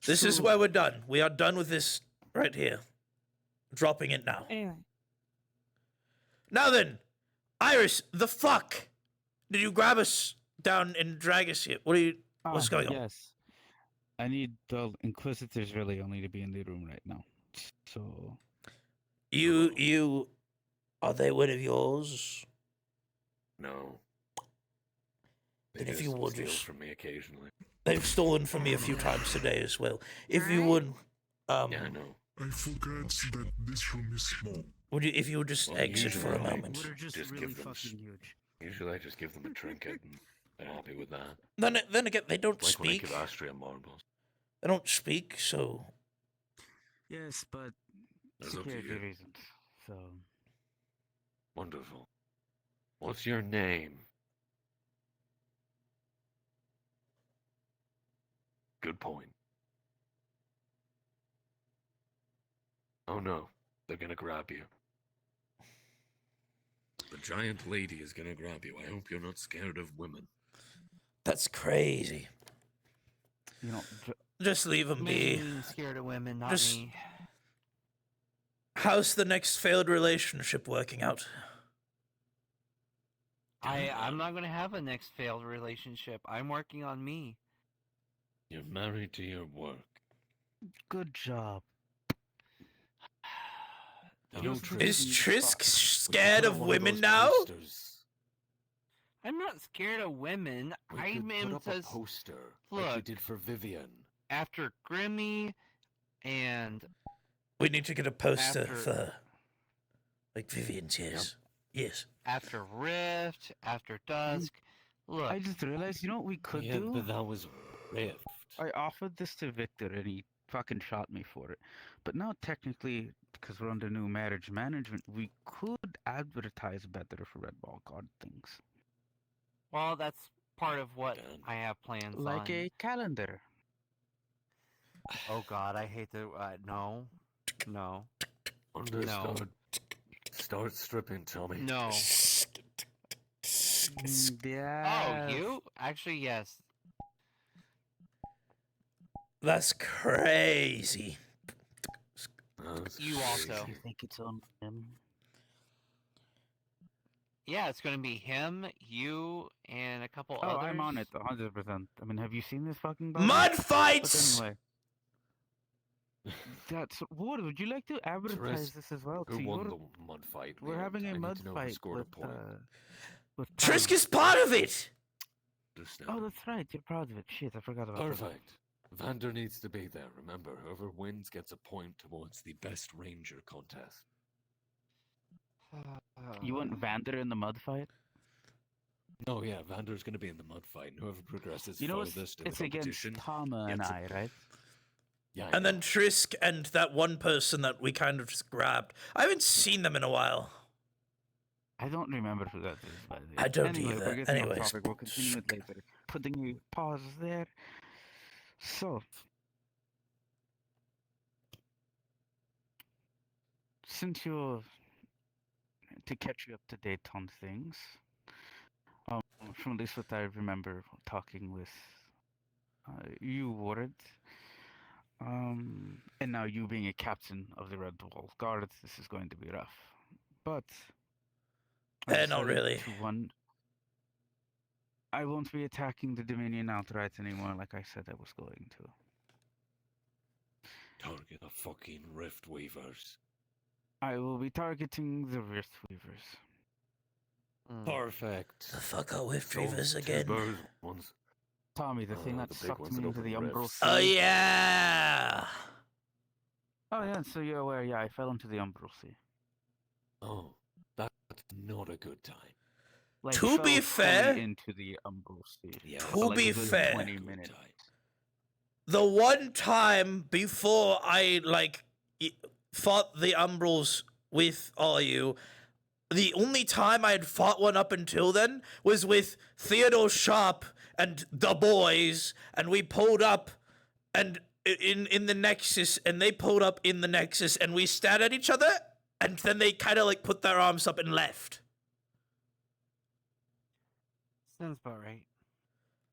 A: This is
Q: So-
A: where we're done. We are done with this right here. Dropping it now.
B: Anyway.
A: Now then, Iris, the fuck did you grab us down and drag us here? What's going on?
Q: Yes. I need the Inquisitors really only to be in the room right now. So
A: You are they one of yours?
R: No.
A: Then if you would
R: steal
A: just
R: from me occasionally.
A: They've stolen from me a few times today as well. If you would
R: Yeah, I know.
S: I forgot that this room is small.
A: if you would just
R: Well,
A: exit for a
R: usually I
A: moment.
R: just give them. Usually I just give them a trinket and they're happy with that.
A: Then again, they don't
R: Like when I
A: speak.
R: give Astria marbles.
A: They don't speak, so
Q: yes, but
R: That's up to
Q: security
R: you.
Q: reasons. So
R: Wonderful. What's your name? Good point. Oh no, they're gonna grab you. The giant lady is gonna grab you. I hope you're not scared of women.
A: that's crazy.
Q: you know,
A: Just leave them be.
P: Me scared of women, not
A: Just-
P: me.
A: How's the next failed relationship working out?
P: I'm not gonna have a next failed relationship. I'm working on me.
R: You're married to your work.
Q: good job.
A: Is Trisk scared of women now?
P: I'm not scared of women. I
R: could
P: am
R: put up a
P: just
R: poster like we
P: look
R: did for Vivian.
P: after Grimmy and
A: We need to get a poster
P: After-
A: for like Vivian's, yes. Yes.
P: after Rift, after Dusk. Look,
Q: I just realized, you know what we could
R: Yeah,
Q: do?
R: but that was Rift.
Q: I offered this to Victor and he fucking shot me for it. But now technically, because we're under new marriage management, we could advertise better for Red Ball card things.
P: well, that's part of what I have plans
Q: Like
P: on.
Q: a calendar.
P: Oh God, I hate the no.
R: Understood. Start stripping, Tommy.
P: No.
Q: Yeah.
P: Oh, you? Actually, yes.
A: That's crazy.
P: You also.
Q: I think it's on him.
P: Yeah, it's gonna be him, you, and a couple
Q: Oh,
P: others.
Q: I'm on it, 100%. I mean, have you seen this fucking body?
A: Mud
Q: But
A: fights!
Q: anyway. That's what would you like to advertise this as well?
R: Who
Q: to
R: won
Q: your-
R: the mud fight?
Q: We're
R: Leon?
Q: having
R: I
Q: a
R: need
Q: mud
R: to know who
Q: fight
R: scored a
Q: with,
R: point.
Q: with
A: Trisk
Q: Tom.
A: is part of it!
Q: Oh, that's right. You're proud of it. Shit, I forgot about that.
R: Perfect. Vander needs to be there. Remember, whoever wins gets a point towards the best ranger contest.
Q: You want Vander in the mud fight?
R: No, yeah, Vander's going to be in the mud fight, and whoever progresses
Q: You know, it's,
R: furthest in
Q: it's
R: the
Q: against
R: competition.
Q: Tama and
R: gets a
Q: I,
R: point.
Q: right?
R: Yeah,
A: And then Trisk and that one person that we kind of just grabbed. I haven't seen them in a while.
Q: I don't remember who that is, by the way.
A: I don't
Q: anyway,
A: either.
Q: We're getting off
A: Anyways.
Q: topic. We'll continue it later. Putting a pause there. So, since you're to catch you up to date on things, from at least what I remember talking with you, Ward, and now you being a captain of the Red Wall Guard, this is going to be rough. But I
A: Not
Q: decided
A: really.
Q: I won't be attacking the Dominion outright anymore, like I said I was going to.
R: Target the fucking Rift Weavers.
Q: I will be targeting the Rift Weavers.
R: Perfect.
A: The fuck are Rift
R: So,
A: Weavers
R: two
A: again?
R: birds, one's-
Q: Tommy, the thing that
R: the big
Q: sucked
R: ones
Q: me
R: that
Q: into
R: open
Q: the Umbral
R: rifts.
Q: Sea.
A: Oh, yeah!
Q: Oh yeah, so you're aware, yeah, I fell into the Umbral Sea.
R: Oh, that's not a good time.
Q: Like,
A: To be
Q: fell fully
A: fair-
Q: into the Umbral Sea.
R: Yeah,
A: To
Q: for, like,
A: be
Q: a good
A: fair-
Q: 20 minutes.
A: The one time before I, fought the Umbrals with all you, the only time I had fought one up until then was with Theodore Sharp and the boys, and we pulled up and in the Nexus, and they pulled up in the Nexus, and we stared at each other, and then they kind of, put their arms up and left.
P: Sounds about right.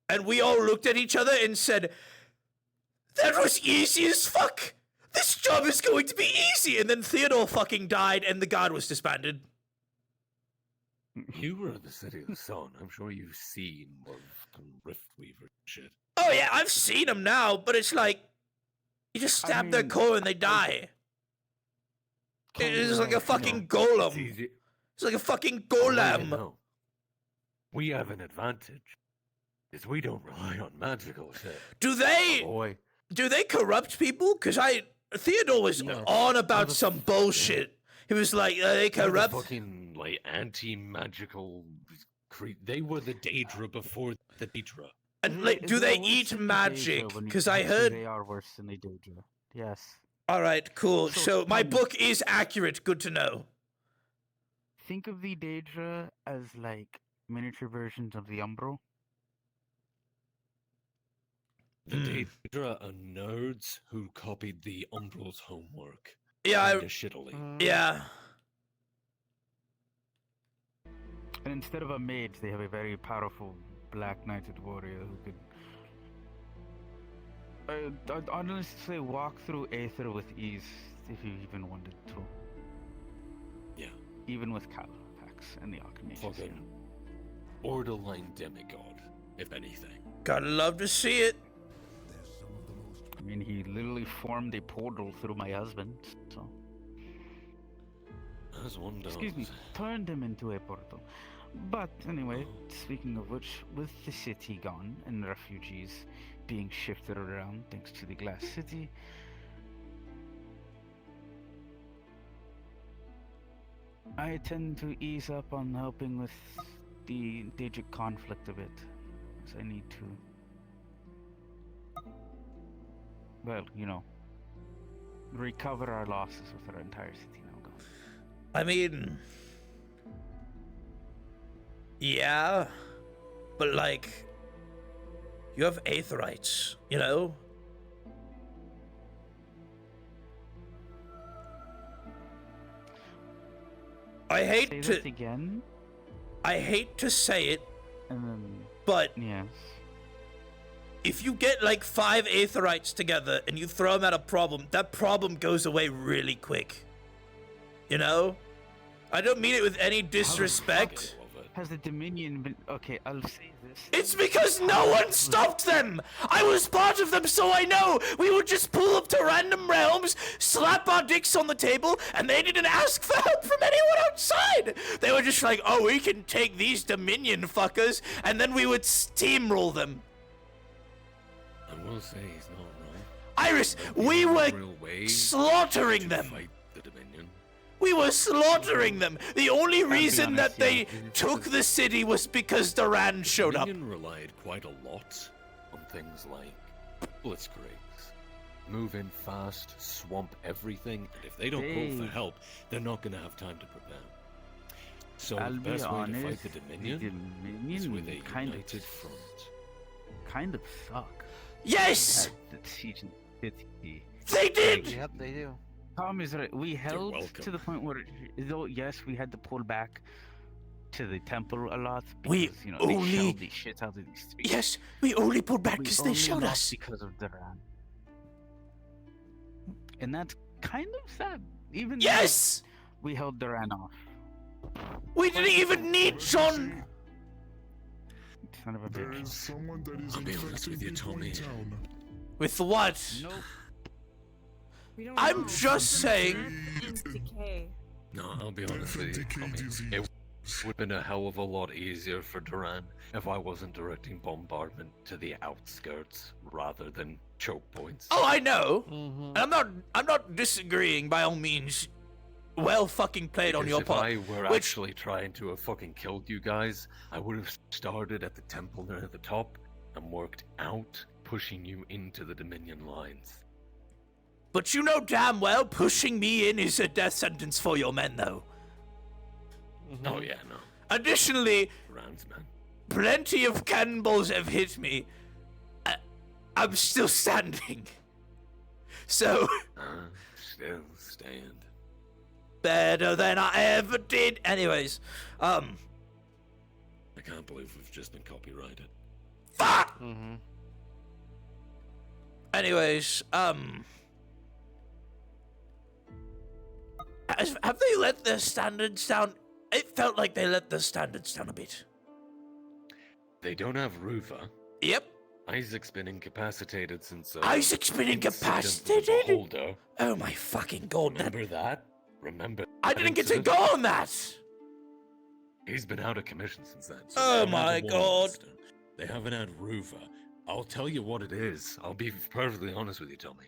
A: And we all looked at each other and said, that was easy as fuck! This job is going to be easy! And then Theodore fucking died and the guard was disbanded.
R: You were at the City of the Sun. I'm sure you've seen more Riftweaver shit.
A: Oh yeah, I've seen them now, but it's like, you just stab their core and they die. It's like a fucking golem. It's like a fucking golem.
R: No. We have an advantage. Is we don't rely on magical shit.
A: Do they?
R: Boy.
A: Do they corrupt people? Cause Theodore was on about some bullshit. He was like, they corrupt.
R: Fucking like anti-magical. They were the Daedra before the Daedra.
A: And like, do they eat magic? Because I heard
Q: they are worse than the Daedra. Yes.
A: All right, cool. So my book is accurate. Good to know.
Q: Think of the Daedra as like miniature versions of the Umbro.
R: The Daedra are nerds who copied the Umbro's homework.
A: Yeah,
R: kinda shittily.
A: Yeah.
Q: And instead of a mage, they have a very powerful black knighted warrior who could, I'd honestly say, walk through Aether with ease if you even wanted to.
R: Yeah.
Q: Even with Califax and the Archmages.
R: Fucking borderline demigod, if anything.
A: Gotta love to see it.
Q: I mean, he literally formed a portal through my husband, so.
R: As one does.
Q: Excuse me, turned him into a portal. But anyway, speaking of which, with the city gone and refugees being shifted around thanks to the Glass City, I tend to ease up on helping with the Daedric conflict a bit, as I need to. Well, you know, recover our losses with our entire city now gone.
A: I mean, yeah, but like, you have Aetherites, you know? I hate
Q: say
A: to
Q: this again.
A: I hate to say it,
Q: And then,
A: but
Q: yes.
A: if you get like 5 Aetherites together and you throw them at a problem, that problem goes away really quick. You know? I don't mean it with any disrespect.
Q: Has the Dominion been... Okay, I'll say this.
A: It's because no one stopped them! I was part of them, so I know! We would just pull up to random realms, slap our dicks on the table, and they didn't ask for help from anyone outside! They were just like, oh, we can take these Dominion fuckers, and then we would steamroll them.
R: I will say he's not wrong.
A: Iris, we were slaughtering them!
R: Fight the Dominion.
A: We were slaughtering them! The only reason that they took the city was because Duran showed up.
R: Dominion relied quite a lot on things like blitzkrigs. Move in fast, swamp everything, and if they don't call for help, they're not going to have time to prepare. So
Q: I'll
R: the
Q: be
R: best way to
Q: honest,
R: fight the Dominion is with a united front.
Q: Kind of suck.
A: Yes!
Q: At the siege in the city.
A: They did!
P: Yep, they do.
Q: Tom is right. We held
R: welcome.
Q: to the point where, though, yes, we had to pull back to the temple a lot. Because,
A: We
Q: you know,
A: only-
Q: they shelled the shit out of these streets.
A: Yes, we only pulled back
Q: We
A: because they
Q: only
A: showed
Q: lost
A: us.
Q: because of Duran. And that's kind of sad. Even though
A: Yes!
Q: we held Duran off.
A: We didn't even need John!
Q: Son of a
S: There
Q: bitch.
S: is someone that is
R: I'll be honest
S: infecting
R: with you,
S: people in
R: Tommy.
S: town.
A: With what?
Q: Nope.
B: We don't
A: I'm
B: know.
A: just saying.
B: Decay.
R: No, I'll be honest with you, Tommy. It would have been a hell of a lot easier for Duran if I wasn't directing bombardment to the outskirts rather than choke points.
A: Oh, I know. And I'm not disagreeing by all means. Well fucking played on
R: Because
A: your
R: if
A: part.
R: I were
A: Which-
R: actually trying to have fucking killed you guys, I would have started at the temple near the top and worked out, pushing you into the Dominion lines.
A: But you know damn well pushing me in is a death sentence for your men, though.
R: Oh yeah, no.
A: Additionally,
R: Duran's man.
A: plenty of cannonballs have hit me. I'm still standing. So,
R: Still stand.
A: better than I ever did. Anyways,
R: I can't believe we've just been copyrighted.
A: Fuck!
L: Mm-hmm.
A: Anyways, have they let their standards down? It felt like they let their standards down a bit.
R: They don't have Ruva.
A: Yep.
R: Isaac's been incapacitated since.
A: Isaac's been incapacitated?
R: Holder.
A: Oh my fucking god!
R: Remember that? Remember?
A: I didn't get to go on that.
R: He's been out of commission since then. So
A: Oh
R: they
A: my
R: haven't
A: god!
R: They haven't had Ruva. I'll tell you what it is. I'll be perfectly honest with you, Tommy.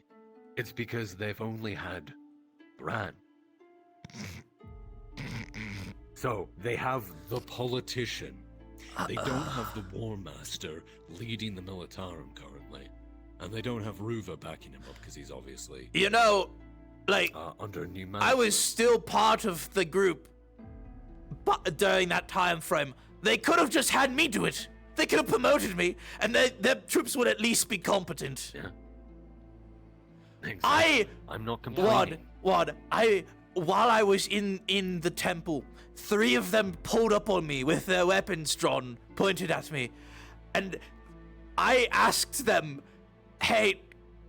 R: It's because they've only had Bran. So they have the politician. They don't have the War Master leading the Militarum currently, and they don't have Ruva backing him up because he's obviously,
A: You know, like
R: under new
A: I
R: management.
A: was still part of the group, but during that time frame, they could have just had me do it. They could have promoted me, and their troops would at least be competent.
R: Yeah. Exactly. I'm not complaining.
A: While I was in the temple, 3 of them pulled up on me with their weapons drawn, pointed at me, and I asked them, "Hey,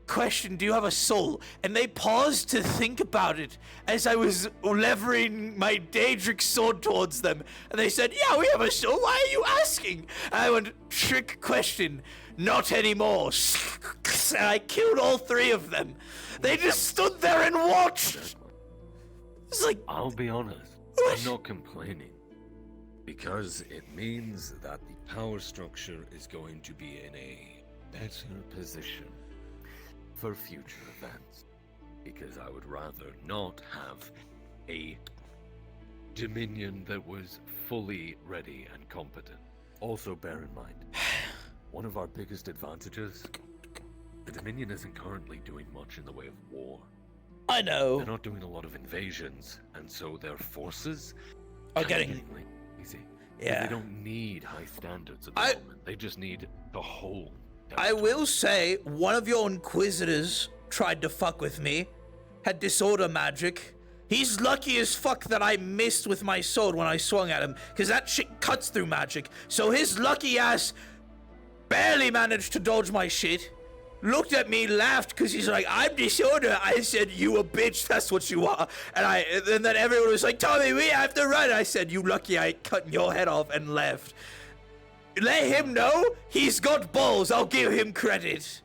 A: question, do you have a soul?" And they paused to think about it as I was levering my Daedric sword towards them, and they said, "Yeah, we have a soul. Why are you asking?" And I went, "Trick question, not anymore." And I killed all 3 of them. They just stood there and watched. It's like,
R: I'll be honest, I'm not complaining. Because it means that the power structure is going to be in a better position for future events. Because I would rather not have a Dominion that was fully ready and competent. Also bear in mind, one of our biggest advantages, the Dominion isn't currently doing much in the way of war.
A: I know.
R: They're not doing a lot of invasions, and so their forces
A: are
R: getting easy.
A: Yeah.
R: They don't need high standards at the moment. They just need the whole.
A: I will say, one of your Inquisitors tried to fuck with me, had disorder magic. He's lucky as fuck that I missed with my sword when I swung at him, because that shit cuts through magic. So his lucky ass barely managed to dodge my shit. Looked at me, laughed, because he's like, "I'm disorder." I said, "You a bitch, that's what you are." And then everyone was like, "Tommy, we have to run." I said, "You lucky I ain't cutting your head off," and left. Let him know he's got balls. I'll give him credit.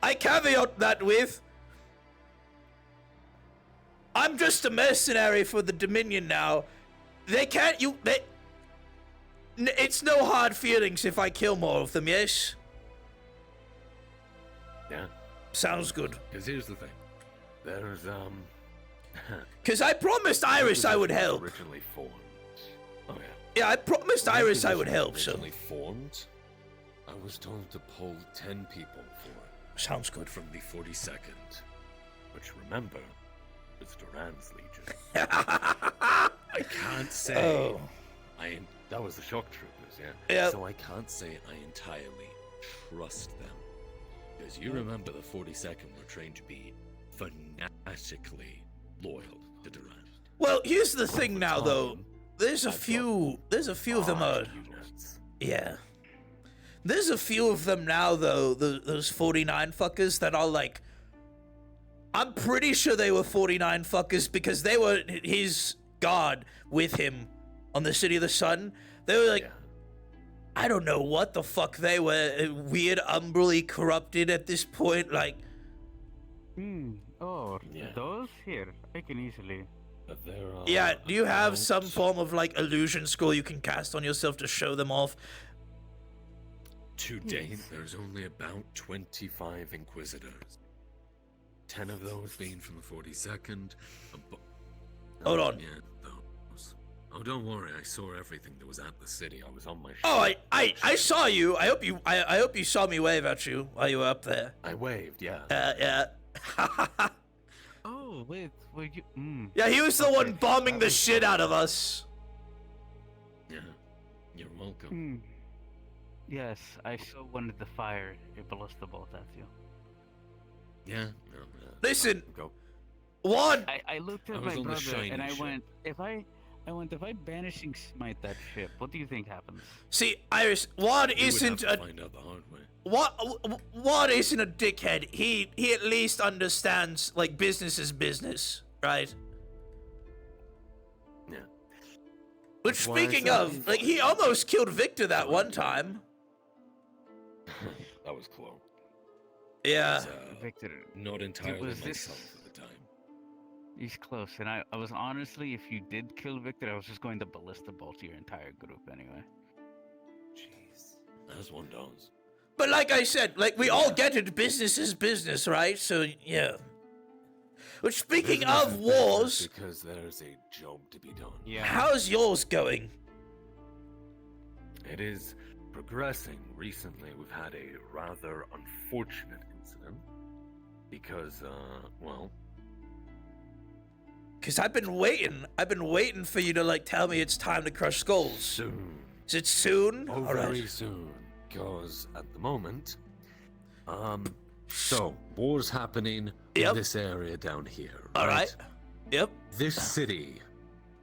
A: I caveat that with, I'm just a mercenary for the Dominion now. It's no hard feelings if I kill more of them, yes?
R: Yeah.
A: Sounds good.
R: Because here's the thing. There's,
A: Because I promised Iris I would help.
R: Originally formed. Oh, yeah.
A: Yeah, I promised Iris I would help, so.
R: Originally formed, I was told to pull 10 people for it.
A: Sounds good.
R: From the 42nd. Which, remember, is Duran's Legion. I can't say...
A: Oh.
R: That was the shock troopers, yeah?
A: Yeah.
R: So I can't say I entirely trust them. Because you remember the 42nd were trained to be fanatically loyal to Duran.
A: Well, here's the thing now, though. There's a few of them are... Yeah. There's a few of them now, though, those 49 fuckers that are like... I'm pretty sure they were 49 fuckers because they were his guard with him on the City of the Sun. They were like... I don't know what the fuck they were. Weird, umbrally corrupted at this point, like...
Q: Oh, those here, I can easily...
R: But there are...
A: Yeah, do you have some form of, like, illusion scroll you can cast on yourself to show them off?
R: To date, there's only about 25 Inquisitors. 10 of those being from the 42nd.
A: Hold on.
R: Yeah, those. Oh, don't worry, I saw everything that was at the city. I was on my ship.
A: Oh, I saw you. I hope you saw me wave at you while you were up there.
R: I waved, yeah.
A: Yeah.
Q: Oh, wait, were you...
A: Yeah, he was the one bombing the shit out of us.
R: Yeah, you're welcome.
Q: Yes, I so wanted to fire a ballista bolt at you.
R: Yeah,
A: Listen,
R: go.
A: What?
Q: I looked
R: I
Q: at
R: was
Q: my
R: on the
Q: brother
R: shiny
Q: and I
R: ship.
Q: went, if I banishing smite that ship, what do you think happens?
A: See, Iris, Wad
R: We would have
A: isn't
R: to
A: a
R: find out the hard way.
A: Wad isn't a dickhead. He at least understands like business is business, right?
R: Yeah.
A: Which,
R: That's why I
A: speaking
R: said-
A: of, like, he almost killed Victor that one time.
R: That was close.
A: Yeah.
Q: Victor,
R: Not entirely
Q: was this-
R: myself at the time.
Q: He's close, and I was honestly, if you did kill Victor, I was just going to ballista bolt your entire group anyway.
R: Jeez. As one does.
A: But like I said, like, we all get it, business is business, right? So, yeah. Which, speaking
R: Business
A: of
R: is business
A: wars,
R: because there's a job to be done.
P: Yeah.
A: how's yours going?
R: It is progressing. Recently, we've had a rather unfortunate incident because, well,
A: Because I've been waiting for you to, like, tell me it's time to crush skulls.
R: soon.
A: Is it soon?
R: Oh,
A: All right.
R: very soon. Because at the moment, so war's happening
A: Yep.
R: in this area down here.
A: All right. Yep.
R: This city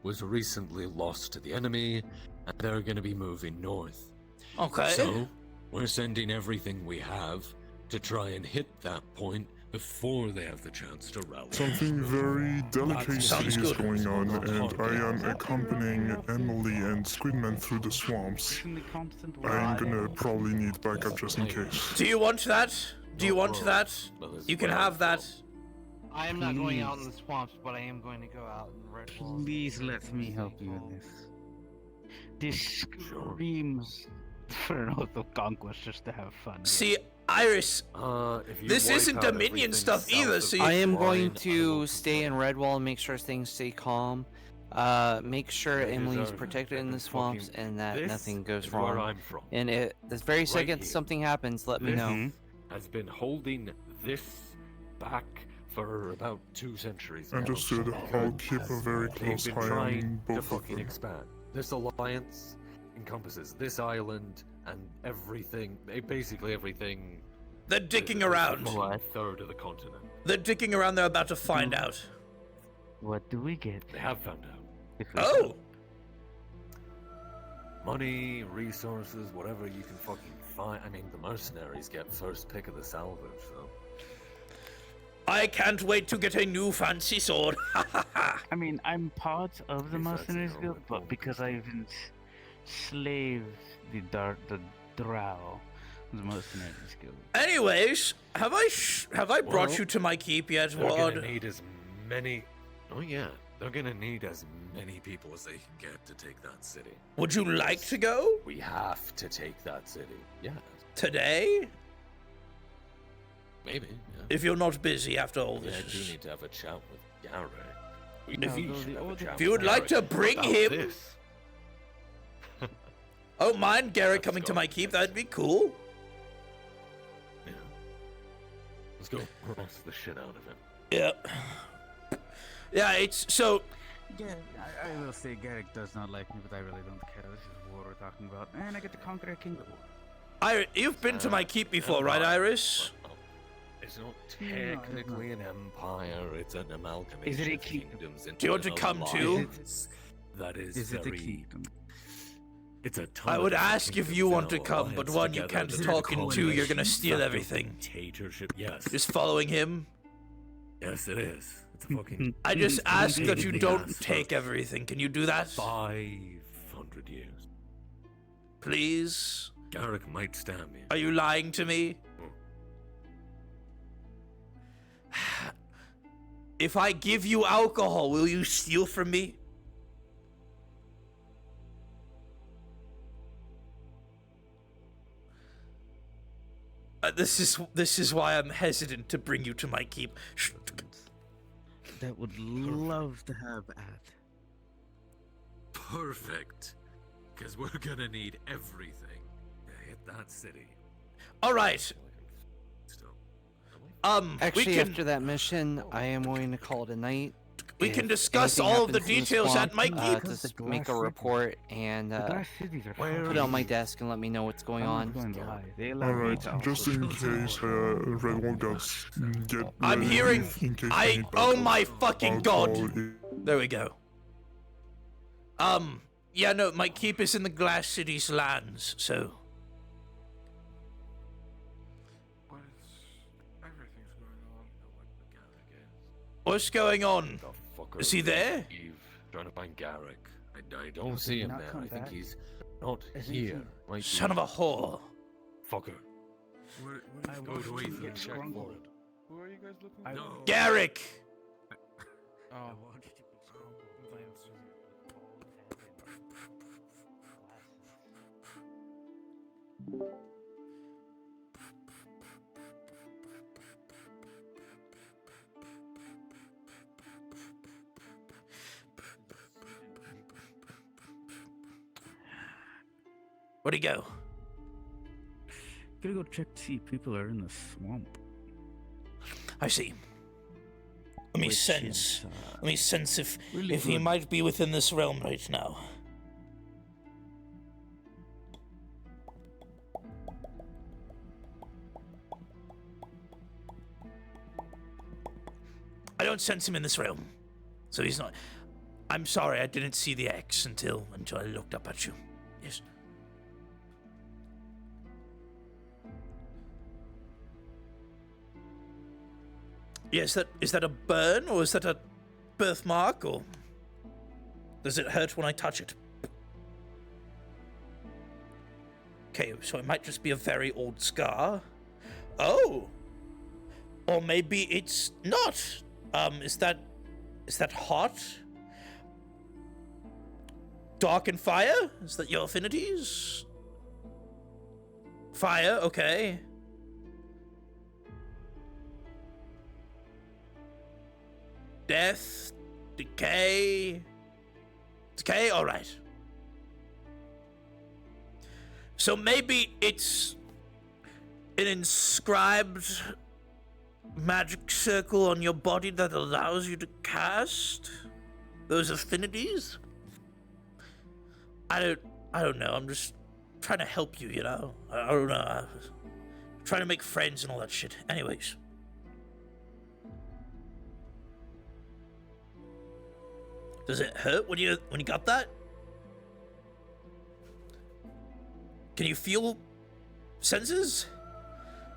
R: was recently lost to the enemy, and they're going to be moving north.
A: Okay.
R: So we're sending everything we have to try and hit that point before they have the chance to rally.
S: Something very delicate
A: Sounds
S: is
A: good.
S: going on, and I am accompanying Emily and Squidman through the swamps. I'm gonna probably need backup just in case.
A: Do you want that? Do you want that? You can have that.
P: I am not going out in the swamps, but I am going to go out in red walls.
Q: Please let me help you with this. This screams for an oath of conquest just to have fun.
A: See, Iris,
R: if you
A: this
R: wipe
A: isn't
R: out
A: Dominion
R: everything
A: stuff
R: south
A: either,
R: of
A: so
L: I
A: you...
L: am going
R: Fine,
L: to stay in Redwall and make sure things stay calm. Make sure
R: They
L: Emily's
R: deserve
L: protected in the
R: fucking-
L: swamps and that
R: This
L: nothing goes
R: is where
L: wrong.
R: I'm from.
L: And the very second
R: here.
L: something happens, let me
R: This
L: know.
R: has been holding this back for about 2 centuries now.
S: Understood. I'll keep a very
R: They've
S: close
R: been
S: eye on
R: trying to
S: both of
R: fucking
S: them.
R: expand. This alliance encompasses this island and everything, basically everything.
A: They're dicking around.
R: A third of the continent.
A: They're dicking around, they're about to find out.
Q: What do we get?
R: They have found out.
A: Oh!
R: Money, resources, whatever you can fucking find. I mean, the mercenaries get first pick of the salvage, so.
A: I can't wait to get a new fancy sword.
Q: I mean, I'm part of the
R: If that's
Q: mercenaries
R: the
Q: guild,
R: only
Q: but because I've enslaved the drow, the mercenaries guild.
A: Anyways, have I brought
R: Well,
A: you to my keep yet,
R: They're
A: Ward?
R: gonna need as many. Oh yeah, they're gonna need as many people as they can get to take that city.
A: Would you like to go?
R: We have to take that city. Yeah,
A: Today?
R: maybe. Yeah.
A: If you're not busy after all
R: Yeah, I
A: this.
R: do need to have a chat with Gary. We
A: If you-
R: should have a chat
A: If you
R: with
A: would like to
R: Garrett
A: bring
R: about
A: him...
R: this.
A: Oh, mind Garrett coming to my keep, that'd be cool.
R: Yeah. Let's go harass the shit out of him.
A: Yeah. Yeah, it's so...
Q: Yeah, I will say Garrick does not like me, but I really don't care. This is war we're talking about, and I get to conquer a kingdom.
A: You've been to my keep before, right, Iris?
R: It's not technically an empire, it's an amalgamation
Q: Is it a
R: of
Q: kingdom?
R: kingdoms into
A: Do you want to
R: an
A: come too?
R: alliance. That is
Q: it a
R: very...
Q: kingdom?
R: It's a ton
A: I would
R: of
A: ask if you
R: kingdoms
A: want to
R: in an
A: come, but
R: alliance
A: one, you
R: together
A: can't
R: to
A: talk, and two, you're gonna
R: coalition.
A: steal
R: Fact of
A: everything.
R: Dictatorship, yes.
A: Just following him.
R: Yes, it is. It's a fucking...
A: I just ask that you
R: Anything
A: don't
R: lasts
A: take
R: for
A: everything. Can you do that?
R: 500 years.
A: Please?
R: Garrick might stab me.
A: Are you lying to me? If I give you alcohol, will you steal from me? This is why I'm hesitant to bring you to my keep.
Q: That would love to have at.
R: Perfect. Because we're gonna need everything to hit that city.
A: All right.
L: Actually,
A: we can...
L: after that mission, I am going to call it a night.
A: We can discuss all of the details at Mikey.
L: Just make a report and put it on my desk and let me know what's going on.
S: Alright, just in case Red One gets get
A: I'm
S: ready,
A: hearing.
S: in case
A: I.
S: need
A: Oh
S: backup,
A: my fucking
S: I'll
A: god!
S: call it.
A: There we go. Yeah, no, my keep is in the Glass City's lands, so. What's going on? Is he there?
R: Trying to find Garrick. I don't see him there. I think he's not here.
A: Son of a whore.
R: Fucker.
K: I will go to Aether and check for it.
J: Who are you guys looking for?
A: Garrick!
J: Oh.
A: Where'd he go?
Q: Gotta go check to see if people are in the swamp.
A: I see. Let me sense. Let me sense if
Q: really
A: he
Q: good.
A: might be within this realm right now. I don't sense him in this realm, so he's not. I'm sorry, I didn't see the X until I looked up at you. Yes. Yes, is that a burn, or is that a birthmark, or does it hurt when I touch it? Okay, so it might just be a very old scar. Oh! Or maybe it's not. Is that hot? Dark and fire? Is that your affinities? Fire, okay. Death, decay. Decay, alright. So maybe it's an inscribed magic circle on your body that allows you to cast those affinities? I don't know. I'm just trying to help you, you know? I don't know. I'm trying to make friends and all that shit. Anyways. Does it hurt when you got that? Can you feel senses?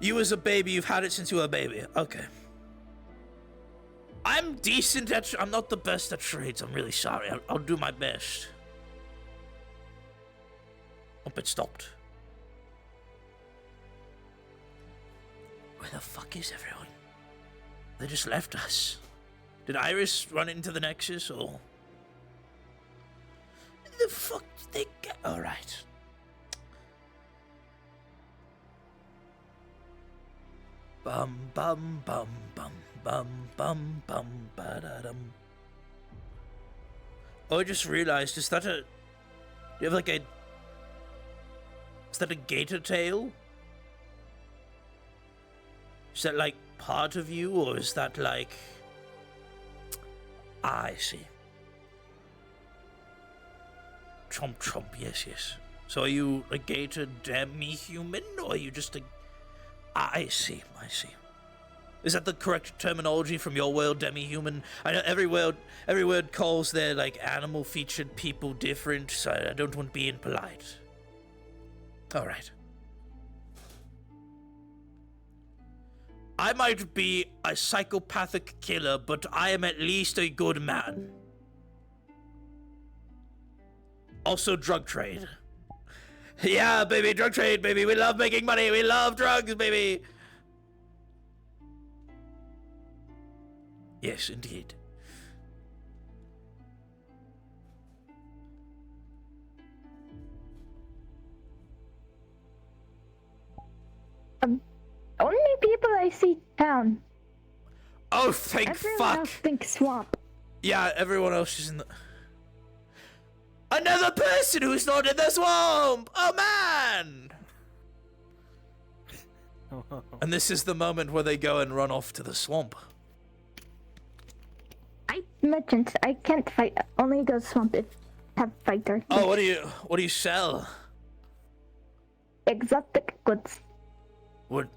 A: You as a baby, you've had it since you were a baby. Okay. I'm decent at... I'm not the best at trades. I'm really sorry. I'll do my best. Hope it stopped. Where the fuck is everyone? They just left us. Did Iris run into the Nexus, or... The fuck did they get? Alright. Bum bum bum bum bum bum bum ba-da-dum. Oh, I just realized, is that a... Do you have like a... Is that a gator tail? Is that like part of you, or is that like... Ah, I see. Chomp chomp, yes, yes. So are you a gator demi-human, or are you just a... Ah, I see, I see. Is that the correct terminology from your world, demi-human? I know every word calls their, like, animal-featured people different, so I don't want to be impolite. Alright. I might be a psychopathic killer, but I am at least a good man. Also, drug trade. Yeah, baby, drug trade, baby. We love making money. We love drugs, baby. Yes, indeed.
G: Only people I see town.
A: Oh, thank
G: Everyone
A: fuck.
G: else thinks swamp.
A: Yeah, everyone else is in the... Another person who's not in the swamp! Oh, man! And this is the moment where they go and run off to the swamp.
G: merchant. I can't fight. Only go swamp if have fighter.
A: Oh, what do you sell?
G: Exotic goods.
A: What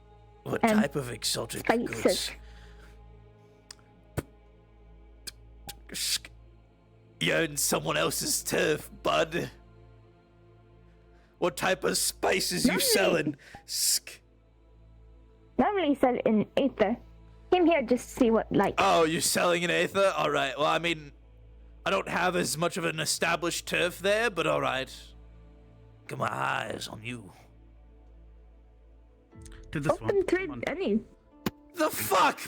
G: And
A: type of exotic
G: spices.
A: goods? You're in someone else's turf, bud. What type of spices you selling?
G: Normally sell in Aether. Came here just to see what like.
A: Oh, you're selling in Aether? Alright, well, I mean, I don't have as much of an established turf there, but alright. Got my eyes on you.
Q: To this
G: Open trade any.
A: The fuck?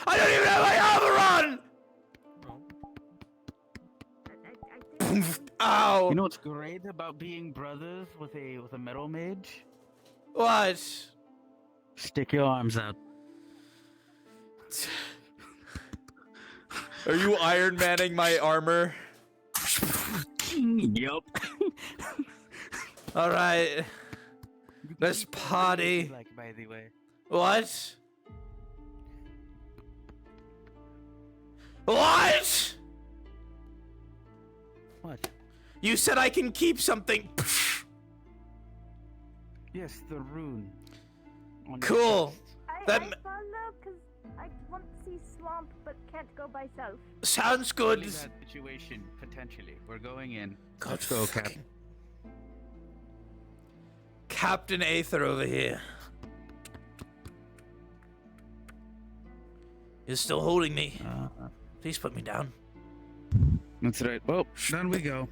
A: I don't even have my armor on! Ow!
Q: You know what's great about being brothers with a metal mage?
A: What?
Q: Stick your arms out.
A: Are you Iron Manning my armor?
Q: Yup.
A: Alright. Let's party.
Q: Like, by the way.
A: What? What?
Q: What?
A: You said I can keep something.
Q: Yes, the rune.
A: Cool.
G: I
A: That
G: follow because I want to see swamp but can't go by self.
A: sounds good.
Q: Only that situation, potentially. We're going in.
A: God,
Q: Let's go, Cap.
A: Captain Aether over here. You're still holding me. Please put me down.
Q: That's right. Well, down we go.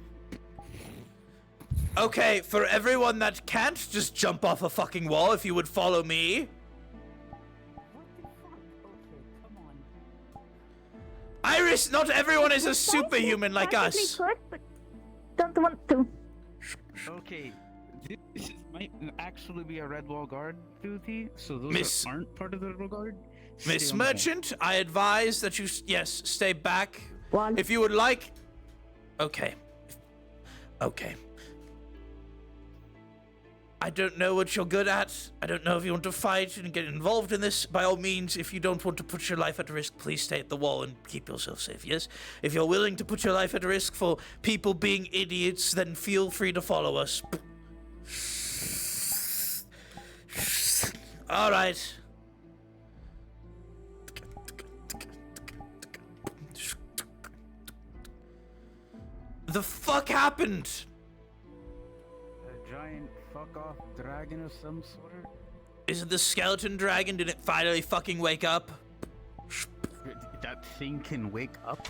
A: Okay, for everyone that can't, just jump off a fucking wall if you would follow me. Iris, not everyone is a superhuman like us.
G: Could, but don't want to.
Q: Okay, this might actually be a red wall guard duty, so those
A: Miss-
Q: that aren't part of the red wall guard.
A: Miss
Q: stay on the wall.
A: Merchant, I advise that you, yes, stay back.
G: One.
A: If you would like. Okay. Okay. I don't know what you're good at. I don't know if you want to fight and get involved in this. By all means, if you don't want to put your life at risk, please stay at the wall and keep yourself safe, yes? If you're willing to put your life at risk for people being idiots, then feel free to follow us. Alright. The fuck happened?
Q: A giant fuck off dragon of some sort?
A: Is it the skeleton dragon? Did it finally fucking wake up?
Q: That thing can wake up?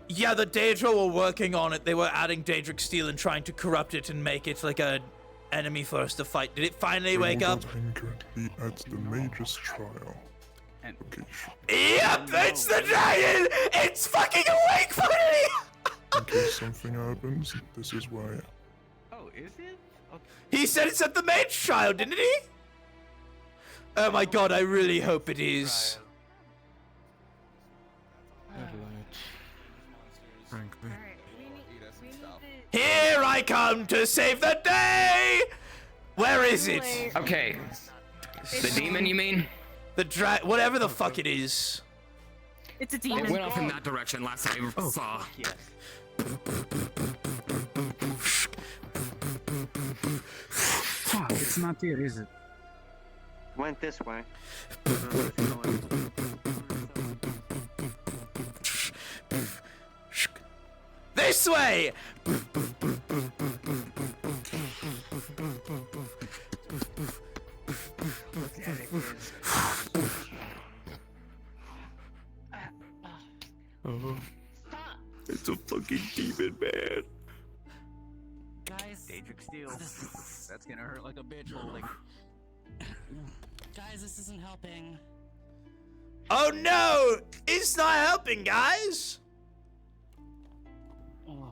A: Yeah, the Daedra were working on it. They were adding Daedric steel and trying to corrupt it and make it like a enemy for us to fight. Did it finally wake up?
S: Be at the Mage's trial.
Q: And
A: Yep, it's the dragon! It's fucking awake finally!
S: In case something happens, this is why.
Q: Oh, is it? Okay.
A: He said it's at the mage trial, didn't he? Oh my god, I really hope it is.
J: Frankly.
A: Here I come to save the day! Where is it?
N: Okay. The demon, you mean?
A: The whatever the fuck it is.
W: It's a
N: It
W: demon.
N: went off in that direction last I saw.
Q: Yes. Fuck, it's not there, is it?
F: Went this way.
A: This way!
K: It's a fucking demon, man.
O: Guys,
Q: Daedric steel. That's gonna hurt like a bitch holding.
O: guys, this isn't helping.
A: Oh no! It's not helping, guys!
O: Oh.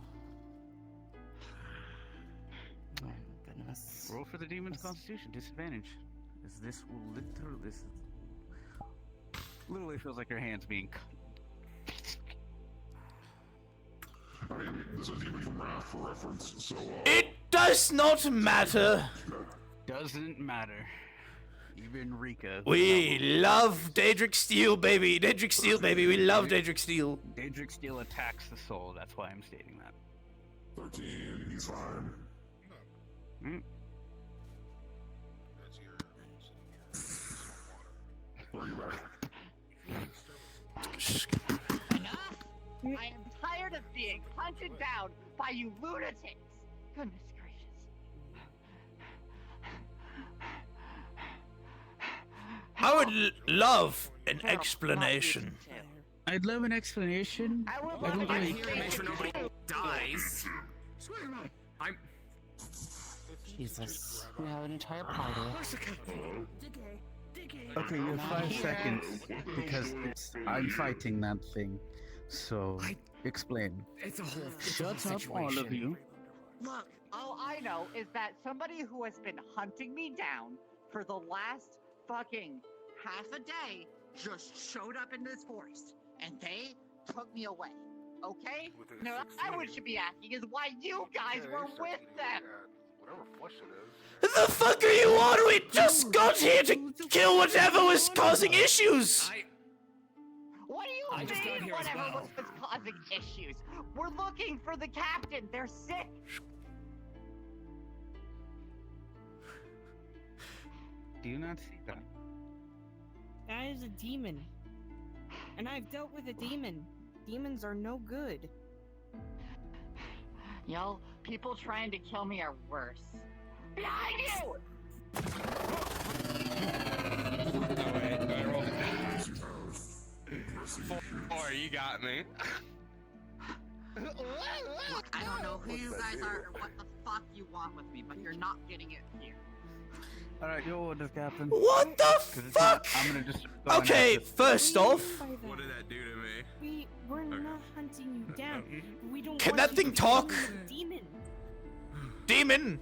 O: Oh goodness.
Q: Roll for the demon's constitution, disadvantage. This literally feels like your hand's being cut.
S: It's a demon from Wrath for reference, so
A: It does not matter.
Q: Doesn't matter. Even Rika.
A: We love Daedric Steel, baby. Daedric Steel, baby. We love Daedric Steel.
Q: Daedric Steel attacks the soul. That's why I'm stating that.
S: 13, he's fine.
Q: Mm.
E: Enough! I am tired of being hunted down by you lunatics! Goodness gracious.
A: I would love an explanation.
Q: I'd love an explanation.
E: I would
Q: I don't
N: I'm
Q: really
N: here to make sure nobody dies. I'm.
O: Jesus. We have an entire party.
Q: Okay, you have 5 seconds because I'm fighting that thing. So explain.
N: It's a whole
Q: Shut up, all of you.
E: Look, all I know is that somebody who has been hunting me down for the last fucking half a day just showed up in this forest, and they took me away. Okay? No, I should be asking is why you guys were with them.
A: The fuck are you on? We just got here to kill whatever was causing issues.
E: What do
N: I
E: you
N: just got
E: mean
N: here as
E: whatever
N: well.
E: was causing issues? We're looking for the captain. They're sick.
Q: Do you not see that?
B: That is a demon. And I've dealt with a demon. Demons are no good.
E: Yo, people trying to kill me are worse. Behind you!
T: Four, you got me.
E: Look, I don't know who you guys are or what the fuck you want with me, but you're not getting it here.
Q: Alright, your orders, Captain.
A: What the
Q: 'Cause it's not-
A: fuck?
Q: I'm gonna just.
A: Okay, first off,
K: What did that do to me?
B: We're not hunting you down. We don't
A: can
B: want
A: that
B: you
A: thing
B: to
A: talk?
B: become a demon.
A: Demon.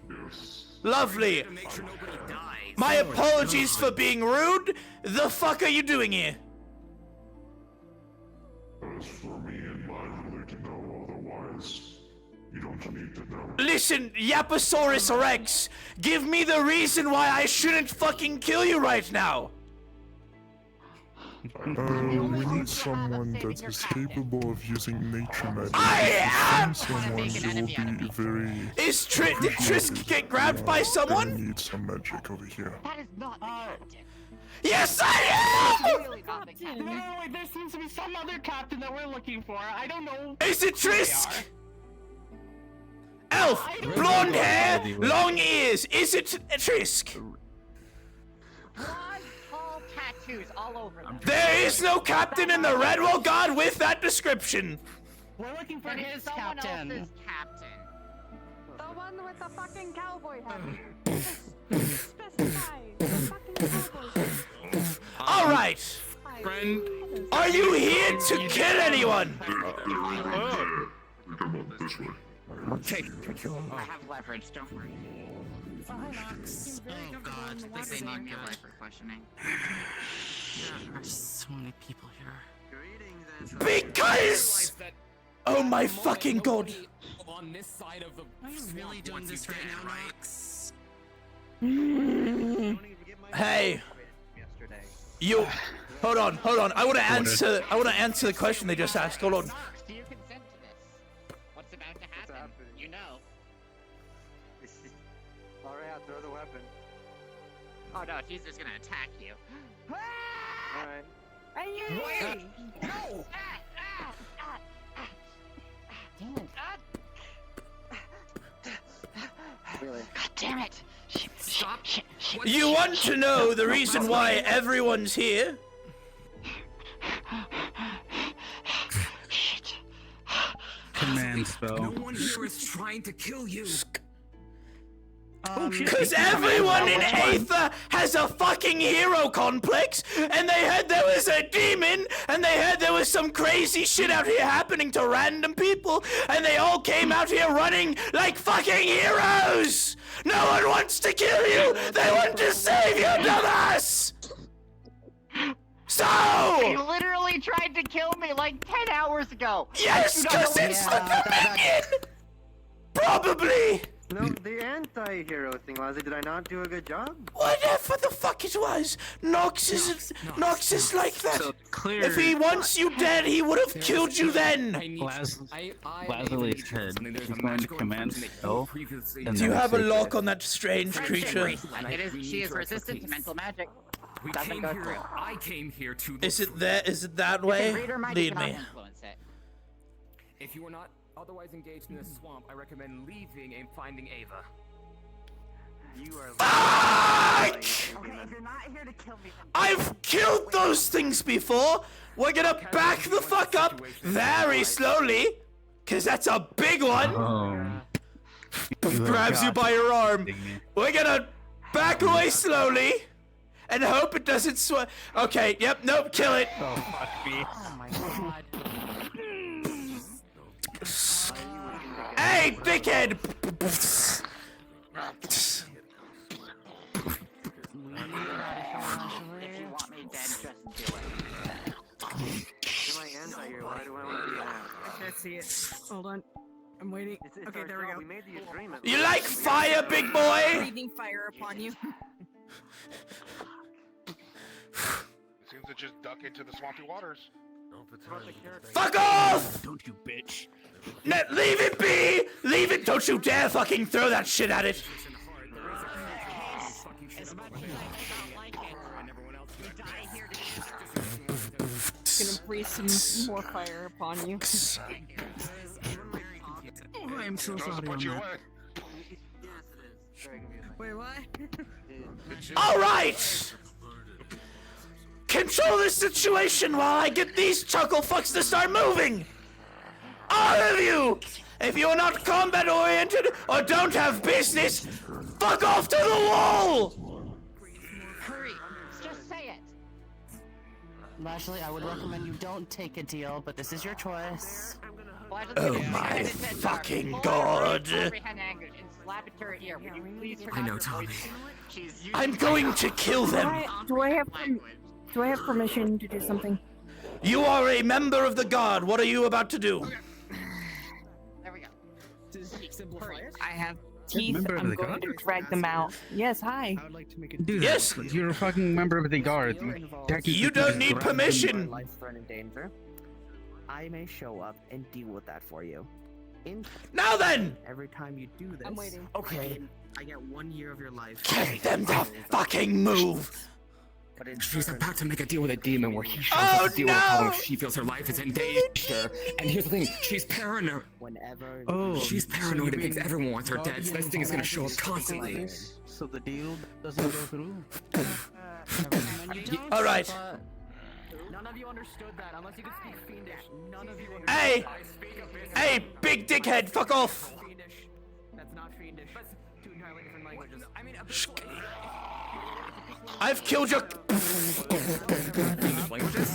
A: Lovely.
N: To make sure nobody dies.
A: My apologies for being rude. The fuck are you doing here?
S: As for me and my religion, know otherwise. You don't need to know.
A: Listen, Yaposaurus Rex, give me the reason why I shouldn't fucking kill you right now.
S: We need someone that is capable of using nature magic.
A: I
S: Someone who will be very.
A: Did Trisk get grabbed by someone?
S: I need some magic over here.
E: That is not the captain.
A: Yes, I am!
E: Really not the captain.
P: Wait, there seems to be some other captain that we're looking for. I don't know.
A: Is it
P: who they
A: Trisk?
P: are.
A: Elf, blonde hair, long ears. Is it Trisk?
E: Blonde, tall tattoos all over them.
A: There is no captain in the Redwall God with that description.
P: We're looking for
E: Then
P: his
E: it's someone
P: captain.
E: else's captain.
G: The one with the fucking cowboy hat. Specify. The fucking cowboy hat.
A: All right.
K: Friend.
A: Are you here to kill anyone?
S: This way.
E: I have leverage, don't worry.
O: Oh, Max. Oh, God.
E: They need your life for questioning.
O: There are so many people here.
A: Because. Oh my fucking god.
O: On this side of the Are you really doing this right now, Max?
A: Hey. You. Hold on. I want to answer the question they just asked. Hold on.
E: Do you consent to this? What's about to happen? You know.
F: Alright, throw the weapon.
E: Oh no, she's just gonna attack you.
F: Alright.
E: Wait! No!
O: Damn it.
F: Really?
E: God damn it!
N: Stop.
A: You want to know the reason why everyone's here?
Q: Command spell.
N: No one here is trying to kill you.
A: Because everyone in Aether has a fucking hero complex, and they heard there was a demon, and they heard there was some crazy shit out here happening to random people, and they all came out here running like fucking heroes! No one wants to kill you! They want to save you, dumbass! So!
E: He literally tried to kill me like 10 hours ago!
A: Yes, because it's the Dominion! Probably!
F: No, the anti-hero thing, Lazzy. Did I not do a good job?
A: Whatever the fuck it was, Nox is like that.
Q: So clear.
A: If he wants you dead, he would have killed you then.
Q: Lazuli said he's going to command spell.
A: Do you have a lock on that strange creature?
E: She is resistant to mental magic.
N: We
E: Doesn't
N: came
E: go
N: here.
E: through.
N: I came here to.
A: Is it there? Is it that
E: You
A: way?
E: can read her mind, you
A: Lead
E: cannot
A: me.
E: influence it.
N: If you are not otherwise engaged in this swamp, I recommend leaving and finding Ava.
F: You are.
A: Fuck!
E: Okay, if you're not here to kill me,
A: I've killed those things before. We're gonna back the fuck up very slowly, cause that's a big one. Grabs you by your arm. We're gonna back away slowly and hope it doesn't Okay, yep, nope, kill it.
Q: Oh, fuck me.
E: oh my god.
A: Hey, dickhead!
E: If you want me dead, just do it.
F: You're my anti-hero. Why do I want to do that?
D: I can't see it. Hold on. I'm waiting.
F: It's
D: Okay,
F: our
D: there we
F: job.
D: go.
F: We made the agreement.
A: You like fire, big boy?
D: Breathing fire upon you.
M: Seems to just duck into the swampy waters.
A: Fuck off!
Q: Don't you bitch.
A: Leave it be! Leave it! Don't you dare fucking throw that shit at it!
E: As much as I don't like it, we die here
D: Gonna breathe some more fire upon you.
Q: Oh, I'm so sorry on that.
D: Wait, what?
A: Alright! Control this situation while I get these chuckle fucks to start moving! All of you! If you're not combat oriented or don't have business, fuck off to the wall!
E: Hurry, just say it.
O: Lashley, I would recommend you don't take a deal, but this is your choice.
A: Oh my fucking god!
N: I know, Tommy.
A: I'm going to kill them!
W: Do I have permission to do something?
A: You are a member of the guard. What are you about to do?
E: There we go.
B: I have teeth.
Q: Member of
B: I'm
Q: the
B: going
Q: guard?
B: to drag them out. Yes, hi.
Q: Dude,
A: Yes.
Q: you're a fucking member of the guard.
A: You don't need permission.
U: Life threat and danger. I may show up and deal with that for you.
A: Now then!
U: Every time you do this,
B: I'm waiting.
U: Okay. I get 1 year of your life.
A: Get them to fucking move!
N: She's about to make a deal with a demon where he shows
A: Oh,
N: up a deal
A: no!
N: with her. She feels her life is in danger. And here's the thing, she's paranoid.
U: Whenever.
N: She's paranoid and thinks everyone wants her dead, so this thing is gonna show up constantly.
Q: So the deal doesn't go through?
A: Alright.
U: None of you understood that unless you could speak fiendish. None of you understood.
A: Hey! Hey, big dickhead, fuck off!
U: That's not fiendish. That's two entirely different languages. I mean,
A: I've killed your.
D: I'm going to grab you by the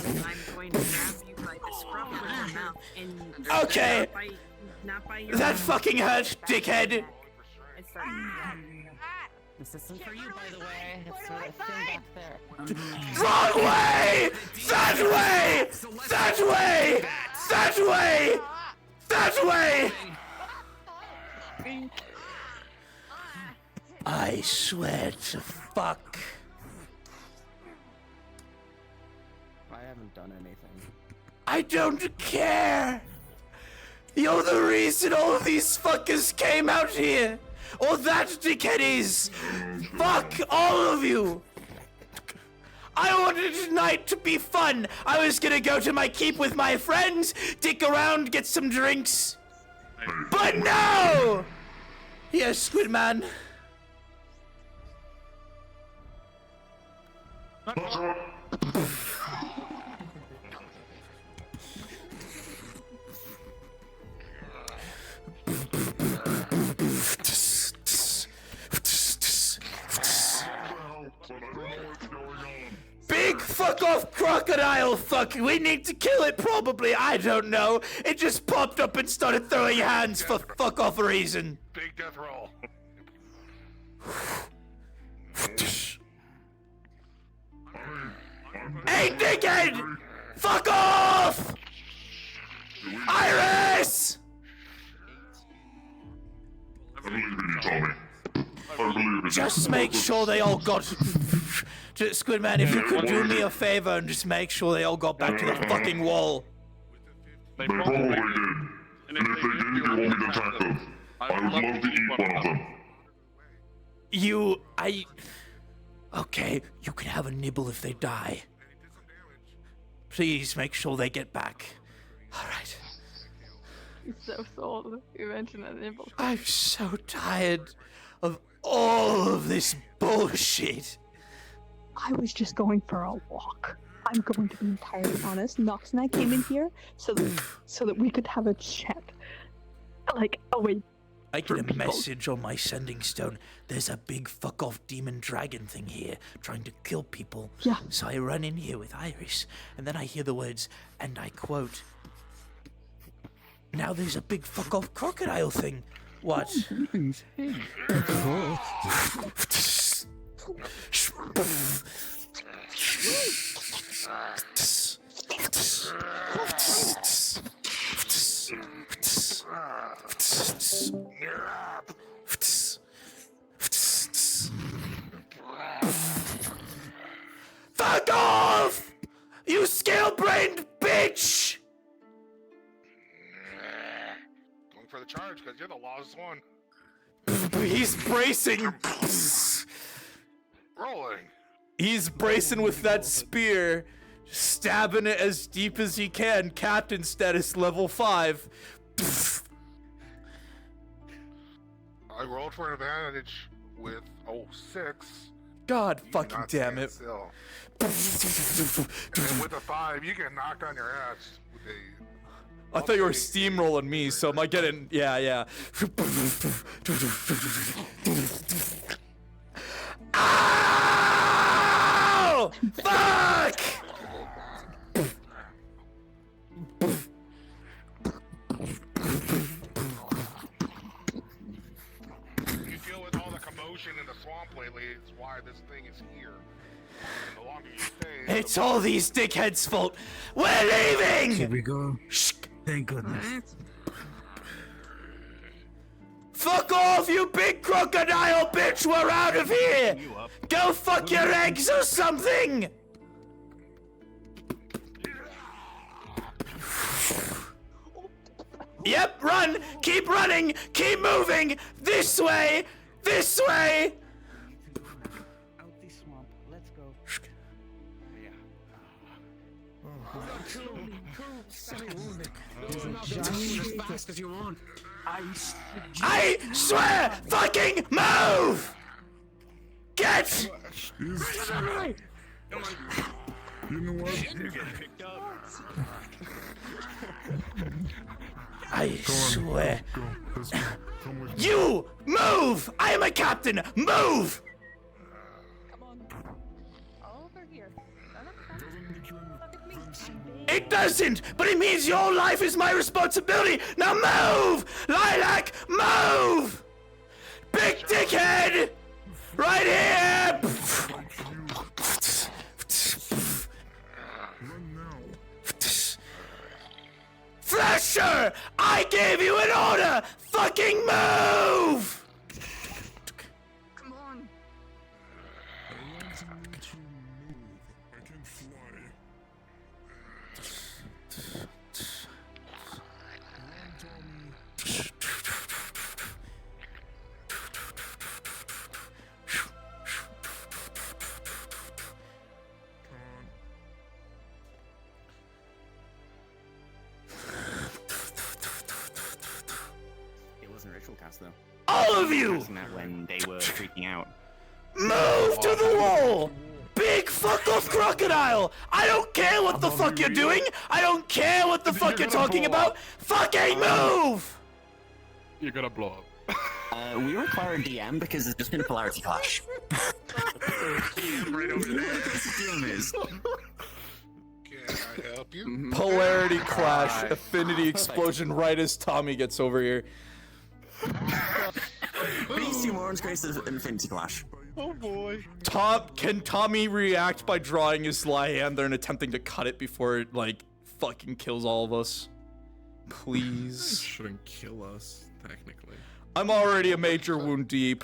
D: scruff of your mouth and
A: Okay.
D: not by your
A: That fucking hurt, dickhead.
O: This isn't for you, by the way. It's a thing back there.
A: Wrong way! That way! That way! That way! That way! I swear to fuck.
U: I haven't done anything.
A: I don't care! You're the reason all of these fuckers came out here! Or that dickhead is! Fuck all of you! I wanted tonight to be fun! I was gonna go to my keep with my friends, dick around, get some drinks. But no! Yes, Squid Man. Big fuck off crocodile fuck! We need to kill it probably, I don't know. It just popped up and started throwing hands for fuck off a reason.
M: Big death roll.
A: Hey dickhead! Fuck off! Iris!
S: Tommy. I believe in you.
A: Just make sure they all got... Squidman, if you could do me a favor and just make sure they all got back to the fucking wall.
S: They probably did. And if they didn't, you want me to attack them. I would love to eat one of them.
A: Okay, you can have a nibble if they die. Please make sure they get back. Alright.
G: He's so sold. You mentioned that nibble.
A: I'm so tired of all of this bullshit.
C: I was just going for a walk. I'm going to be entirely honest. Nox and I came in here so that we could have a chat. Like, oh wait.
A: I get a message on my sending stone. There's a big fuck-off demon dragon thing here trying to kill people.
C: Yeah.
A: So I run in here with Iris, and then I hear the words, and I quote, "Now there's a big fuck-off crocodile thing." What? Fuck off! You scale-brained bitch!
M: Going for the charge, because you're the lawless one.
A: He's bracing.
M: Rolling.
A: He's bracing with that spear, stabbing it as deep as he can. Captain status level 5.
M: I rolled for an advantage with 6.
A: God fucking damn it.
M: Still. And then with a 5, you get knocked on your ass with a...
A: I thought you were steamrolling me, so am I getting... Yeah. Ow! Fuck!
M: You deal with all the commotion in the swamp lately, it's why this thing is here. And the longer you stay...
A: It's all these dickheads' fault. We're leaving!
Q: Here we go. Thank goodness.
A: Fuck off, you big crocodile bitch! We're out of here! Go fuck your eggs or something! Yep, run! Keep running! Keep moving! This way! This way!
Q: Out the swamp. Let's go.
N: As fast as you want.
A: I swear! Fucking move! Get!
S: You know what?
A: I swear. You move! I am a captain! Move!
G: Over here.
A: It doesn't, but it means your life is my responsibility. Now move! Lilac, move! Big dickhead! Right here! Flasher! I gave you an order! Fucking move!
G: Come on.
S: I can fly.
I: It wasn't ritual cast though.
A: All of you!
I: Casting that when they were freaking out.
A: Move to the wall! Big fuck off crocodile! I don't care what the fuck you're doing! I don't care what the fuck you're talking about! Fucking move!
J: You're gonna blow up.
I: We require a DM because there's just been a polarity clash.
M: Right over there. Can I help you?
A: Polarity clash, affinity explosion right as Tommy gets over here.
I: These two morons created an infinity clash.
M: Oh boy.
A: Can Tommy react by drawing his hand there and attempting to cut it before it, like, fucking kills all of us?
K: It
A: Please.
K: shouldn't kill us, technically.
A: I'm already a major wound deep.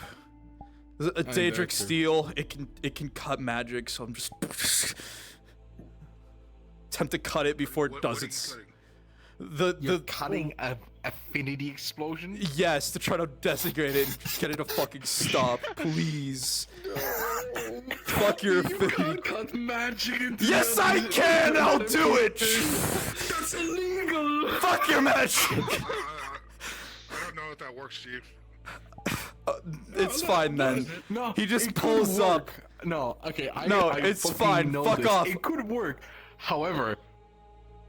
A: A Daedric
K: Aether.
A: steel, it can cut magic, so I'm just attempt to cut it before it does its.
H: You're cutting a affinity explosion?
A: Yes, to try to desiccate it and get it to fucking stop, please. Fuck your affinity.
K: Can't cut magic into
A: Yes,
K: the
A: I
K: other-
A: can. I'll do it.
K: That's illegal.
A: Fuck your magic.
M: I don't know if that works, Chief.
A: It's fine then.
H: No,
A: He just
H: it could
A: pulls up.
H: work. No, okay.
A: No,
H: I
A: it's
H: fucking
A: fine.
H: know
A: Fuck
H: this.
A: off.
H: It could work. However,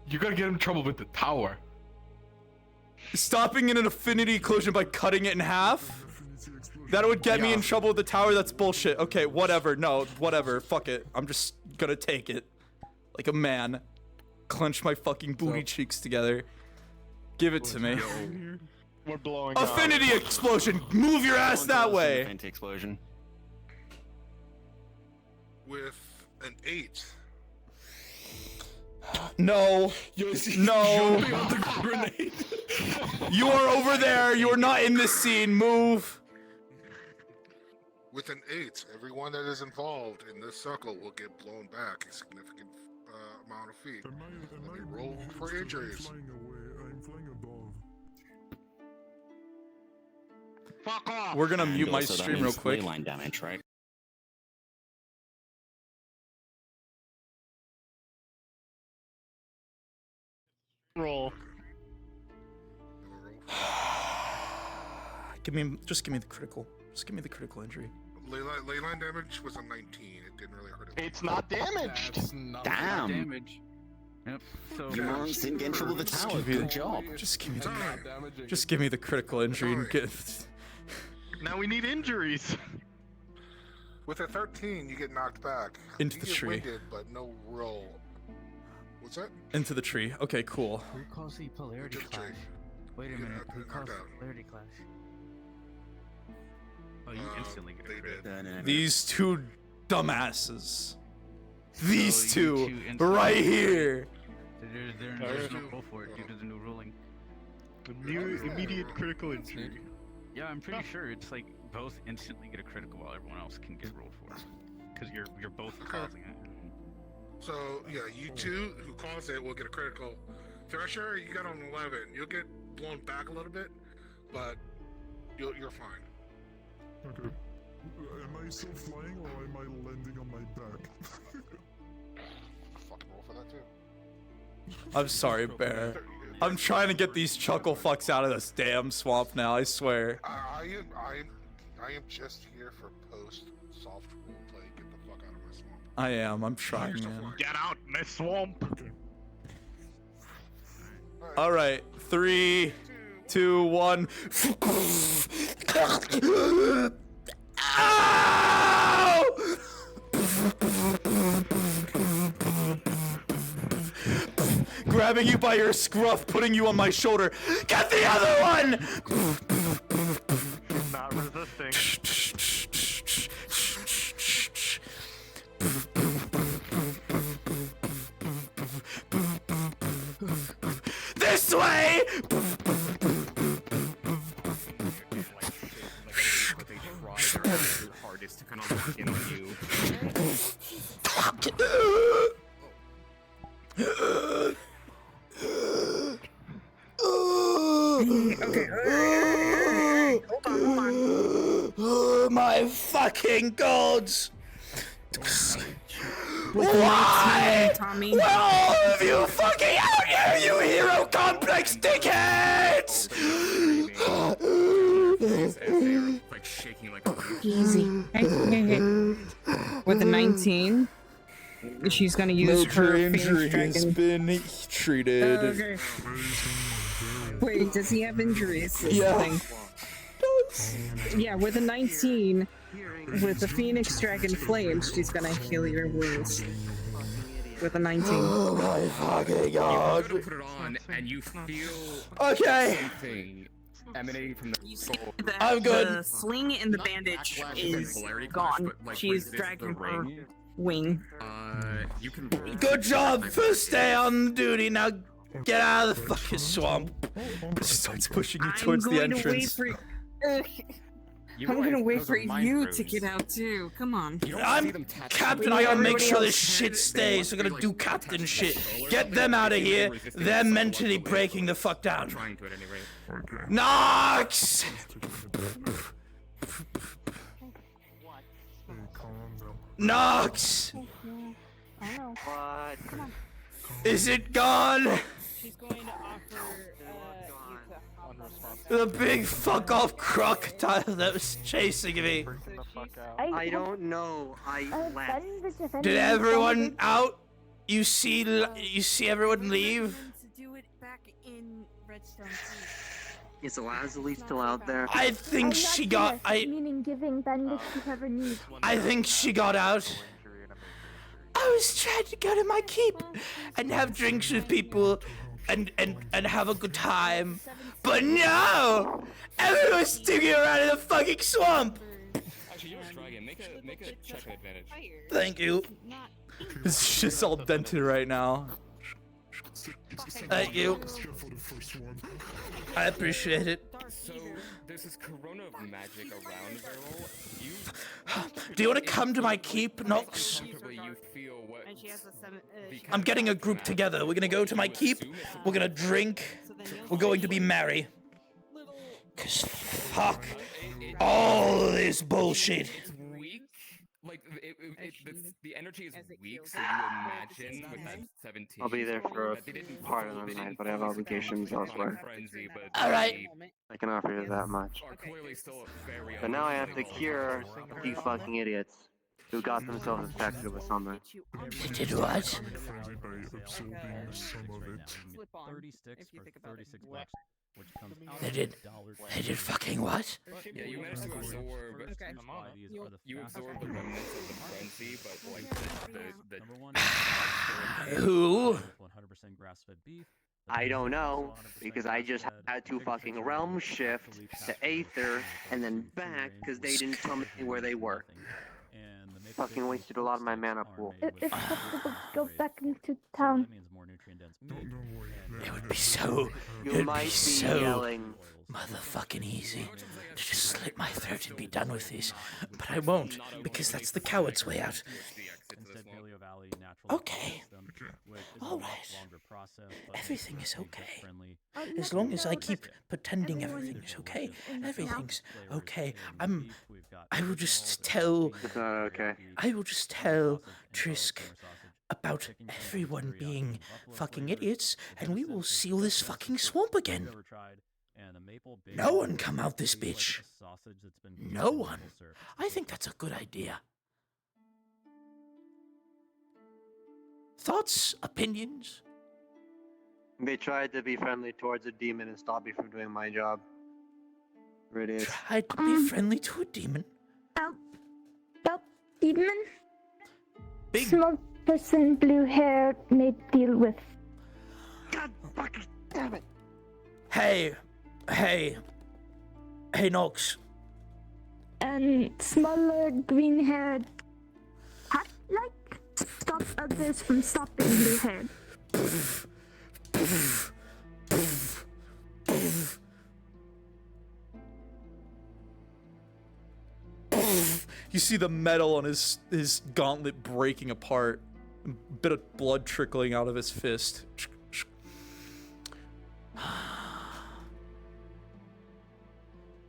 H: you gotta get in trouble with the tower.
A: Stopping in an affinity explosion by cutting it in half? That would get me in trouble with the tower. That's bullshit. Okay, whatever. No, whatever. Fuck it. I'm just gonna take it. Like a man. Clench my fucking booty cheeks together. Give it to me.
J: We're blowing
A: Affinity explosion! Move your ass that way!
I: Explosion.
M: With an 8.
A: No. No. You are over there. You are not in this scene. Move.
M: With an 8, everyone that is involved in this circle will get blown back a significant amount of feet. Let me roll for injuries.
S: I'm flying above.
M: Fuck off!
A: We're gonna mute
I: And
A: my
I: also that
A: stream real
I: means
A: quick.
I: ley line damage, right?
J: Roll.
A: Just give me the critical. Just give me the critical injury.
M: Ley line damage was a 19. It didn't really hurt it.
J: It's not damaged.
I: Damn.
Q: Damage. Yep. So
I: You morons didn't get in trouble with the
A: Just
I: tower.
A: give me
I: Good
A: the-
I: job.
A: Just give me the. Just give me the critical injury and get.
J: Now we need injuries.
M: With a 13, you get knocked back.
A: Into
M: You
A: the
M: get
A: tree.
M: winded, but no real. What's that?
A: Into the tree. Okay, cool.
Q: Who calls the polarity
M: Into the tree.
Q: clash? Wait a
M: You get
Q: minute.
M: knocked-
Q: Who
M: knocked
Q: calls the
M: out.
Q: polarity clash? Oh, you instantly get a crit.
A: These two dumbasses. These
Q: So you
A: two
Q: two instantly-
A: right here.
Q: There's no roll for it due to the new ruling.
J: Near immediate critical injury.
Q: Yeah, I'm pretty sure it's like both instantly get a critical while everyone else can get rolled for. Because you're both causing it.
M: So yeah, you two who caused it will get a critical. Thresher, you got an 11. You'll get blown back a little bit, but you're fine.
S: Okay. Am I still flying or am I landing on my back?
M: Fucking roll for that too.
A: I'm sorry, Bear. I'm trying to get these chuckle fucks out of this damn swamp now, I swear.
M: I am just here for post soft roleplay. Get the fuck out of my swamp.
A: I'm trying, man.
J: Get out, my swamp.
A: Alright, 3, 2, 1. Ow! Grabbing you by your scruff, putting you on my shoulder. Get the other one!
J: Not resisting.
A: This way!
N: hardest to kind of lock in on you.
A: Oh my fucking gods! Why?
W: Tommy.
A: Where all of you fucking out here, you hero complex dickheads?
N: Like shaking like
W: Easy. Hey. With a 19, she's gonna use her
A: injury
W: Phoenix
A: has
W: Dragon.
A: been treated.
W: Okay. Wait, does he have injuries? Is
A: Yeah.
W: the thing. Yeah, with a 19, with the Phoenix Dragon Flames, she's gonna heal your wounds. With a 19.
A: Oh my fucking god.
N: You put it on and you feel
A: Okay.
N: something emanating from the soul.
A: I'm good.
W: The sling and the bandage is
N: Polarity clash,
W: gone.
N: but, like,
W: She's
N: resist
W: dragging
N: the
W: her
N: ring.
W: wing.
N: You can roll.
A: Good job, first day on duty. Now get out of the fucking swamp. Starts pushing you towards the
W: I'm going to wait
A: entrance.
W: for.
D: I'm gonna wait for you to get out too. Come on.
A: I'm captain. I gotta make sure this shit stays. I'm gonna do captain shit. Get them out of here. They're mentally breaking the fuck down.
K: Trying to at any rate.
A: Nox! Nox!
F: What?
A: Is it gone?
B: She's going to offer
A: The big fuck off crocodile that was chasing me.
F: I don't know. I left.
A: Did everyone out? You see everyone leave?
W: Do it back in Redstone.
F: Is Lazuli still out there?
A: I think she got.
G: Meaning giving bandage to whoever needs.
A: I think she got out. I was trying to go to my keep and have drinks with people and have a good time. But no! Everyone's sticking around in the fucking swamp!
N: Actually, you try again. Make a check advantage.
A: Thank you. It's just all dented right now. Thank you. I appreciate it.
N: So, there's this corona of magic around Beryl.
A: Do you want to come to my keep, Nox? I'm getting a group together. We're gonna go to my keep. We're gonna drink. We're going to be merry. 'Cause fuck all this bullshit.
N: It's weak. Like, the energy is weak, so you imagine with that 17.
F: I'll be there for a part of the night, but I have obligations elsewhere.
A: Alright.
F: I can offer you that much. But now I have to cure a few fucking idiots who got themselves infected with something.
A: They did what?
S: By absorbing some of it.
L: 30 sticks for 36 bucks, which comes out
A: They did fucking what?
N: Yeah, you managed to absorb. You absorb the remnants of the frenzy, but like the
L: number one.
A: Who?
L: 100% grass-fed beef.
F: I don't know, because I just had to fucking realm shift to Aether and then back because they didn't tell me where they were. Fucking wasted a lot of my mana pool.
G: If possible, go back into town.
A: It would be so.
F: You
A: It would
F: might
A: be
F: be
A: so
F: yelling.
A: motherfucking easy to just slit my throat and be done with this. But I won't, because that's the coward's way out. Okay. Alright. Everything is okay. As long as I keep pretending everything is okay. Everything's okay. I will just tell.
F: It's not okay.
A: I will just tell Trisk about everyone being fucking idiots, and we will seal this fucking swamp again. No one come out this bitch. No one. I think that's a good idea. Thoughts? Opinions?
F: They tried to be friendly towards a demon and stop me from doing my job. Idiots.
A: Tried to be friendly to a demon?
G: Demon?
A: Big
G: small person, blue hair, may deal with.
F: God fucking damn it!
A: Hey, Nox.
G: And smaller, green haired. Like, stop others from stopping blue hair.
A: You see the metal on his gauntlet breaking apart. A bit of blood trickling out of his fist.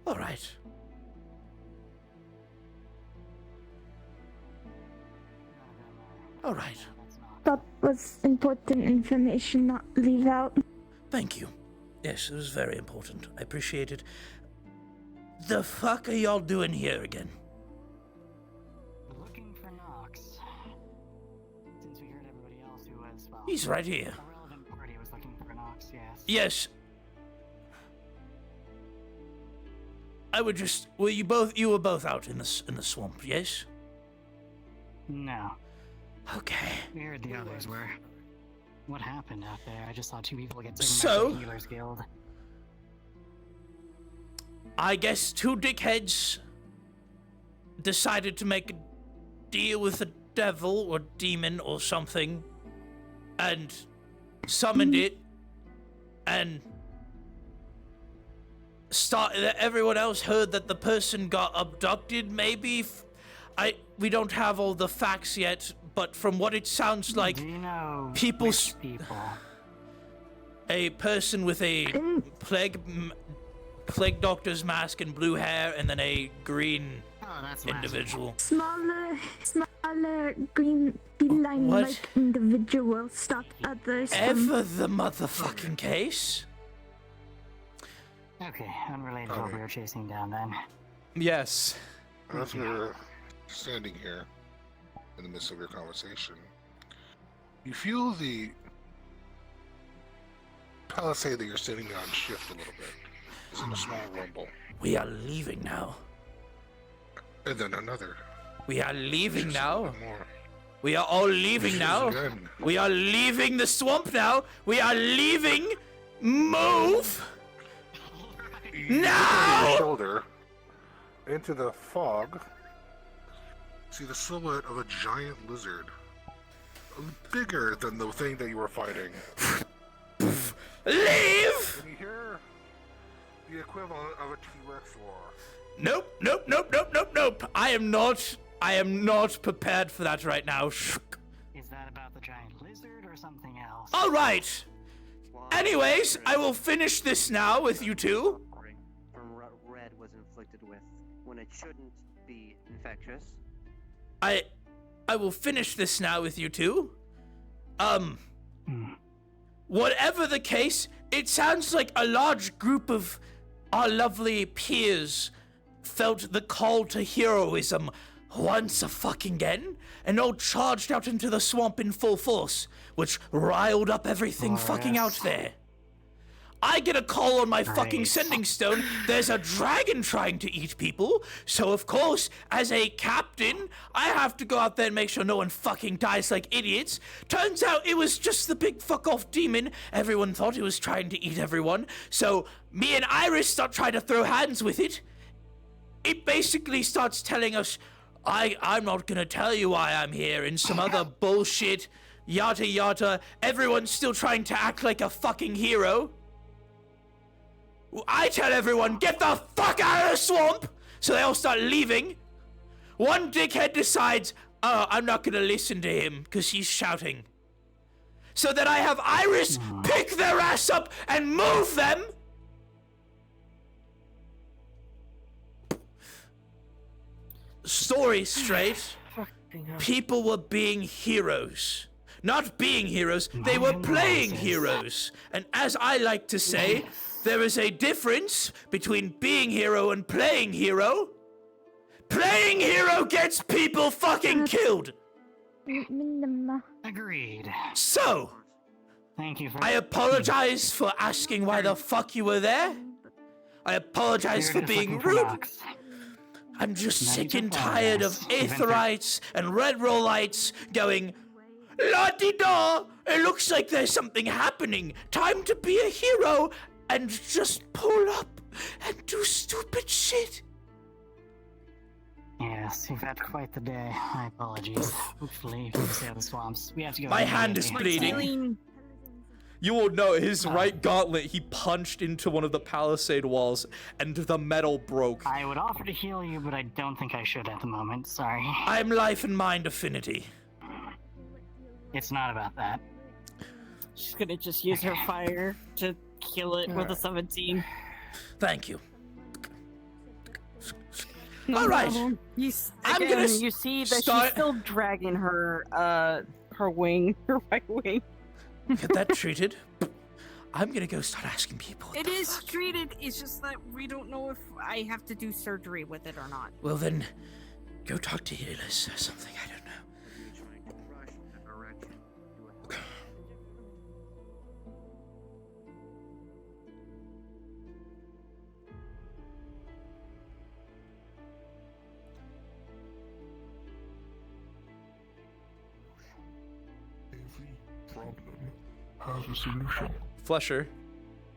A: All right. All right.
G: That was important information, not leave out.
A: Thank you. Yes, it was very important. I appreciate it. The fuck are y'all doing here again?
O: Looking for Nox. Since we heard everybody else who was, well,
A: He's right here.
O: a relevant party was looking for Nox, yes.
A: Yes. I would just. Were you both? You were both out in the swamp, yes?
O: No.
A: Okay.
O: We heard the others were. What happened out there? I just saw two people get taken
A: So?
O: back to the Healers Guild.
A: I guess two dickheads decided to make a deal with the devil or demon or something and summoned it and everyone else heard that the person got abducted, maybe? We don't have all the facts yet, but from what it sounds like,
O: Do you know
A: people...
O: which people?
A: A person with a plague doctor's mask and blue hair, and then a green individual.
G: Smaller green beeline-like individual stop others
A: Ever the motherfucking case?
O: Okay, unrelated to what we were chasing down then.
A: Yes.
M: As we're standing here in the midst of your conversation, you feel the palisade that you're standing on shift a little bit. It's in a small rumble.
A: We are leaving now.
M: And then another.
A: We are leaving
M: Just
A: now.
M: a little more.
A: We are all leaving now.
M: Again.
A: We are leaving the swamp now. We are leaving. Move.
M: You look over
A: Now.
M: your shoulder into the fog. See the silhouette of a giant lizard, bigger than the thing that you were fighting.
A: Leave.
M: And you hear the equivalent of a T-Rex roar.
A: Nope. I am not prepared for that right now.
O: Is that about the giant lizard or something else?
A: All right. Anyways, I will finish this now with you two.
F: From what Red was inflicted with, when it shouldn't be infectious.
A: I will finish this now with you two. Whatever the case, it sounds like a large group of our lovely peers felt the call to heroism once a fucking again, and all charged out into the swamp in full force, which riled up everything fucking out there. I get a call on my fucking sending stone. There's a dragon trying to eat people. So, of course, as a captain, I have to go out there and make sure no one fucking dies like idiots. Turns out it was just the big fuck-off demon. Everyone thought it was trying to eat everyone. So, me and Iris start trying to throw hands with it. It basically starts telling us, I'm not gonna tell you why I'm here, and some other bullshit. Yada yada. Everyone's still trying to act like a fucking hero. I tell everyone, get the fuck out of the swamp! So they all start leaving. One dickhead decides, oh, I'm not gonna listen to him, because he's shouting. So then I have Iris pick their ass up and move them! Story straight. People were being heroes. Not being heroes, they were playing heroes. And as I like to say, there is a difference between being hero and playing hero. Playing hero gets people fucking killed.
O: Agreed.
A: So,
O: thank you for.
A: I apologize for asking why the fuck you were there. I apologize for being rude. I'm just sick and tired of Aetherites and Red Rollites going, la-di-da, it looks like there's something happening. Time to be a hero and just pull up and do stupid shit.
O: Yes, you've had quite the day. My apologies. Hopefully, you can stay out of the swamps. We have to go.
A: My hand is bleeding. You will know his right gauntlet, he punched into one of the palisade walls and the metal broke.
O: I would offer to heal you, but I don't think I should at the moment. Sorry.
A: I'm life and mind affinity.
O: It's not about that.
B: She's gonna just use her fire to kill it with a 17.
A: Thank you.
B: No
A: all right.
B: problem. You see that she's still dragging her her wing, her right wing.
A: Get that treated. I'm gonna go start asking people.
W: It is treated. It's just that we don't know if I have to do surgery with it or not.
A: Well then, go talk to healers or something. I don't know.
S: Every problem has a solution.
A: Flesher,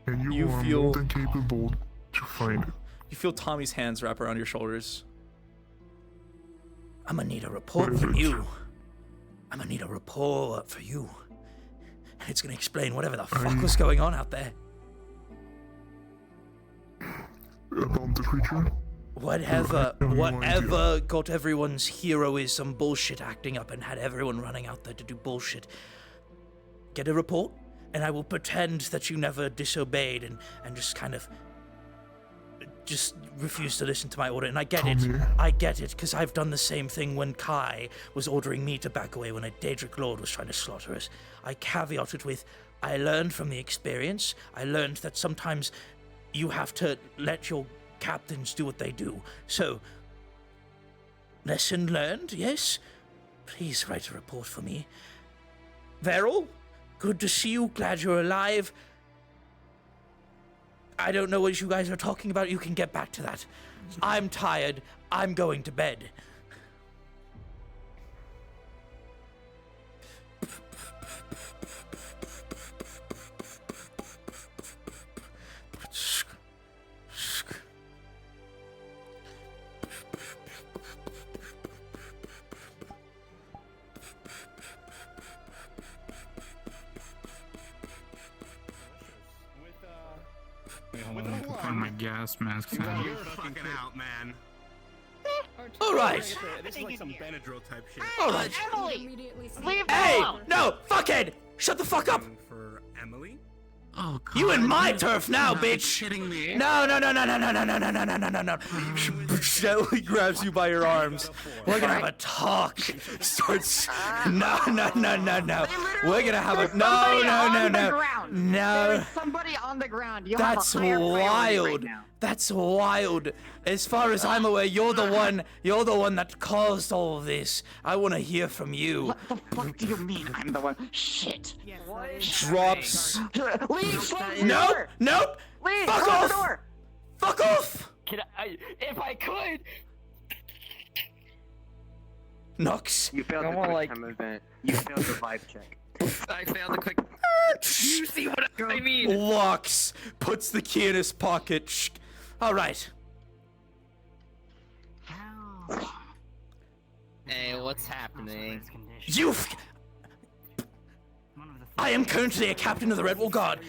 S: And you are
A: feel
S: more than capable to find it.
A: You feel Tommy's hands wrap around your shoulders. I'm gonna need a report from you. I'm gonna need a report for you. And it's gonna explain whatever the fuck was going on out there.
S: about the creature?
A: Whatever got everyone's heroism bullshit acting up and had everyone running out there to do bullshit. Get a report, and I will pretend that you never disobeyed and just kind of just refused to listen to my order. And I get it, because I've done the same thing when Kai was ordering me to back away when a Daedric Lord was trying to slaughter us. I caveated with, I learned from the experience. I learned that sometimes you have to let your captains do what they do. So, lesson learned, yes? Please write a report for me. Veril, good to see you. Glad you're alive. I don't know what you guys are talking about. You can get back to that. I'm tired. I'm going to bed.
R: Put my gas mask on.
I: You're fucking out, man.
A: All right.
I: This is like some Benadryl type shit.
A: All right.
E: Emily! Leave
A: Hey!
E: alone!
A: No! Fuckhead! Shut the fuck up!
I: For Emily?
R: Oh, God.
A: You in my turf now, bitch!
R: Kidding me?
A: No! Gently grabs you by your arms. We're gonna have a talk. Starts. No. We're gonna have a. No.
E: There's somebody on the ground. You
A: That's
E: have a higher priority
A: wild.
E: Right now.
A: That's wild. As far as I'm aware, you're the one that caused all of this. I want to hear from you.
E: What the fuck do you mean I'm the one? Shit.
A: Drops.
E: Leave, close the door.
A: Nope.
E: Leave,
A: Fuck
E: close
A: off.
E: the door.
A: Fuck off.
I: Can I, if I could.
A: Nox.
F: You failed the quick time event. You failed the vibe check.
I: I failed the quick. You see what I mean?
A: Lux puts the key in his pocket. Shh. All right.
I: Hey, what's happening?
A: I am currently a captain of the Red Wall Guard.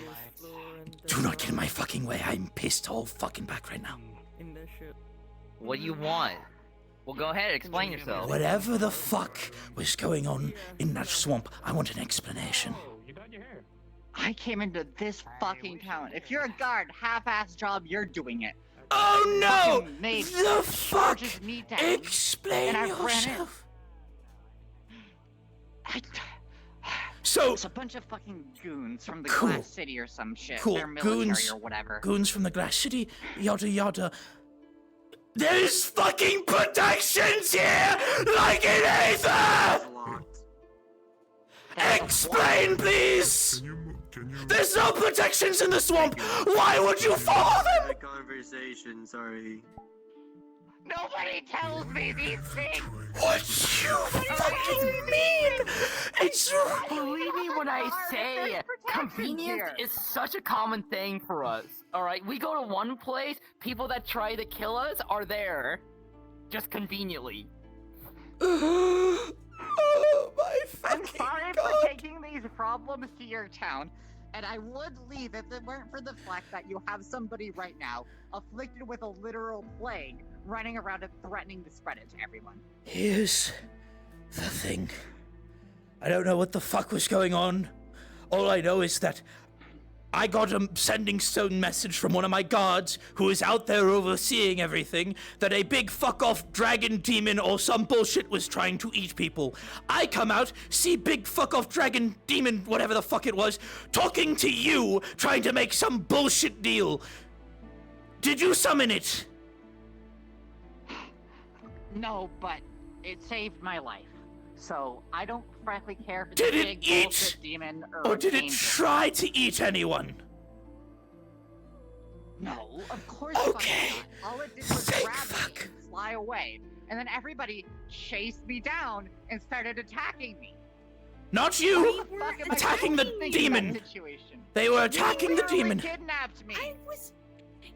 A: Do not get in my fucking way. I'm pissed all fucking back right now.
I: What do you want? Well, go ahead, explain yourself.
A: Whatever the fuck was going on in that swamp, I want an explanation.
E: I came into this fucking town. If you're a guard, half-ass job, you're doing it.
A: Oh no!
E: Fucking made
A: The fuck?
E: charges me down,
A: Explain
E: and I ran
A: yourself.
E: it.
A: So
E: it's a bunch of fucking goons from the
A: Cool.
E: Glass City or some shit.
A: Cool.
E: They're military
A: Goons.
E: or whatever.
A: Goons from the Glass City, yada yada. There's fucking protections here, like in Aether! Explain, please! There's no protections in the swamp! Why would you follow them?
F: Conversation, sorry.
E: Nobody tells me these things!
A: What you fucking mean? It's...
I: Believe me when I say convenience is such a common thing for us. Alright, we go to one place, people that try to kill us are there. Just conveniently.
A: Oh my fucking
E: I'm sorry
A: God.
E: for taking these problems to your town, and I would leave if it weren't for the fact that you have somebody right now afflicted with a literal plague running around and threatening to spread it to everyone.
A: Here's the thing. I don't know what the fuck was going on. All I know is that I got a sending stone message from one of my guards who is out there overseeing everything that a big fuck-off dragon demon or some bullshit was trying to eat people. I come out, see big fuck-off dragon demon, whatever the fuck it was, talking to you, trying to make some bullshit deal. Did you summon it?
E: No, but it saved my life. So I don't frankly care if it's
A: Did
E: a
A: it
E: big
A: eat?
E: bullshit demon or
A: Or
E: an
A: did it
E: angel.
A: try to eat anyone?
E: No, of course fucking not. All it did was grab me and fly away. And then everybody chased me down and started attacking me.
A: Not you!
E: What the fuck am I
A: Attacking the
E: supposed to think in
A: demon!
E: that situation?
A: They were attacking the
E: You literally
A: demon!
E: kidnapped me!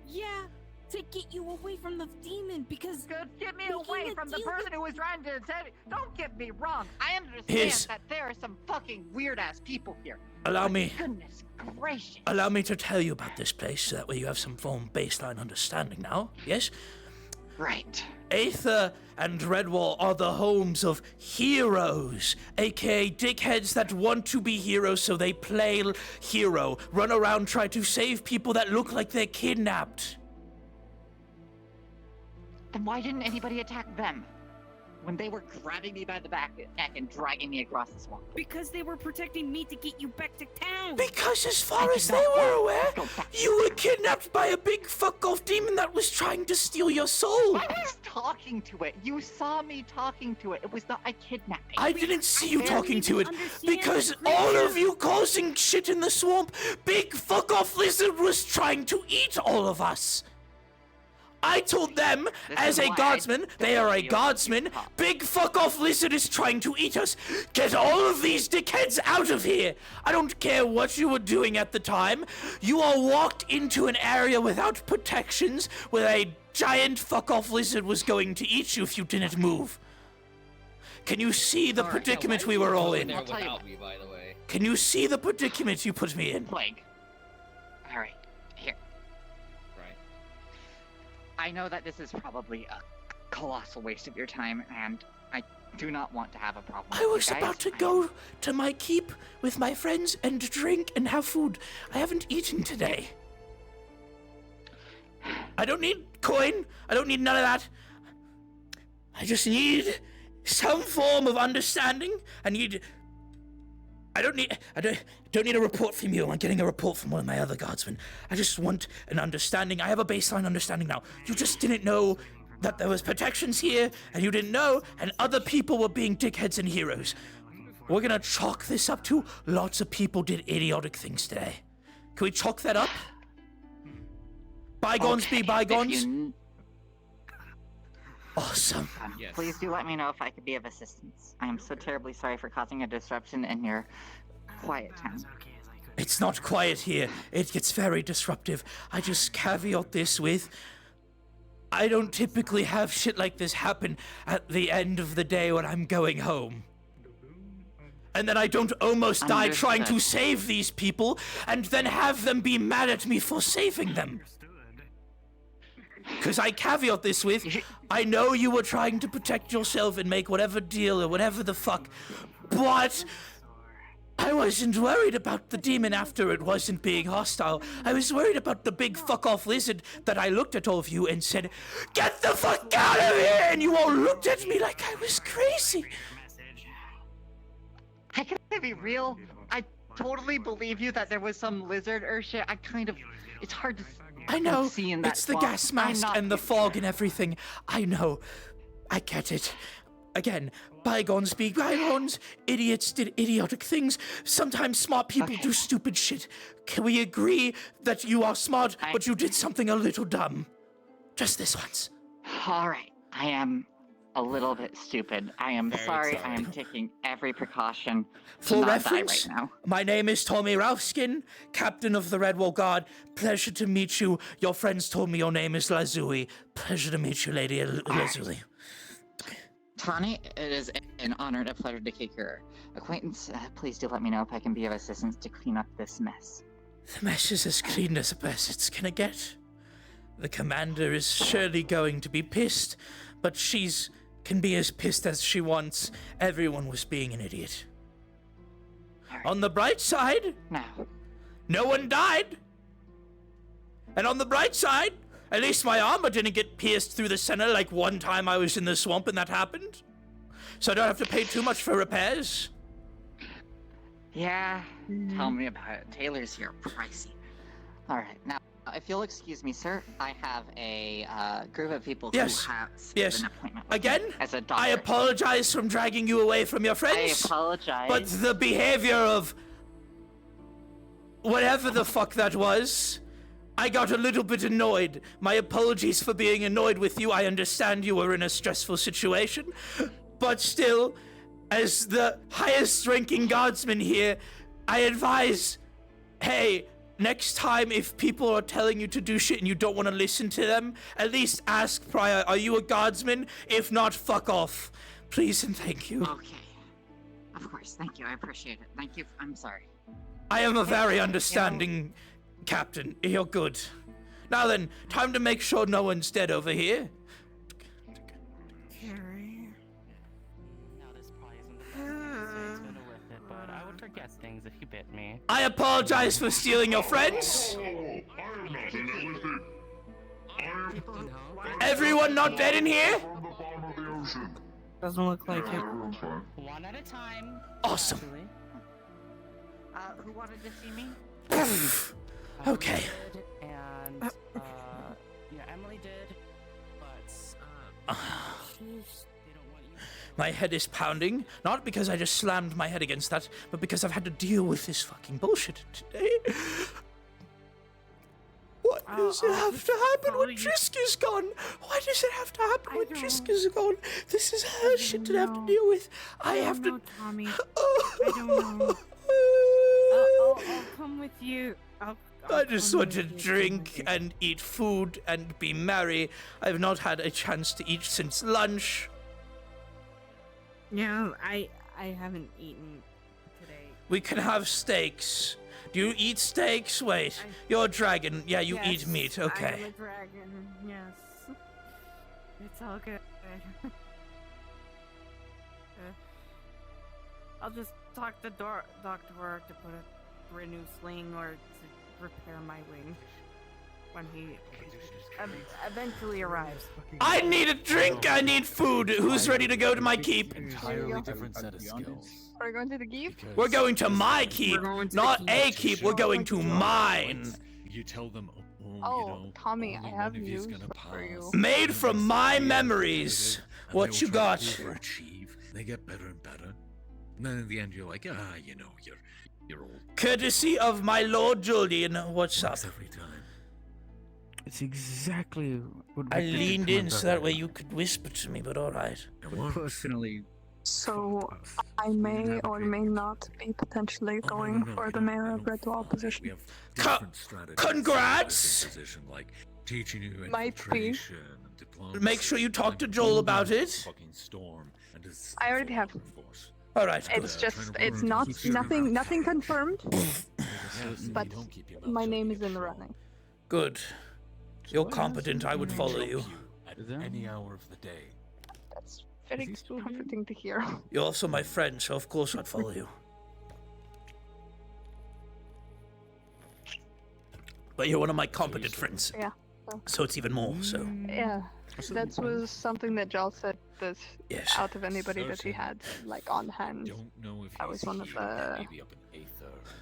W: Yeah. to get you away from the demon because
E: get me away from the person who was trying to tell me. Don't get me wrong. I understand
A: Here's-
E: that there are some fucking weird ass people here.
A: Allow
E: But
A: me.
E: Goodness gracious.
A: Allow me to tell you about this place so that way you have some form of baseline understanding now, yes?
E: Right.
A: Aether and Redwall are the homes of heroes, aka dickheads that want to be heroes so they play hero, run around try to save people that look like they're kidnapped.
E: Then why didn't anybody attack them? When they were grabbing me by the neck and dragging me across the swamp.
W: Because they were protecting me to get you back to town.
A: Because as far as they were aware, you were kidnapped by a big fuck-off demon that was trying to steal your soul.
E: I was talking to it. You saw me talking to it. It was not a kidnapping.
A: I didn't see you talking to it because all of you causing shit in the swamp, big fuck-off lizard was trying to eat all of us. I told them, as a guardsman, they are a guardsman, big fuck-off lizard is trying to eat us. Get all of these dickheads out of here. I don't care what you were doing at the time. You all walked into an area without protections where a giant fuck-off lizard was going to eat you if you didn't move. Can you see the predicament we were all in?
N: There without me, by the way.
A: Can you see the predicament you put me in?
E: Plague. Alright, here.
N: Right.
E: I know that this is probably a colossal waste of your time, and I do not want to have a problem
A: I
E: with
A: was
E: you guys.
A: about to go to my keep with my friends and drink and have food. I haven't eaten today. I don't need coin. I don't need none of that. I just need some form of understanding. I don't need a report from you. I'm getting a report from one of my other guardsmen. I just want an understanding. I have a baseline understanding now. You just didn't know that there was protections here, and you didn't know, and other people were being dickheads and heroes. We're gonna chalk this up to lots of people did idiotic things today. Can we chalk that up? Bygones be bygones? Awesome.
E: Please do let me know if I could be of assistance. I am so terribly sorry for causing a disruption in your quiet town.
A: It's not quiet here. It gets very disruptive. I just caveat this with, I don't typically have shit like this happen at the end of the day when I'm going home. And then I don't almost die trying to save these people, and then have them be mad at me for saving them. Because I caveat this with, I know you were trying to protect yourself and make whatever deal or whatever the fuck, but I wasn't worried about the demon after it wasn't being hostile. I was worried about the big fuck-off lizard that I looked at all of you and said, "Get the fuck out of here!" And you all looked at me like I was crazy.
E: I can be real. I totally believe you that there was some lizard or shit. It's hard to
A: I know,
E: see in that
A: it's the
E: swamp.
A: gas mask and the fog and everything. I know. I get it. Again, bygones be bygones. Idiots did idiotic things. Sometimes smart people do stupid shit. Can we agree that you are smart, but you did something a little dumb? Just this once.
E: Alright, I am a little bit stupid. I am sorry. I am taking every precaution to
A: For
E: not
A: reference,
E: die right now.
A: my name is Tommy Ralphskin, captain of the Redwall Guard. Pleasure to meet you. Your friends told me your name is Lazuli. Pleasure to meet you, Lady Lazuli.
E: Tani, it is an honor and a pleasure to kick your acquaintance. Please do let me know if I can be of assistance to clean up this mess.
A: The mess is as clean as a mess it's gonna get. The commander is surely going to be pissed, but can be as pissed as she wants. Everyone was being an idiot. On the bright side, no one died. And on the bright side, at least my armor didn't get pierced through the center like one time I was in the swamp and that happened. So I don't have to pay too much for repairs.
E: Yeah, tell me about it. Tailors here are pricey. Alright, now, if you'll excuse me, sir, I have a group of people who have an appointment with
A: Again,
E: me as a doctor.
A: I apologize from dragging you away from your friends.
E: I apologize.
A: But the behavior of whatever the fuck that was, I got a little bit annoyed. My apologies for being annoyed with you. I understand you were in a stressful situation. But still, as the highest ranking guardsman here, I advise, hey, next time if people are telling you to do shit and you don't want to listen to them, at least ask prior, are you a guardsman? If not, fuck off. Please and thank you.
E: Okay. Of course, thank you. I appreciate it. Thank you. I'm sorry.
A: I am a very understanding captain. You're good. Now then, time to make sure no one's dead over here.
W: Carrie.
O: No, this probably isn't the best way to lift it, but I would forget things if you bit me.
A: I apologize for stealing your friends. Everyone not dead in here?
W: Doesn't look like it.
O: One at a time.
A: Awesome.
E: Who wanted to see me?
A: Okay.
O: And, yeah, Emily did, but,
A: My head is pounding, not because I just slammed my head against that, but because I've had to deal with this fucking bullshit today. Why does it have to happen when Trisk is gone? Why does it have to happen when Trisk is gone? This is her shit to have to deal with. I have to.
W: Tommy. I don't know. I'll come with you.
A: I just want to drink and eat food and be merry. I've not had a chance to eat since lunch.
W: Yeah, I haven't eaten today.
A: We can have steaks. Do you eat steaks? Wait, you're a dragon. Yeah, you eat meat. Okay.
W: I'm a dragon. Yes. It's all good. I'll just talk to Doctor to put a brand new sling or to repair my wing when he eventually arrives.
A: I need a drink. I need food. Who's ready to go to my keep?
L: Entirely different set of skills.
C: Are we going to the keep?
A: We're going to my keep, not a keep. We're going to mine.
P: You tell them,
C: Tommy, I have news for you.
A: Made from my memories. What you got?
P: Overachieve. They get better and better. And then in the end, you're like, you're old.
A: Courtesy of my Lord Julian. What's up?
P: Every time.
Q: It's exactly what
A: I leaned in so that way you could whisper to me, but alright.
Q: Personally.
C: So, I may or may not be potentially going for the mayor of Redwall position.
A: Congrats!
P: Like teaching you
C: Might be.
P: infiltration and diplomacy.
A: Make sure you talk to Joel about it.
C: I already have.
A: Alright.
C: It's just, it's not, nothing confirmed. But my name is in the running.
A: Good. You're competent. I would follow you.
P: At any hour of the day.
C: That's very comforting to hear.
A: You're also my friend, so of course I'd follow you. But you're one of my competent friends.
C: Yeah.
A: So it's even more so.
C: Yeah. That was something that Joel said that out of anybody that he had, like, on hand, I was one of the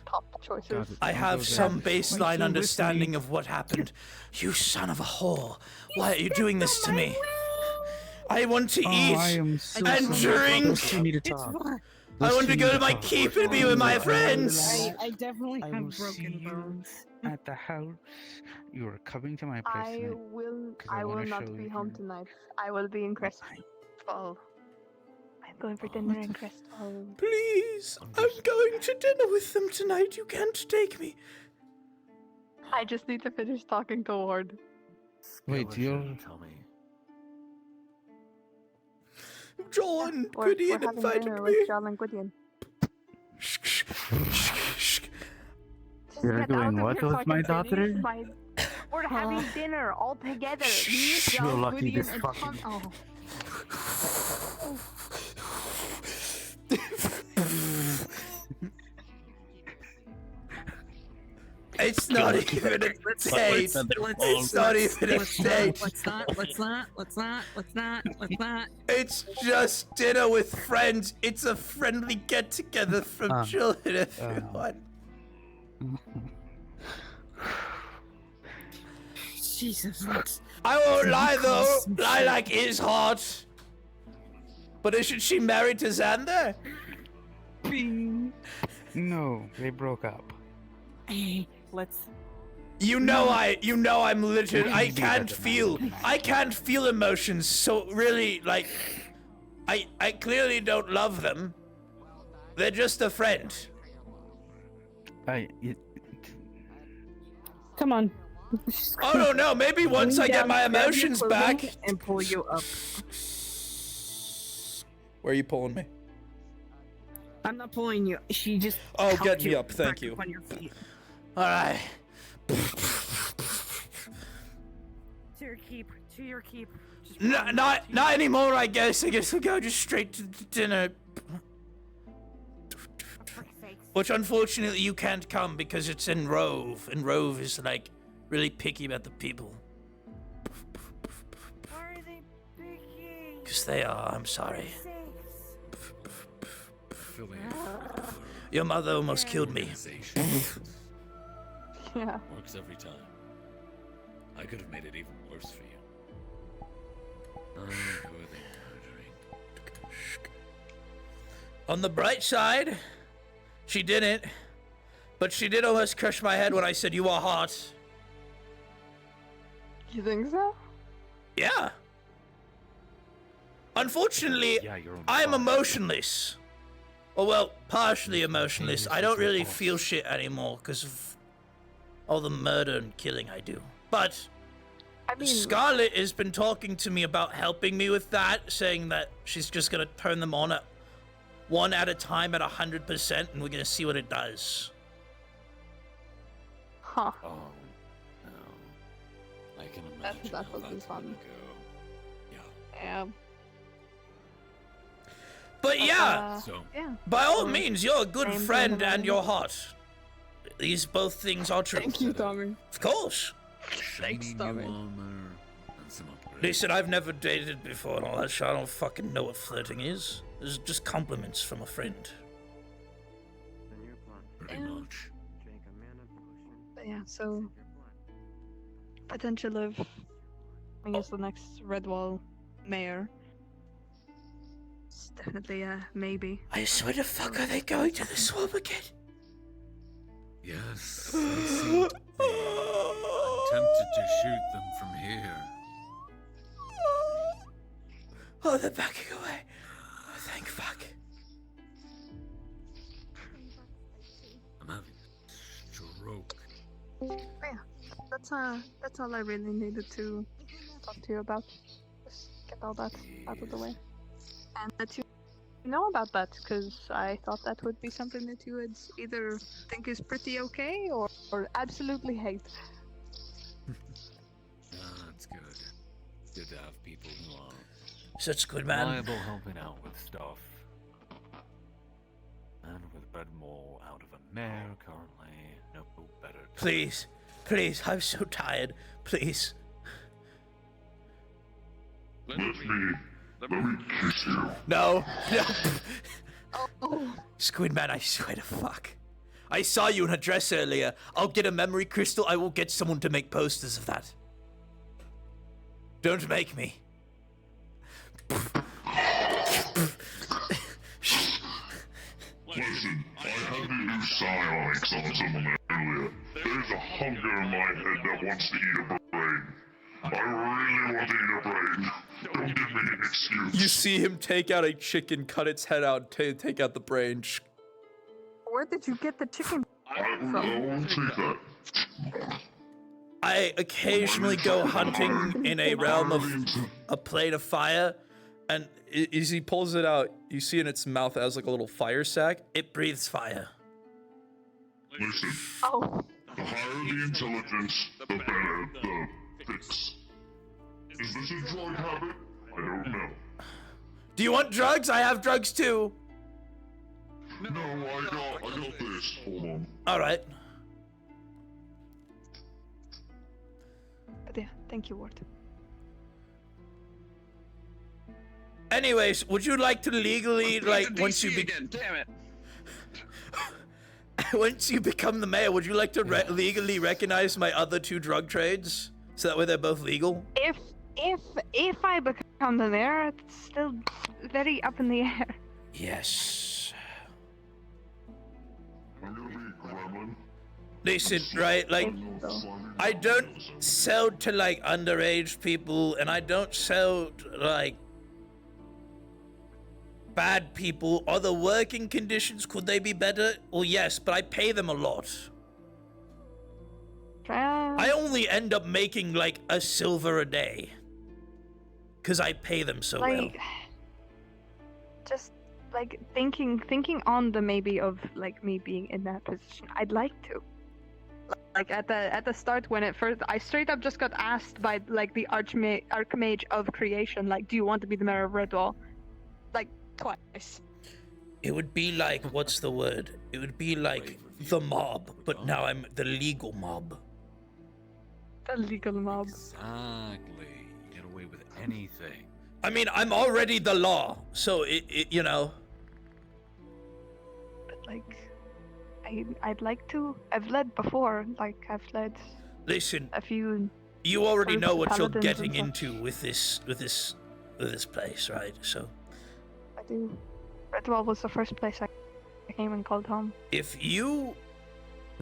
C: top choices.
A: I have some baseline understanding of what happened. You son of a whore. Why are you doing this to me? I want to eat and drink. I want to go to my keep and be with my friends.
W: I definitely
Q: I
W: have
Q: will see
W: broken
Q: you
W: bones.
Q: at the house. You are coming to my place
C: I
Q: tonight,
C: will
Q: 'cause I wanna
C: not
Q: show
C: be
Q: you.
C: home tonight. I will be in Crystal. I'm going for dinner in Crystal.
A: Please, I'm going to dinner with them tonight. You can't take me.
C: I just need to finish talking to Ward.
Q: Wait, you're...
A: Joel and
C: We're
A: Gwydion
C: having
A: invited
C: dinner
A: me.
C: with Joel and Gwydion.
Q: You're
C: Get out
Q: doing
C: of
Q: what
C: here so I
Q: with my
C: can
Q: daughter?
C: finish We're having dinner all together. Me,
Q: You're
C: Joel,
Q: lucky
C: Gwydion,
Q: this
C: and
Q: fucking...
C: Tom.
A: It's not even a date. It's not even a date.
D: Let's not.
A: It's just dinner with friends. It's a friendly get-together from Jill and everyone.
D: Jesus, let's...
A: I won't lie though. Lilac is hot. But isn't she married to Xander?
Q: No, they broke up.
W: Hey, let's...
A: I'm literally, I can't feel emotions, so really, like, I clearly don't love them. They're just a friend.
D: Come on.
A: I don't know. Maybe once I get my emotions back.
D: And pull you up.
A: Where are you pulling me?
D: I'm not pulling you. She just.
A: Oh,
D: helped
A: get me
D: you
A: up. Thank
D: back
A: you.
D: up on your feet.
A: All right.
W: To your keep. To your keep. Just
A: Not anymore. I guess we'll go just straight to dinner. Which unfortunately you can't come because it's in Rove, and Rove is like really picky about the people.
W: Why are they picky?
A: Because they are. I'm sorry. Your mother almost killed me.
C: Yeah.
P: Works every time. I could have made it even worse for you.
A: On the bright side, she didn't. But she did almost crush my head when I said you are hot.
C: You think so?
A: Yeah. Unfortunately, I'm emotionless. Oh, well, partially emotionless. I don't really feel shit anymore because of all the murder and killing I do. But
C: I mean,
A: Scarlet has been talking to me about helping me with that, saying that she's just going to turn them on at one at a time at 100%, and we're going to see what it does.
C: Huh.
P: Oh, no. I can imagine
C: That
P: how
C: would be
P: that's
C: fun.
P: gonna go.
C: Yeah.
A: But yeah,
C: yeah.
A: by all means, you're a good
C: Same
A: friend
C: thing
A: and
C: about
A: you're hot. These both things are true.
C: Thank you, Tommy.
A: Of course.
C: Thanks, Tommy.
A: Listen, I've never dated before and all that shit. I don't fucking know what flirting is. It's just compliments from a friend.
P: Pretty much.
C: But yeah, so potential of, I guess, the next Redwall mayor. It's definitely a maybe.
A: I swear to fuck, are they going to the swamp again?
P: Yes, they seem to be tempted to shoot them from here.
A: Oh, they're backing away. Oh, thank fuck.
P: I'm having a stroke.
C: But yeah, that's all I really needed to talk to you about. Just get all that out of the way, and let you know about that, because I thought that would be something that you would either think is pretty okay or absolutely hate.
P: That's good. Good to have people who are
A: such good man.
P: reliable helping out with stuff. And with Redmore out of a mayor currently, no better.
A: Please, please, I'm so tired. Please.
S: Let me kiss you.
A: No, no.
C: Oh.
A: Squidman, I swear to fuck. I saw you in a dress earlier. I'll get a memory crystal. I will get someone to make posters of that. Don't make me.
S: Listen, I had to do psionics on someone earlier. There's a hunger in my head that wants to eat a brain. I really want to eat a brain. Don't give me an excuse.
A: You see him take out a chicken, cut its head out, take out the brain.
C: Where did you get the chicken
S: I won't take that.
A: I occasionally go hunting in a realm of a plane of fire, and as he pulls it out, you see in its mouth it has like a little fire sac. It breathes fire.
S: Listen.
C: Oh.
S: The higher the intelligence, the better the fix. Is this a drug habit? I don't know.
A: Do you want drugs? I have drugs too.
S: No, I got this. Hold on.
A: Alright.
C: But yeah, thank you, Ward.
A: Anyways, would you like to legally, like, once you
F: damn it.
A: once you become the mayor, would you like to legally recognize my other two drug trades, so that way they're both legal?
C: If I become the mayor, it's still very up in the air.
A: Yes.
S: I'm gonna be gremlin.
A: Listen, right, like, I don't sell to, like, underage people, and I don't sell to, like, bad people. Are the working conditions, could they be better? Well, yes, but I pay them a lot. I I only end up making like a silver a day. Because I pay them so well.
C: Just like thinking on the maybe of like me being in that position. I'd like to. Like at the start when it first, I straight up just got asked by like the Archmage of Creation, like, do you want to be the mayor of Redwall? Like twice.
A: It would be like, what's the word? It would be like the mob, but now I'm the legal mob.
C: The legal mob.
P: Exactly. Get away with anything.
A: I mean, I'm already the law, so it you know.
C: But like, I'd like to. I've led before. Like I've led.
A: Listen.
C: A few.
A: You already know what you're
C: paladins
A: getting
C: and such.
A: into with this place, right? So.
C: I do. Redwall was the first place I came and called home.
A: If you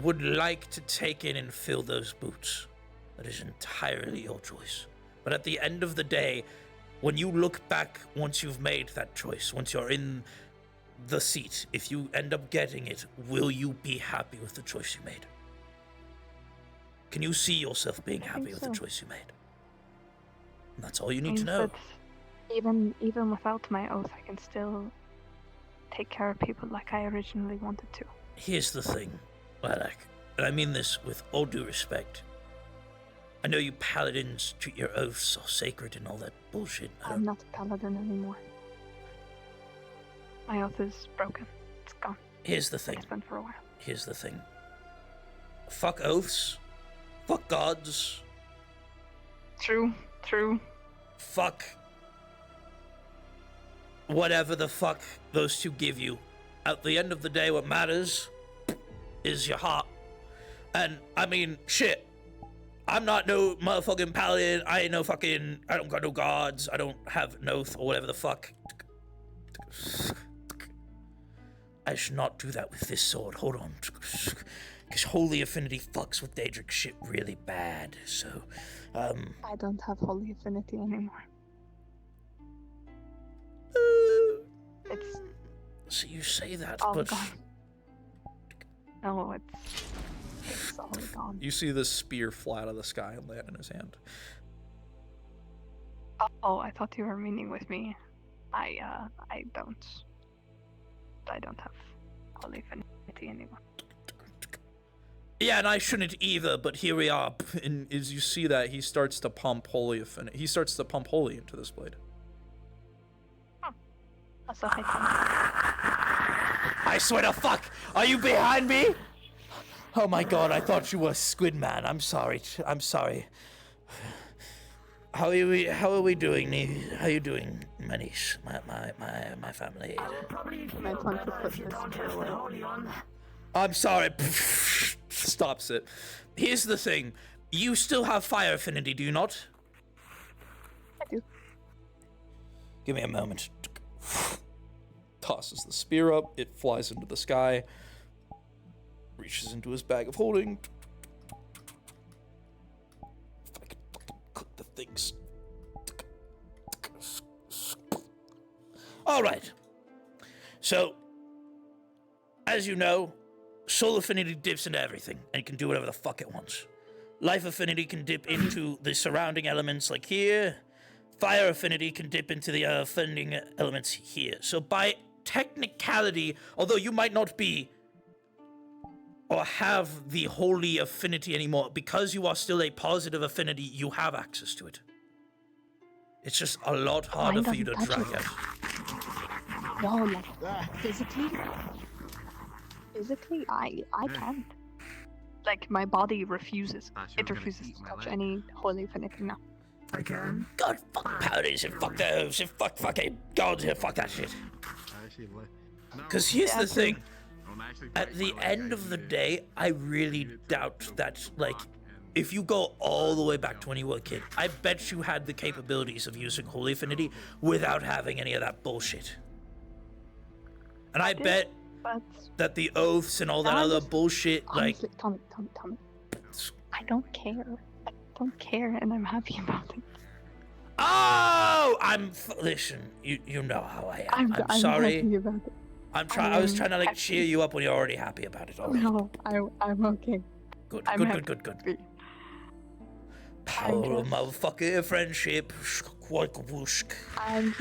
A: would like to take in and fill those boots, that is entirely your choice. But at the end of the day, when you look back, once you've made that choice, once you're in the seat, if you end up getting it, will you be happy with the choice you made? Can you see yourself being happy with the choice you made? And that's all you need to know.
C: Even without my oath, I can still take care of people like I originally wanted to.
A: Here's the thing, Lilac, and I mean this with all due respect. I know you paladins treat your oaths so sacred and all that bullshit.
C: I'm not a paladin anymore. My oath is broken. It's gone.
A: Here's the thing.
C: It's been for a while.
A: Here's the thing. Fuck oaths. Fuck gods.
C: True.
A: Fuck whatever the fuck those two give you. At the end of the day, what matters is your heart. And, I mean, shit. I'm not no motherfucking paladin. I ain't no fucking... I don't got no gods. I don't have an oath or whatever the fuck. I should not do that with this sword. Hold on. Because Holy Affinity fucks with Daedric shit really bad. So,
C: I don't have Holy Affinity anymore. It's...
A: So you say that,
C: all
A: but...
C: gone. No, it's all gone.
A: You see this spear fly out of the sky and land in his hand.
C: Oh, I thought you were meaning with me. I don't have Holy Affinity anymore.
A: Yeah, and I shouldn't either, but here we are. And as you see that, he starts to pump Holy Affinity. He starts to pump Holy into this blade.
C: That's a high
A: I swear to fuck! Are you behind me? Oh my god, I thought you were Squid Man. I'm sorry. I'm sorry. How are we doing, Neve? How are you doing, Manish? My family. I'm sorry. Stops it. Here's the thing. You still have fire affinity, do you not?
C: I do.
A: Give me a moment. Tosses the spear up. It flies into the sky. Reaches into his bag of holding. If I could fucking click the things. Alright. So, as you know, Soul Affinity dips into everything, and it can do whatever the fuck it wants. Life Affinity can dip into the surrounding elements like here. Fire Affinity can dip into the offending elements here. So by technicality, although you might not be or have the holy affinity anymore, because you are still a positive affinity, you have access to it. It's just a lot harder for you to drag out.
C: No, like physically, I can't. Like my body refuses. It refuses to touch any holy affinity now.
A: I can. God, fuck powders and fuck those and fuck fucking gods and fuck that shit. Because here's the thing. At the end of the day, I really doubt that, like, if you go all the way back to when you were a kid, I bet you had the capabilities of using Holy Affinity without having any of that bullshit. And I bet that the oaths and all that other bullshit, like...
C: Tommy. I don't care. I don't care, and I'm happy about it.
A: Oh! Listen, you know how I am. I'm sorry.
C: Happy about it.
A: I was trying to, like, cheer you up when you're already happy about it already.
C: No, I'm okay.
A: Good. Power of motherfucking friendship.
C: I'm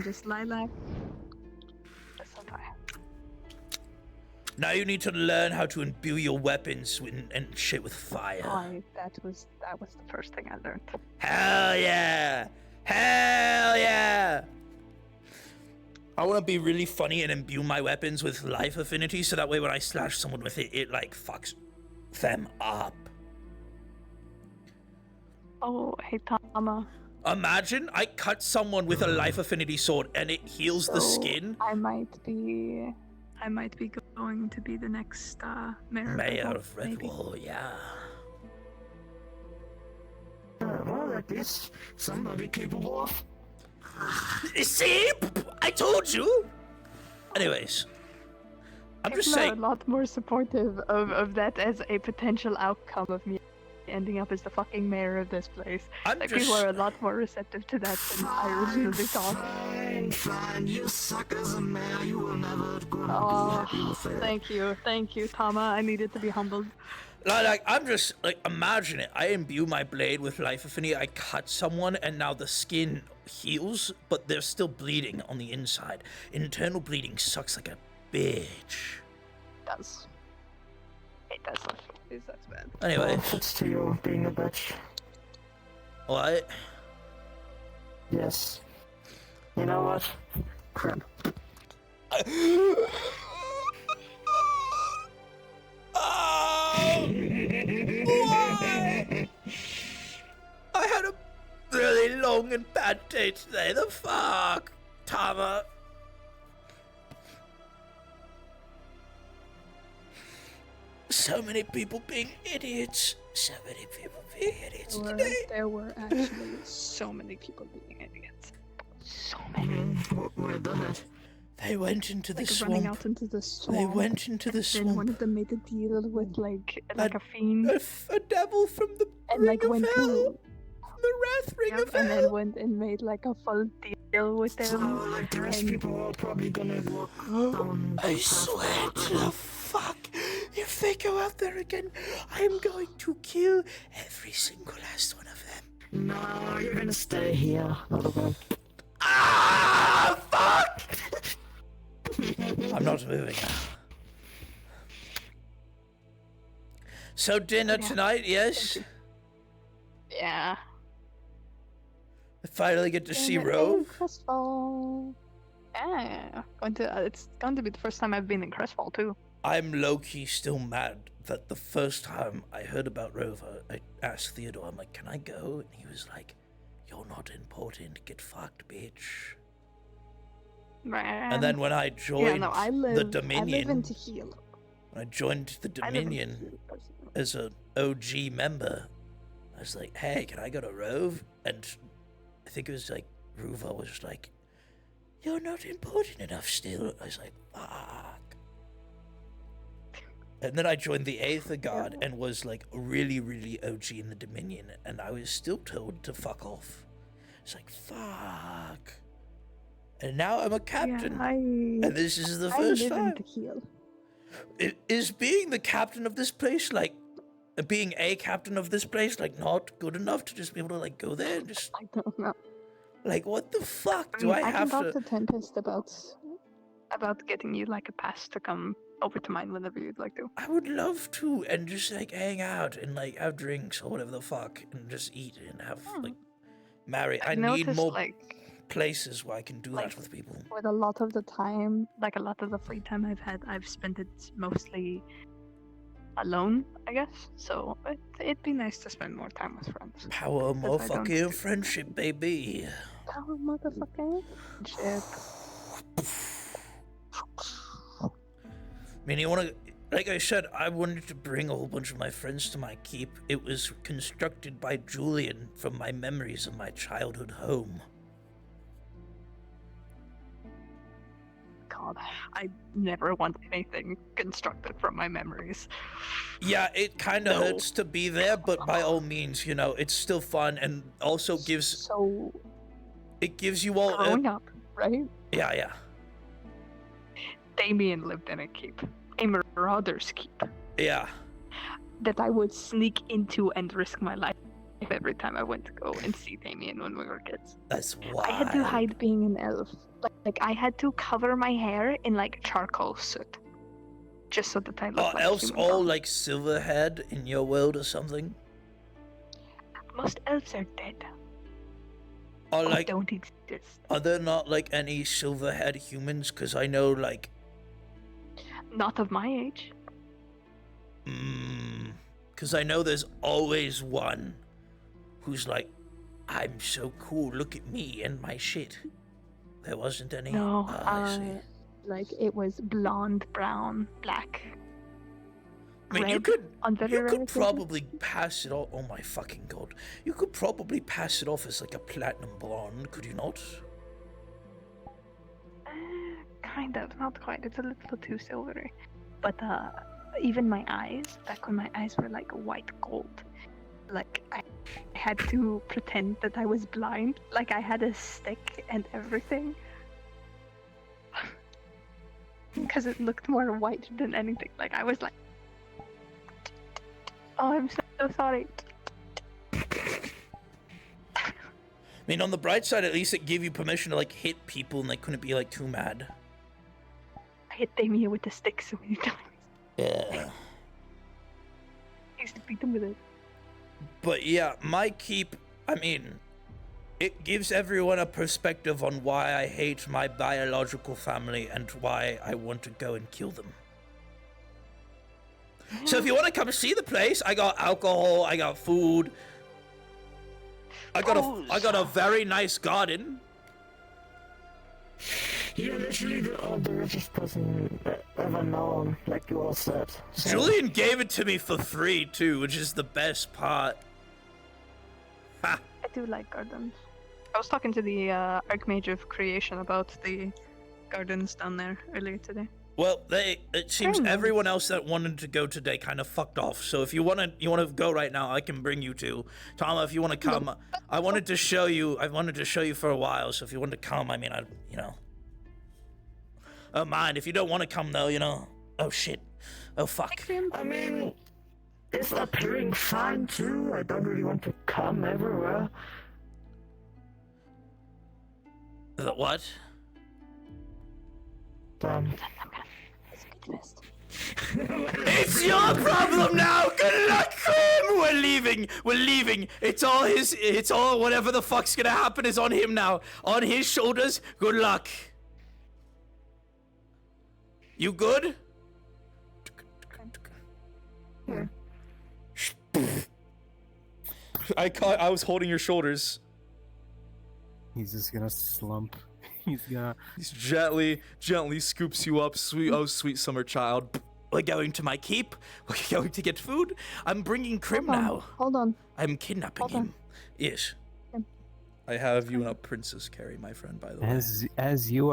C: just Lilac.
A: Now you need to learn how to imbue your weapons and shit with fire.
C: That was the first thing I learned.
A: Hell yeah! Hell yeah! I want to be really funny and imbue my weapons with life affinity, so that way when I slash someone with it, it like fucks them up.
C: Oh, hey Tama.
A: Imagine I cut someone with a life affinity sword and it heals the skin.
C: I might be going to be the next mayor
A: of Redwall, yeah.
T: More like this. Somebody capable of.
A: See? I told you! Anyways. I'm just saying.
C: A lot more supportive of that as a potential outcome of me ending up as the fucking mayor of this place. People are a lot more receptive to that than I originally thought.
T: Fine, you suck as a mayor. You will never gonna be happy with it.
C: Thank you, Tama. I needed to be humbled.
A: Like, I'm just, like, imagine it. I imbue my blade with life affinity, I cut someone, and now the skin heals, but they're still bleeding on the inside. Internal bleeding sucks like a bitch.
C: It does. It does. It sucks bad.
A: Anyway.
T: It's to you being a bitch.
A: What?
T: Yes. You know what? Crap.
A: Why? I had a really long and bad day today. The fuck, Tama? So many people being idiots. So many people being idiots today.
C: There were actually so many people being idiots. So many.
T: What were that?
A: They went into the swamp.
C: Running out into the swamp.
A: They went into the swamp.
C: Then one of them made a deal with like a fiend.
A: A devil from the
C: and
A: ring
C: went
A: of hell.
C: to
A: the wrath ring of hell.
C: And then went and made like a full deal with them.
T: So like the rest people are probably gonna walk down.
A: I swear to the fuck, if they go out there again, I am going to kill every single last one of them.
T: No, you're gonna stay here.
A: Ah, fuck! I'm not moving now. So dinner tonight, yes?
C: Yeah.
A: I finally get to see Rove.
C: Crestfall. Yeah. It's going to be the first time I've been in Crestfall too.
A: I'm low-key still mad that the first time I heard about Rover, I asked Theodore, I'm like, can I go? And he was like, you're not important, get fucked, bitch. And then when I joined the Dominion,
C: I live in Tehil.
A: When I joined the Dominion as an OG member, I was like, hey, can I go to Rove? And I think it was like, Ruva was like, you're not important enough still. I was like, fuck. And then I joined the Aether Guard and was like really, really OG in the Dominion, and I was still told to fuck off. It's like, fuck. And now I'm a captain.
C: Yeah,
A: and this is the first time.
C: Tehil.
A: Is being the captain of this place, like, being a captain of this place, like, not good enough to just be able to, like, go there and just...
C: I don't know.
A: Like, what the fuck do I have to...
C: I can talk to Tempest about getting you, like, a pass to come over to mine whenever you'd like to.
A: I would love to, and just, like, hang out and, like, have drinks or whatever the fuck, and just eat and have, like, marry. I need more places where I can do that with people.
C: With a lot of the time, like, a lot of the free time I've had, I've spent it mostly alone, I guess. So it'd be nice to spend more time with friends.
A: Power motherfucking friendship, baby.
C: Power motherfucking friendship.
A: I mean, you want to, like I said, I wanted to bring a whole bunch of my friends to my keep. It was constructed by Julian from my memories of my childhood home.
C: God, I never want anything constructed from my memories.
A: Yeah, it kind of hurts to be there, but by all means, you know, it's still fun and also gives...
C: So...
A: It gives you all...
C: Growing up, right?
A: Yeah, yeah.
C: Damien lived in a keep. A marauder's keep.
A: Yeah.
C: That I would sneak into and risk my life every time I went to go and see Damien when we were kids.
A: That's why.
C: I had to hide being an elf. Like I had to cover my hair in like charcoal soot. Just so that I looked like
A: elves
C: human
A: all
C: dogs.
A: like silverhead in your world or something?
C: Most elves are dead.
A: Or like
C: don't exist.
A: Are there not like any silverhead humans? Because I know like.
C: Not of my age.
A: Because I know there's always one who's like, I'm so cool, look at me and my shit. There wasn't any?
C: No,
A: I see.
C: like it was blonde, brown, black.
A: I mean,
C: red
A: you could
C: on very rare occasions.
A: probably pass it off. Oh my fucking god. You could probably pass it off as like a platinum blonde, could you not?
C: Kind of, not quite. It's a little too silvery. But even my eyes, back when my eyes were like white gold, like I had to pretend that I was blind. Like I had a stick and everything. Because it looked more white than anything. Like I was like, oh, I'm so sorry.
A: I mean, on the bright side, at least it gave you permission to like hit people and they couldn't be like too mad.
C: I hit Damien with the stick so many times.
A: Yeah.
C: I used to beat him with it.
A: But yeah, my keep, I mean, it gives everyone a perspective on why I hate my biological family and why I want to go and kill them. So if you want to come see the place, I got alcohol, I got food. I got a very nice garden.
T: You're literally the richest person ever known, like you all said. So.
A: Julian gave it to me for free too, which is the best part. Ha!
C: I do like gardens. I was talking to the Archmage of Creation about the gardens down there earlier today.
A: Well, it seems everyone else that wanted to go today kind of fucked off. So if you wanna go right now, I can bring you to. Tama, if you wanna come, I wanted to show you for a while. So if you want to come, I mean, oh mind if you don't want to come though, Oh shit. Oh fuck.
T: I mean, it's appearing fine too. I don't really want to come everywhere.
A: What? It's your problem now! Good luck, Krim! We're leaving! It's all whatever the fuck's gonna happen is on him now. On his shoulders, good luck. You good? I was holding your shoulders.
L: He's just gonna slump. He's
A: gently scoops you up, sweet summer child. We're going to my keep. We're going to get food. I'm bringing Krim now.
C: Hold on.
A: I'm kidnapping him. Yes. I have you in a princess carry, my friend. By the way.
L: As you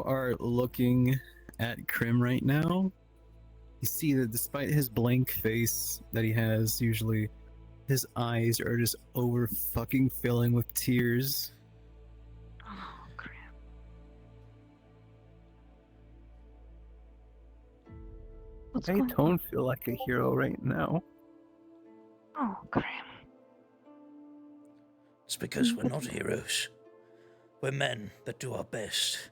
L: are looking at Krim right now, you see that despite his blank face that he has usually, his eyes are just over fucking filling with tears.
C: Oh, Krim.
L: I don't feel like a hero right now.
C: Oh, Krim.
A: It's because we're not heroes. We're men that do our best.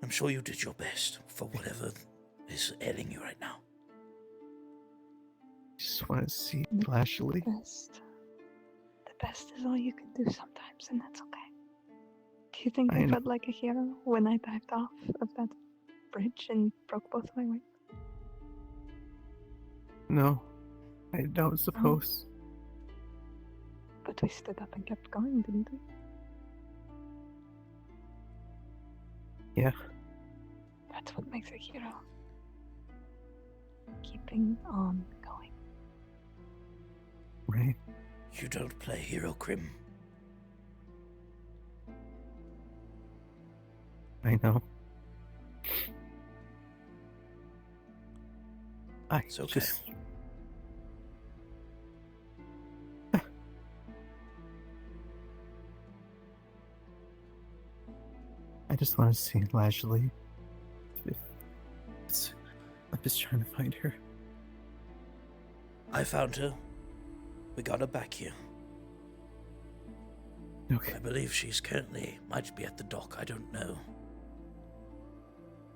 A: I'm sure you did your best for whatever is ailing you right now.
L: Just want to see Lashley.
C: The best is all you can do sometimes, and that's okay. Do you think I felt like a hero when I dived off of that bridge and broke both my wings?
L: No, I don't suppose.
C: But we stood up and kept going, didn't we?
L: Yeah.
C: That's what makes a hero. Keeping on going.
L: Right.
A: You don't play hero, Krim.
L: I know.
A: It's okay.
L: I just want to see Lashley. I'm just trying to find her.
A: I found her. We got her back here.
L: Okay.
A: I believe she's currently might be at the dock. I don't know.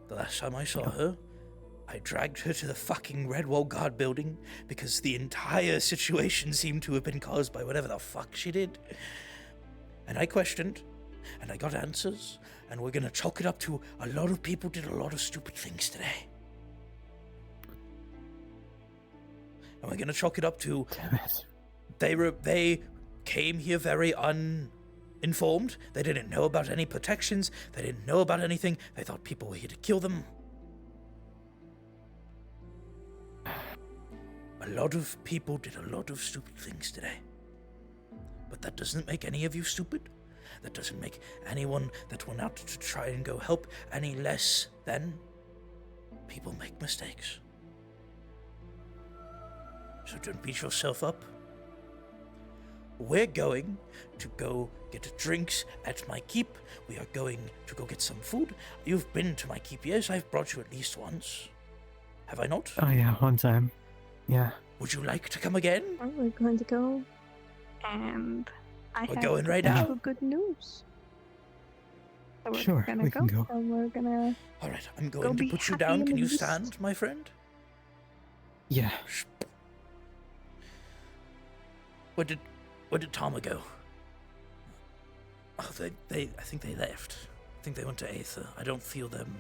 A: The last time I saw her, I dragged her to the fucking Red Wall Guard building because the entire situation seemed to have been caused by whatever the fuck she did. And I questioned, and I got answers, and we're gonna chalk it up to a lot of people did a lot of stupid things today. And we're gonna chalk it up to they came here very uninformed. They didn't know about any protections. They didn't know about anything. They thought people were here to kill them. A lot of people did a lot of stupid things today. But that doesn't make any of you stupid. That doesn't make anyone that went out to try and go help any less than. People make mistakes. So don't beat yourself up. We're going to go get drinks at my keep. We are going to go get some food. You've been to my keep, yes? I've brought you at least once. Have I not?
L: Oh yeah, one time. Yeah.
A: Would you like to come again?
C: We're going to go, and
A: We're going right now.
C: Good news. So we're
L: Sure,
C: gonna
L: we can go.
C: And we're gonna.
A: All right, I'm going to put you down. Can you stand, my friend?
L: Yeah.
A: Where did Tama go? Oh, I think they left. I think they went to Aether. I don't feel them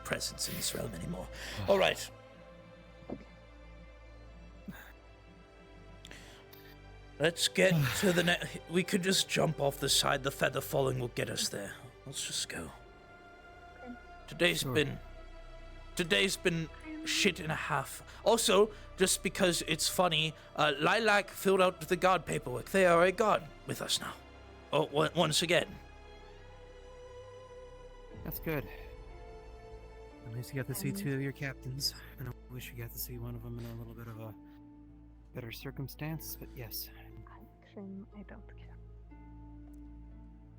A: presence in this realm anymore. All right. Let's get to the next. We could just jump off the side. The feather falling will get us there. Let's just go. Today's been shit and a half. Also, just because it's funny, Lilac filled out the guard paperwork. They are a guard with us now. Oh, once again.
L: That's good. At least you got to see two of your captains. And I wish you got to see one of them in a little bit of a better circumstance, but yes.
C: I don't care.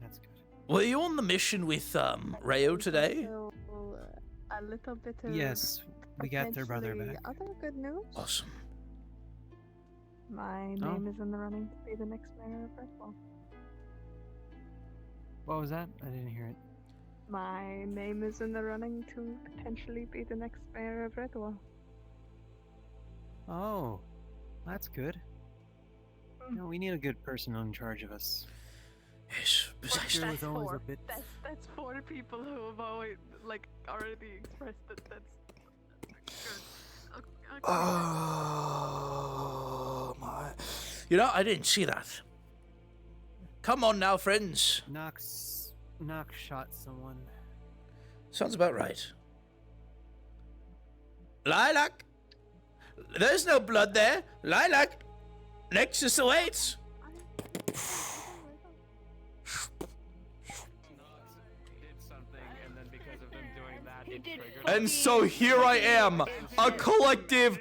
L: That's good.
A: Were you on the mission with Rayo today?
C: So, a little bit of
L: Yes, we got their brother back.
C: Other good news.
A: Awesome.
C: My name is in the running to be the next mayor of Redwall.
L: What was that? I didn't hear it.
C: My name is in the running to potentially be the next mayor of Redwall.
L: Oh, that's good. You know, we need a good person in charge of us.
A: Yes,
L: precisely.
C: That's four. That's 4 people who have always already expressed that that's good. Okay.
A: Oh my! You know, I didn't see that. Come on now, friends.
L: Nox shot someone.
A: Sounds about right. Lilac, there's no blood there. Lilac, Nexus awaits. And so here I am, a collective.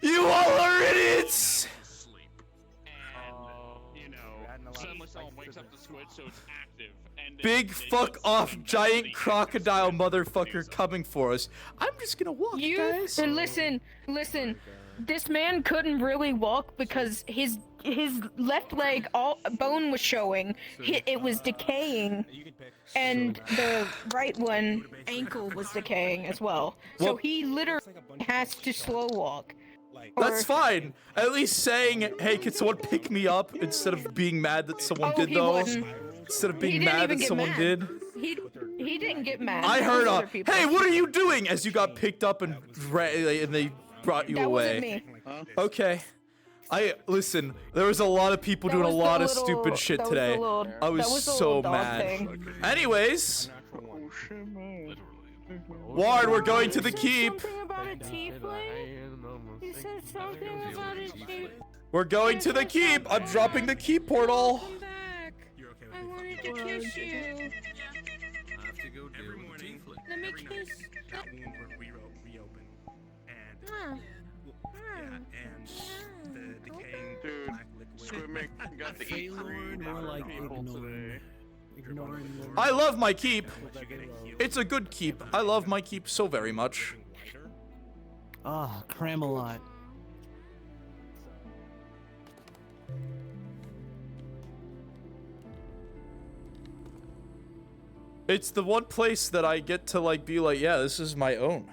A: You all are idiots.
H: Someone wakes up the switch so it's active. And
A: Big fuck off giant crocodile motherfucker coming for us. I'm just gonna walk, guys.
B: Listen. This man couldn't really walk because his left leg bone was showing. It was decaying, and the right one ankle was decaying as well. So he literally has to slow walk.
A: That's fine. At least saying, "Hey, can someone pick me up?" instead of being mad that someone did, though. Instead of being mad that someone did.
B: He didn't get mad.
A: I heard
B: Other
A: a,
B: people.
A: "Hey, what are you doing?" as you got picked up and they brought you
B: That
A: away.
B: wasn't me.
A: Okay. Listen, there was a lot of people doing a lot of stupid shit today. I was so mad. Anyways, Ward, we're going to the keep. We're going to the keep. I'm dropping the keep portal.
B: I wanted to kiss you. Let me kiss.
U: That wound reopened, and the decaying black liquid.
H: Swimming got the
A: I love my keep. It's a good keep. I love my keep so very much.
L: Ah, Cramelot.
A: It's the one place that I get to like be like, yeah, this is my own.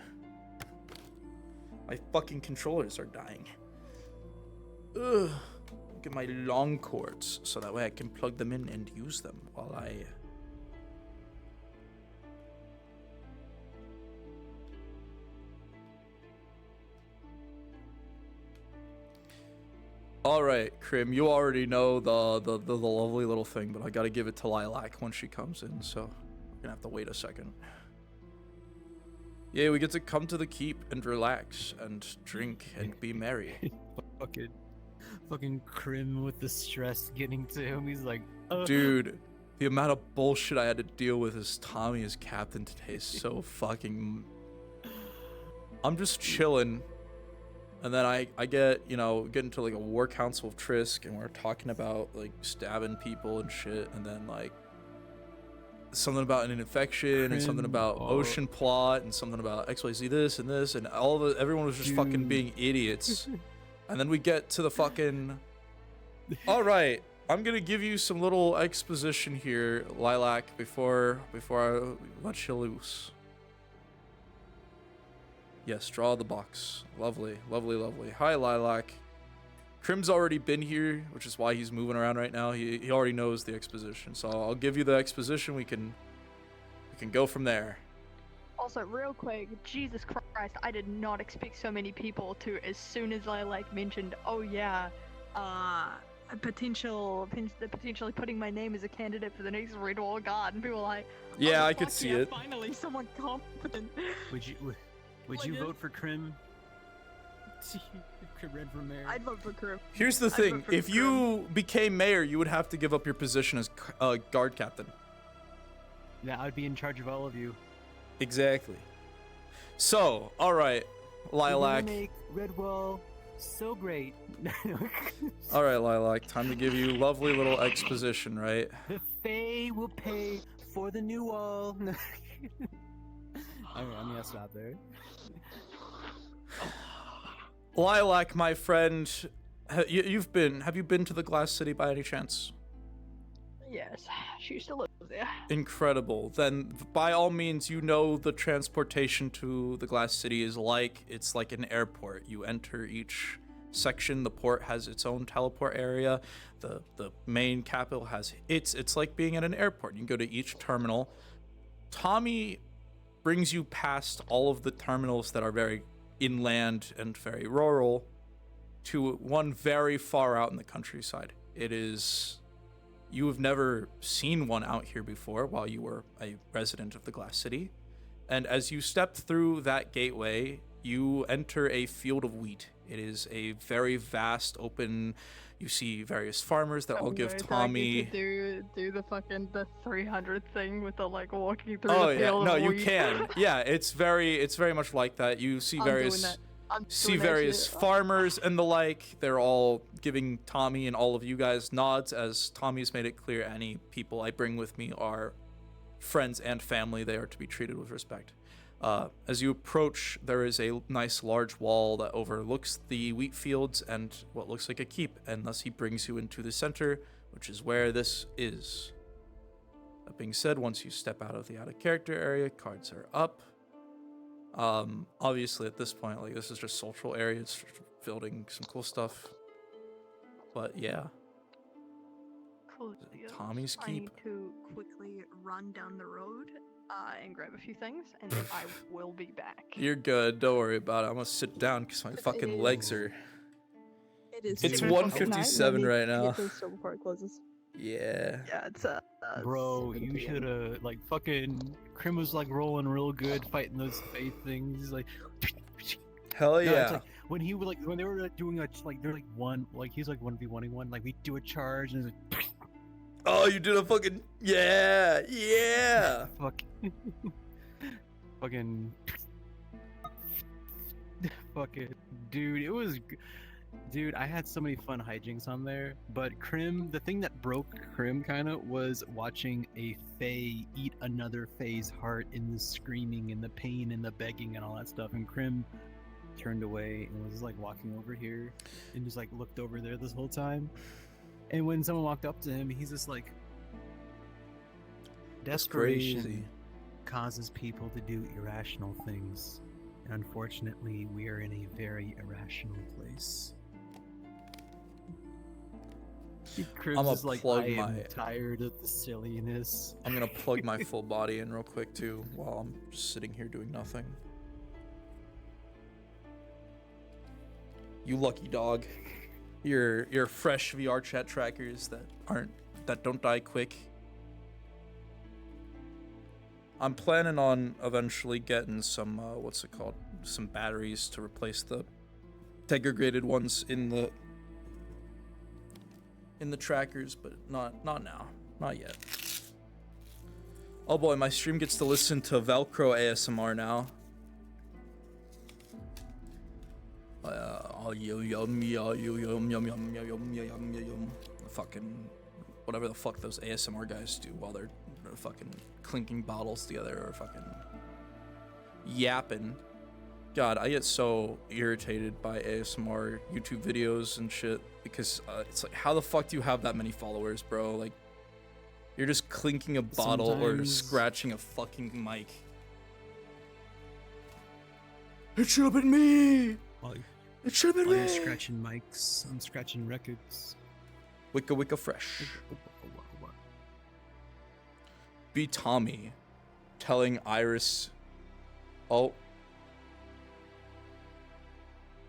A: My fucking controllers are dying. Ugh. Get my long cords so that way I can plug them in and use them while I... Alright, Krim, you already know the lovely little thing, but I gotta give it to Lilac when she comes in, so we're gonna have to wait a second. Yeah, we get to come to the keep and relax and drink and be merry.
L: Fucking Krim with the stress getting to him. He's like,
A: Dude, the amount of bullshit I had to deal with as Tommy as captain today is so fucking... I'm just chilling. And then I get, you know, get into like a war council of Trisk, and we're talking about like stabbing people and shit, and then like something about an infection and something about ocean plot and something about XYZ this and this, and everyone was just fucking being idiots. And then we get to the fucking... All right, I'm gonna give you some little exposition here, Lilac, before I let you loose. Yes, draw the box. Lovely, lovely, lovely. Hi, Lilac. Krim's already been here, which is why he's moving around right now. He already knows the exposition, so I'll give you the exposition. We can go from there.
C: Also, real quick, Jesus Christ, I did not expect so many people to, as soon as I like mentioned, oh yeah, potentially putting my name as a candidate for the next Red Wall Guard, and people were like,
A: yeah,
C: oh,
A: I could see it.
C: Finally, someone competent.
L: Would you vote for Krim? Red for mayor.
C: I'd vote for Krim.
A: Here's the thing: if you became mayor, you would have to give up your position as guard captain.
L: Yeah, I'd be in charge of all of you.
A: Exactly. So, all right, Lilac.
L: We're gonna make Red Wall so great.
A: All right, Lilac. Time to give you lovely little exposition, right?
L: The Fae will pay for the new wall. I'm gonna stop there.
A: Lilac, my friend, have you been to the Glass City by any chance?
C: Yes, she still lives there.
A: Incredible. Then, by all means, you know the transportation to the Glass City is like, it's like an airport. You enter each section, the port has its own teleport area, the main capital has it's like being at an airport. You can go to each terminal. Tommy brings you past all of the terminals that are very inland and very rural to one very far out in the countryside. You have never seen one out here before while you were a resident of the Glass City. And as you step through that gateway, you enter a field of wheat. It is a very vast, open... You see various farmers that all give Tommy...
C: Do the 300 thing with the like walking through
A: oh
C: the field
A: yeah, no,
C: of
A: you
C: wheat.
A: can. Yeah, it's very much like that. You see various farmers and the like. They're all giving Tommy and all of you guys nods, as Tommy's made it clear any people I bring with me are friends and family. They are to be treated with respect. As you approach, there is a nice large wall that overlooks the wheat fields and what looks like a keep, and thus he brings you into the center, which is where this is. That being said, once you step out of the out of character area, cards are up. Obviously at this point, like, this is just social areas, building some cool stuff. But yeah.
C: Cool.
A: Tommy's
C: I
A: keep.
C: need to quickly run down the road and grab a few things, and then I will be back.
A: You're good. Don't worry about it. I'm gonna sit down because my fucking legs are...
C: It's
A: 1:57 right now.
C: Get this still before it closes.
A: Yeah.
C: Yeah, it's
L: Bro, you should have like fucking Krim was like rolling real good fighting those faith things. He's like,
A: hell yeah.
L: No, it's like, when he would like when they were like, doing a like they're like one like he's like 1v1ing one like we do a charge and it's like.
A: Oh, you did a fucking yeah.
L: Fucking dude, it was. Dude, I had so many fun hijinks on there, but Krim, the thing that broke Krim kinda was watching a Fae eat another Fae's heart in the screaming and the pain and the begging and all that stuff, and Krim turned away and was just like walking over here and just like looked over there this whole time. And when someone walked up to him, he's just like, Desperation causes people to do irrational things. And unfortunately, we are in a very irrational place.
A: I'm gonna
L: like,
A: plug
L: I am
A: my.
L: tired of the silliness.
A: I'm gonna plug my full body in real quick too, while I'm just sitting here doing nothing. You lucky dog. Your fresh VR chat trackers that don't die quick. I'm planning on eventually getting some what's it called? Some batteries to replace the degraded ones in the trackers, but not now. Not yet. Oh boy, my stream gets to listen to Velcro ASMR now. Fucking whatever the fuck those ASMR guys do while they're fucking clinking bottles together or fucking yapping. God, I get so irritated by ASMR YouTube videos and shit because it's like, how the fuck do you have that many followers, bro? Like, you're just clinking a bottle or scratching a fucking mic. It should have been me! It should have been me!
L: I'm scratching mics, I'm scratching records.
A: Wicca Wicca Fresh. Be Tommy telling Iris, oh,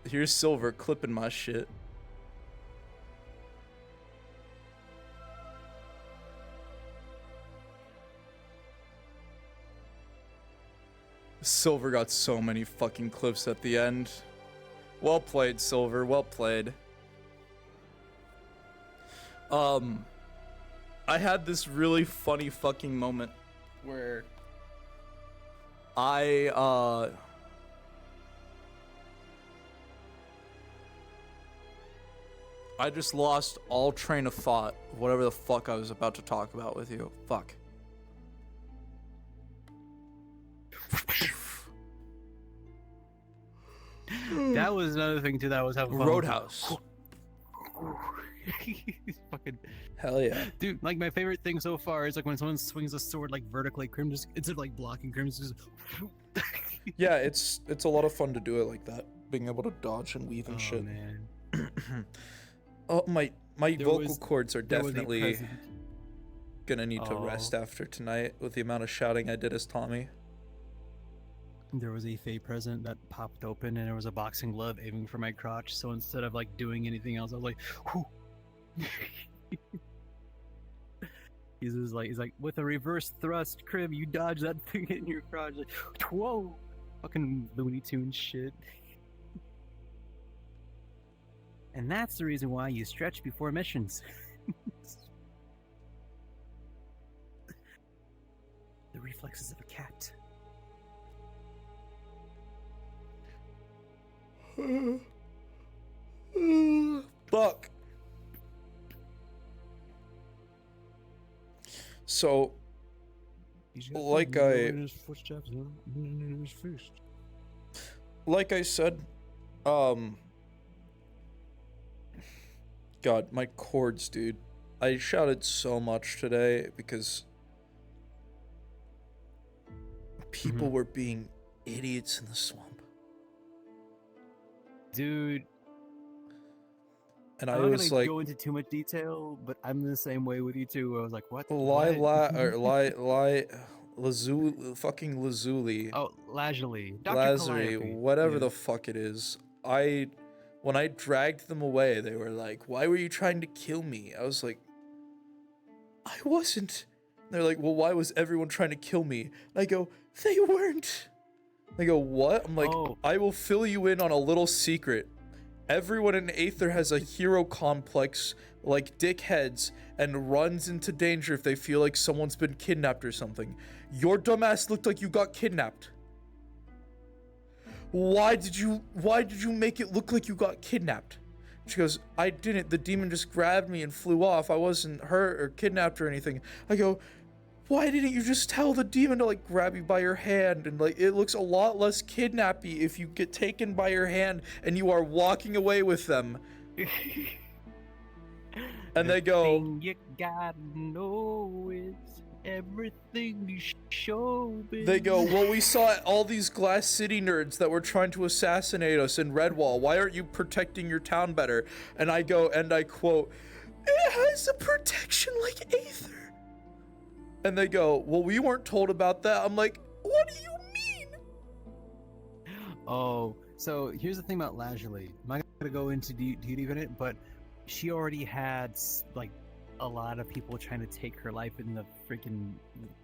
A: here's Silver clipping my shit. Silver got so many fucking clips at the end. Well played, Silver, well played. I had this really funny fucking moment where I just lost all train of thought of whatever the fuck I was about to talk about with you. Fuck.
L: That was another thing too that I was having fun with.
A: Roadhouse.
L: Fucking
A: hell yeah,
L: dude! Like my favorite thing so far is like when someone swings a sword like vertically. Crim just instead of like blocking, Crim just.
A: Yeah, it's a lot of fun to do it like that, being able to dodge and weave and shit.
L: Man.
A: Oh my vocal cords are definitely gonna need to rest after tonight with the amount of shouting I did as Tommy.
L: There was a Fey present that popped open and there was a boxing glove aiming for my crotch. So instead of like doing anything else, I was like, whew. He's like, with a reverse thrust, Crib, you dodge that thing in your crotch. Like, whoa, fucking Looney Tunes shit. And that's the reason why you stretch before missions. The reflexes of a cat.
A: Fuck. So, like I said, God, my cords, dude. I shouted so much today because people were being idiots in the swamp.
L: Dude,
A: and
L: I'm
A: I
L: not
A: was
L: gonna
A: like,
L: go into too much detail, but I'm the same way with you too. I was like, what?
A: Fucking Lazuli.
L: Oh, Lazuli. Dr.
A: Lazuli,
L: Calliope.
A: whatever the fuck it is. When I dragged them away, they were like, why were you trying to kill me? I was like, I wasn't. They're like, well, why was everyone trying to kill me? I go, they weren't. They go, what? I'm like, I will fill you in on a little secret. Everyone in Aether has a hero complex like dickheads and runs into danger if they feel like someone's been kidnapped or something. Your dumbass looked like you got kidnapped. Why did you make it look like you got kidnapped? She goes, I didn't. The demon just grabbed me and flew off. I wasn't hurt or kidnapped or anything. I go, why didn't you just tell the demon to like grab you by your hand? And like, it looks a lot less kidnappy if you get taken by your hand and you are walking away with them. And they go,
L: you gotta know is everything you show, baby.
A: They go, well, we saw all these Glass City nerds that were trying to assassinate us in Redwall. Why aren't you protecting your town better? And I go, and I quote, it has a protection like Aether. And they go, well, we weren't told about that. I'm like, what do you mean?
L: Oh, so here's the thing about Lazuli. I'm not gonna go into deep in it, but she already had like a lot of people trying to take her life in the freaking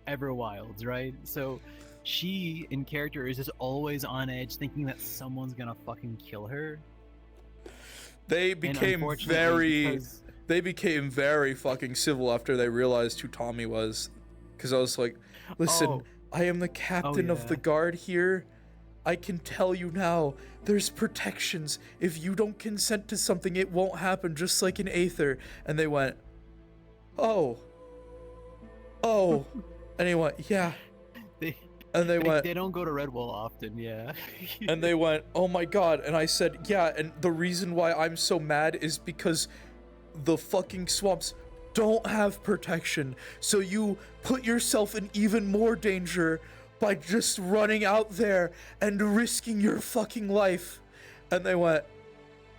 L: Everwilds, right? So she, in character, is just always on edge, thinking that someone's gonna fucking kill her.
A: They became very fucking civil after they realized who Tommy was. Because I was like, listen, I am the captain of the guard here. I can tell you now, there's protections. If you don't consent to something, it won't happen, just like in Aether. And they went, oh. And he went, yeah. And they went,
L: they don't go to Redwall often, yeah.
A: And they went, oh my god. And I said, yeah, and the reason why I'm so mad is because the fucking swamps don't have protection. So you put yourself in even more danger by just running out there and risking your fucking life. And they went,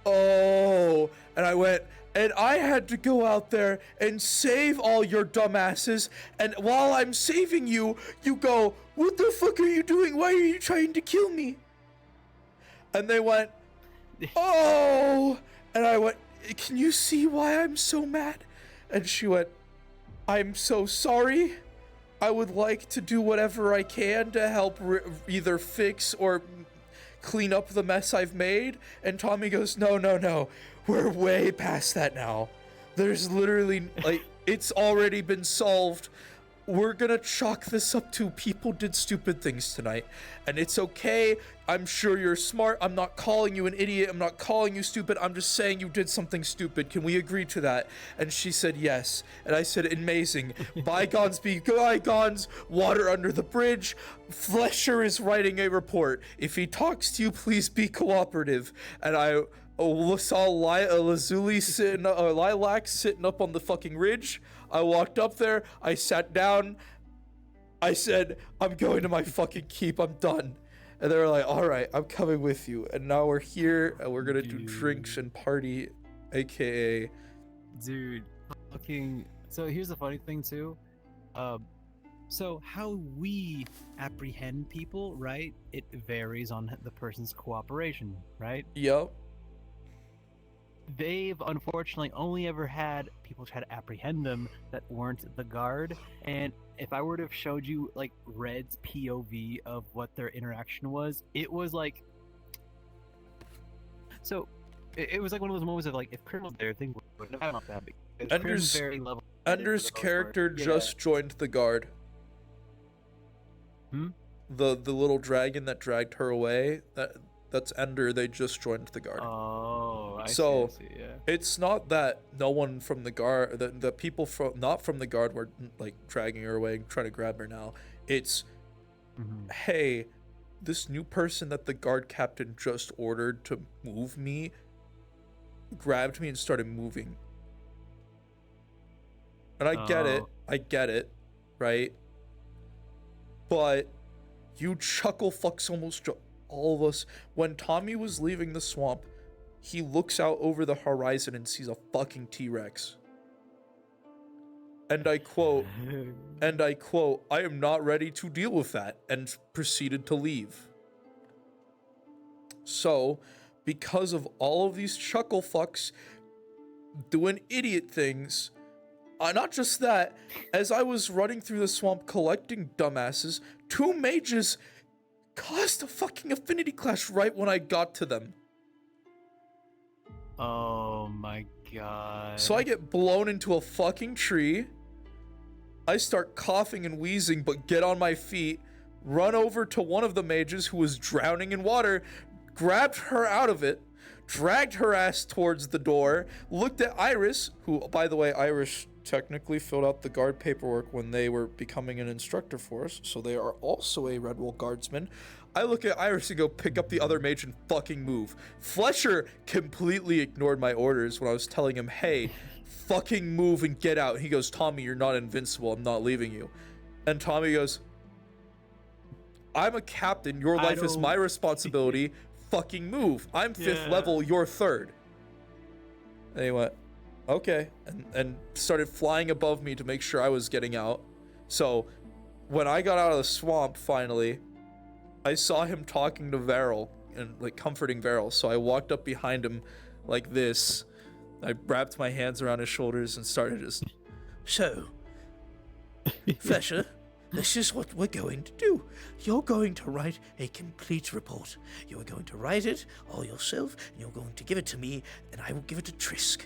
A: oh. And I went, and I had to go out there and save all your dumbasses, and while I'm saving you, you go, what the fuck are you doing? Why are you trying to kill me? And they went, oh. And I went, can you see why I'm so mad? And she went, I'm so sorry. I would like to do whatever I can to help either fix or clean up the mess I've made. And Tommy goes, no. We're way past that now. There's literally, like, it's already been solved. We're gonna chalk this up to people did stupid things tonight. And it's okay. I'm sure you're smart. I'm not calling you an idiot. I'm not calling you stupid. I'm just saying you did something stupid. Can we agree to that? And she said yes. And I said, amazing. Bygones be bygones. Water under the bridge. Flesher is writing a report. If he talks to you, please be cooperative. And I saw Lazuli sitting, Lilac sitting up on the fucking ridge. I walked up there. I sat down. I said, I'm going to my fucking keep. I'm done. And they were like, all right, I'm coming with you. And now we're here, and we're going to do drinks and party, a.k.a.
L: Dude, fucking... So here's the funny thing, too. So how we apprehend people, right? It varies on the person's cooperation, right?
A: Yep.
L: They've unfortunately only ever had people try to apprehend them that weren't the guard. And if I were to have showed you like Red's POV of what their interaction was, it was like, so it was like one of those moments of like, if Krim was there, things wouldn't have happened that big.
A: Ender's character just joined the guard. The little dragon that dragged her away, that's Ender. They just joined the guard.
L: Oh, I
A: see,
L: yeah.
A: It's not that no one from the guard, the people not from the guard were like dragging her away and trying to grab her now. It's, hey, this new person that the guard captain just ordered to move me grabbed me and started moving. And I get it, right? But you chuckle fucks almost all of us. When Tommy was leaving the swamp, he looks out over the horizon and sees a fucking T-Rex. And I quote, I am not ready to deal with that, and proceeded to leave. So, because of all of these chuckle fucks doing idiot things, not just that, as I was running through the swamp collecting dumbasses, 2 mages caused a fucking affinity clash right when I got to them.
L: Oh my god.
A: So I get blown into a fucking tree. I start coughing and wheezing, but get on my feet, run over to one of the mages who was drowning in water, grabbed her out of it, dragged her ass towards the door, looked at Iris, who, by the way, Iris technically filled out the guard paperwork when they were becoming an instructor for us, so they are also a Redwall guardsman. I look at Iris and go pick up the other mage and fucking move. Flesher completely ignored my orders when I was telling him, hey, fucking move and get out. He goes, Tommy, you're not invincible. I'm not leaving you. And Tommy goes, I'm a captain. Your life is my responsibility. Fucking move. I'm 5th level. You're 3rd. And he went, okay. And started flying above me to make sure I was getting out. So when I got out of the swamp, finally, I saw him talking to Varel and like comforting Varel. So I walked up behind him like this. I wrapped my hands around his shoulders and started just, so, Flesher, this is what we're going to do. You're going to write a complete report. You're going to write it all yourself, and you're going to give it to me, and I will give it to Trisk.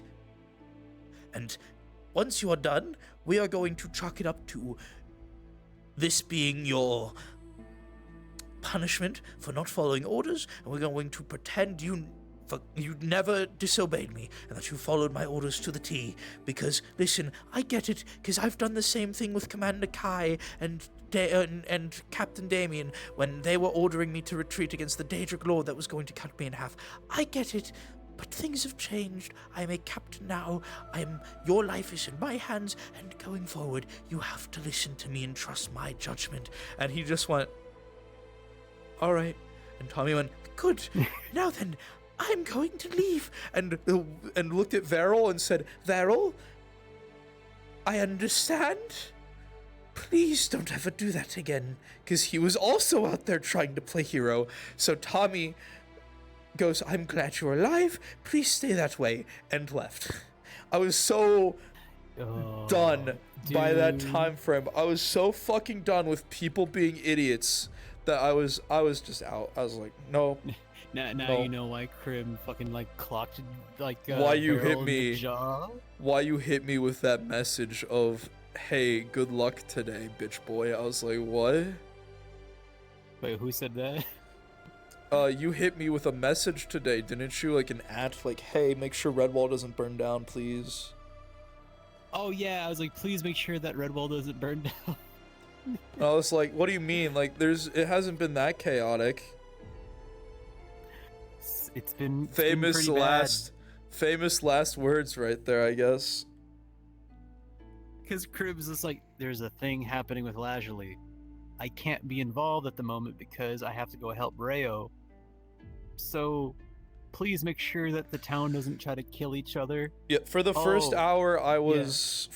A: And once you are done, we are going to chalk it up to this being your punishment for not following orders, and we're going to pretend you never disobeyed me, and that you followed my orders to the T. Because, listen, I get it, because I've done the same thing with Commander Kai and Captain Damien when they were ordering me to retreat against the Daedric Lord that was going to cut me in half. I get it, but things have changed. I am a captain now. Your life is in my hands, and going forward, you have to listen to me and trust my judgment. And he just went, all right. And Tommy went, good. Now then, I'm going to leave. And looked at Varel and said, Varel, I understand. Please don't ever do that again. Because he was also out there trying to play hero. So Tommy goes, I'm glad you're alive. Please stay that way. And left. I was so done by that time frame. I was so fucking done with people being idiots that I was just out. I was like, no.
L: Now
A: no.
L: You know why Krim fucking like clocked like
A: why you
L: Varel
A: hit
L: in
A: me
L: the jaw?
A: Why you hit me with that message of, hey, good luck today, bitch boy. I was like, what?
L: Wait, who said that?
A: You hit me with a message today, didn't you? Like an like, hey, make sure Redwall doesn't burn down, please.
L: Oh yeah, I was like, please make sure that Redwall doesn't burn down.
A: And I was like, what do you mean? Like, it hasn't been that chaotic.
L: It's been
A: famous last words right there, I guess.
L: Because Crib's just like, there's a thing happening with Lazuli. I can't be involved at the moment because I have to go help Rayo. So please make sure that the town doesn't try to kill each other.
A: Yeah, for the first hour I was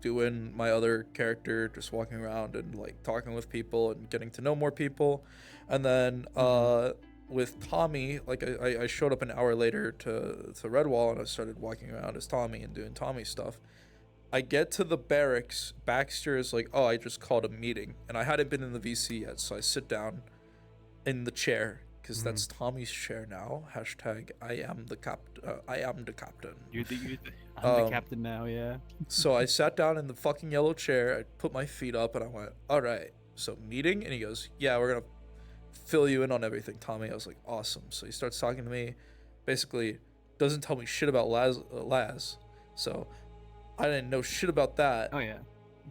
A: doing my other character, just walking around and like talking with people and getting to know more people. And then with Tommy, like I showed up an hour later to Redwall and I started walking around as Tommy and doing Tommy stuff. I get to the barracks, Baxter is like, oh, I just called a meeting. And I hadn't been in the VC yet, so I sit down in the chair, because that's Tommy's chair now. Hashtag I am the captain. I'm the
L: captain now, yeah.
A: So I sat down in the fucking yellow chair, I put my feet up, and I went, all right, so meeting? And he goes, yeah, we're going to fill you in on everything, Tommy. I was like, awesome. So he starts talking to me, basically doesn't tell me shit about Laz. So I didn't know shit about that.
L: Oh yeah.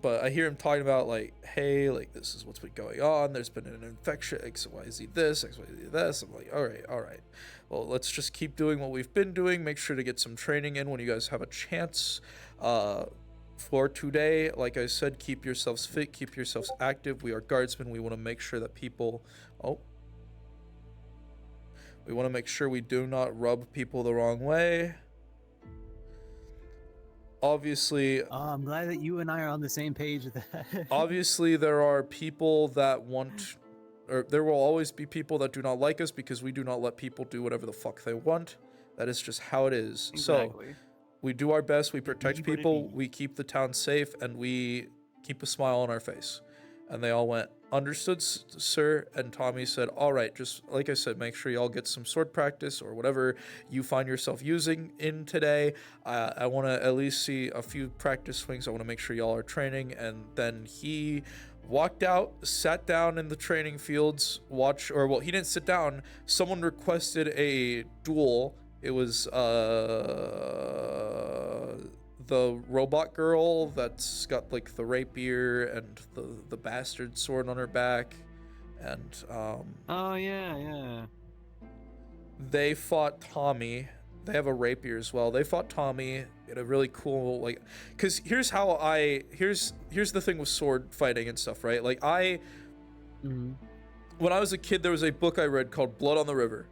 A: But I hear him talking about like, hey, like this is what's been going on. There's been an infection, XYZ this, XYZ this. I'm like, all right. Well, let's just keep doing what we've been doing. Make sure to get some training in when you guys have a chance. For today, like I said, keep yourselves fit, keep yourselves active. We are guardsmen. We want to make sure that people... We want to make sure we do not rub people the wrong way. Obviously...
L: I'm glad that you and I are on the same page with that.
A: Obviously, there are people that want... Or there will always be people that do not like us because we do not let people do whatever the fuck they want. That is just how it is.
L: Exactly.
A: So... We do our best, we protect people, we keep the town safe, and we keep a smile on our face. And they all went, understood, sir. And Tommy said, all right, just like I said, make sure y'all get some sword practice or whatever you find yourself using in today. I want to at least see a few practice swings. I want to make sure y'all are training. And then he walked out, sat down in the training fields, he didn't sit down. Someone requested a duel. It was the robot girl that's got like the rapier and the bastard sword on her back, and
L: oh yeah.
A: They fought Tommy, They have a rapier as well. They fought Tommy in a really cool, like, because here's the thing with sword fighting and stuff, right? Like when I was a kid, there was a book I read called Blood on the River.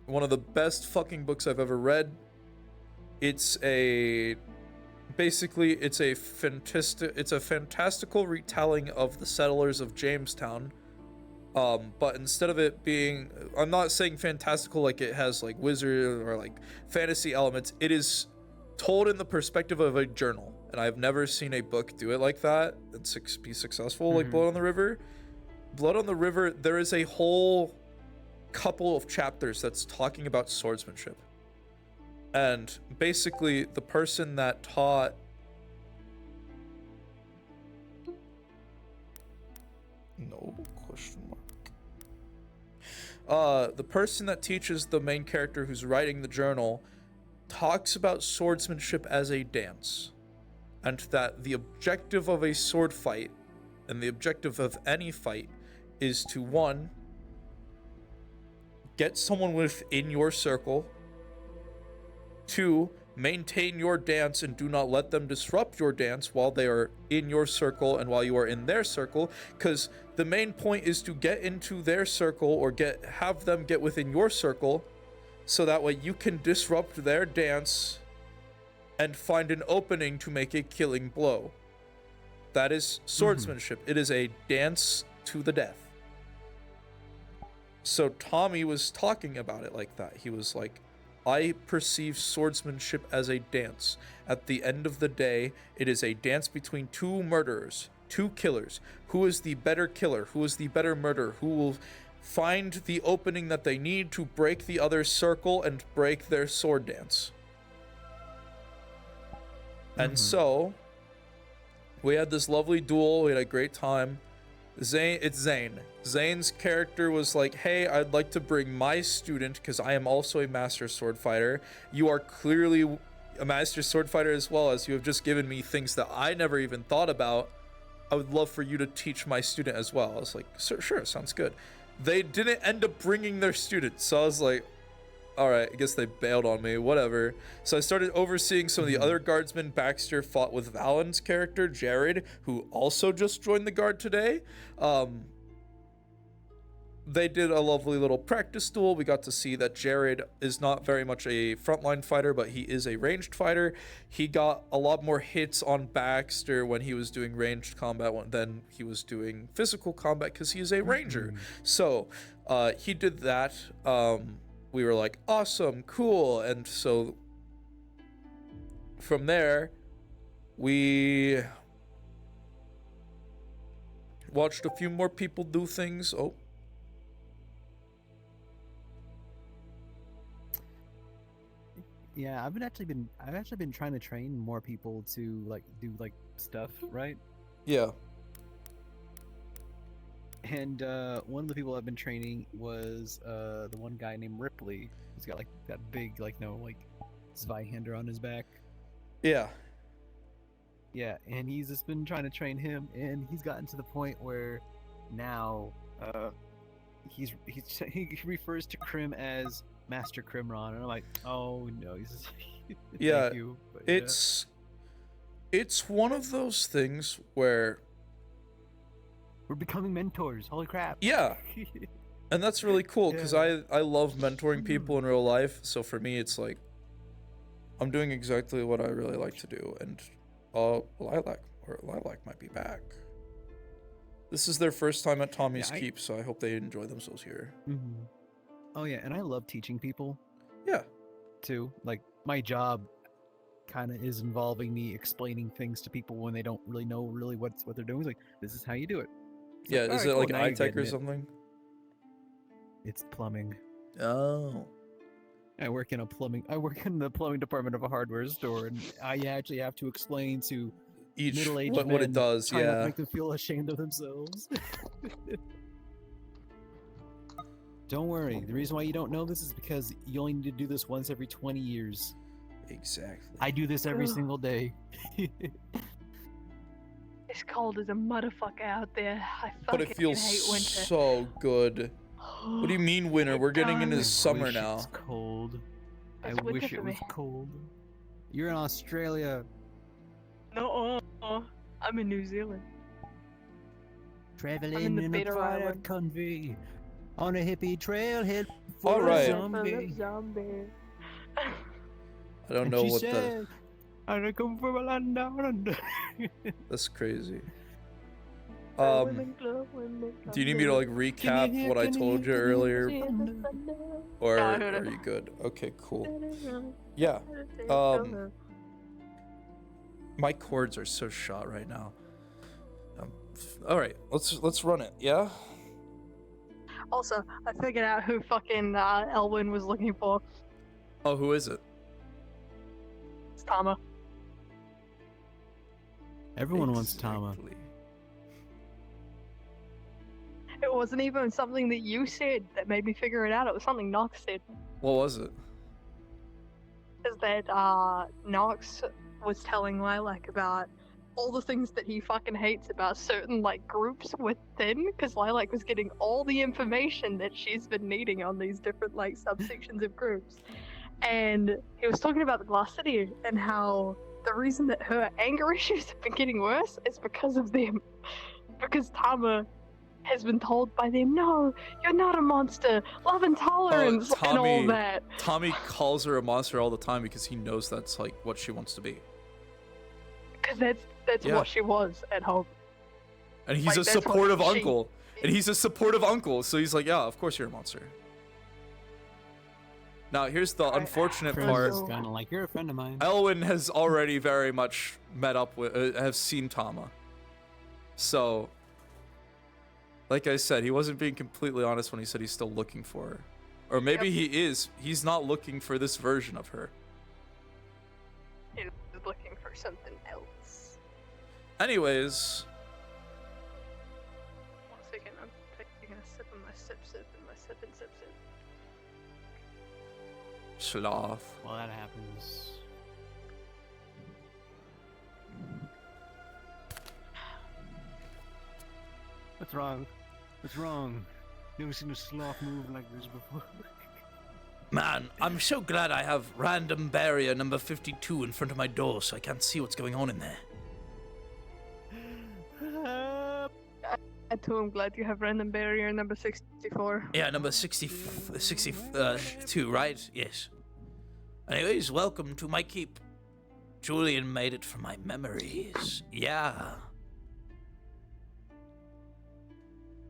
A: One of the best fucking books I've ever read. It's a fantastical retelling of the settlers of Jamestown. But instead of it being, I'm not saying fantastical like it has like wizard or like fantasy elements. It is told in the perspective of a journal, and I've never seen a book do it like that and be successful like Blood on the River. Blood on the River, there is a whole couple of chapters that's talking about swordsmanship. And basically, the person that taught... No question mark. The person that teaches the main character who's writing the journal talks about swordsmanship as a dance. And that the objective of a sword fight, and the objective of any fight, is to, one, get someone within your circle. 2, maintain your dance and do not let them disrupt your dance while they are in your circle and while you are in their circle, because the main point is to get into their circle or have them get within your circle, so that way you can disrupt their dance and find an opening to make a killing blow. That is swordsmanship. It is a dance to the death. So Tommy was talking about it like that. He was like, I perceive swordsmanship as a dance. At the end of the day, it is a dance between two murderers, two killers. Who is the better killer? Who is the better murderer? Who will find the opening that they need to break the other's circle and break their sword dance? And so, we had this lovely duel. We had a great time. It's Zane. Zane's character was like, hey, I'd like to bring my student, because I am also a master sword fighter. You are clearly a master sword fighter as well, as you have just given me things that I never even thought about. I would love for you to teach my student as well. I was like, sure, sounds good. They didn't end up bringing their student, so I was like, all right, I guess they bailed on me, whatever. So I started overseeing some of the other guardsmen. Baxter fought with Valen's character, Jared, who also just joined the guard today. They did a lovely little practice duel. We got to see that Jared is not very much a frontline fighter, but he is a ranged fighter. He got a lot more hits on Baxter when he was doing ranged combat than he was doing physical combat, because he is a ranger. So he did that. We were like, awesome, cool. And so from there, we watched a few more people do things. Oh.
L: Yeah, I've actually been trying to train more people to like do like stuff, right?
A: Yeah.
L: And one of the people I've been training was the one guy named Ripley. He's got like that big Zweihander on his back.
A: Yeah.
L: Yeah, and he's just been trying to train him, and he's gotten to the point where now he refers to Krim as Master Krimron, and I'm like, oh no, he's just
A: yeah,
L: thank you. But,
A: it's one of those things where
L: we're becoming mentors. Holy crap.
A: Yeah. And that's really cool, because I love mentoring people in real life. So for me, it's I'm doing exactly what I really like to do. And Lilac might be back. This is their first time at Tommy's Keep, so I hope they enjoy themselves here.
L: Oh yeah, and I love teaching people.
A: Yeah.
L: Too. Like, my job kind of is involving me explaining things to people when they don't really know what they're doing. It's like, this is how you do it. It's
A: yeah,
L: like,
A: is
L: right,
A: it
L: cool,
A: like
L: now you're
A: iTech or
L: getting it.
A: something?
L: It's plumbing.
A: Oh.
L: I work in the plumbing department of a hardware store, and I actually have to explain to
A: each
L: middle-aged
A: what
L: men,
A: it does,
L: try not to
A: yeah.
L: make them feel ashamed of themselves. Don't worry. The reason why you don't know this is because you only need to do this once every 20 years.
A: Exactly.
L: I do this every single day.
C: It's cold as a motherfucker out there. I
A: But
C: fucking
A: it feels
C: hate winter.
A: so good. What do you mean winter? We're getting into summer now.
L: It's cold. I
C: It's winter
L: wish
C: for
L: it was
C: me.
L: cold. You're in Australia.
C: No, I'm in New Zealand.
L: Traveling
C: the
L: in a
C: Bitter
L: far out
C: Island.
L: country on a hippie trailhead full
A: All
L: of
A: right.
L: zombie.
A: I don't
L: And
A: know
L: she
A: what
L: said, I come from a land down under.
A: that's crazy.
C: Women club, women club,
A: Do you need me to like recap what I told you earlier, or
C: No, I heard
A: are
C: it.
A: you good? Okay, cool. Yeah. My chords are so shot right now. All right, let's run it. Yeah.
C: Also, I figured out who fucking Elwyn was looking for.
A: Oh, who is it?
C: It's Tama.
L: Everyone wants Tama.
C: It wasn't even something that you said that made me figure it out. It was something Nox said.
A: What was it?
C: Is that Nox was telling Lilac about all the things that he fucking hates about certain like groups within, because Lilac was getting all the information that she's been needing on these different like subsections of groups. And he was talking about the Glass City and how the reason that her anger issues have been getting worse is because of them. Because Tama has been told by them, no, you're not a monster, love and tolerance, and all that.
A: Tommy calls her a monster all the time because he knows that's like what she wants to be.
C: Because that's
A: Yeah.
C: what she was at home.
A: And he's
C: Like,
A: a
C: that's what
A: supportive
C: she-
A: uncle. And he's a supportive uncle, so he's like, yeah, of course you're a monster. Now, here's the unfortunate part.
L: Kind of like, you're a friend of mine.
A: Elwyn has already very much met up with, have seen Tama. So, like I said, he wasn't being completely honest when he said he's still looking for her. Or maybe he is. He's not looking for this version of her.
C: He was looking for something else.
A: Anyways,
C: 1 second, I'm taking a sip of my sip and my sip and sip.
A: sloth.
L: Well, that happens. What's wrong? What's wrong? Never seen a sloth move like this before.
A: Man, I'm so glad I have random barrier number 52 in front of my door so I can't see what's going on in there.
C: I too am glad you have random barrier number 64.
A: Yeah, number 62, right? Yes. Anyways, welcome to my keep. Julian made it from my memories. Yeah.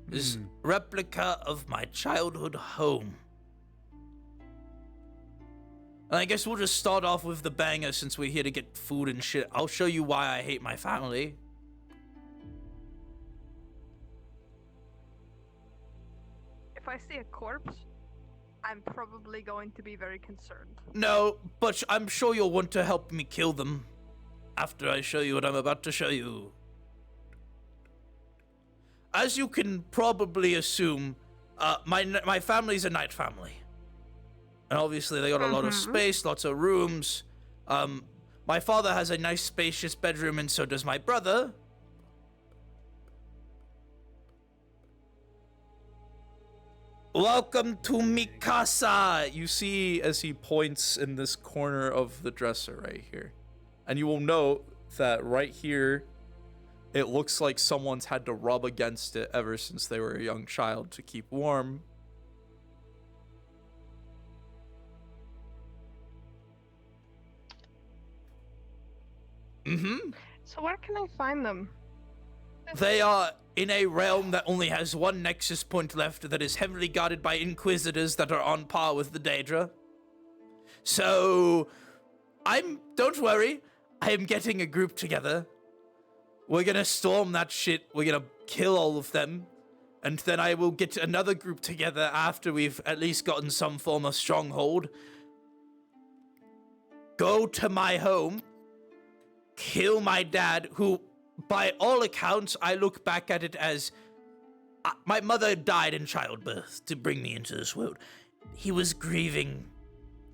A: This replica of my childhood home. And I guess we'll just start off with the banger since we're here to get food and shit. I'll show you why I hate my family.
C: If I see a corpse, I'm probably going to be very concerned.
A: No, but I'm sure you'll want to help me kill them after I show you what I'm about to show you. As you can probably assume, my family's a night family. And obviously they got a lot of space, lots of rooms. My father has a nice spacious bedroom and so does my brother. Welcome to Mikasa! You see as he points in this corner of the dresser right here. And you will note that right here, it looks like someone's had to rub against it ever since they were a young child to keep warm.
C: So where can I find them?
A: They are in a realm that only has one nexus point left that is heavily guarded by inquisitors that are on par with the Daedra. So, don't worry, I am getting a group together. We're gonna storm that shit, we're gonna kill all of them, and then I will get another group together after we've at least gotten some form of stronghold. Go to my home, kill my dad, who, by all accounts, I look back at it as my mother died in childbirth to bring me into this world. He was grieving,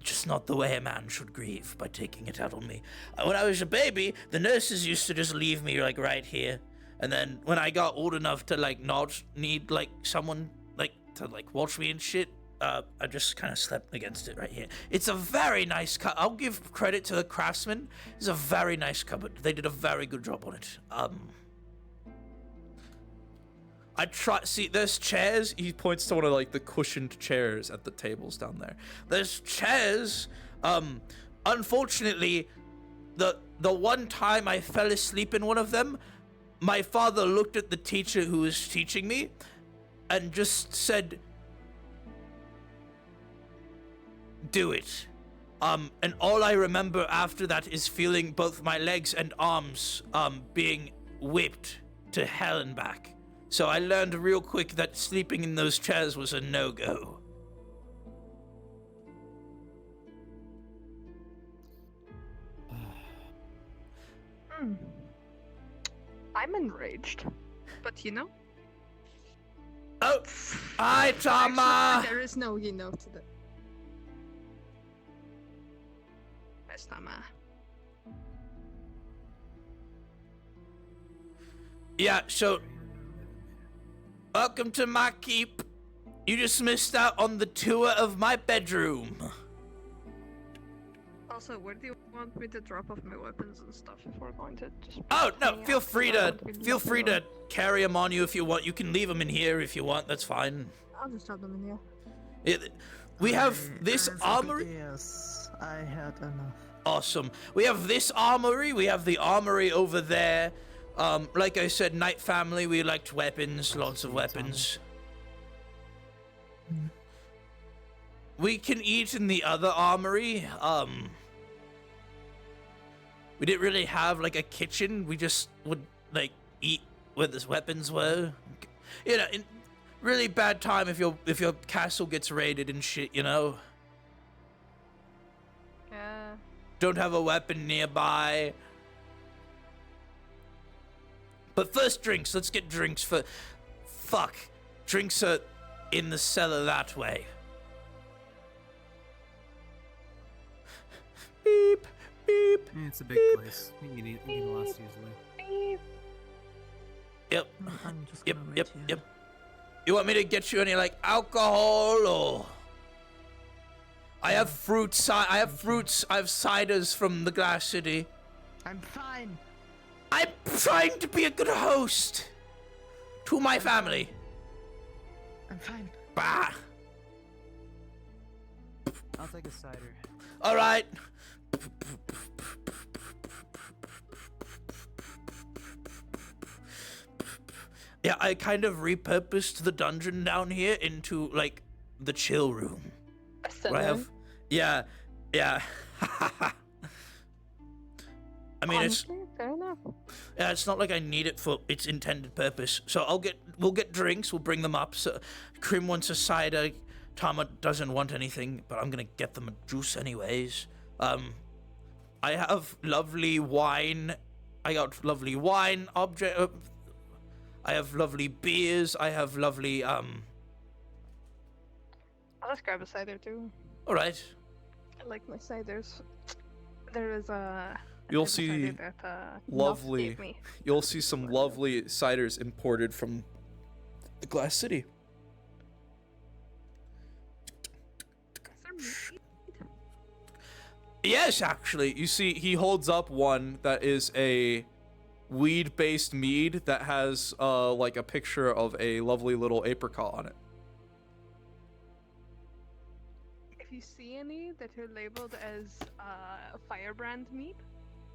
A: just not the way a man should grieve, by taking it out on me. When I was a baby, the nurses used to just leave me like right here. And then when I got old enough to like not need like someone like to like watch me and shit, I just kind of slept against it right here. It's a very nice cut. I'll give credit to the craftsman. It's a very nice cupboard. They did a very good job on it. See, there's chairs. He points to one of like the cushioned chairs at the tables down there. There's chairs. Unfortunately, the one time I fell asleep in one of them, my father looked at the teacher who was teaching me and just said, "Do it." And all I remember after that is feeling both my legs and arms being whipped to hell and back. So I learned real quick that sleeping in those chairs was a no-go.
C: I'm enraged. But you know?
A: Oh! Hi, Tama!
C: Actually, there is no you know to the... Where's Tama?
A: Yeah, so... Welcome to my keep. You just missed out on the tour of my bedroom.
C: Also, where do you want me to drop off my weapons and stuff before going to just...
A: Oh, no, feel free to carry them on you if you want. You can leave them in here if you want, that's fine.
C: I'll just drop them in here.
A: We have this armory.
T: Yes, I had enough.
A: Awesome. We have this armory. We have the armory over there. Like I said, Night Family, we liked weapons, lots of weapons. We can eat in the other armory. We didn't really have like a kitchen. We just would like eat where the weapons were. You know, in really bad time if your castle gets raided and shit, you know.
C: Yeah.
A: Don't have a weapon nearby. But first, drinks. Let's get drinks for... Fuck. Drinks are in the cellar that way. Beep, beep,
L: Yeah, it's a big place. You need less usually.
A: Yep. Yep. You want me to get you any, like, alcohol, or... I have fruits. I have ciders from the Glass City.
T: I'm fine.
A: I'm trying to be a good host to my family.
T: I'm fine.
A: Bah.
L: I'll take a cider.
A: All right. Yeah, I kind of repurposed the dungeon down here into like the chill room. Where I have, yeah. I mean,
C: Honestly, fair enough.
A: yeah, it's not like I need it for its intended purpose. So we'll get drinks. We'll bring them up. So, Krim wants a cider. Tama doesn't want anything, but I'm gonna get them a juice anyways. I have lovely wine. I got lovely wine I have lovely beers. I have lovely
C: I'll just grab a cider too.
A: All right.
C: I like my ciders. There is a...
A: You'll see lovely. You'll see some lovely ciders imported from the Glass City. Yes, actually. You see, he holds up one that is a weed-based mead that has like a picture of a lovely little apricot on it.
C: If you see any that are labeled as firebrand meat,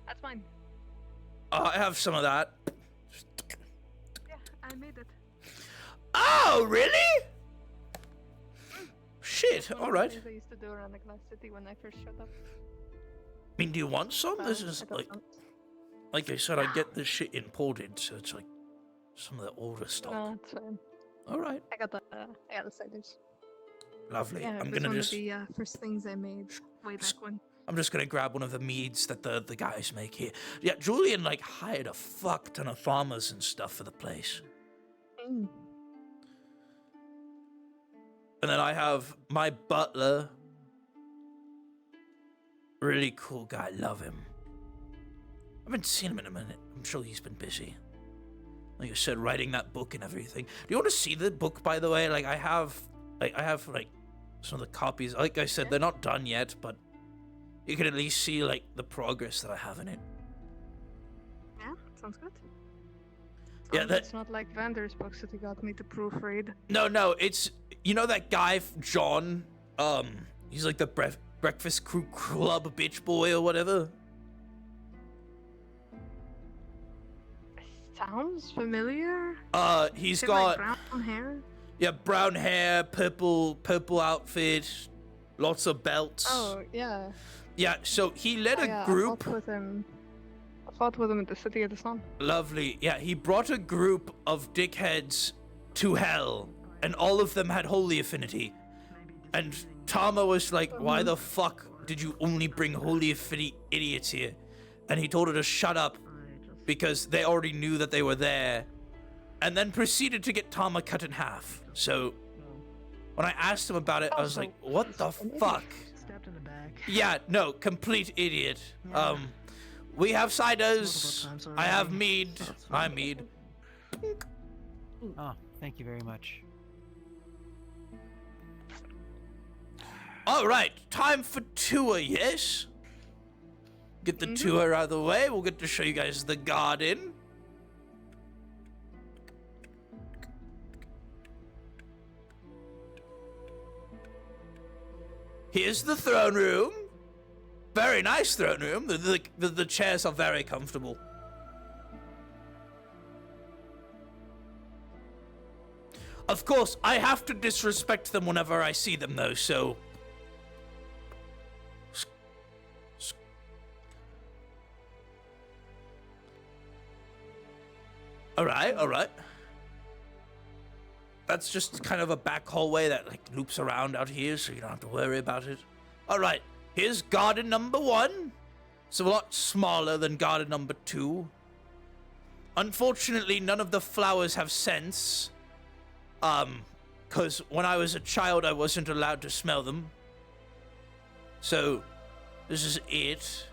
C: that's mine.
A: I have some of that.
C: Yeah, I made it.
A: Oh, really? Shit, alright.
C: I used to do around the Glass City when I first showed up.
A: I mean, do you want some? This is like I said, I get this shit imported, so it's like some of the older stuff.
C: No, it's fine.
A: Alright.
C: I got the ciders.
A: Lovely.
C: Yeah,
A: I'm
C: it was
A: gonna
C: one
A: just...
C: of the first things I made way back when.
A: I'm just gonna grab one of the meads that the guys make here. Yeah, Julian like hired a fuck ton of farmers and stuff for the place.
C: Mm.
A: And then I have my butler. Really cool guy, love him. I haven't seen him in a minute. I'm sure he's been busy. Like I said, writing that book and everything. Do you want to see the book, by the way? Like I have like some of the copies. Like I said, they're not done yet, but you can at least see like the progress that I have in it.
C: Yeah, sounds good.
A: Yeah,
C: It's not like Vander's books that he got me to proofread.
A: No, it's you know that guy John. He's like the Breakfast Crew Club bitch boy or whatever.
C: Sounds familiar.
A: He's
C: He had,
A: got
C: like, brown hair.
A: Yeah, brown hair, purple outfit, lots of belts.
C: Oh yeah.
A: Yeah, so he led a group.
C: I fought with him at the City of the Sun.
A: Lovely. Yeah, he brought a group of dickheads to hell, and all of them had holy affinity. And Tama was like, why the fuck did you only bring holy affinity idiots here? And he told her to shut up because they already knew that they were there, and then proceeded to get Tama cut in half. So when I asked him about it, I was like, what the fuck?
J: Stabbed in the back.
A: Yeah, no, complete idiot. We have ciders. I have mead. My mead.
J: Oh, thank you very much.
A: All right, time for tour, yes? Get the tour out of the way. We'll get to show you guys the garden. Here's the throne room. Very nice throne room. The chairs are very comfortable. Of course, I have to disrespect them whenever I see them, though, so... Alright. That's just kind of a back hallway that, like, loops around out here, so you don't have to worry about it. Alright, here's garden number 1. It's a lot smaller than garden number 2. Unfortunately, none of the flowers have scents. Because when I was a child, I wasn't allowed to smell them. So, this is it.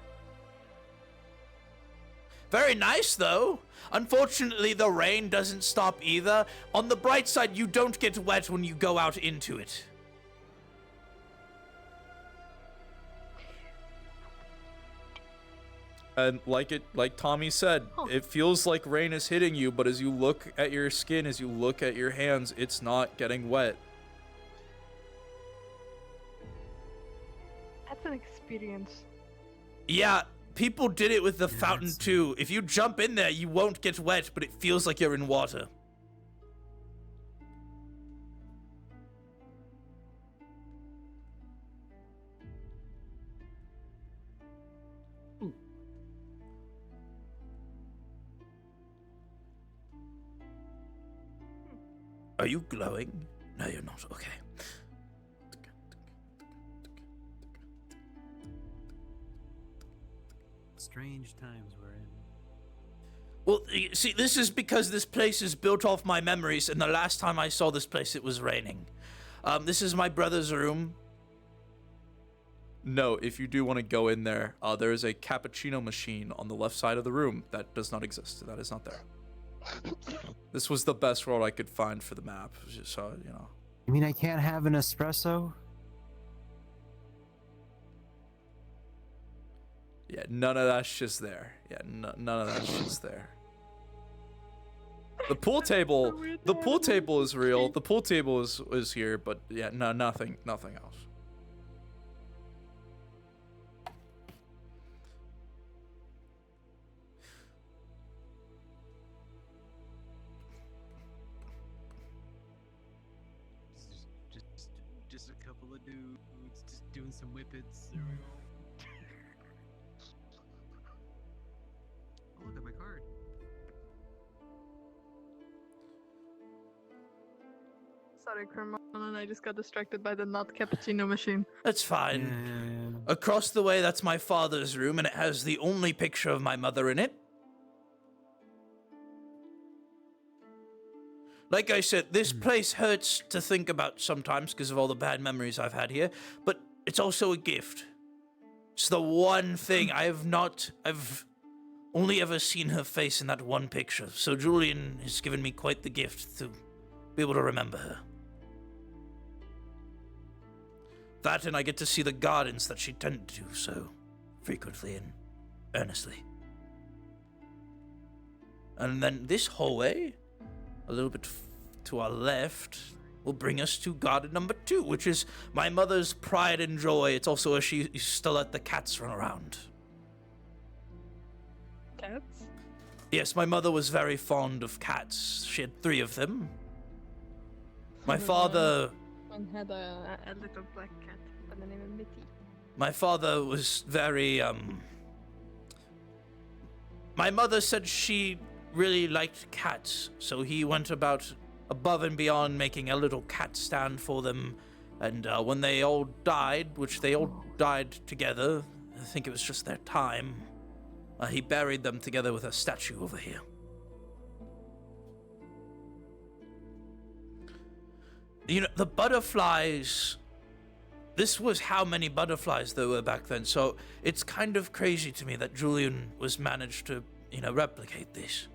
A: Very nice, though. Unfortunately, the rain doesn't stop either. On the bright side, you don't get wet when you go out into it. And like Tommy said, it feels like rain is hitting you, but as you look at your skin, as you look at your hands, it's not getting wet.
C: That's an experience.
A: Yeah, people did it with the fountain too. If you jump in there, you won't get wet, but it feels like you're in water. Are you glowing? No, you're not. Okay.
L: Strange times we're in.
A: Well, you see, this is because this place is built off my memories, and the last time I saw this place, it was raining. This is my brother's room. No, if you do want to go in there, there is a cappuccino machine on the left side of the room. That does not exist. That is not there. This was the best road I could find for the map, just so, you know.
L: You mean I can't have an espresso?
A: Yeah, none of that shit's there. Yeah, none of that shit's there. The pool table is real. The pool table is here, but yeah, no, nothing else.
L: Just a couple of dudes just doing some whippets. There we go. Oh, look at my card.
C: Sorry, Kermon, I just got distracted by the not cappuccino machine.
A: That's fine. Across the way, that's my father's room, and it has the only picture of my mother in it. Like I said, this place hurts to think about sometimes because of all the bad memories I've had here, but it's also a gift. It's the one thing I've only ever seen her face in that one picture, so Julian has given me quite the gift to be able to remember her. That, and I get to see the gardens that she tended to so frequently and earnestly. And then this hallway, a little bit to our left, will bring us to garden number 2, which is my mother's pride and joy. It's also where she used to let the cats run around.
C: Cats?
A: Yes, my mother was very fond of cats. She had 3 of them. My father...
C: One had a little black cat by the name of Mitty.
A: My father was very, My mother said she really liked cats, so he went about above and beyond making a little cat stand for them. And when they all died, which they all died together, I think it was just their time, he buried them together with a statue over here. You know, the butterflies... This was how many butterflies there were back then, so it's kind of crazy to me that Julian was managed to, you know, replicate this.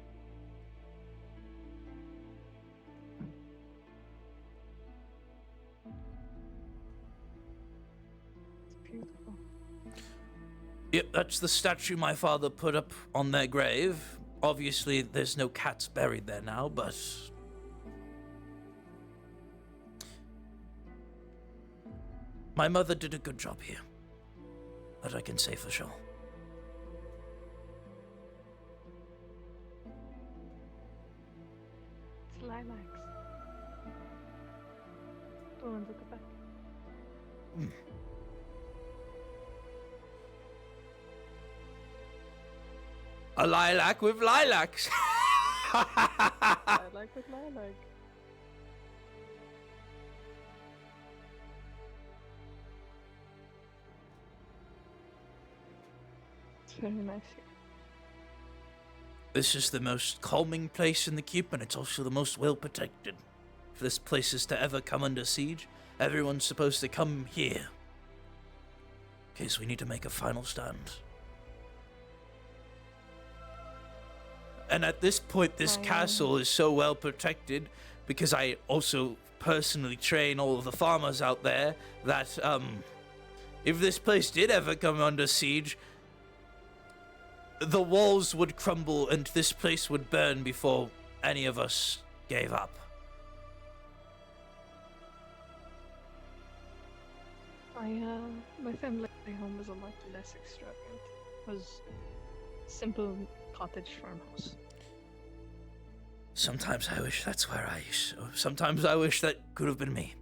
C: It's beautiful.
A: Yep, that's the statue my father put up on their grave. Obviously, there's no cats buried there now, but... My mother did a good job here. That I can say for sure.
C: It's lilacs. The ones at the back.
A: A lilac with lilacs.
C: Lilac with lilac. It's very nice here.
A: This is the most calming place in the keep, and it's also the most well protected. If this place is to ever come under siege, everyone's supposed to come here. In case we need to make a final stand. And at this point, this castle is so well protected, because I also personally train all of the farmers out there, that if this place did ever come under siege, the walls would crumble and this place would burn before any of us gave up.
C: My family home was a lot less extravagant. It was simple cottage farmhouse.
A: Sometimes I wish that's where I used to. Sometimes I wish that could have been me.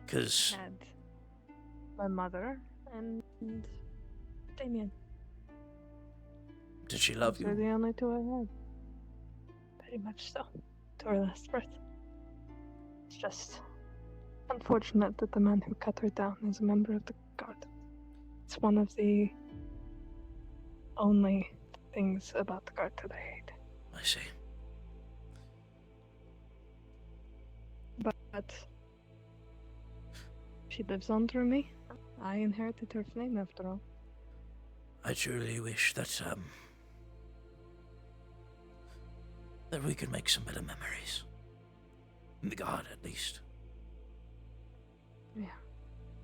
A: Because...
C: Had my mother and Damien.
A: Did she love you?
C: Those were the only 2 I had. Very much so. To her last breath. It's just unfortunate that the man who cut her down is a member of the guard. It's one of the only things about the guard that I hate.
A: I see.
C: But she lives on through me. I inherited her flame after all.
A: I truly wish that that we could make some better memories. In the guard, at least.
C: Yeah.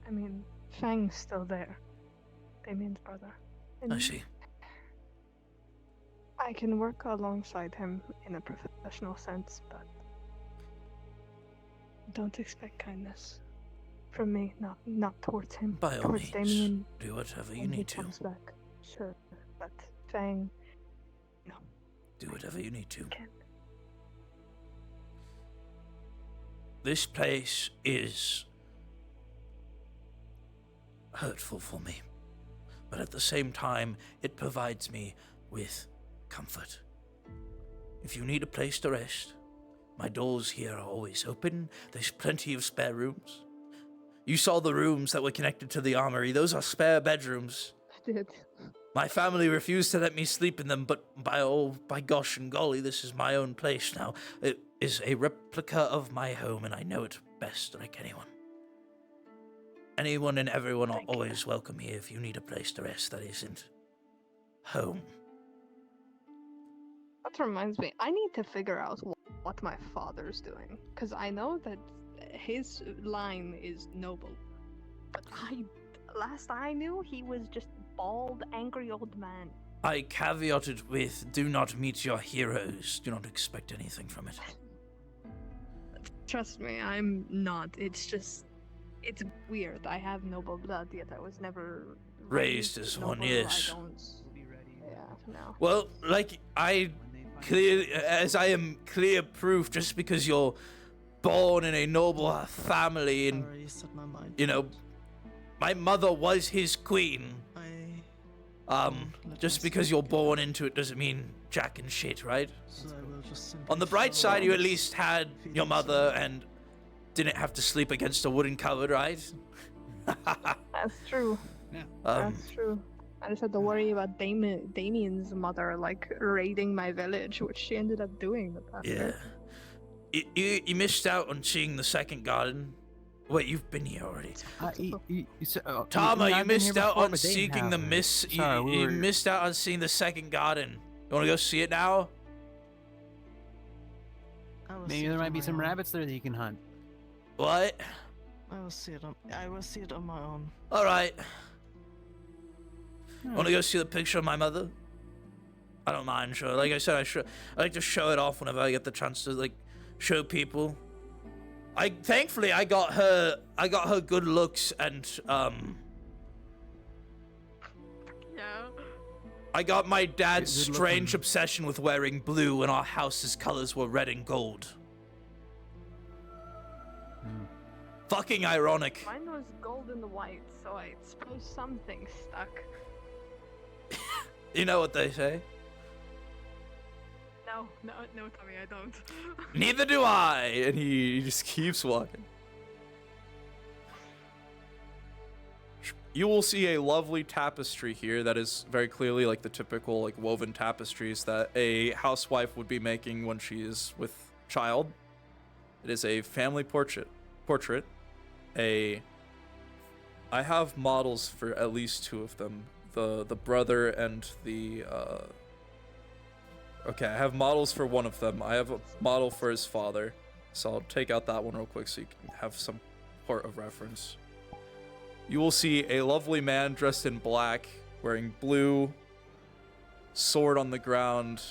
C: I mean, Fang's still there. Damien's brother. And
A: I see.
C: I can work alongside him in a professional sense, but don't expect kindness from me, not towards him.
A: By all
C: towards
A: means,
C: Damien,
A: do whatever you
C: when he
A: need to.
C: comes back. Sure, but Fang, no.
A: Do whatever you need to.
C: Can't.
A: This place is hurtful for me, but at the same time, it provides me with comfort. If you need a place to rest, my doors here are always open. There's plenty of spare rooms. You saw the rooms that were connected to the armory. Those are spare bedrooms.
C: I did.
A: My family refused to let me sleep in them, but by gosh and golly, this is my own place now. It is a replica of my home, and I know it best like anyone. Anyone and everyone are always welcome here if you need a place to rest that isn't home.
C: That reminds me, I need to figure out what my father's doing, because I know that his line is noble. But last I knew, he was just a bald, angry old man.
A: I caveated with, do not meet your heroes. Do not expect anything from it.
C: Trust me, I'm not. It's just, it's weird. I have noble blood, yet I was never
A: Raised as one,
C: noble.
A: yes.
C: I don't. Yeah, no.
A: Well, like, I am clear proof, just because you're born in a noble family and, you know, my mother was his queen. Just because you're born into it doesn't mean jack and shit, right? On the bright side, you at least had your mother and didn't have to sleep against a wooden cupboard, right?
C: That's true. That's true. I just had to worry about Damien's mother, like, raiding my village, which she ended up doing the past
A: Yeah. You missed out on seeing the second garden. Wait, you've been here already. Tama, you missed out on seeing the you missed out on seeing the second garden. You want to go see it now?
J: Maybe there might be some rabbits there that you can hunt.
A: What?
T: I will see it on my own.
A: All right. Want to go see the picture of my mother? I don't mind, sure. Like I said, I like to show it off whenever I get the chance to, like, show people. Thankfully I got her good looks and I got my dad's strange obsession with wearing blue when our house's colors were red and gold. Fucking ironic.
C: Mine was gold and white, so I suppose something stuck.
A: You know what they say?
C: No, Tommy, I don't.
A: Neither do I! And he just keeps walking. You will see a lovely tapestry here that is very clearly like the typical like woven tapestries that a housewife would be making when she is with child. It is a family portrait. I have models for at least two of them. The brother and the okay, I have models for one of them. I have a model for his father. So I'll take out that one real quick so you can have some part of reference. You will see a lovely man dressed in black, wearing blue, sword on the ground,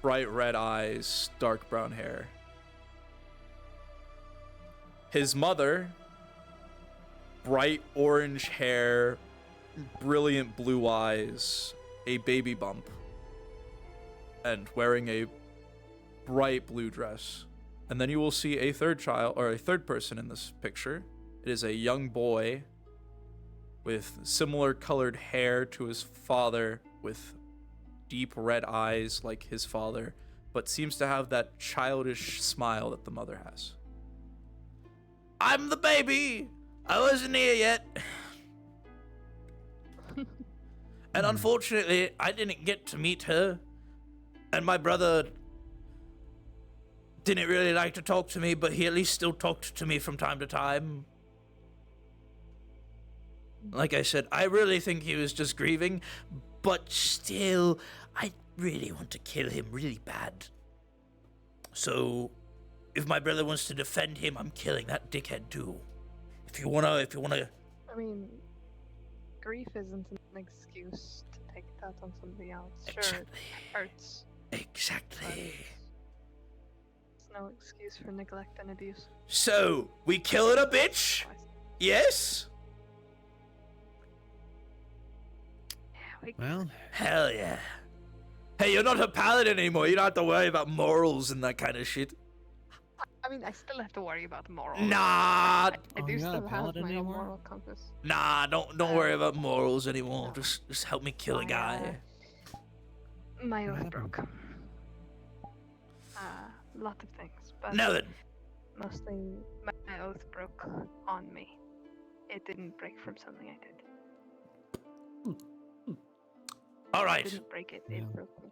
A: bright red eyes, dark brown hair. His mother, bright orange hair, brilliant blue eyes, a baby bump, and wearing a bright blue dress. And then you will see a third person in this picture. It is a young boy with similar colored hair to his father, with deep red eyes like his father, but seems to have that childish smile that the mother has. I'm the baby! I wasn't here yet. And unfortunately, I didn't get to meet her. And my brother didn't really like to talk to me, but he at least still talked to me from time to time. Like I said, I really think he was just grieving, but still, I really want to kill him really bad. So, if my brother wants to defend him, I'm killing that dickhead too. If you wanna...
C: I mean, grief isn't an excuse to take that on somebody else. Sure, it hurts.
A: Exactly.
C: It's no excuse for neglect and abuse.
A: So, we killing a bitch? Yes?
L: Well,
A: hell yeah. Hey, you're not a paladin anymore. You don't have to worry about morals and that kind of shit.
C: I mean, I still have to worry about morals.
A: Nah.
C: I do still have my own moral compass.
A: Nah, don't worry about morals anymore. Just help me kill a guy.
C: My oath broke. Lot of things, but
A: Nothing.
C: Mostly my oath broke on me. It didn't break from something I did.
A: All right.
C: I didn't break it. It broke me.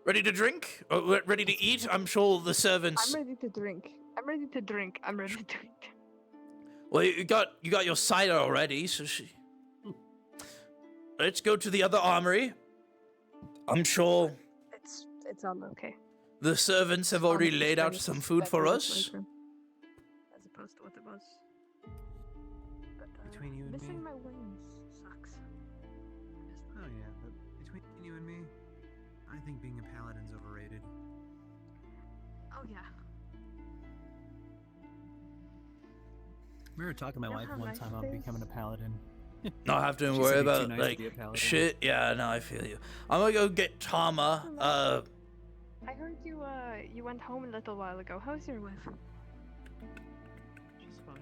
A: Ready to drink? Or ready to eat? I'm sure the servants.
C: I'm ready to drink. I'm ready to eat.
A: Well, you got your cider already, so let's go to the other armory. I'm sure
C: It's all okay.
A: The servants have already
C: Honestly,
A: laid out
C: it's
A: some food for
C: better
A: us.
C: flavor, as opposed to what it was. But,
J: Between you and
C: missing
J: me.
C: my wings sucks.
J: Oh yeah, but between you and me, I think being a paladin's overrated.
C: Oh yeah.
L: I remember talking to my wife one time about becoming a paladin.
A: Not have to
L: She
A: worry
L: said you're too
A: about
L: nice to
A: like
L: be a paladin.
A: shit. Yeah, no, I feel you. I'm gonna go get Tama.
C: I heard you went home a little while ago. How's your wife?
J: She's fine.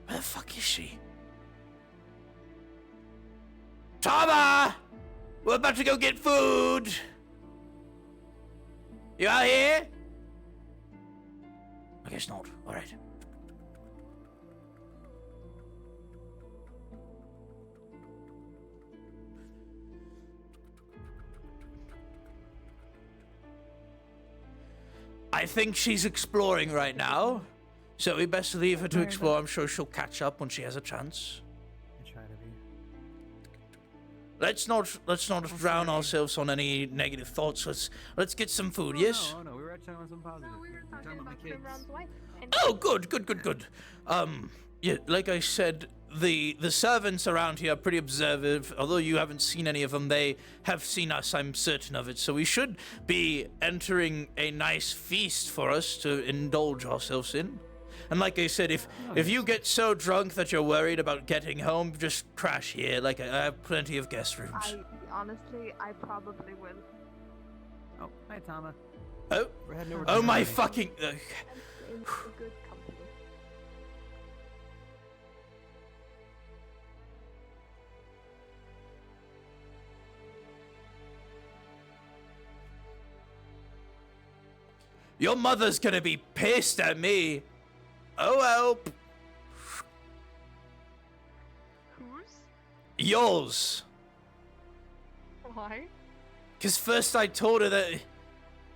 A: Where the fuck is she? Tama! We're about to go get food! You out here? I guess not. Alright. I think she's exploring right now. So we best leave her to explore. I'm sure she'll catch up when she has a chance.
J: I try to be.
A: Let's not drown ourselves on any negative thoughts. Let's get some food. Yes.
J: No, we were actually on some positive. We were talking about my kids.
A: Oh, good. Yeah, like I said, the servants around here are pretty observant. Although you haven't seen any of them, they have seen us. I'm certain of it. So we should be entering a nice feast for us to indulge ourselves in. And like I said, if you get so drunk that you're worried about getting home, just crash here. Like I have plenty of guest rooms.
C: Honestly, I probably will.
J: Oh, hi, Tama.
A: Oh,
J: We're heading over
A: oh
J: to
A: my
J: the-
A: fucking.
C: In good company.
A: Your mother's gonna be pissed at me. Oh well.
C: Whose?
A: Yours.
C: Why?
A: Cause first I told her that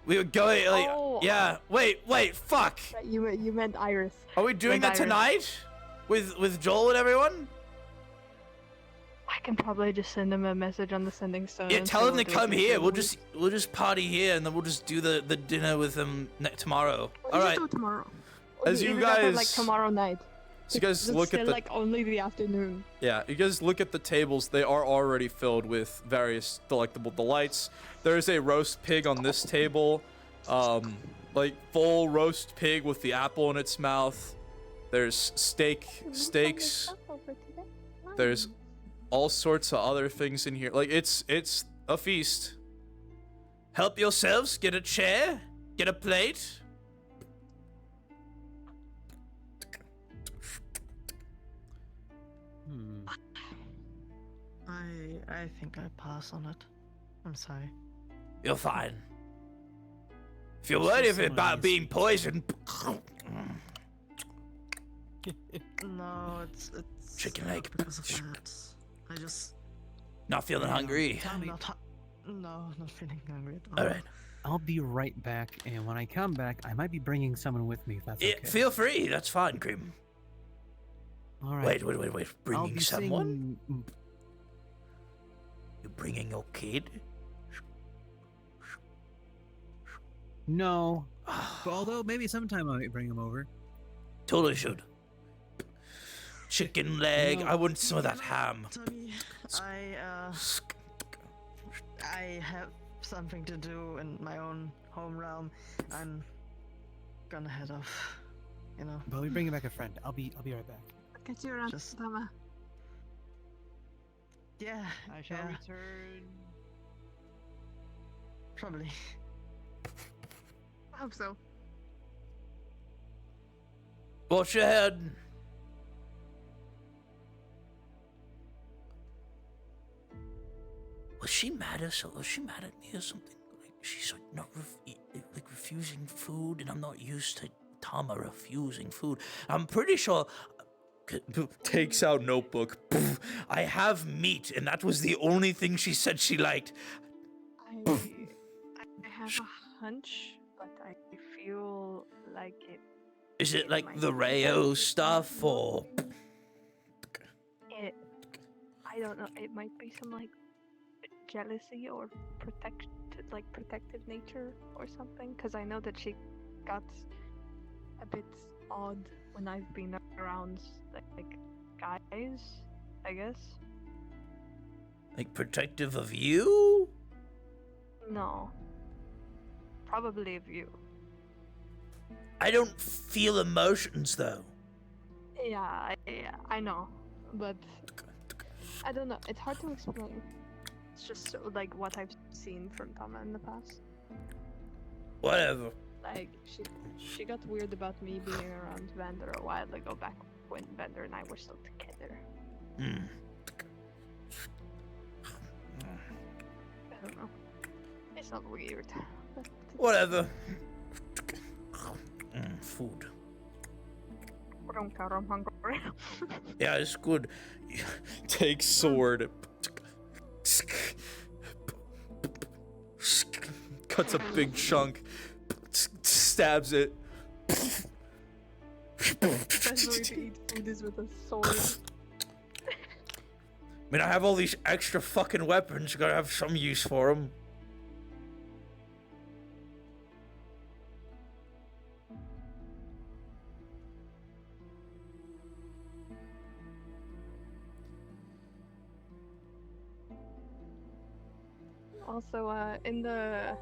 A: we were going. Like,
C: Oh.
A: yeah. Wait. Fuck.
C: You meant Iris.
A: Are we doing that
C: Meant Iris.
A: tonight? With Joel and everyone?
C: I can probably just send him a message on the sending stone.
A: Yeah,
C: and
A: tell
C: say
A: them to
C: we'll do it
A: come
C: in
A: here.
C: 2
A: We'll
C: weeks.
A: just party here, and then we'll just do the dinner with them tomorrow.
C: We'll
A: All
C: just
A: right.
C: do it tomorrow.
A: As
C: We
A: you
C: even got there, like
A: guys-
C: tomorrow night.
A: So you guys
C: It's
A: look
C: still
A: at the
C: like only the afternoon.
A: Yeah, you guys look at the tables. They are already filled with various delectable delights. There is a roast pig on this table, like full roast pig with the apple in its mouth. There's steaks. There's all sorts of other things in here. Like it's a feast. Help yourselves. Get a chair. Get a plate.
O: I think I pass on it. I'm sorry.
A: You're fine. If you're worried about being poisoned,
O: No, it's
A: chicken
O: not
A: leg.
O: because of that. I just
A: Not feeling hungry.
O: I'm not not feeling hungry at all.
A: All right.
L: I'll be right back, and when I come back, I might be bringing someone with me if that's
A: Yeah,
L: okay.
A: feel free. That's fine, Cream.
L: All right.
A: Wait.
L: I'll
A: Bringing
L: be
A: someone? You bringing your kid?
L: No. But although maybe sometime I might bring him over.
A: Totally should. Chicken leg.
O: No.
A: I wouldn't some of that ham.
O: Tommy, I have something to do in my own home realm. I'm gonna head off. You know.
L: But we bringing back a friend. I'll be right back.
C: I'll get you around, Tama.
O: Yeah.
J: I shall
O: yeah.
J: return.
O: Probably.
C: I hope so.
A: Watch your head. Was she mad or so? Was she mad at me or something? Like she's like not refusing food, and I'm not used to Tama refusing food. I'm pretty sure. Takes out notebook. I have meat, and that was the only thing she said she liked.
C: I have a hunch, but I feel like it.
A: Is it like
C: might
A: the
C: be
A: Rayo
C: because
A: stuff, or
C: it? I don't know. It might be some like jealousy or protective nature or something. Because I know that she got a bit odd when I've been around like guys, I guess.
A: like protective of you?
C: No. Probably of you.
A: I don't feel emotions though.
C: Yeah, I know. But I don't know. It's hard to explain. It's just like what I've seen from Tama in the past.
A: Whatever.
C: Like she got weird about me being around Vander a while ago, back when Vander and I were still together. I don't know. It's not weird.
A: Whatever. Food.
C: I'm hungry.
A: Yeah, it's good. Take sword. Cuts a big chunk. Stabs it.
C: Best way to eat food is with a sword.
A: I mean, I have all these extra fucking weapons. Gotta have some use for them.
C: Also, in the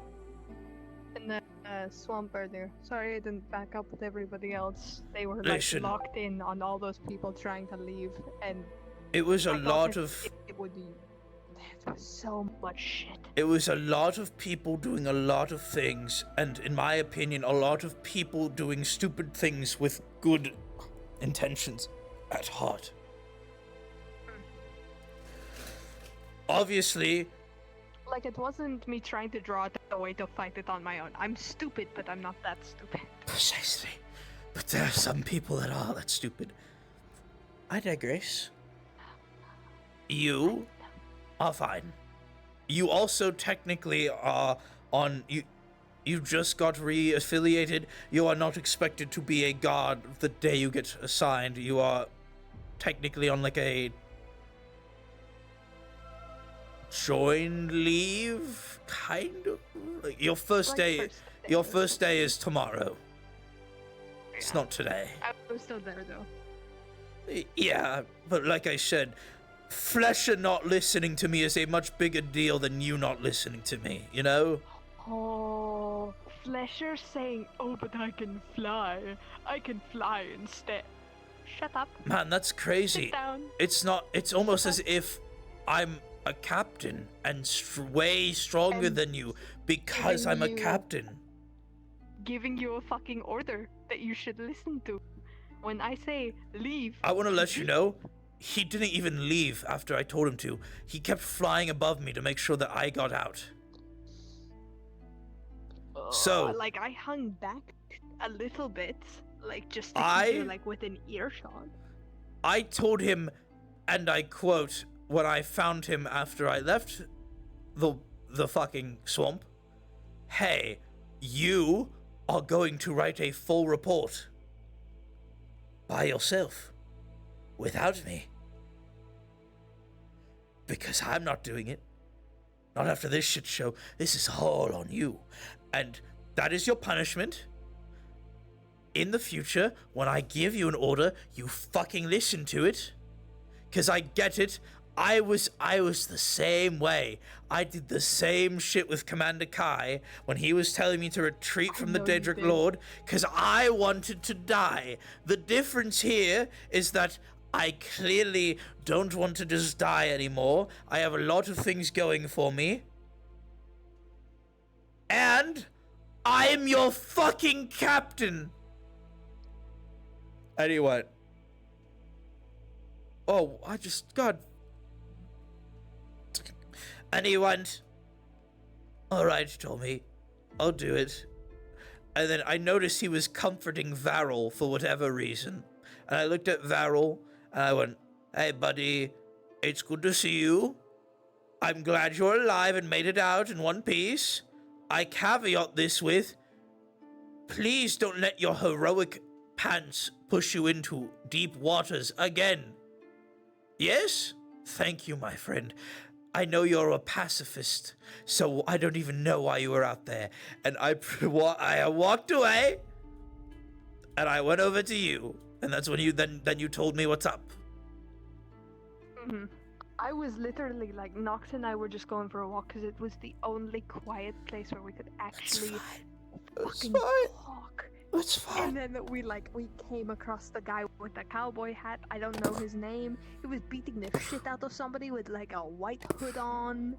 C: swamp earlier. Sorry, I didn't back up with everybody else. They were like
A: Listen.
C: locked in on all those people trying to leave, and
A: It was a
C: I thought
A: lot
C: that
A: of.
C: It would be. There was so much shit.
A: It was a lot of people doing a lot of things, and in my opinion, a lot of people doing stupid things with good intentions at heart. Obviously,
C: Like, it wasn't me trying to draw it away to fight it on my own. I'm stupid, but I'm not that stupid.
A: precisely. But there are some people that are that stupid. I digress. You are fine. You also technically are on. You just got re-affiliated. You are not expected to be a god the day you get assigned. You are technically on like a joined leave, kind of. Like your first day. Your first day is tomorrow. It's not today.
C: I was still there though.
A: Yeah, but like I said, Flesher not listening to me is a much bigger deal than you not listening to me, you know?
C: Oh, Flesher saying, "Oh, but I can fly. I can fly instead." Shut up.
A: Man, that's crazy.
C: Sit down.
A: It's not. It's almost as if I'm a captain and way stronger than you because I'm a captain.
C: Giving you a fucking order that you should listen to. When I say leave,
A: I want to let you know, he didn't even leave after I told him to. He kept flying above me to make sure that I got out. So,
C: like, I hung back a little bit, like, just to keep you, like, within earshot.
A: I told him, and I quote, when I found him after I left the fucking swamp, "Hey, you are going to write a full report by yourself, without me. Because I'm not doing it. Not after this shit show. This is all on you. And that is your punishment. In the future, when I give you an order, you fucking listen to it. Because I get it. I was the same way. I did the same shit with Commander Kai when he was telling me to retreat from the Daedric Lord because I wanted to die. The difference here is that I clearly don't want to just die anymore. I have a lot of things going for me. And I am your fucking captain. Anyway. Oh, God. And he went, "Alright, Tommy, I'll do it." And then I noticed he was comforting Varel for whatever reason. And I looked at Varel, and I went, "Hey, buddy, it's good to see you. I'm glad you're alive and made it out in one piece. I caveat this with, Please don't let your heroic pants push you into deep waters again. Yes? Thank you, my friend. I know you're a pacifist, so I don't even know why you were out there. And I walked away, and I went over to you, and that's when then you told me what's up.
C: Mm-hmm. I was literally like, Nox and I were just going for a walk because it was the only quiet place where we could actually fucking talk.
A: It's fine.
C: And then we came across the guy with the cowboy hat. I don't know his name. He was beating the shit out of somebody with like a white hood on.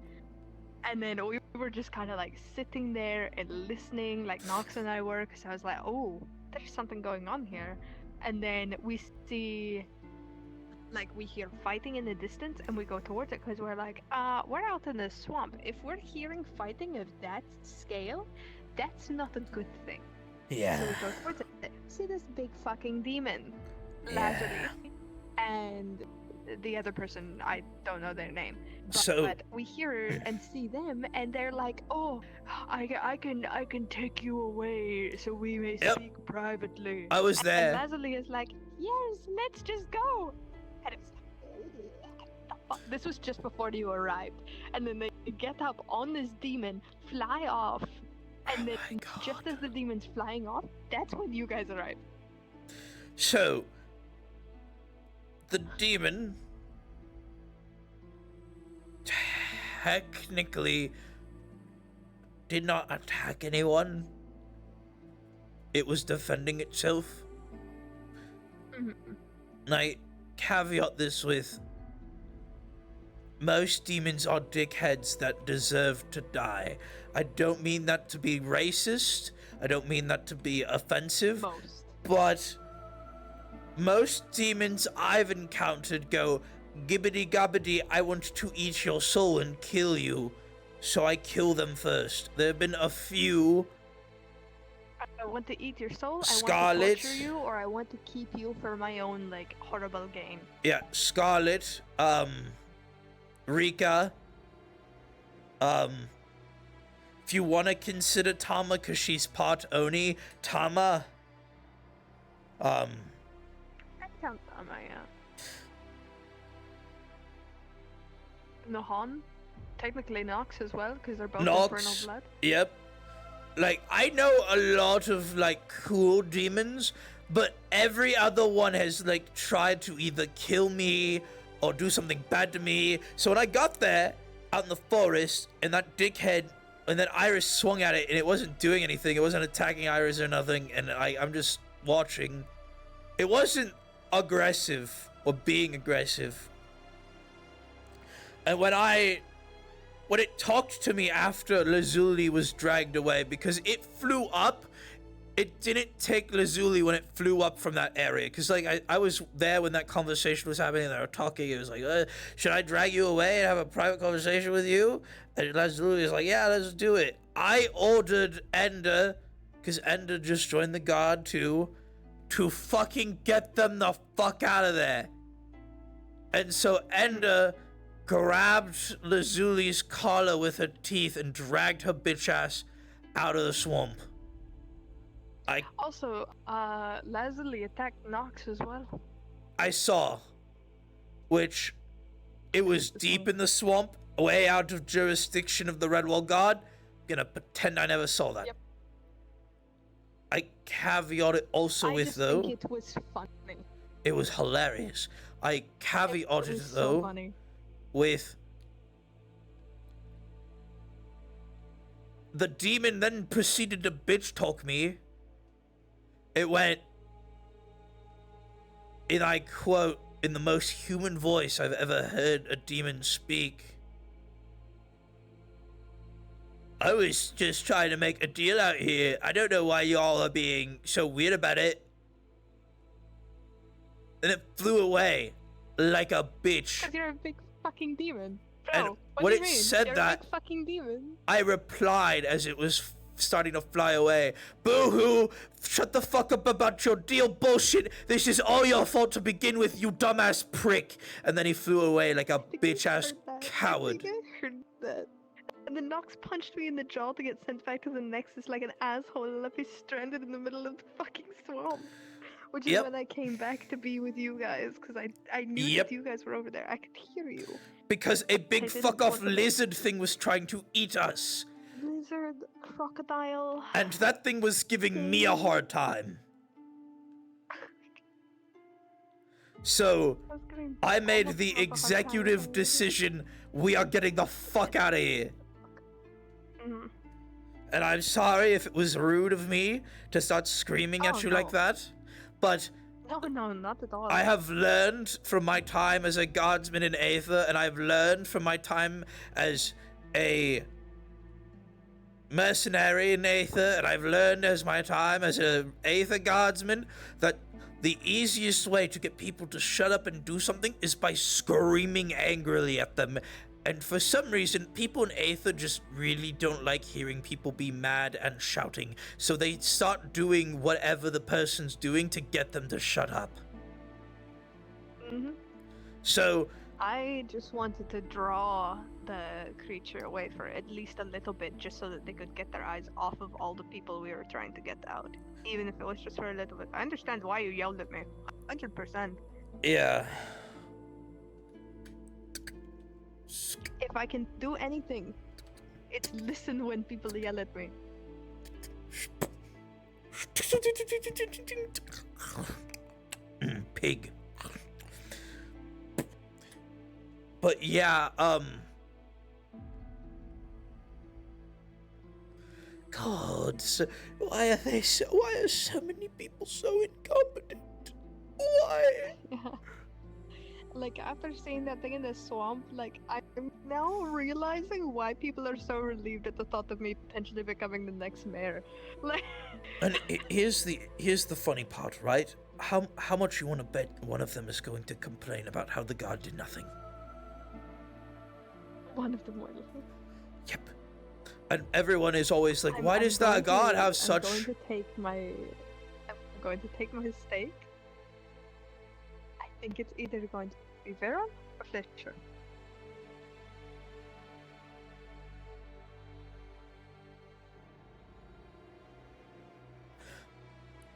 C: And then we were just kind of like sitting there and listening, like Nox and I were, because I was like, oh, there's something going on here. And then we see, like, we hear fighting in the distance, and we go towards it because we're like, we're out in the swamp. If we're hearing fighting of that scale, that's not a good thing.
A: Yeah.
C: So we go towards it. See this big fucking demon,
A: Yeah.
C: Lazuli, and the other person, I don't know their name. But we hear and see them, and they're like, "Oh, I can take you away, so we may speak privately."
A: I was there.
C: And Lazuli is like, "Yes, let's just go." And it's like, this was just before you arrived, and then they get up on this demon, fly off, and then just as the demon's flying off, that's when you guys arrive.
A: So, the demon technically did not attack anyone. It was defending itself. And I caveat this with, most demons are dickheads that deserve to die. I don't mean that to be racist. I don't mean that to be offensive. But most demons I've encountered go, gibbity gobbity, I want to eat your soul and kill you. So I kill them first. There have been a few.
C: I want to eat your soul,
A: Scarlet.
C: I want to torture you, or I want to keep you for my own, like, horrible gain.
A: Yeah, Scarlet, Rika, if you want to consider Tama, because she's part Oni, Tama,
C: I count Tama, yeah. Nohan, technically Nox as well, because they're both Infernal Blood.
A: Yep. Like, I know a lot of, like, cool demons, but every other one has, like, tried to either kill me or do something bad to me. So when I got there, out in the forest, and that dickhead, and then Iris swung at it, and it wasn't doing anything. It wasn't attacking Iris or nothing, and I'm just watching. It wasn't aggressive or being aggressive. And when it talked to me after Lazuli was dragged away, because it flew up, it didn't take Lazuli when it flew up from that area. Because, like, I was there when that conversation was happening, and they were talking. It was like, should I drag you away and have a private conversation with you? And Lazuli was like, yeah, let's do it. I ordered Ender, because Ender just joined the guard too, to fucking get them the fuck out of there. And so Ender grabbed Lazuli's collar with her teeth and dragged her bitch ass out of the swamp.
C: Also, Lazuli attacked Nox as well.
A: I saw, which it was deep in the swamp, way out of jurisdiction of the Redwall Guard. Gonna pretend I never saw that.
C: Yep.
A: I caveat it also with, though,
C: I think it was funny.
A: It was hilarious. I caveated it,
C: so
A: though,
C: funny.
A: With the demon then proceeded to bitch talk me. It went, and I quote, in the most human voice I've ever heard a demon speak, I was just trying to make a deal out here. I don't know why y'all are being so weird about it. And it flew away like a bitch.
C: Because you're a big fucking demon. Bro,
A: And
C: what
A: when
C: do
A: it
C: you mean?
A: said
C: you're
A: that,
C: a big fucking demon.
A: I replied as it was starting to fly away. Boo-hoo! Shut the fuck up about your deal bullshit. This is all your fault to begin with, you dumbass prick. And then he flew away like a bitch-ass coward.
C: I heard that. And then Nox punched me in the jaw to get sent back to the Nexus like an asshole and left me stranded in the middle of the fucking swamp. Which is when I came back to be with you guys, because I knew that you guys were over there. I could hear you.
A: Because a big
C: didn't
A: fuck off
C: want to-
A: lizard thing was trying to eat us.
C: Lizard, crocodile.
A: And that thing was giving me a hard time. So, I made the executive decision, we are getting the fuck out of here. And I'm sorry if it was rude of me to start screaming at you like that, but
C: No, not at all.
A: I have learned from my time as a guardsman in Aether, and I've learned from my time as a mercenary in Aether, and I've learned as my time as a Aether guardsman that the easiest way to get people to shut up and do something is by screaming angrily at them. And for some reason, people in Aether just really don't like hearing people be mad and shouting. So they start doing whatever the person's doing to get them to shut up. So
C: I just wanted to draw the creature away for at least a little bit, just so that they could get their eyes off of all the people we were trying to get out. Even if it was just for a little bit. I understand why you yelled at me. 100%.
A: yeah.
C: If I can do anything, it's listen when people yell at me.
A: Pig. But yeah, God, why are so many people so incompetent? Why?
C: Yeah. Like, after seeing that thing in the swamp, like, I'm now realizing why people are so relieved at the thought of me potentially becoming the next mayor. Like,
A: And here's the funny part, right? How much you want to bet one of them is going to complain about how the guard did nothing?
C: one of them will.
A: Yep. And everyone is always like, why does
C: going
A: that guard
C: to-
A: have such...
C: I'm going to take my stake. I think it's either going to be Veron or Fletcher.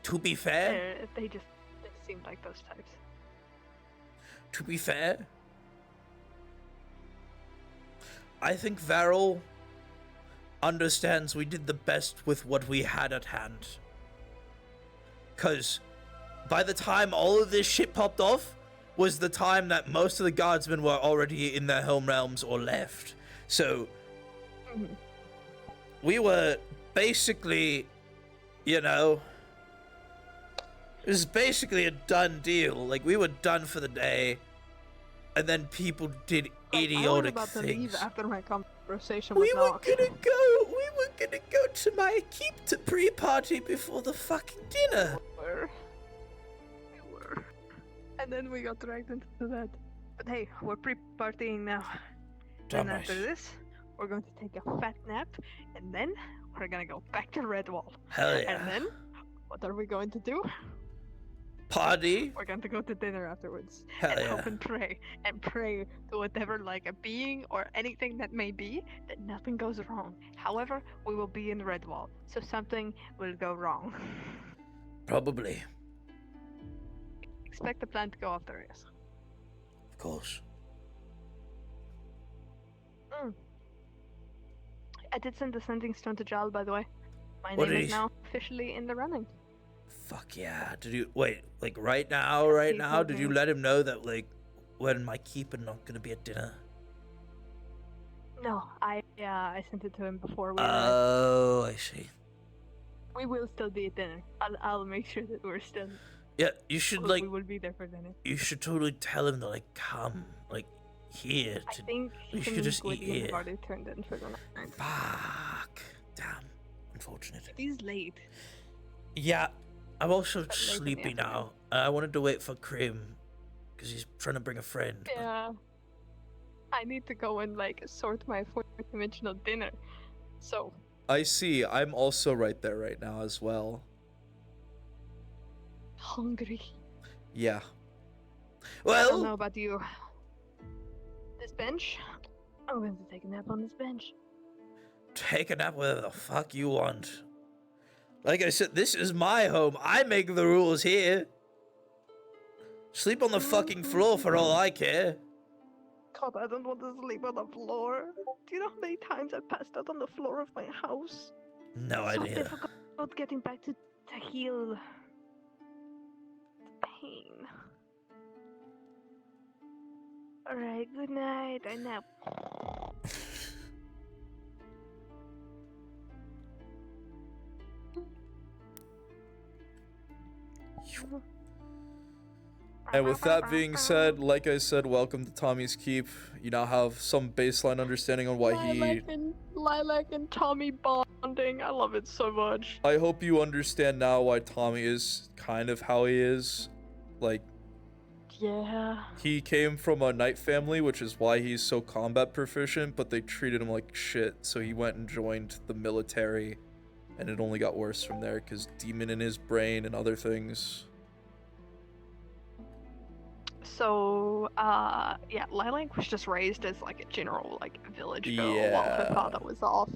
A: To be fair,
C: They seem like those types.
A: to be fair, I think Varel understands we did the best with what we had at hand. Because by the time all of this shit popped off was the time that most of the guardsmen were already in their home realms or left. So we were basically, you know, it was basically a done deal. Like, we were done for the day, and then people did idiotic
C: I was about to
A: things.
C: leave after my conversation
A: We
C: with
A: were
C: Nox.
A: gonna go to my keep to pre-party before the fucking dinner.
C: We were. And then we got dragged into that. But hey, we're pre-partying now.
A: Damn
C: And
A: right.
C: after this, we're going to take a fat nap, and then we're gonna go back to Redwall.
A: Hell yeah.
C: And then, what are we going to do?
A: Party?
C: We're going to go to dinner afterwards.
A: Hell
C: and
A: yeah.
C: hope and pray. And pray to whatever, like a being or anything that may be, that nothing goes wrong. However, we will be in Redwall, so something will go wrong.
A: Probably.
C: Expect the plan to go off the rails.
A: Of course.
C: I did send the sending stone to Jal, by the way. My
A: What
C: name
A: did
C: is
A: he-
C: now officially in the running.
A: Fuck yeah. Did you wait, like right now,
C: told
A: did you
C: me.
A: let him know that, like, when my keep and not gonna be at dinner?
C: No, I sent it to him before we arrived.
A: Oh, I see.
C: We will still be at dinner. I'll make sure that we're still.
A: Yeah, you should,
C: we
A: like,
C: will be there for dinner.
A: you should totally tell him to, like, come, like, here.
C: I think
A: we
C: him
A: should
C: and
A: just eat
C: Gwydlyn have
A: here.
C: already turned in for the night.
A: Fuck. Damn. Unfortunate.
C: It is late.
A: Yeah, I'm also
C: late in the
A: sleepy now. I wanted to wait for Krim, because he's trying to bring a friend.
C: Yeah. I need to go and like sort my fourth dimensional dinner. So
A: I see. I'm also right there right now as well.
C: hungry.
A: Yeah.
C: I don't know
A: Well,
C: about you. This bench? I'm going to take a nap on this bench.
A: Take a nap wherever the fuck you want. Like I said, this is my home. I make the rules here. Sleep on the fucking floor for all I care.
C: God, I don't want to sleep on the floor. Do you know how many times I passed out on the floor of my house?
A: No
C: It's so
A: idea.
C: difficult getting back to heal the pain. Alright, good night. I nap.
A: And with that being said, like I said, welcome to Tommy's Keep. You now have some baseline understanding on why
C: Lilac and Tommy bonding. I love it so much.
A: I hope you understand now why Tommy is kind of how he is. Like,
C: yeah.
A: He came from a knight family, which is why he's so combat proficient, but they treated him like shit, so he went and joined the military, and it only got worse from there, because demon in his brain and other things.
C: So, yeah, Lilac was just raised as, like, a general, like, village girl while her father was off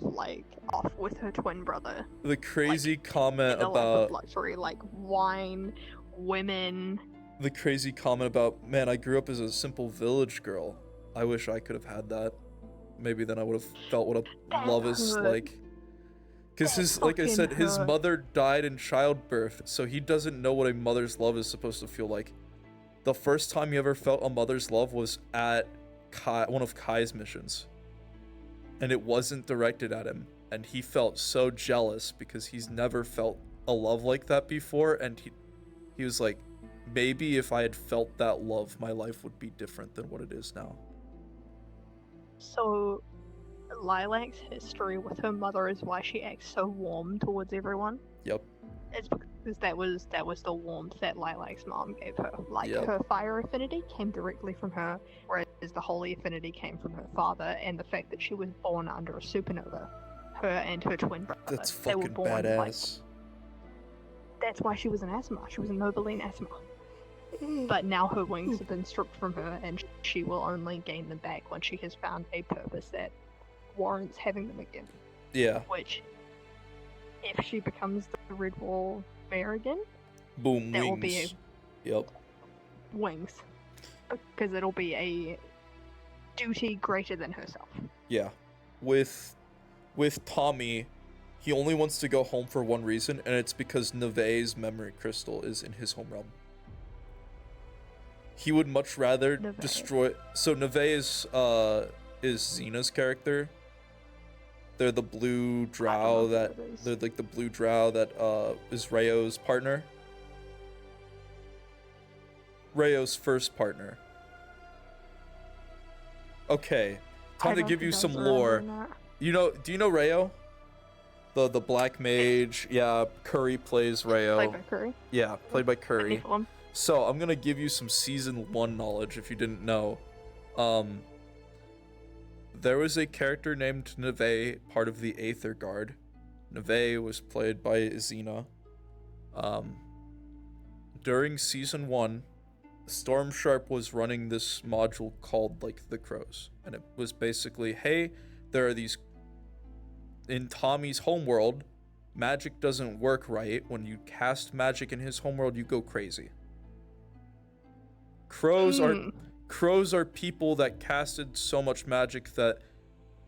C: with her twin brother.
A: The crazy comment
C: in a life of
A: about...
C: luxury, like, wine, women...
A: The crazy comment about, man, I grew up as a simple village girl. I wish I could have had that. Maybe then I would have felt what a love is like. Because like I said, his mother died in childbirth, so he doesn't know what a mother's love is supposed to feel like. The first time he ever felt a mother's love was at one of Kai's missions. And it wasn't directed at him. And he felt so jealous because he's never felt a love like that before. And he was like, maybe if I had felt that love, my life would be different than what it is now.
C: So, Lilac's history with her mother is why she acts so warm towards everyone.
A: Yep.
C: It's because that was the warmth that Lilac's mom gave her. Like,
A: Yep.
C: her fire affinity came directly from her, whereas the holy affinity came from her father, and the fact that she was born under a supernova. Her and her twin brother.
A: That's
C: they were
A: fucking
C: born,
A: badass.
C: Like, that's why she was an Asma. She was a Nobiline Asma. But now her wings have been stripped from her, and she will only gain them back when she has found a purpose that warrants having them again.
A: Yeah.
C: Which, if she becomes the Red Wall Mare again,
A: Boom,
C: that
A: wings.
C: will be
A: Yep.
C: wings. Because it'll be a duty greater than herself.
A: Yeah. With Tommy, he only wants to go home for one reason, and it's because Neve's memory crystal is in his home realm. He would much rather destroy... So Neve is Xena's character. They're the blue drow that... They're like the blue drow that is Rayo's partner. Rayo's first partner. Okay. Time to give you some lore. Do you know Rayo? The black mage. Yeah, Curry plays Rayo.
C: Played by Curry?
A: Yeah, played by Curry. So I'm gonna give you some season 1 knowledge if you didn't know. There was a character named Neve, part of the Aether Guard. Neve was played by Xena. During season 1, Storm Sharp was running this module called like the Crows, and it was basically, hey, there are these in Tommy's homeworld, magic doesn't work right. When you cast magic in his homeworld, you go crazy. Crows are people that casted so much magic that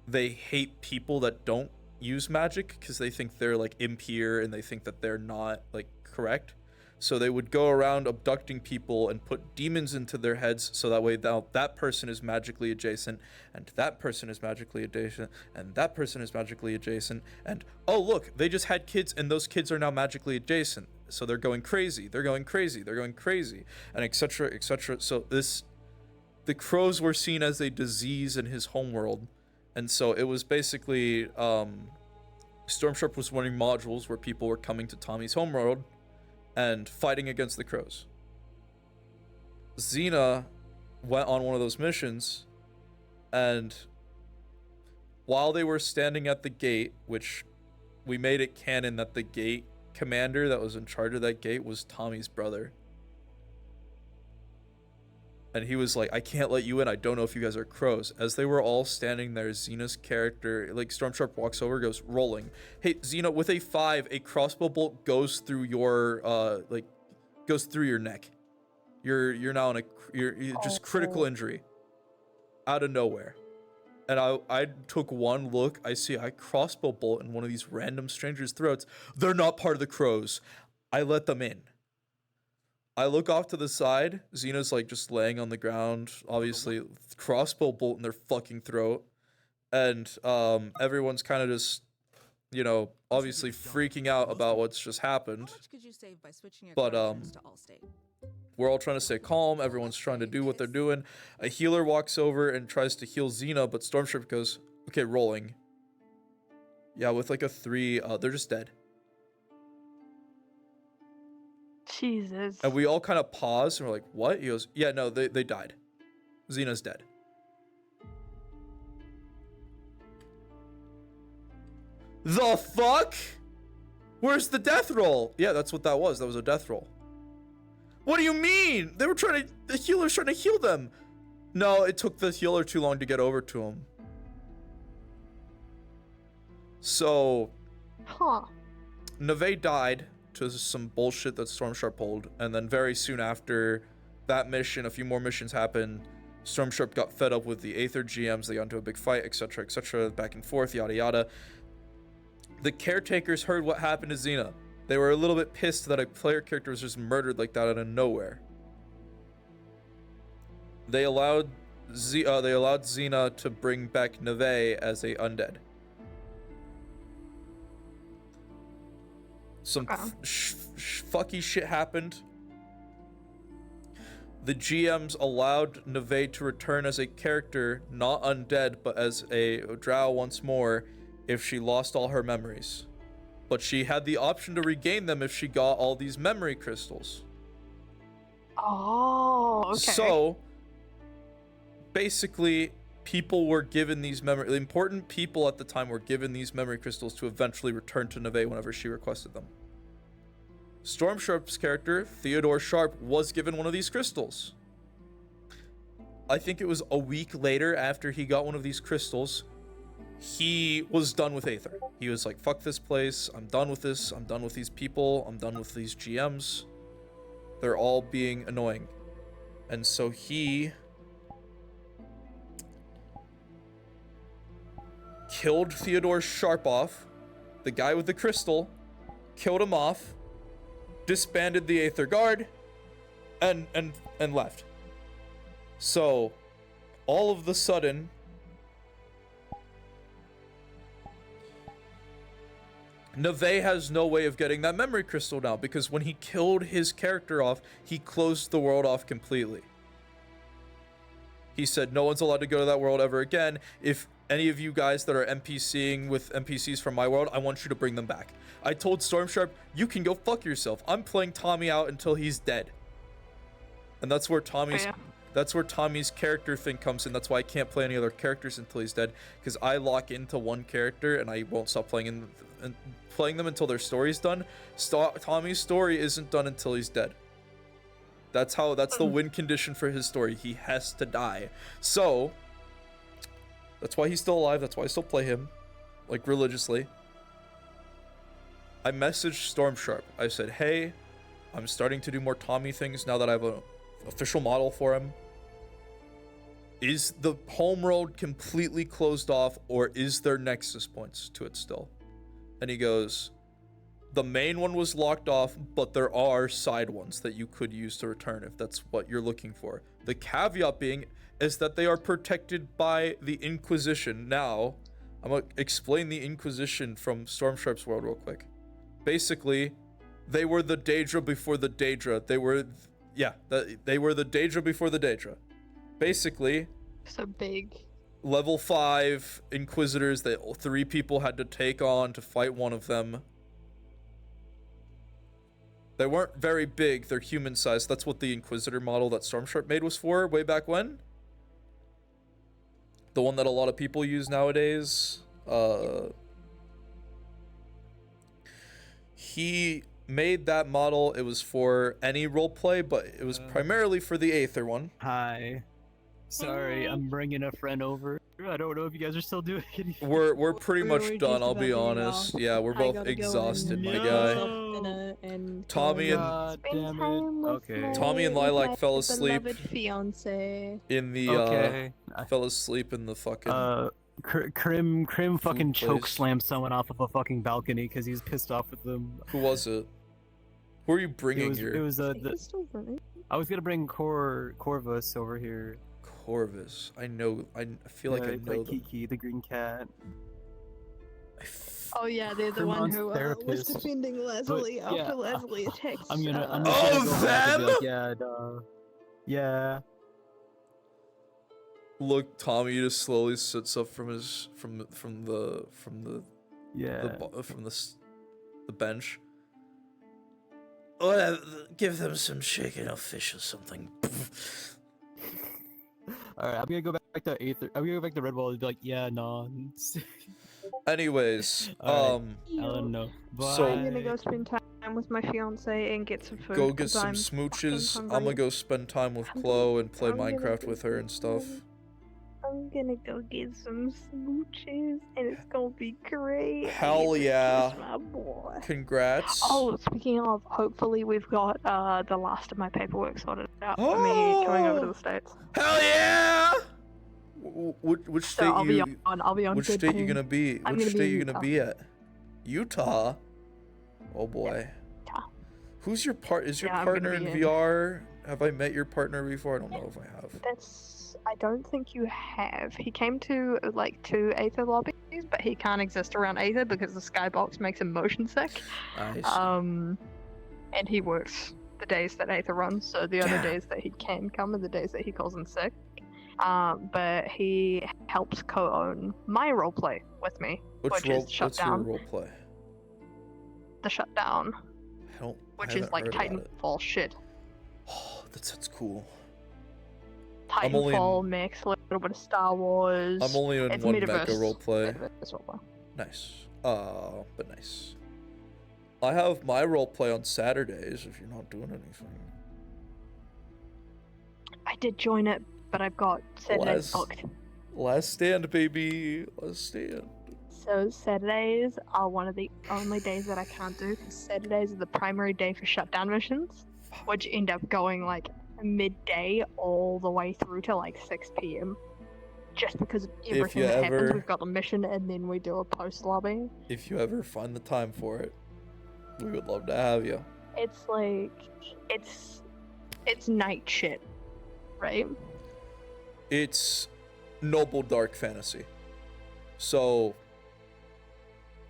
A: they hate people that don't use magic because they think they're like impure and they think that they're not like correct. So they would go around abducting people and put demons into their heads so that way now that person is magically adjacent and that person is magically adjacent and that person is magically adjacent and oh look, they just had kids and those kids are now magically adjacent. So they're going crazy, they're going crazy, they're going crazy, and etc, etc. So the crows were seen as a disease in his homeworld, and so it was basically Stormsharp was running modules where people were coming to Tommy's homeworld and fighting against the crows. Xena went on one of those missions, and while they were standing at the gate, which we made it canon that the gate commander that was in charge of that gate was Tommy's brother. And he was like, I can't let you in. I don't know if you guys are crows. As they were all standing there, Xena's character, like Storm Sharp walks over, goes rolling. Hey, Xena, with a 5, a crossbow bolt goes through your goes through your neck. You're now in a you're just critical injury. Out of nowhere. And I took one look. I see a crossbow bolt in one of these random strangers' throats. They're not part of the crows. I let them in. I look off to the side. Xena's like just laying on the ground, obviously crossbow bolt in their fucking throat, and everyone's kind of just, you know, obviously freaking out about what's just happened. But we're all trying to stay calm. Everyone's trying to do what they're doing. A healer walks over and tries to heal Xena, but Stormship goes, "Okay, rolling." Yeah, with like a 3, they're just dead.
C: Jesus.
A: And we all kind of pause and we're like, what? He goes, yeah, no, they died. Xena's dead. The fuck? Where's the death roll? Yeah, that's what that was. That was a death roll. What do you mean? They were trying to, the healer's trying to heal them. No, it took the healer too long to get over to him. So, Neve died to some bullshit that Stormsharp pulled, and then very soon after that mission, a few more missions happened. Stormsharp got fed up with the Aether GMs, they got into a big fight, etc., back and forth, yada yada. The caretakers heard what happened to Xena. They were a little bit pissed that a player character was just murdered like that out of nowhere. They allowed Xena to bring back Neve as a undead. Some fucky shit happened. The GMs allowed Neve to return as a character, not undead, but as a drow once more, if she lost all her memories. But she had the option to regain them if she got all these memory crystals.
C: Oh, okay.
A: So, basically, people were given these the important people at the time were given these memory crystals to eventually return to Neve whenever she requested them. Storm Sharp's character, Theodore Sharp, was given one of these crystals. I think it was a week later after he got one of these crystals, he was done with Aether. He was like, fuck this place, I'm done with this, I'm done with these people, I'm done with these GMs. They're all being annoying. And so he killed Theodore Sharp off, the guy with the crystal, killed him off, disbanded the Aether Guard, and left. So, all of the sudden, Neve has no way of getting that memory crystal now, because when he killed his character off, he closed the world off completely. He said, no one's allowed to go to that world ever again. If any of you guys that are NPCing with NPCs from my world, I want you to bring them back. I told Stormsharp, you can go fuck yourself. I'm playing Tommy out until he's dead. And that's where Tommy's character thing comes in. That's why I can't play any other characters until he's dead, because I lock into one character and I won't stop playing them until their story's done. Tommy's story isn't done until he's dead. That's the win condition for his story. He has to die. So that's why he's still alive. That's why I still play him, like, religiously. I messaged Stormsharp. I said, hey, I'm starting to do more Tommy things now that I have an official model for him. Is the homeworld completely closed off, or is there nexus points to it still? And he goes, the main one was locked off, but there are side ones that you could use to return if that's what you're looking for. The caveat being is that they are protected by the Inquisition. Now, I'm going to explain the Inquisition from Stormsharp's world real quick. Basically, they were the Daedra before the Daedra. They were the Daedra before the Daedra. Basically,
C: so big.
A: Level 5 Inquisitors that 3 people had to take on to fight one of them. They weren't very big, they're human sized. That's what the Inquisitor model that Stormsharp made was for way back when. The one that a lot of people use nowadays. He
G: made that model. It was for any roleplay, but it was primarily for the Aether one.
L: Hi. Sorry, I'm bringing a friend over. I don't know if you guys are still doing anything.
G: We're pretty
C: We
G: much
C: were
G: done,
C: just
G: I'll
C: about
G: be
C: to get
G: honest.
C: off.
G: Yeah, we're
C: I
G: both
C: gotta go
G: exhausted,
C: and
G: my
C: make
G: guy.
C: myself dinner and
G: Tommy
C: go
G: and
C: spend time with my,
G: Tommy and
C: with
G: Lilac
C: my
G: fell asleep
C: beloved fiance.
G: in the
L: Okay.
G: fell asleep in the fucking
L: Krim fucking choke
G: place.
L: slammed someone off of a fucking balcony because he was pissed off with them.
G: Who was it? Who are you bringing here?
L: It was I was gonna bring Corvus over here.
G: Corvus. I feel like I
L: it's
G: know
L: like
G: them.
L: Kiki, the green cat.
C: Oh yeah, they're the one
L: Kremon's
C: who was
L: therapist.
C: defending Leslie
L: But, yeah,
C: after Leslie attacked.
L: I'm just
G: Oh,
L: gonna go back and be
G: them?
L: like, yeah, duh. Yeah.
G: Look, Tommy just slowly sits up from his from the the bench. Give them some chicken or fish or something.
L: Alright, I'm gonna go back to Aether. I'm gonna go back to Red Wall and be like, yeah, no.
G: Anyways,
L: Alright, I don't know.
G: So
C: I'm gonna go spend time with my fiance and get some food.
G: go get
C: 'cause
G: some
C: I'm
G: smooches.
C: fucking
G: I'm gonna
C: hungry.
G: go spend time with Chloe and play
C: I'm gonna
G: Minecraft
C: go
G: with her and stuff.
C: I'm gonna go get some smooches and it's gonna be great. I
G: Hell
C: get to
G: yeah.
C: kiss my boy.
G: Congrats.
C: Oh, speaking of, hopefully we've got the last of my paperwork sorted out for me coming over to the States.
G: Hell yeah! Which state
C: So I'll be
G: you?
C: I'll be on
G: Which
C: good
G: state you
C: terms.
G: gonna be?
C: I'm
G: Which
C: gonna be
G: state
C: in
G: you gonna
C: Utah.
G: be at? Utah. Oh boy.
C: Utah.
G: Who's your Is your
C: Yeah, I'm gonna
G: partner in
C: be in-
G: VR? Have I met your partner before? I don't know if I have.
C: I don't think you have. He came to like 2 Aether lobbies, but he can't exist around Aether because the skybox makes him motion sick.
G: I see.
C: And he works the days that Aether runs, so the other
G: Damn.
C: days that he can come are the days that he calls in sick. But he helps co-own my roleplay with me, which is
G: What's
C: Shutdown.
G: your roleplay?
C: The Shutdown,
G: I
C: which is
G: haven't
C: like
G: heard about it.
C: Titanfall shit.
G: Oh, that's cool. I'm only
C: Titanfall mix, a little bit of Star Wars.
G: I'm only in
C: it's
G: one
C: metaverse.
G: mecha roleplay.
C: Metaverse roleplay.
G: Nice. But nice. I have my roleplay on Saturdays if you're not doing anything.
C: I did join it, but I've got Saturdays booked.
G: Last stand, baby. Last stand.
C: So Saturdays are one of the only days that I can't do, because Saturdays are the primary day for shutdown missions, which end up going like midday all the way through to like 6 p.m. Just because of everything that happens, we've got the mission and then we do a post lobby.
G: If you ever find the time for it, we would love to have you.
C: It's like it's night shit, right?
G: It's noble dark fantasy. So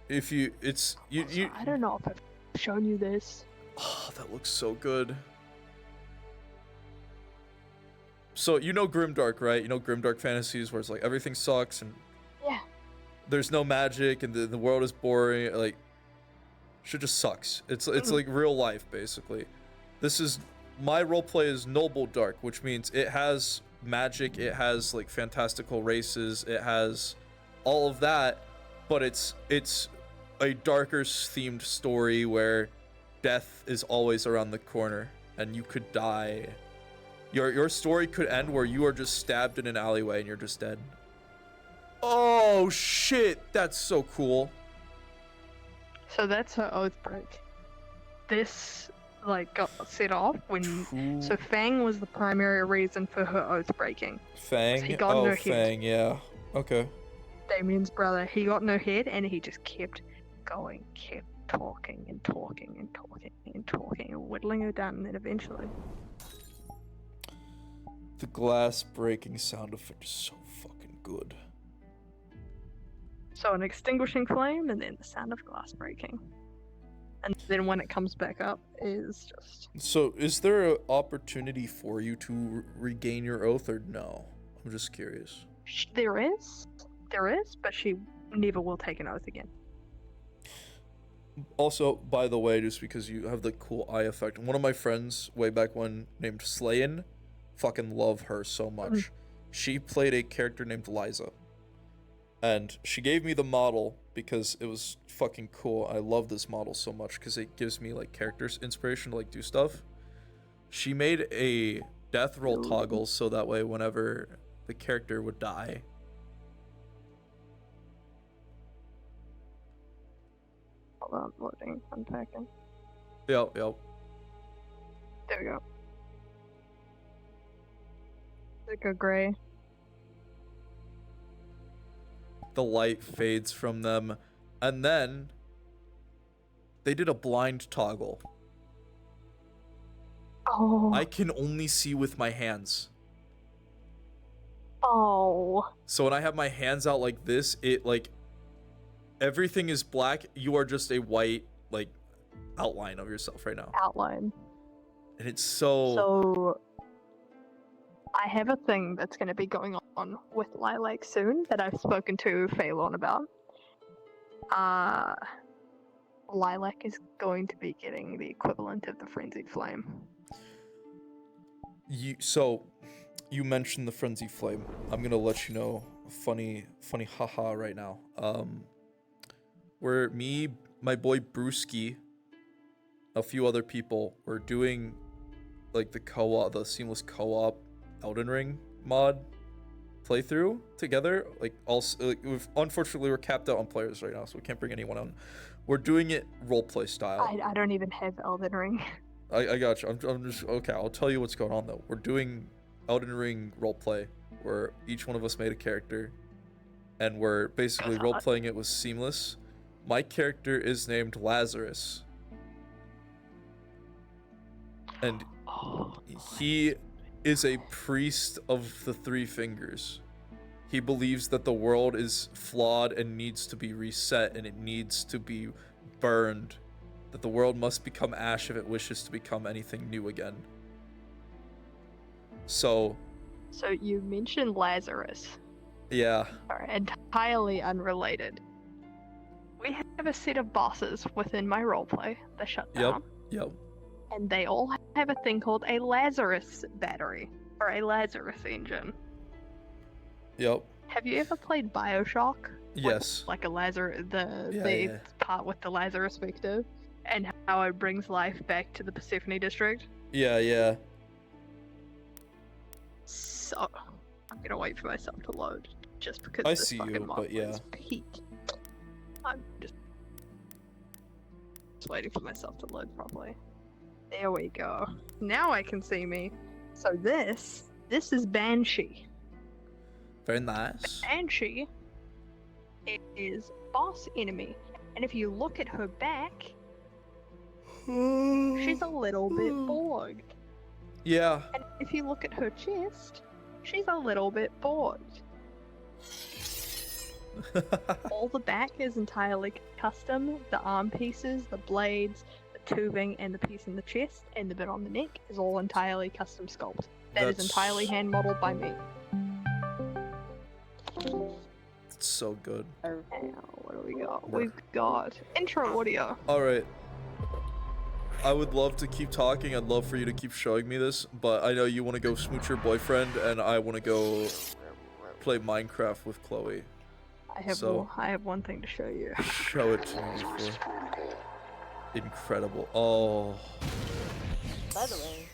G: if you
C: I don't know if I've shown you this.
G: Oh, that looks so good. So you know Grimdark, right? You know Grimdark fantasies where it's like everything sucks and
C: Yeah.
G: there's no magic and the world is boring, like shit just sucks. It's like real life basically. This is my roleplay is noble dark, which means it has magic, it has like fantastical races, it has all of that, but it's a darker themed story where death is always around the corner and you could die. Your story could end where you are just stabbed in an alleyway and you're just dead. Oh shit, that's so cool.
C: So that's her oath break. This like got set off when so Fang was the primary reason for her oath breaking.
G: Fang?
C: He got in her head.
G: Fang, yeah. Okay.
C: Damien's brother, he got in her head and he just kept going, kept talking and talking and talking and talking and whittling her down, and then eventually
G: The glass breaking sound effect is so fucking good.
C: so an extinguishing flame and then the sound of glass breaking. And then when it comes back up is just
G: So is there an opportunity for you to regain your oath or no? I'm just curious.
C: there is, but she never will take an oath again.
G: Also, by the way, just because you have the cool eye effect, one of my friends way back when named Slayin, fucking love her so much. She played a character named Liza. And she gave me the model because it was fucking cool. I love this model so much because it gives me like characters inspiration to like do stuff. She made a death roll toggle so that way whenever the character would die.
C: Hold on, loading, unpacking.
G: Yep.
C: There we go. Like a gray.
G: The light fades from them, and then they did a blind toggle.
C: Oh.
G: I can only see with my hands.
C: Oh.
G: So when I have my hands out like this, it like everything is black. You are just a white like outline of yourself right now.
C: Outline.
G: And it's so.
C: So I have a thing that's going to be going on with Lilac soon that I've spoken to Phalon about. Lilac is going to be getting the equivalent of the Frenzied Flame.
G: You mentioned the Frenzied Flame. I'm gonna let you know a funny haha right now. Where me, my boy Brewski, a few other people were doing like the seamless co-op Elden Ring mod playthrough together. Unfortunately we're capped out on players right now, so we can't bring anyone on. We're doing it roleplay style.
C: I don't even have Elden Ring.
G: I got you. I'm just okay. I'll tell you what's going on though. We're doing Elden Ring roleplay where each one of us made a character, and we're basically roleplaying it with Seamless. My character is named Lazarus, and he is a priest of the Three Fingers. He believes that the world is flawed and needs to be reset, and it needs to be burned. That the world must become ash if it wishes to become anything new again. So
C: you mentioned Lazarus.
G: Yeah.
C: Entirely unrelated. We have a set of bosses within my roleplay, the Shutdown.
G: Yep.
C: And they all have a thing called a Lazarus battery, or a Lazarus engine.
G: Yep.
C: Have you ever played Bioshock?
G: Yes.
C: Like a Lazarus, the part with the Lazarus Vector, and how it brings life back to the Persephone district?
G: Yeah.
C: So, I'm gonna wait for myself to load, just because
G: I
C: this
G: see
C: fucking
G: you,
C: mod
G: but yeah.
C: is peak. I'm just waiting for myself to load properly. There we go. Now I can see me. So this is Banshee.
G: Very nice.
C: Banshee is boss enemy, and if you look at her back, she's a little bit bored.
G: Yeah.
C: And if you look at her chest, she's a little bit bored. All the back is entirely custom. The arm pieces, the blades, the tubing, and the piece in the chest, and the bit on the neck is all entirely custom sculpt. That is entirely hand modeled by me.
G: It's so good.
C: Now, what do we got? We've got intro audio.
G: Alright. I would love to keep talking. I'd love for you to keep showing me this, but I know you want to go smooch your boyfriend, and I want to go play Minecraft with Chloe.
C: I have one thing to show you.
G: Show it to me before. Incredible. Oh.
K: By the way.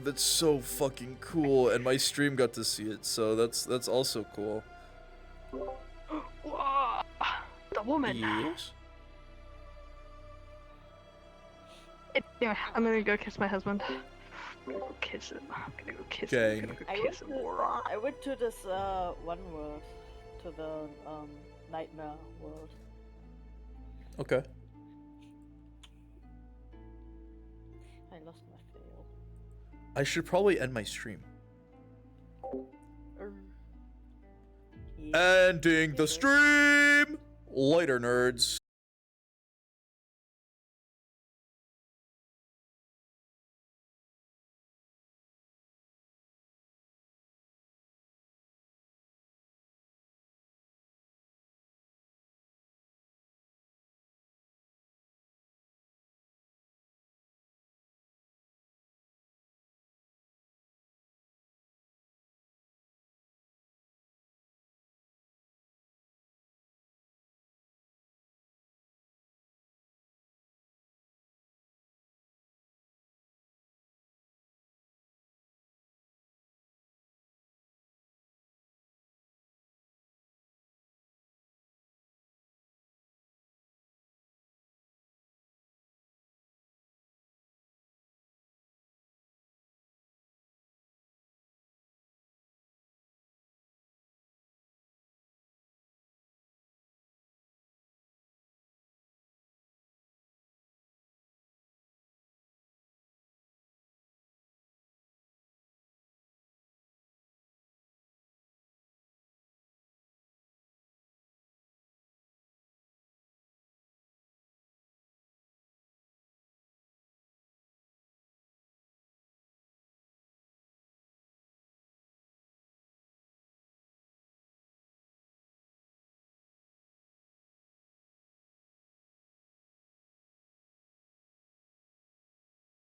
G: That's so fucking cool, and my stream got to see it, so that's also cool.
C: Whoa, the woman.
G: Yes.
C: Anyway, I'm gonna go kiss my husband. I'm gonna go kiss him. I'm gonna go kiss him. I'm gonna go kiss him.
K: I went to this one world, to the nightmare world.
G: Okay.
K: I lost my fail.
G: I should probably end my stream. Ending the stream! Later, nerds.